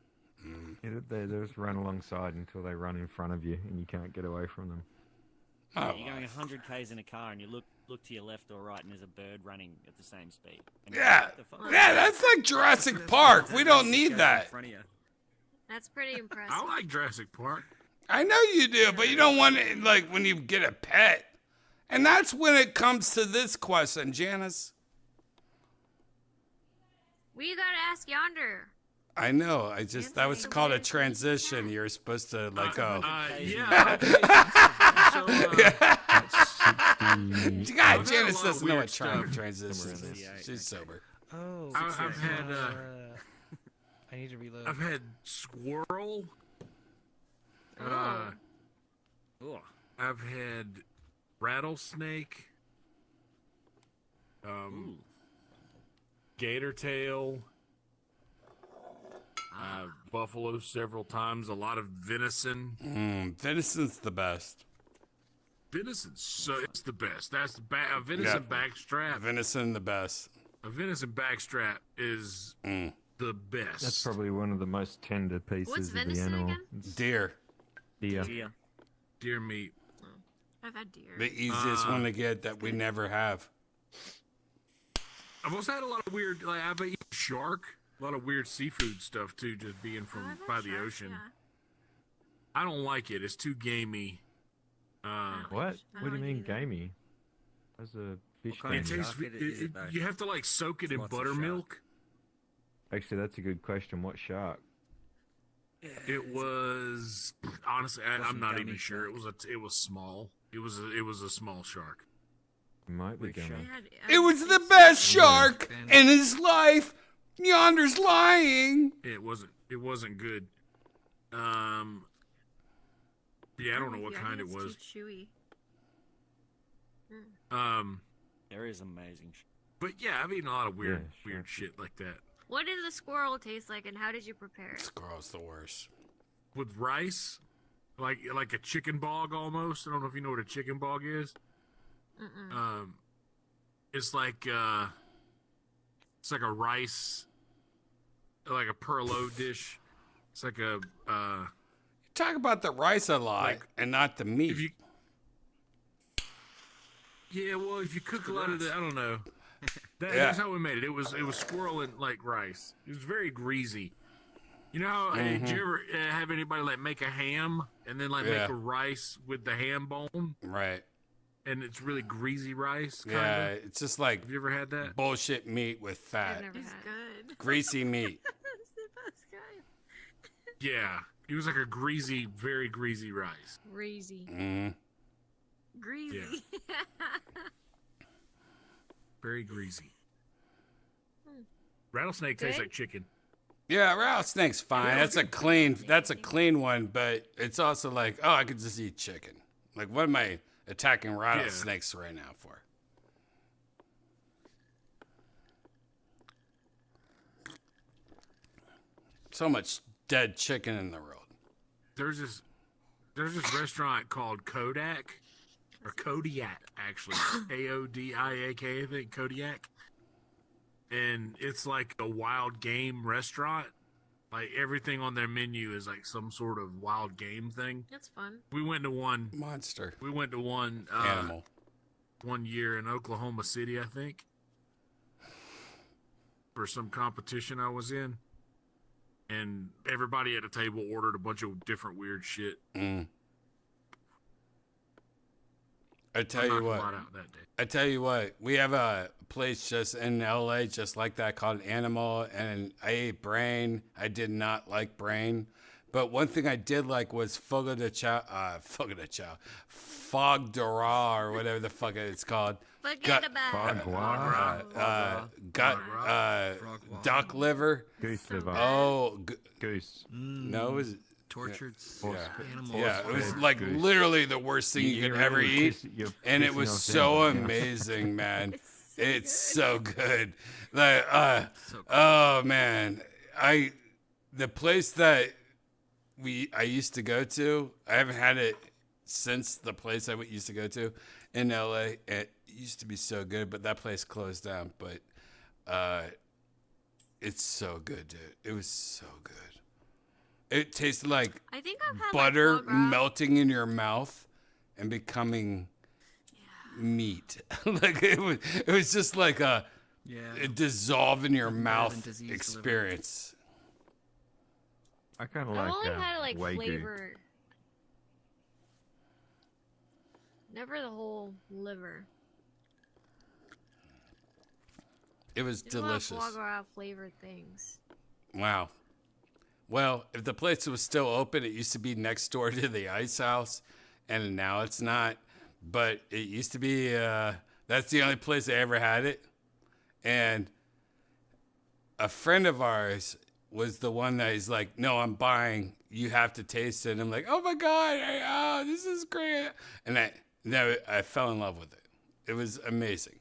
They just run alongside until they run in front of you, and you can't get away from them. Yeah, you're going 100 k's in a car, and you look to your left or right, and there's a bird running at the same speed. And you're Yeah, like, "What the fuck?" yeah, that's like Jurassic Park. We don't need Goes in that. front of you. That's pretty impressive. I like Jurassic Park. I know you do, but you don't want it like when you get a pet. And that's when it comes to this question, Janice. We gotta ask yonder. I know. That was called a transition. You're supposed to like go. Yeah. God, Janice doesn't know what transition is. She's sober. Oh, I've had I need to reload. I've had squirrel. I've had rattlesnake. Gator tail. Buffalo several times. A lot of venison. Venison's the best. Venison's it's the best. That's a venison backstrap. Venison the best. A venison backstrap is the best. That's probably one of the most tender pieces of the animal. It's Deer. Deer. Deer meat. I've had deer. The easiest one to get that we never have. I've also had a lot of weird, like I've eaten shark, a lot of weird seafood stuff too, just being from by the ocean. Yeah. I don't like it. It's too gamey. What? What do you mean gamey? That's a fish It game. tastes. You have to like soak it in buttermilk. Actually, that's a good question. What shark? It was honestly, I'm not even gummy sure. It was small. It was a small shark. It might be gummy. It was the best shark in his life. Yonder's lying. It wasn't good. Yeah, I don't know what kind it was. Too chewy. There is amazing. But yeah, I've eaten a lot of weird Yeah, weird shit like that. What did the squirrel taste like, and how did you prepare it? Squirrel's the worst. With rice, like a chicken bog almost. I don't know if you know what a chicken bog is. It's like a rice, like a perlo dish. It's like a Talk about the rice a lot and not the meat. Yeah, well, if you cook a lot of the, I don't know. That's how we made it. It was squirrel and like rice. It was very greasy. You know how did you ever have anybody like make a ham and then like make a rice with the ham bone? Right. And it's really greasy rice. Kinda? Yeah, it's just like Have you ever had that? bullshit meat with fat. It's good. Greasy meat. That's the best kind. Yeah, it was like a greasy, very greasy rice. Greasy. Greasy. Very greasy. Rattlesnake tastes like chicken. Yeah, rattlesnake's fine. That's a clean one, but it's also like, oh, I could just eat chicken. Like, what am I attacking rattlesnakes right now for? So much dead chicken in the world. There's this restaurant called Kodak, or Kodiak actually, Kodiak, I think Kodiak, and it's like a wild game restaurant. Like everything on their menu is like some sort of wild game thing. That's fun. We went to one monster. We went to one animal one year in Oklahoma City, I think, for some competition I was in. And everybody at the table ordered a bunch of different weird shit. I tell I you knocked a what. lot out that day. I tell you what. We have a place just in LA, just like that, called Animal, and I ate brain. I did not like brain, but one thing I did like was fogo de chao, fog de raw, or whatever the fuck it's called. Forget about it. Duck liver. Goose liver. Oh, goose. No, it was tortured animals. Yeah, it was like literally the worst thing you could ever eat, and it was so amazing, man. It's so good. Like, oh man, the place that I used to go to, I haven't had it since the place I used to go to in LA. It used to be so good, but that place closed down. But it's so good, dude. It was so good. It tasted like I think I've had butter like foie gras. melting in your mouth and becoming meat. Like it was just like a dissolve in your mouth experience. I kind of I've like only had like Wagyu. flavor. Never the whole liver. It was There's a lot of delicious. foie gras flavored things. Wow. Well, if the place was still open, it used to be next door to the ice house, and now it's not. But it used to be, that's the only place I ever had it. And a friend of ours was the one that is like, no, I'm buying. You have to taste it. And I'm like, oh my God, this is great. And I fell in love with it. It was amazing.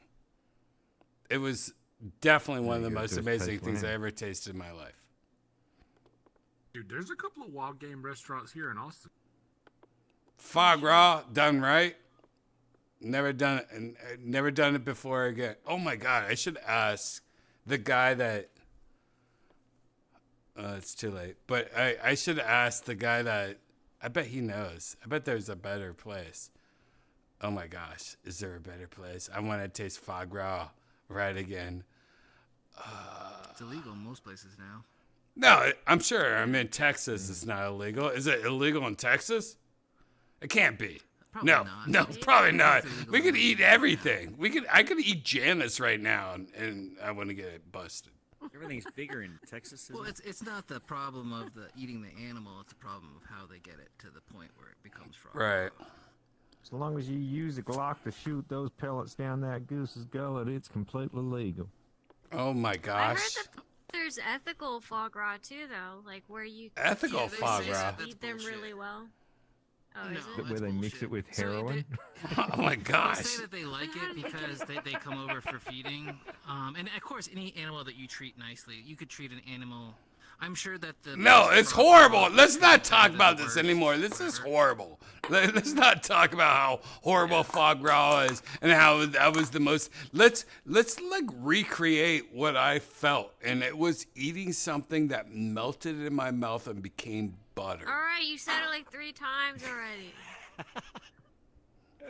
It was definitely one of the most amazing things I ever tasted in my life. Dude, there's a couple of wild game restaurants here in Austin. Foie gras done right. Never done it, and never done it before again. Oh my God, I should ask the guy that. It's too late, but I should ask the guy that. I bet he knows. I bet there's a better place. Oh my gosh, is there a better place? I want to taste foie gras right again. It's illegal in most places now. No, I'm sure. I'm in Texas. It's not illegal. Is it illegal in Texas? It can't be. Probably no, not. no, probably not. We could eat everything. I could eat Janice right now, and I wouldn't get it busted. Everything's bigger in Texas. Well, it's not the problem of the eating the animal. It's the problem of how they get it to the point where it becomes fraud. Right. As long as you use a Glock to shoot those pellets down that goose's gullet, it's completely legal. Oh my I gosh. heard that there's ethical foie gras too, though, like where you Ethical foie gras? eat them really well. Oh, is it? Where they mix it with heroin? Oh my gosh. They say that they like it because they come over for feeding. And of course, any animal that you treat nicely, you could treat an animal. I'm sure that the No, it's horrible. Let's not talk about this anymore. This is horrible. Let's not talk about how horrible foie gras is and how that was the most. Let's like recreate what I felt, and it was eating something that melted in my mouth and became butter. All right, you said it like 3 times already.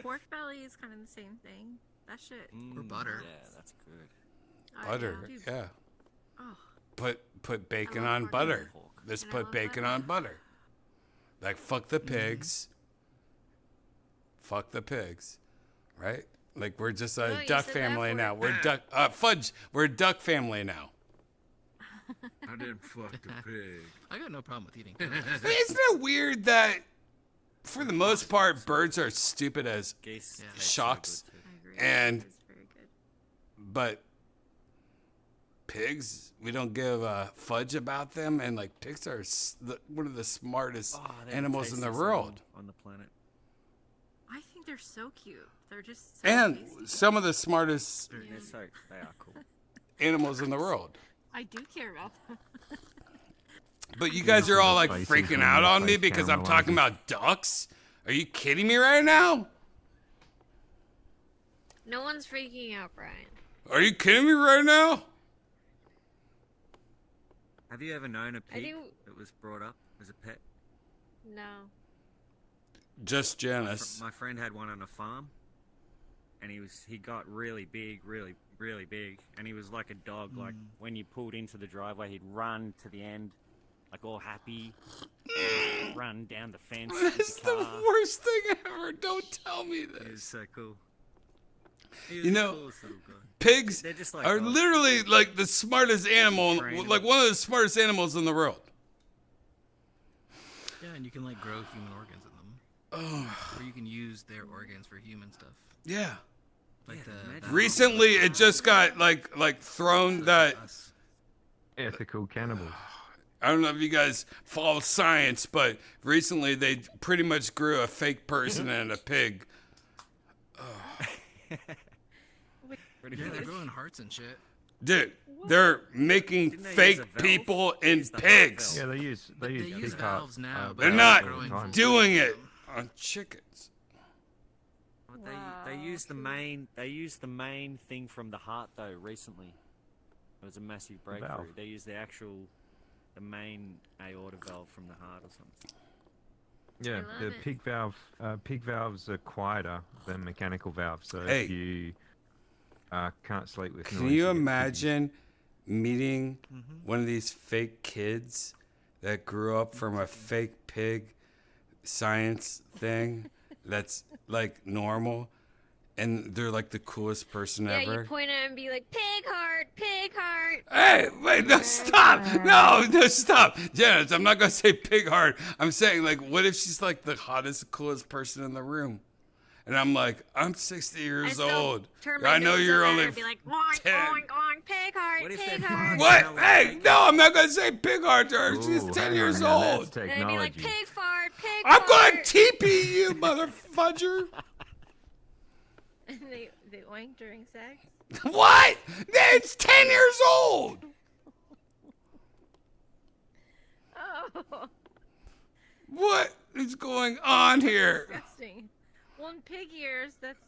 Pork belly is kind of the same thing. That shit. Or butter. Yeah, that's good. Butter, Dude. yeah. Oh. Put bacon love on pork butter. belly. Let's And I put love bacon butter. on butter. Like fuck the pigs. Fuck the pigs, right? Like we're just a No, you duck said that family for now. it. We're duck fudge. We're a duck family now. I didn't fuck the pig. I got no problem with eating. Isn't it weird that, for the most part, birds are stupid as shucks, and but pigs, we don't give a fudge about them, and like pigs are one of the smartest animals in the world, on the planet. I think they're so cute. They're just so and tasty. some of the smartest They are cool. animals in the world. I do care about them. But you guys are all like Faces freaking when out the on me face because I'm camera talking rises. about ducks. Are you kidding me right now? No one's freaking out, Brian. Are you kidding me right now? Have you ever known a I pig think- that was brought up as a pet? No. Just Janice. My friend had one on a farm, and he got really big, really big, and he was like a dog. Like when you pulled into the driveway, he'd run to the end, like all happy, run run down the fence. That's the worst thing ever. Don't tell me this. He's so cool. You know, pigs They're just like are dogs. literally like the smartest animal, like one of the smartest animals in the world. Yeah, and you can like grow human organs in them. Oh. Or you can use their organs for human stuff. Yeah. Like the Recently, it just got like thrown that. Ethical cannibals. I don't know if you guys follow science, but recently they pretty much grew a fake person and a pig. Yeah, they're growing hearts and shit. Dude, they're making Didn't they use fake a valve? people in pigs. Yeah, they use use valves now, but They're they're not growing doing it on chickens. They used the main thing from the heart though recently. It was a massive breakthrough. valve. They used the main aorta valve from the heart or something. Yeah, the pig valves are quieter than mechanical valves. So Hey. if you can't sleep with noise, Can you get imagine meeting one of these fake kids that grew up from a fake pig science thing that's like normal, and they're like the coolest person Yeah, ever? you point at him and be like, pig heart, pig heart. Hey, wait, no, stop. No, stop. Janice, I'm not going to say pig heart. I'm saying, like, what if she's, like, the hottest, coolest person in the room? And I'm like, I'm 60 years old. I know you're only And be like, oink, 10. oink, oink, pig heart, pig heart. What? Hey, no, I'm not going to say pig heart to her. She's 10 hang on years now, that's old. And I'd be like, pig fart, pig I'm fart. going to TP you, motherfudger. And they oink during sex. What? It's 10 years old. Oh. What is going on here? Disgusting. Well, in pig ears, that's.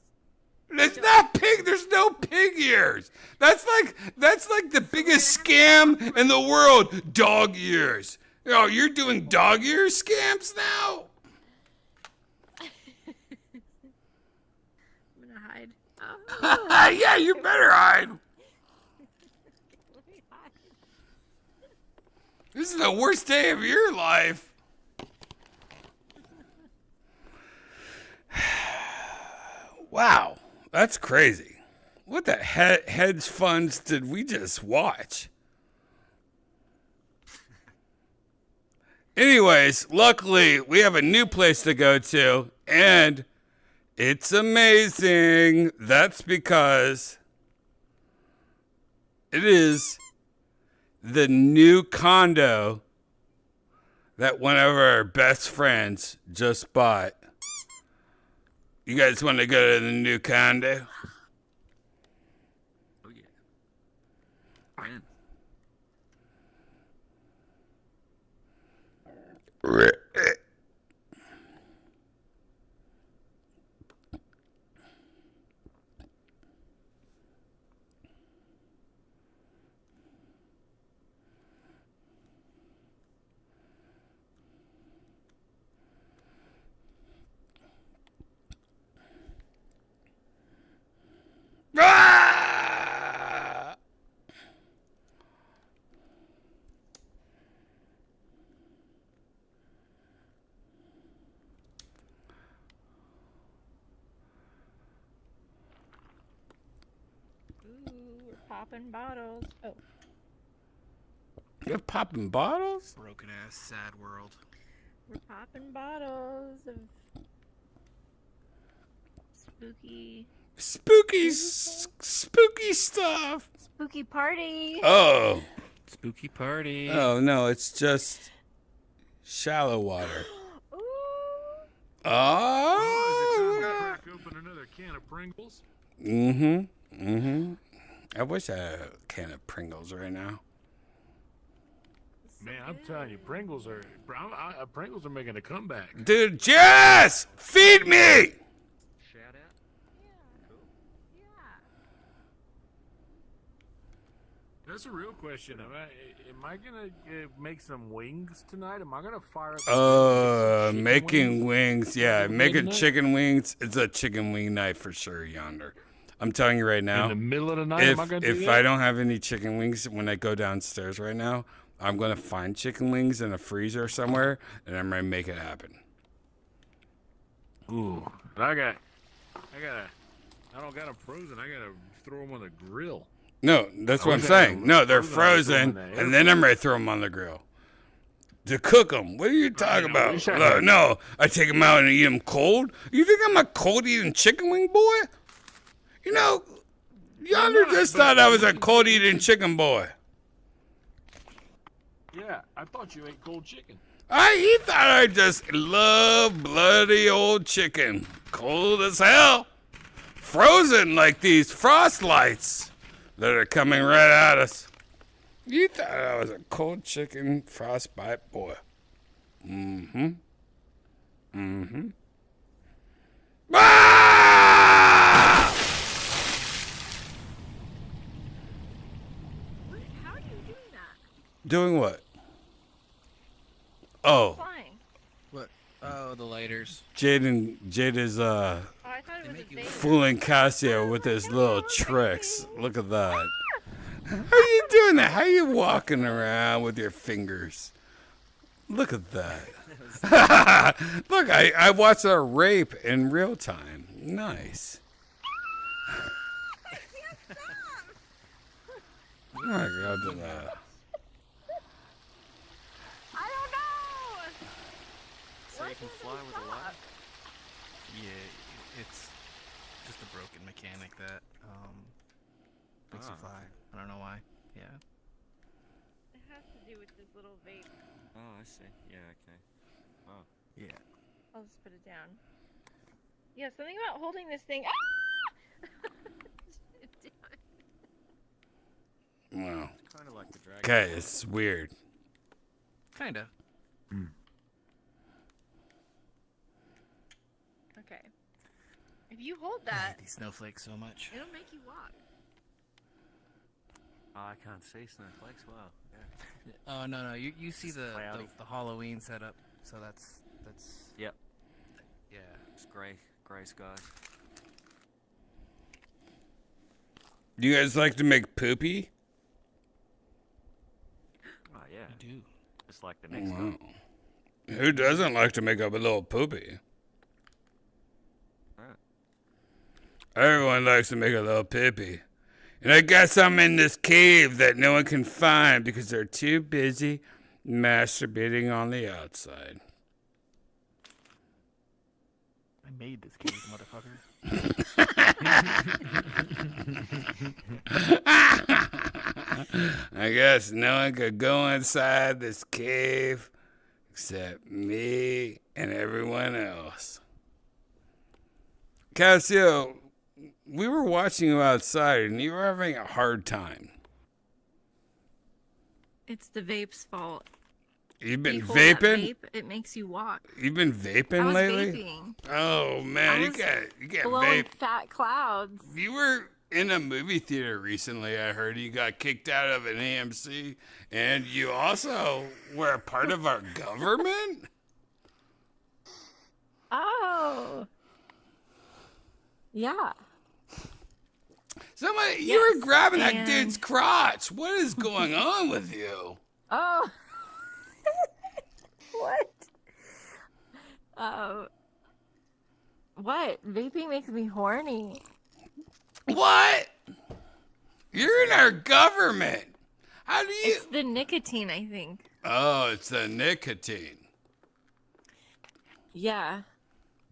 It's not pig. There's no pig ears. That's like the biggest scam in the world. Dog ears. Oh, you're doing dog ear scams now? I'm gonna hide. Oh. Yeah, you better hide. This is the worst day of your life. Wow, that's crazy. What the hedge funds did we just watch? Anyways, luckily we have a new place to go to, and it's amazing. That's because it is the new condo that one of our best friends just bought. You guys want to go to the new condo? Oh yeah. Man. Ah! Ooh, we're popping bottles. Oh. You have popping bottles? Broken ass, sad world. We're popping bottles of spooky Spooky stuff. Spooky party. Oh. Spooky party. Oh, no, it's just shallow water. Oh, is it time to crack open another can of Pringles? I wish I had a can of Pringles right now. Man, I'm telling you, Pringles are making a comeback. Dude, Jess! Feed me! Shout out. That's a real question. Am I gonna make some wings tonight? Am I gonna fire up? some Making wings. Yeah, in the making middle of the chicken wings. It's a chicken wing night for sure yonder. I'm telling you right now. In the middle of the night, am I gonna do if that? I don't have any chicken wings when I go downstairs right now, I'm gonna find chicken wings in a freezer somewhere, and I'm gonna make it happen. Ooh. But I don't got them frozen. I gotta throw them on the grill. No, that's I what I'm wish I had saying. them No, they're frozen, I could throw 'em in frozen, the and then air I'm ready to throw them on the grill. To cook them. What are you talking about? wish I No, had- no, I take them out and eat them cold. You think I'm a cold eating chicken wing boy? You know, Yonder just thought I was a cold eating chicken boy. Yeah, I thought you ate cold chicken. He thought I just love bloody old chicken. Cold as hell. Frozen like these frost lights that are coming right at us. You thought I was a cold chicken frostbite boy. Mm-hmm. Mm-hmm. Ah! How are you doing that? Doing what? Oh, Flying. What? Oh, the lighters. Jade is Oh, I thought it was a vape. fooling Cassio with his little tricks. Look at that. How are you doing that? How are you walking around with your fingers? Look at that. Look, I watched a rape in real time. Nice. Oh my God, I don't know. So you can fly with a lot? Yeah, it's just a broken mechanic that makes you fly. I don't know why. Yeah. It has to do with this little vape. Oh, I see. Yeah, okay. Oh. Yeah. I'll just put it down. Yeah, something about holding this thing. Ah! Wow. Kind of like the dragon. Okay, it's weird. Kinda. Okay. If you hold that, These snowflakes so much. it'll make you walk. Oh, I can't see snowflakes. Wow. Yeah. Oh no, you see It's the cloudy. Halloween setup, so that's Yep. yeah. It's grey skies. Do you guys like to make poopy? Oh yeah. I do. Just like the next Wow. one. Who doesn't like to make up a little poopy? Right. Everyone likes to make a little poopy. And I got some in this cave that no one can find because they're too busy masturbating on the outside. I made this cave, motherfucker. I guess no one could go inside this cave except me and everyone else. Cassio, we were watching you outside and you were having a hard time. It's the vape's fault. You've been You hold that vaping? vape, it makes you walk. You've been vaping I was lately? vaping. Oh man, I you was can't blowing vape. fat clouds. You were in a movie theater recently, I heard. You got kicked out of an AMC, and you also were a part of our government? Oh. Yeah. Somebody, you Yes, were grabbing that and- dude's crotch. What is going on with you? Oh. What? What? Vaping makes me horny. What? You're in our government. How do you? It's the nicotine, I think. Oh, it's the nicotine. Yeah.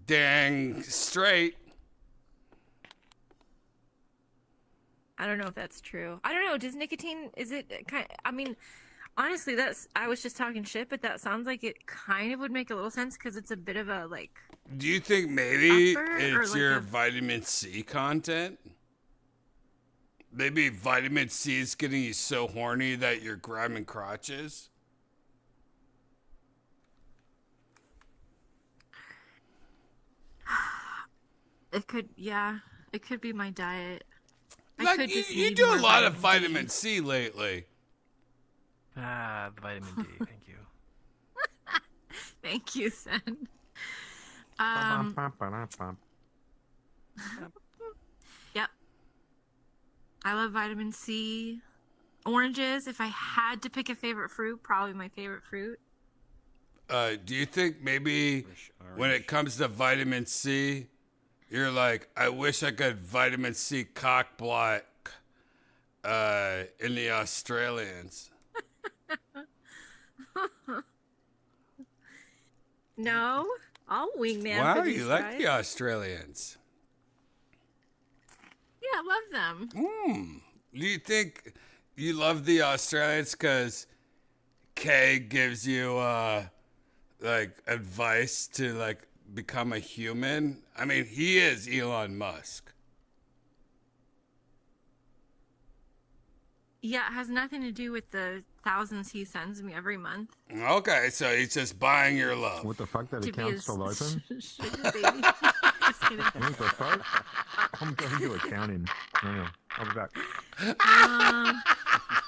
Dang straight. I don't know if that's true. I don't know. Does nicotine, is it kind I mean, honestly, I was just talking shit, but that sounds like it kind of would make a little sense because it's a bit of a, like, Do you think maybe Upper or it's like your a- vitamin C content? Maybe vitamin C is getting you so horny that you're grabbing crotches? it could, yeah, it could be my diet. I Like, could you, just you need do a more lot of vitamin D. vitamin C lately. Ah, vitamin D. Thank you. Thank you, Sen. Yep. I love vitamin C. oranges. If I had to pick a favorite fruit, probably my favorite fruit. Do you think maybe when it comes to vitamin C, you're like, I wish I could vitamin C cock block in the Australians? No, I'll wingman Wow, for these you like guys. the Australians. Yeah, I love them. Do you think you love the Australians because Kay gives you like advice to like become a human? I mean, he is Elon Musk. Yeah, it has nothing to do with the thousands he sends me every month. Okay, so he's just buying your love. What the fuck? That To be account's his still open? sugar baby. Just kidding. What the fuck? I'm going to accounting. Hang on, I'll be back.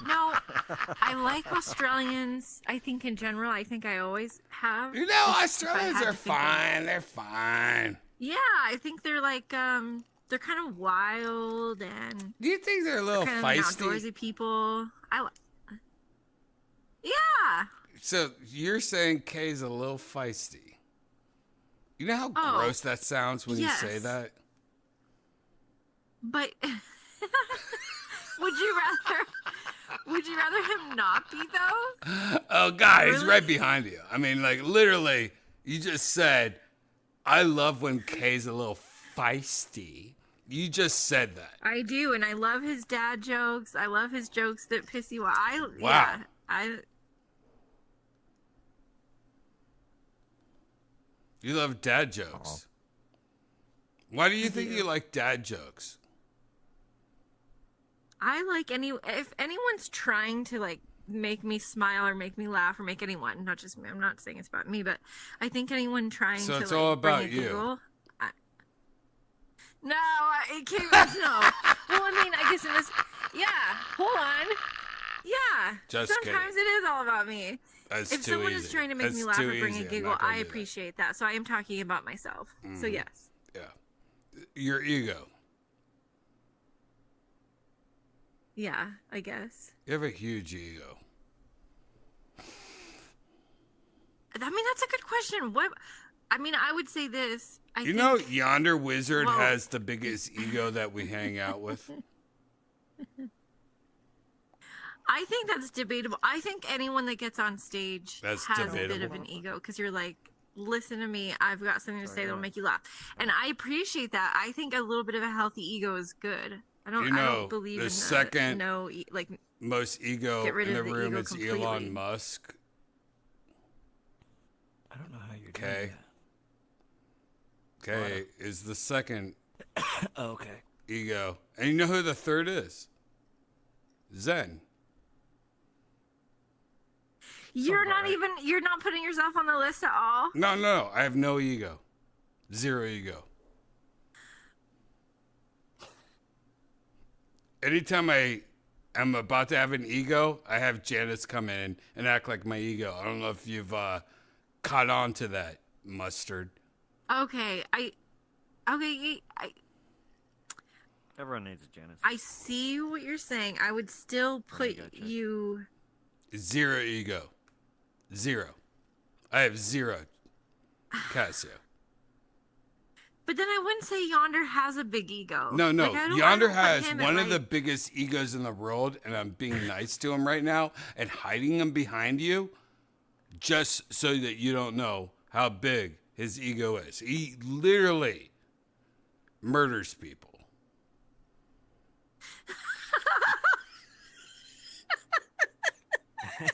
No, I like Australians. I think in general, I think I always have. You know, If I Australians had are to think of- fine. They're fine. Yeah, I think they're like they're kind of wild and. Do you think they're a little kind of feisty? outdoorsy people. Yeah. So you're saying Kay's a little feisty? You know how Oh, gross that sounds when you say yes. that? But would you rather him not be though? Oh, God, he's Really? right behind you. I mean, like, literally, you just said, I love when Kay's a little feisty. You just said that. I do, and I love his dad jokes. I love his jokes that piss you off. Wow. You love dad jokes. Why do you think you like dad jokes? I like if anyone's trying to like make me smile or make me laugh or make anyone, not just me. I'm not saying it's about me, but I think anyone trying So to it's like, all bring about a you. giggle. It came no. Well, I mean, I guess in this. Yeah. Hold on. Yeah. Just Sometimes kidding. it is all about me. That's If too someone easy. is trying to make me That's laugh too or bring easy. a I'm giggle, not gonna I do that. appreciate that. So I am talking about myself. So Mhm. yes. Yeah. Your ego. Yeah, I guess. You have a huge ego. I mean, that's a good question. What? I mean, I would say this. You know, Yonder Wizard well- has the biggest ego that we hang out with. I think that's debatable. I think anyone that gets on stage That's has a bit debatable. of an ego because you're like, listen to me. I've got something to say that'll make you laugh, and I appreciate that. I think a little bit of a healthy ego is good. I don't. You I know, don't believe the in second like. most ego Get rid in the of the room ego is completely. Elon Musk. I don't know how you're Okay. Okay, is the second Oh, okay. ego. And you know who the third is? Zen. You're not putting yourself on the list at all. No, I have no ego. Zero ego. Anytime I am about to have an ego, I have Janice come in and act like my ego. I don't know if you've caught on to that, Mustard. Okay, Everyone needs a Janice. I see what you're saying. I would still put you. Zero ego. Zero. I have zero. Casio. But then I wouldn't say Yonder has a big ego. No. Like, I don't Yonder put has him at, one of the like- biggest egos in the world, and I'm being nice to him right now and hiding him behind you just so that you don't know how big his ego is. He literally murders people.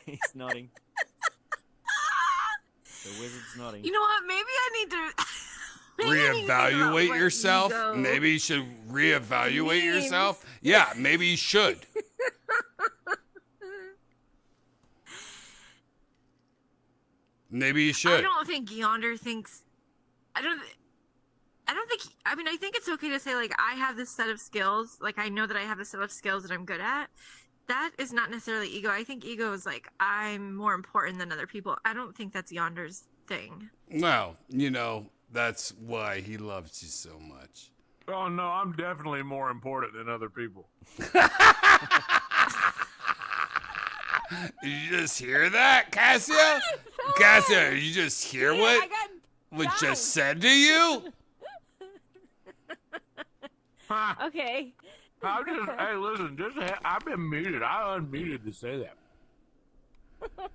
He's nodding. The wizard's nodding. You know what? Maybe I need to. maybe I need to think about Reevaluate what yourself. ego Maybe you should reevaluate means. yourself. Yeah, maybe you should. Maybe you should. I don't think Yonder thinks. I don't think. I mean, I think it's okay to say like I have this set of skills. Like I know that I have a set of skills that I'm good at. That is not necessarily ego. I think ego is like I'm more important than other people. I don't think that's Yonder's thing. Well, you know, that's why he loves you so much. Oh no, I'm definitely more important than other people. Did you just hear that, Cassia? Cassia, did you just hear what just said to you? Okay. Hey, listen, I've been muted. I unmuted to say that.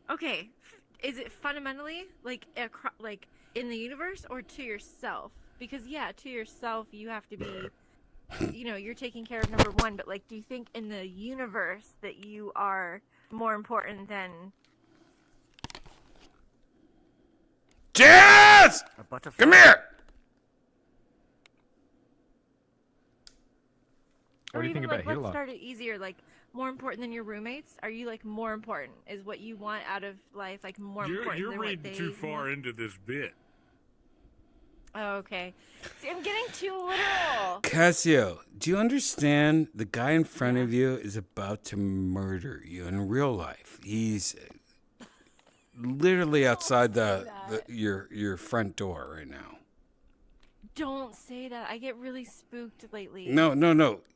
Okay. Is it fundamentally like in the universe or to yourself? Because yeah, to yourself you have to be, you're taking care of number one. But like, do you think in the universe that you are more important than? Jazz! Come here! What do you think about Hitler? Let's start it easier. Like, more important than your roommates? Are you like more important? Is what you want out of life like more important You're than reading what they too far want? into this bit. Oh, okay. See, I'm getting too literal. Cassio, do you understand the guy in front of you is about to murder you in real life? He's literally outside your front door right now. Don't say that. I get really spooked lately. No.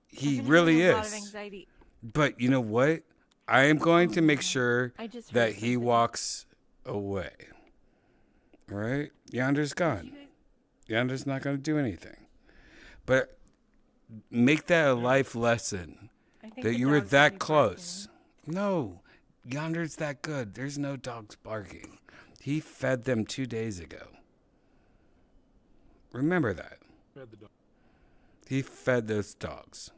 He I've been really having is. a lot of anxiety. But you know what? I am going to make sure I just heard that he walks away. All right? Yonder's gone. Yonder's not going to do anything. But make that a life lesson that you were that close. No, Yonder's that good. There's no dogs barking. He fed them 2 days ago. Remember that. He fed those dogs.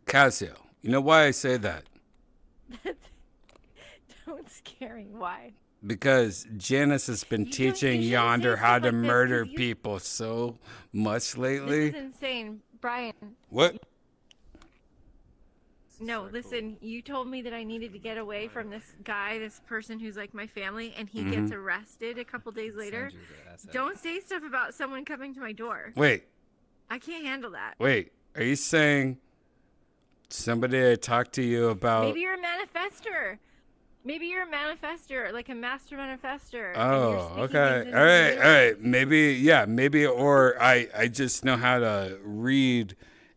Casio, you know why I say that? Don't scare me. Why? Because Janice has been teaching Yonder how to like this, murder 'cause you- people so much lately. This is insane, Brian. What? No, listen, you told me that I needed to get away from this guy, this person who's like my family, and he gets arrested a couple days later. Don't say stuff about someone coming to my door. Wait, I can't handle that. wait. Are you saying somebody I talked to you about? Maybe you're a manifester. Maybe you're a manifester, like a master manifester. Oh, okay. All right. Maybe, or I just know how to read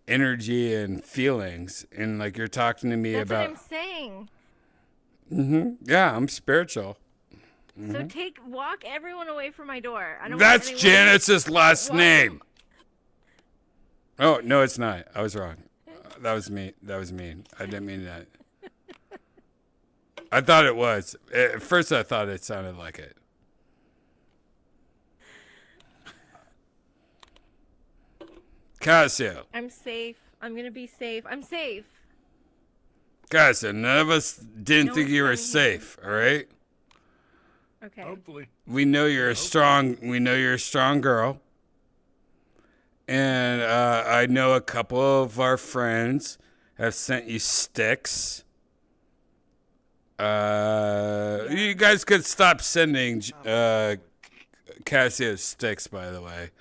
energy and feelings, and like you're talking to me That's about. what I'm saying. Yeah, I'm spiritual. So walk everyone away from my door. I don't. That's want anyone Janice's last walk- name. Oh no, it's not. I was wrong. That was me. That was mean. I didn't mean that. I thought it was. At first, I thought it sounded like it. Casio. I'm safe. I'm gonna be safe. I'm safe. Casio, none of us didn't No think one's you were coming safe. All right. Okay. Hopefully. We know you're a strong. We know you're a strong girl. And I know a couple of our friends have sent you sticks. You guys could stop sending Cassio sticks, by the way.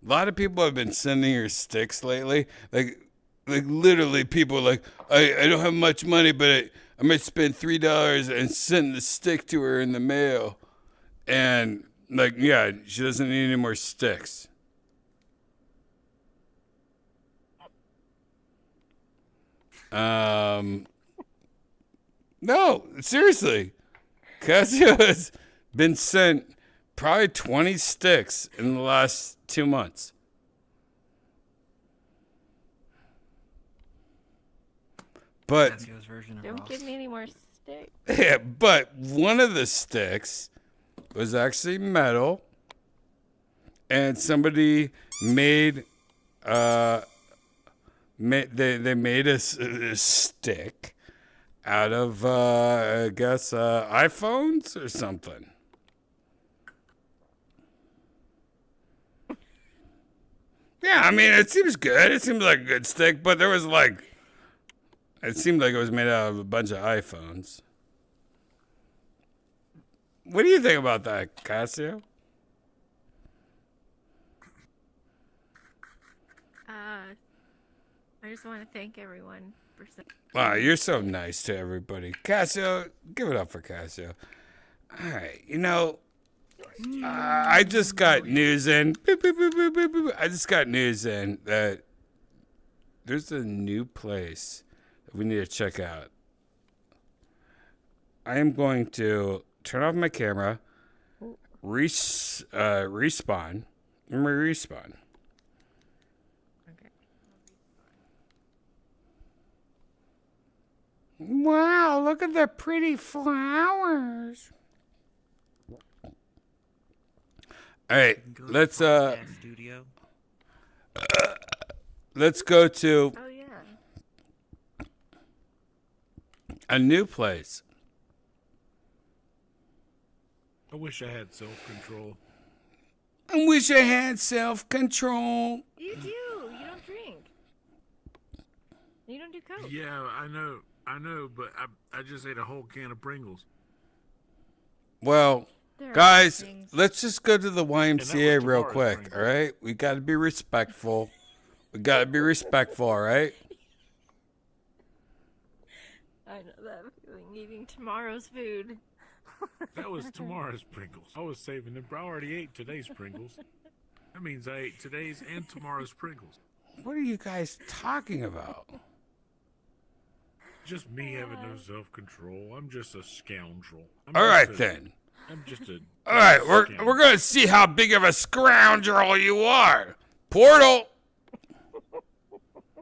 A lot of people have been sending her sticks lately. Like literally people like, I don't have much money, but I might spend $3 and send the stick to her in the mail. And like, yeah, she doesn't need any more sticks. No, seriously. Casio has been sent probably 20 sticks in the last 2 months. But Don't give me any more sticks. yeah, but one of the sticks was actually metal, and somebody made they made a stick out of I guess iPhones or something. Yeah, I mean it seems good. It seems like a good stick, but there was like it seemed like it was made out of a bunch of iPhones. What do you think about that, Casio? I just want to thank everyone for. Wow, you're so nice to everybody. Casio, give it up for Casio. All right, I just got news in. I just got news in that There's a new place that we need to check out. I am going to turn off my camera, respawn, and respawn. Okay. Wow, look at the pretty flowers. All right, let's studio. Let's go to Oh yeah. a new place. I wish I had self-control. I wish I had self-control. You do. You don't drink. You don't do coke. Yeah, I know, but I just ate a whole can of Pringles. Well, There are guys, things. let's just go to the YMCA real tomorrow's quick, Pringles. all right? We got to be respectful. All right? I know that feeling, eating tomorrow's food. That was tomorrow's Pringles. I was saving them. I already ate today's Pringles. That means I ate today's and tomorrow's Pringles. What are you guys talking about? Just me having no self-control. I'm just a scoundrel. All right, then. I'm just a. All right, we're going to see how big of a scoundrel you are. Portal.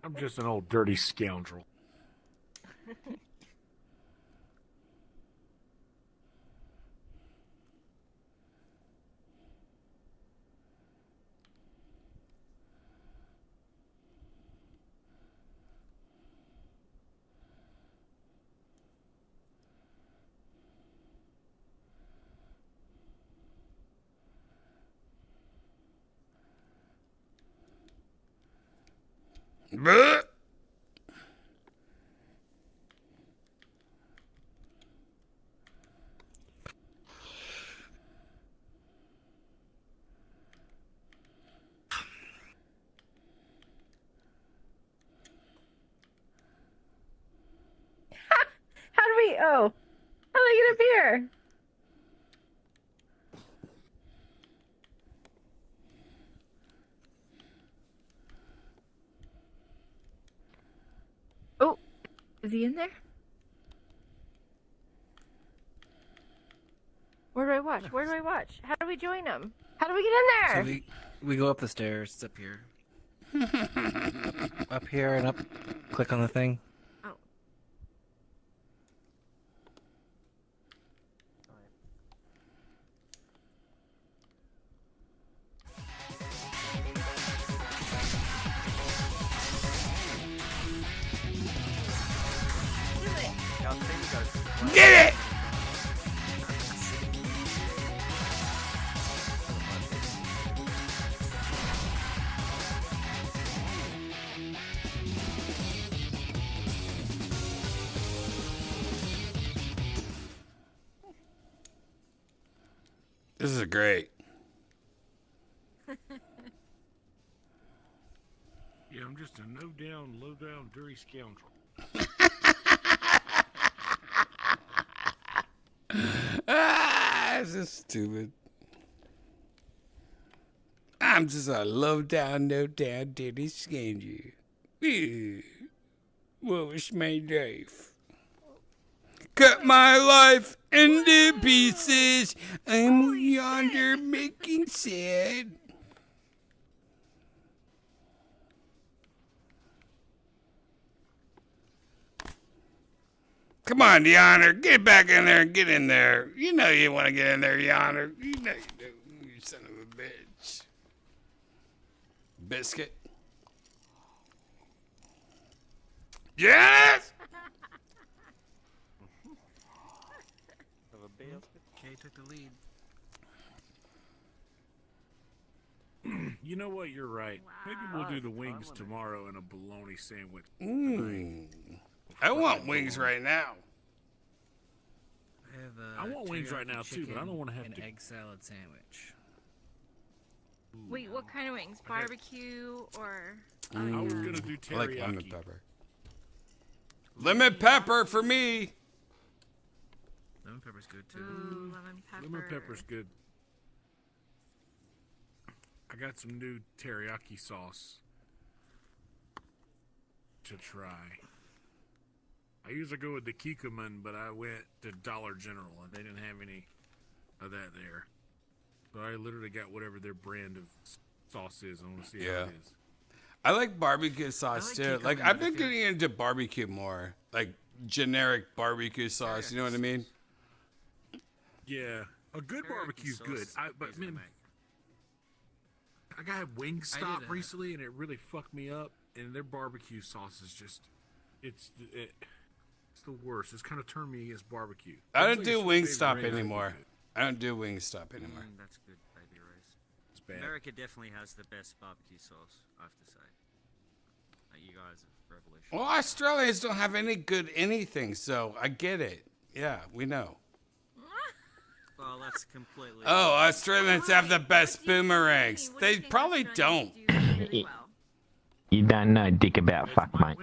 I'm just an old dirty scoundrel. Bleh. How do we? Oh, how do I get up here? Oh, is he in there? Where do I watch? Where do I watch? How do we join him? How do we get So in there? we go up the stairs. It's up here. Up here and up. Click on the thing. Oh. Get it! This is great. Yeah, I'm just a no-down, low-down, dirty scoundrel. This is stupid. I'm just a low down, no down, dirty scoundrel. What was my life? Cut my life into pieces. I'm yonder making sad. Come on, Yonder. Get back in there and get in there. You know you want to get in there, Yonder. You know you do. You son of a bitch. Biscuit. Janice! Jay took the lead. You know what? You're right. Maybe we'll do the wings tomorrow and a bologna sandwich. I want wings right now. I have I want wings right now too, but I don't want to have an to. egg salad sandwich. Wait, what kind of wings? Barbecue or? I was gonna do I like teriyaki. lemon pepper. Lemon pepper for me. Lemon pepper's good too. Ooh, lemon pepper. Lemon pepper's good. I got some new teriyaki sauce. to try. I usually go with the Kikkoman, but I went to Dollar General and they didn't have any of that there. So I literally got whatever their brand of sauce is. I want to see how it is. I like barbecue sauce too. Like I've been getting into barbecue more, like generic barbecue sauce. You know what I mean? Yeah, a good barbecue's good. But man, I got Wingstop recently, and it really fucked me up. And their barbecue sauce is just—it's the worst. It's kind of turned me against barbecue. I don't do Wingstop anymore. I don't do Wingstop anymore. That's good, baby Rose. It's bad. America definitely has the best barbecue sauce, I have to say. You guys are revolutionary. Well, Australians don't have any good anything, so I get it. Yeah, we know. Well, that's completely. Oh, Australians have the best boomerangs. They probably don't. You don't know dick about fuck, mate.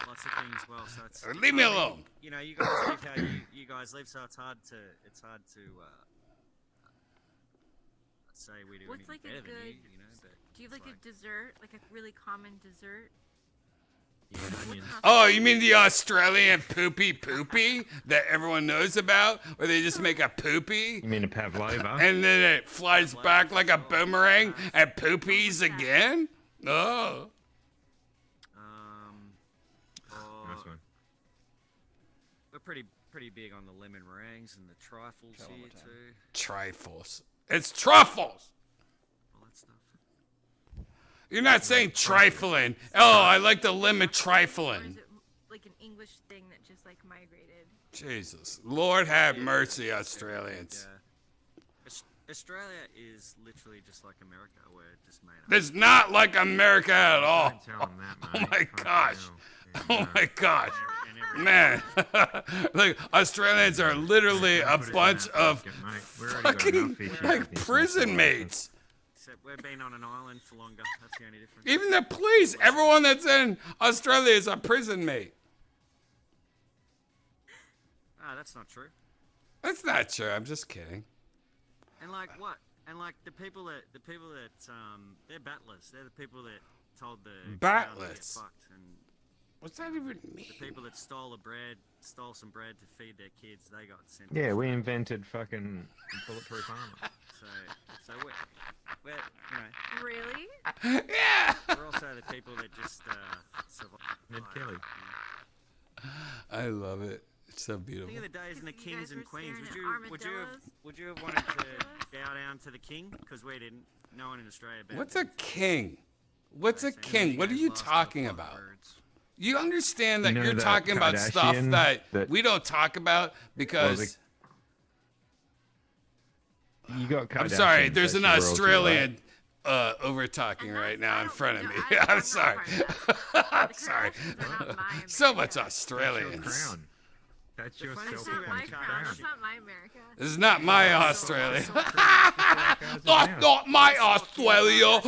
Lots of things well, so it's. Leave me alone. You know, you guys live how you guys live, so it's hard to say we do What's anything like better a than good? you know. But Do you have like a dessert, like a really common dessert? Oh, you mean the Australian poopy that everyone knows about, where they just make a poopy? You mean a pavlova? And then it flies back like a boomerang and poopies again? Oh. Nice one. We're pretty big on the lemon meringues and the trifles here too. Trifles. It's truffles! You're not saying trifling. Oh, I like the lemon trifling. Or is it like an English thing that just like migrated? Jesus. Lord have mercy, Australians. Australia is literally just like America, where it just made up. It's not like America at all. Oh my gosh. Oh my gosh. Man. Like, Australians are literally a bunch of fucking like prison mates. Except we've been on an island for longer. That's the only difference. Even the police, everyone that's in Australia is a prison mate. That's not true. That's not true. I'm just kidding. And like what? And like the people that they're battlers. They're the people that told the Battlers? crowd to get fucked. And what's that even mean? The people that stole some bread to feed their kids, they got sent. Yeah, we invented fucking bulletproof armor. So we're you know. Really? Yeah. We're also the people that just survive. Ned Kelly. I love it. It's so beautiful. Think of the days in the kings and queens. Would you have wanted to bow down to the king? Because we didn't. No one in Australia. What's a king? What's a king? What are you talking about? You understand that You know you're that talking about stuff Kardashian that we don't talk about because. You got I'm sorry. Kardashians, There's an that's your royalty, Australian over talking right now in front of me. I'm sorry. I'm sorry. So much Australians. That's your That's not my crown. That's not my America. This is not my Australia. That's not my Australia.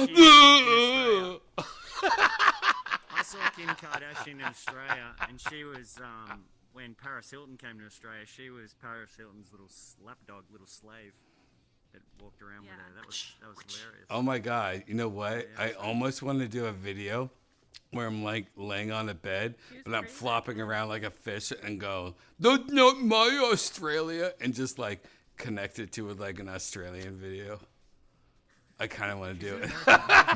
I saw Kim Kardashian in Australia, and she was when Paris Hilton came to Australia. She was Paris Hilton's little lapdog, little slave that walked around with her. That was hilarious. Oh my God! You know what? I almost want to do a video where I'm like laying on a bed and I'm flopping around like a fish and go, "That's not my Australia," and just like connect it to like an Australian video. I kind of want to do it.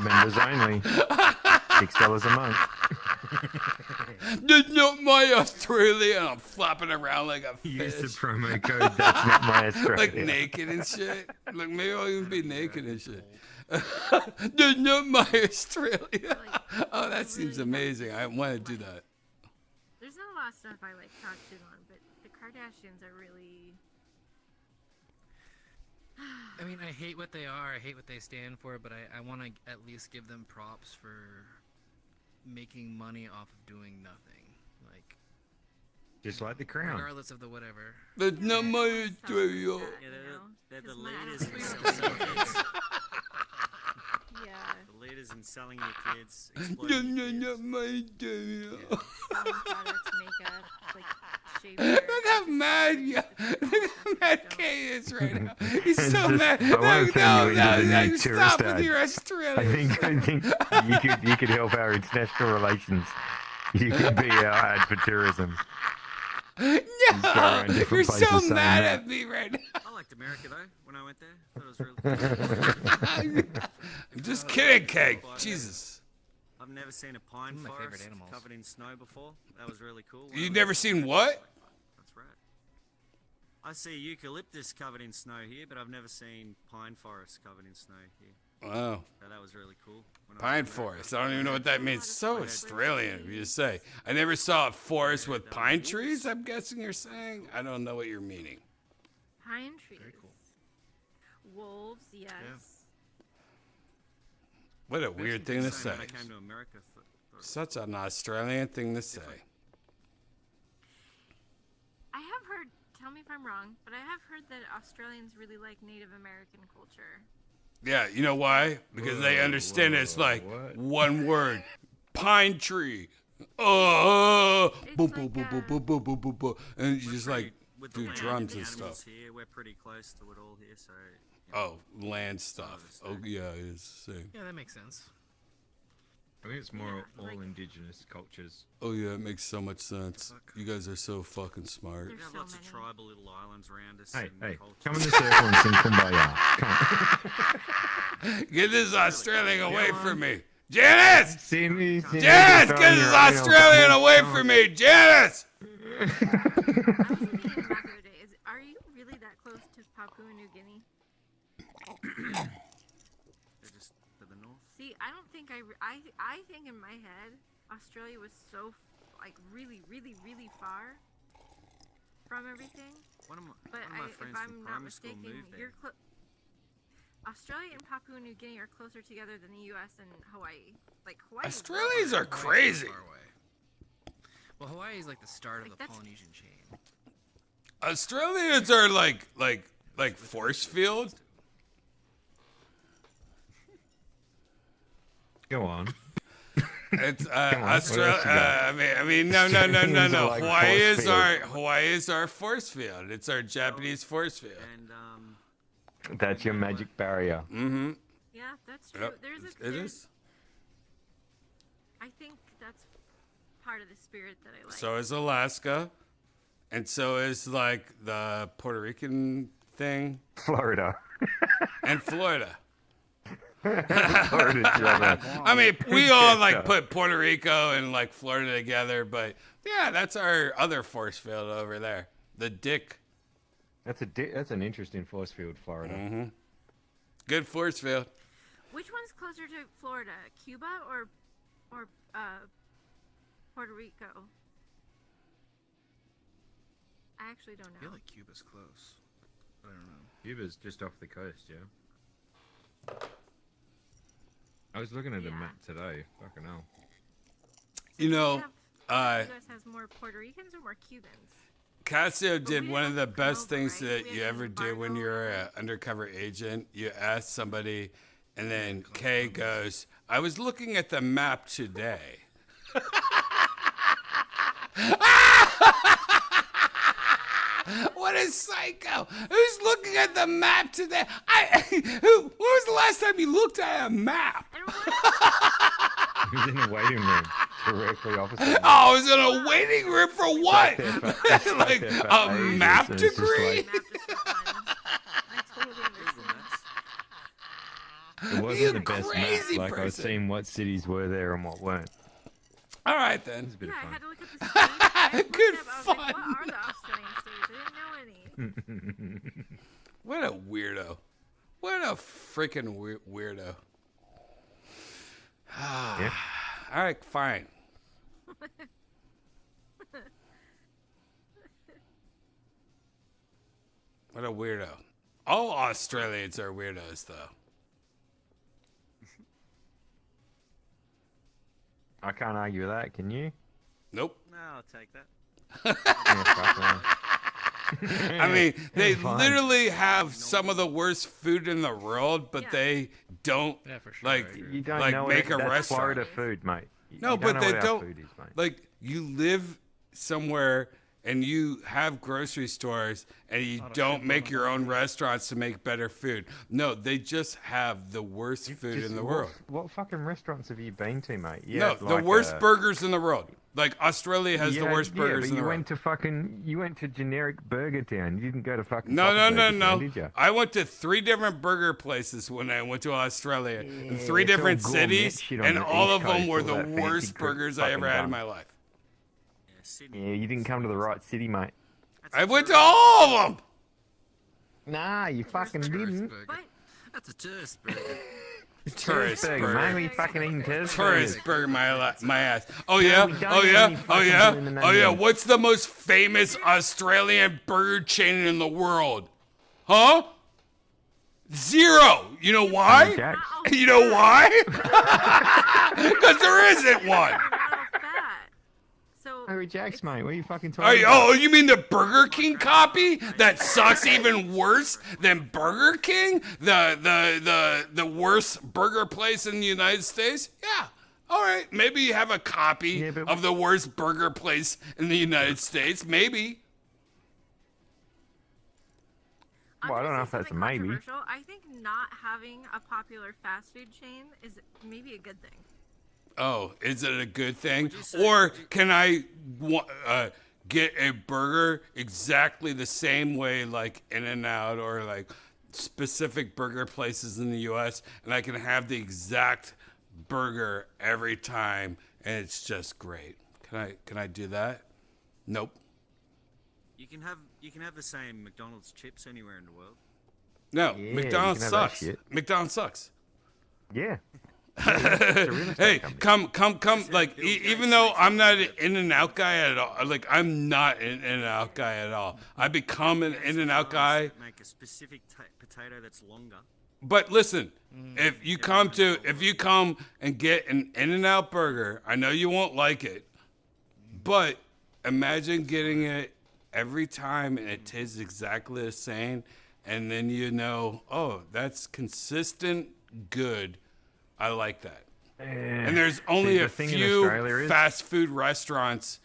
Members only. $6 a month. That's not my Australia. And I'm flopping around like a fish. Use the promo code. That's not my Australia. Like naked and shit. Like maybe I'll even be naked and shit. That's not my Australia. Oh, that seems amazing. I want to do that. There's not a lot of stuff I like talk shit on, but the Kardashians are really. I mean, I hate what they are. I hate what they stand for, but I want to at least give them props for making money off of doing nothing. Like, just like the crown. Regardless of the whatever. That's not my Australia. They're the leaders in selling kids. Yeah. The leaders in selling your kids. That's Exploiting your kids. not my Australia. Selling products, makeup, like shaving. Look how how mad K is right now. He's so mad. I want to turn you into the new tourist Stop with ad. your Australian. I think you could help our international relations. You could be our ad for tourism. No, you're so mad at me right now. I liked America though when I went there. Thought it was really cool. I'm just kidding, Kay. Jesus. I've never seen a pine One of my favorite forest animals. covered in snow before. That was really cool. You've never seen what? That's right. I see eucalyptus covered in snow here, but I've never seen pine forest covered in snow here. Wow. So that was really cool. When I was Pine in America. forest. I don't even know what that means. So Australian of you to say. I never saw a forest with pine trees, I'm guessing you're saying. I don't know what you're meaning. Pine trees. Wolves, yes. What a weird thing to say. When I came to America for Such an Australian thing to say. I have heard, tell me if I'm wrong, but I have heard that Australians really like Native American culture. Yeah, you know why? Because they understand it's like one word. Pine tree. Oh, boom, boom, boom, boom, boom, boom, boom, boom, boom. And you just like with do the drums and animals stuff. here, we're pretty close to it all here, so Oh, land stuff. Oh, yeah, it's the same. Yeah, that makes sense. I think it's more all indigenous cultures. Oh, yeah, it makes so much sense. You guys are so fucking smart. we have lots of tribal little islands around us. Hey, and hey, cultures. come in the circle and sing Kumbaya. Come on. Get this Australian away from me. Janice! See me, Janice, get this Australian away from me. Janice! I was thinking back the other day, are you really that close to Papua New Guinea? They're just to the north. See, I don't think I think in my head, Australia was so, like, really, really, really far from everything. One of my If friends I'm from not primary school mistaken, moved there. you're Australia and Papua New Guinea are closer together than the U.S. and Hawaii. Like, Hawaii. Australians are crazy. Well, Hawaii is like the start of Like, the that's- Polynesian chain. Australians are like force field. Go on. It's on, what Australia. else you got? I mean, no. Australians are like Hawaii is our force field. It's our Japanese force field. And That's your magic barrier. Mm-hmm. Yeah, that's true. Yep. It is. I think that's part of the spirit that I like. So is Alaska, and so is like the Puerto Rican thing, Florida. and Florida. Florida's the other. I mean, we all like put Puerto Rico and like Florida together, but yeah, that's our other force field over there. The dick. That's an interesting force field, Florida. Mm-hmm. Good force field. Which one's closer to Florida, Cuba or Puerto Rico? I actually don't I know. feel like Cuba's close. I don't know. Cuba's just off the coast, yeah. I was looking at a map today. Fucking hell. You know, you guys has more Puerto Ricans or more Cubans? Casio did one of the best things that you ever do when you're an undercover agent. You ask somebody, and then Kay goes, I was looking at the map today. What a psycho! Who's looking at the map today? When was the last time you looked at a map? He was in a waiting room directly opposite. Oh, I was in a waiting room for what? Like a map and it's just degree? It wasn't You the best map. crazy Like I was person. seeing what cities were there and what weren't. All right then. It's a bit Yeah, of I fun. had to look at the states. I looked Good up, I was fun. like, what are the Australian states? I didn't know any. What a weirdo. What a freaking weirdo. Yeah. All right, fine. What a weirdo. All Australians are weirdos, though. I can't argue with that, can you? Nope. No, I'll take that. I mean, they Fine. literally have some of the worst food in the world, but they don't Yeah, for sure. like You don't like know make a that's restaurant. Florida food, mate. No, You but know they what our don't. food is, mate. Like you live somewhere and you have grocery stores and you don't make your own restaurants to make better food. No, they just have the worst food in the world. What fucking restaurants have you been to, mate? No, the worst burgers in the world. Like Australia has the worst burgers in the world. You went to generic Burger Town. You didn't go to fucking No. did you? I went to 3 different burger places when I went to Australia in 3 different cities, and all of them were the worst burgers I ever had in my life. Yeah, you didn't come to the right city, mate. I went to all of them. Nah, you fucking didn't. That's a tourist burger. Tourist burger. Man, we fucking eating tourist burger, my ass. Oh yeah. What's the most famous Australian burger chain in the world? Huh? Zero. You know why? You know why? Because there isn't one. Hungry Jack's, mate. What are you fucking talking about? Oh, you mean the Burger King copy that sucks even worse than Burger King? The worst burger place in the United States? Yeah. All right. Maybe you have a copy of the worst burger place in the United States. Maybe. Well, I don't know if that's a maybe. I think not having a popular fast food chain is maybe a good thing. Oh, is it a good thing? Or can I get a burger exactly the same way like In-N-Out or like specific burger places in the U.S. and I can have the exact burger every time and it's just great? Can I do that? Nope. You can have the same McDonald's chips anywhere in the world. No, Yeah, McDonald's you can have that sucks. shit. McDonald's sucks. Yeah. Hey, come! Like, even though I'm not an In-N-Out guy at all, like I'm not an In-N-Out guy at all. I become an In-N-Out guy. Make a specific potato that's longer. But listen, if you come and get an In-N-Out burger, I know you won't like it, but imagine getting it every time and it tastes exactly the same, and then you know, oh, that's consistent good. I like that. And there's only a few fast food restaurants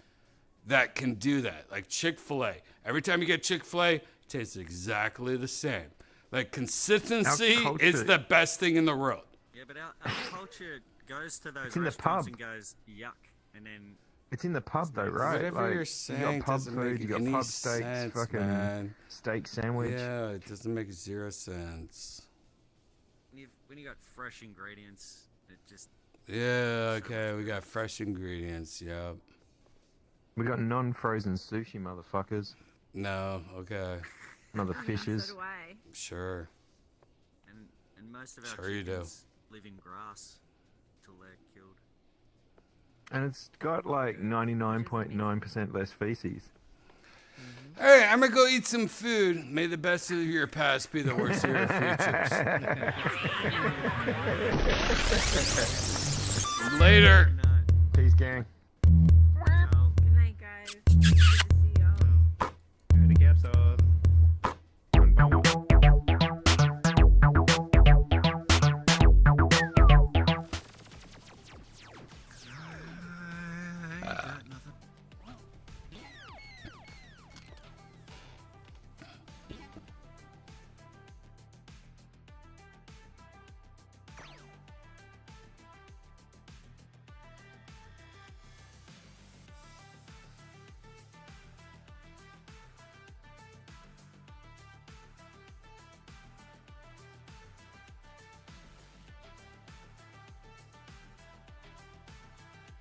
that can do that. Like Chick-fil-A. Every time you get Chick-fil-A, it tastes exactly the same. Like consistency is the best thing in the world. Yeah, but our culture goes to those It's in the restaurants pub. and goes, yuck. And then It's in the pub though, right? Whatever you're you saying got pub doesn't food, make you got any pub steaks, sense, fucking man. steak sandwich. Yeah, it doesn't make 0 sense. when you got fresh ingredients, it just... Yeah, okay, we got fresh ingredients, yep. We got non-frozen sushi, motherfuckers. No, okay. Mother fishes. So do I. Sure. And most of our Sure you do. chickens live in grass till they're killed. And it's got like 99.9% less feces. Hey, I'm gonna go eat some food. May the best of your past be the worst of your futures. Later. Peace, gang.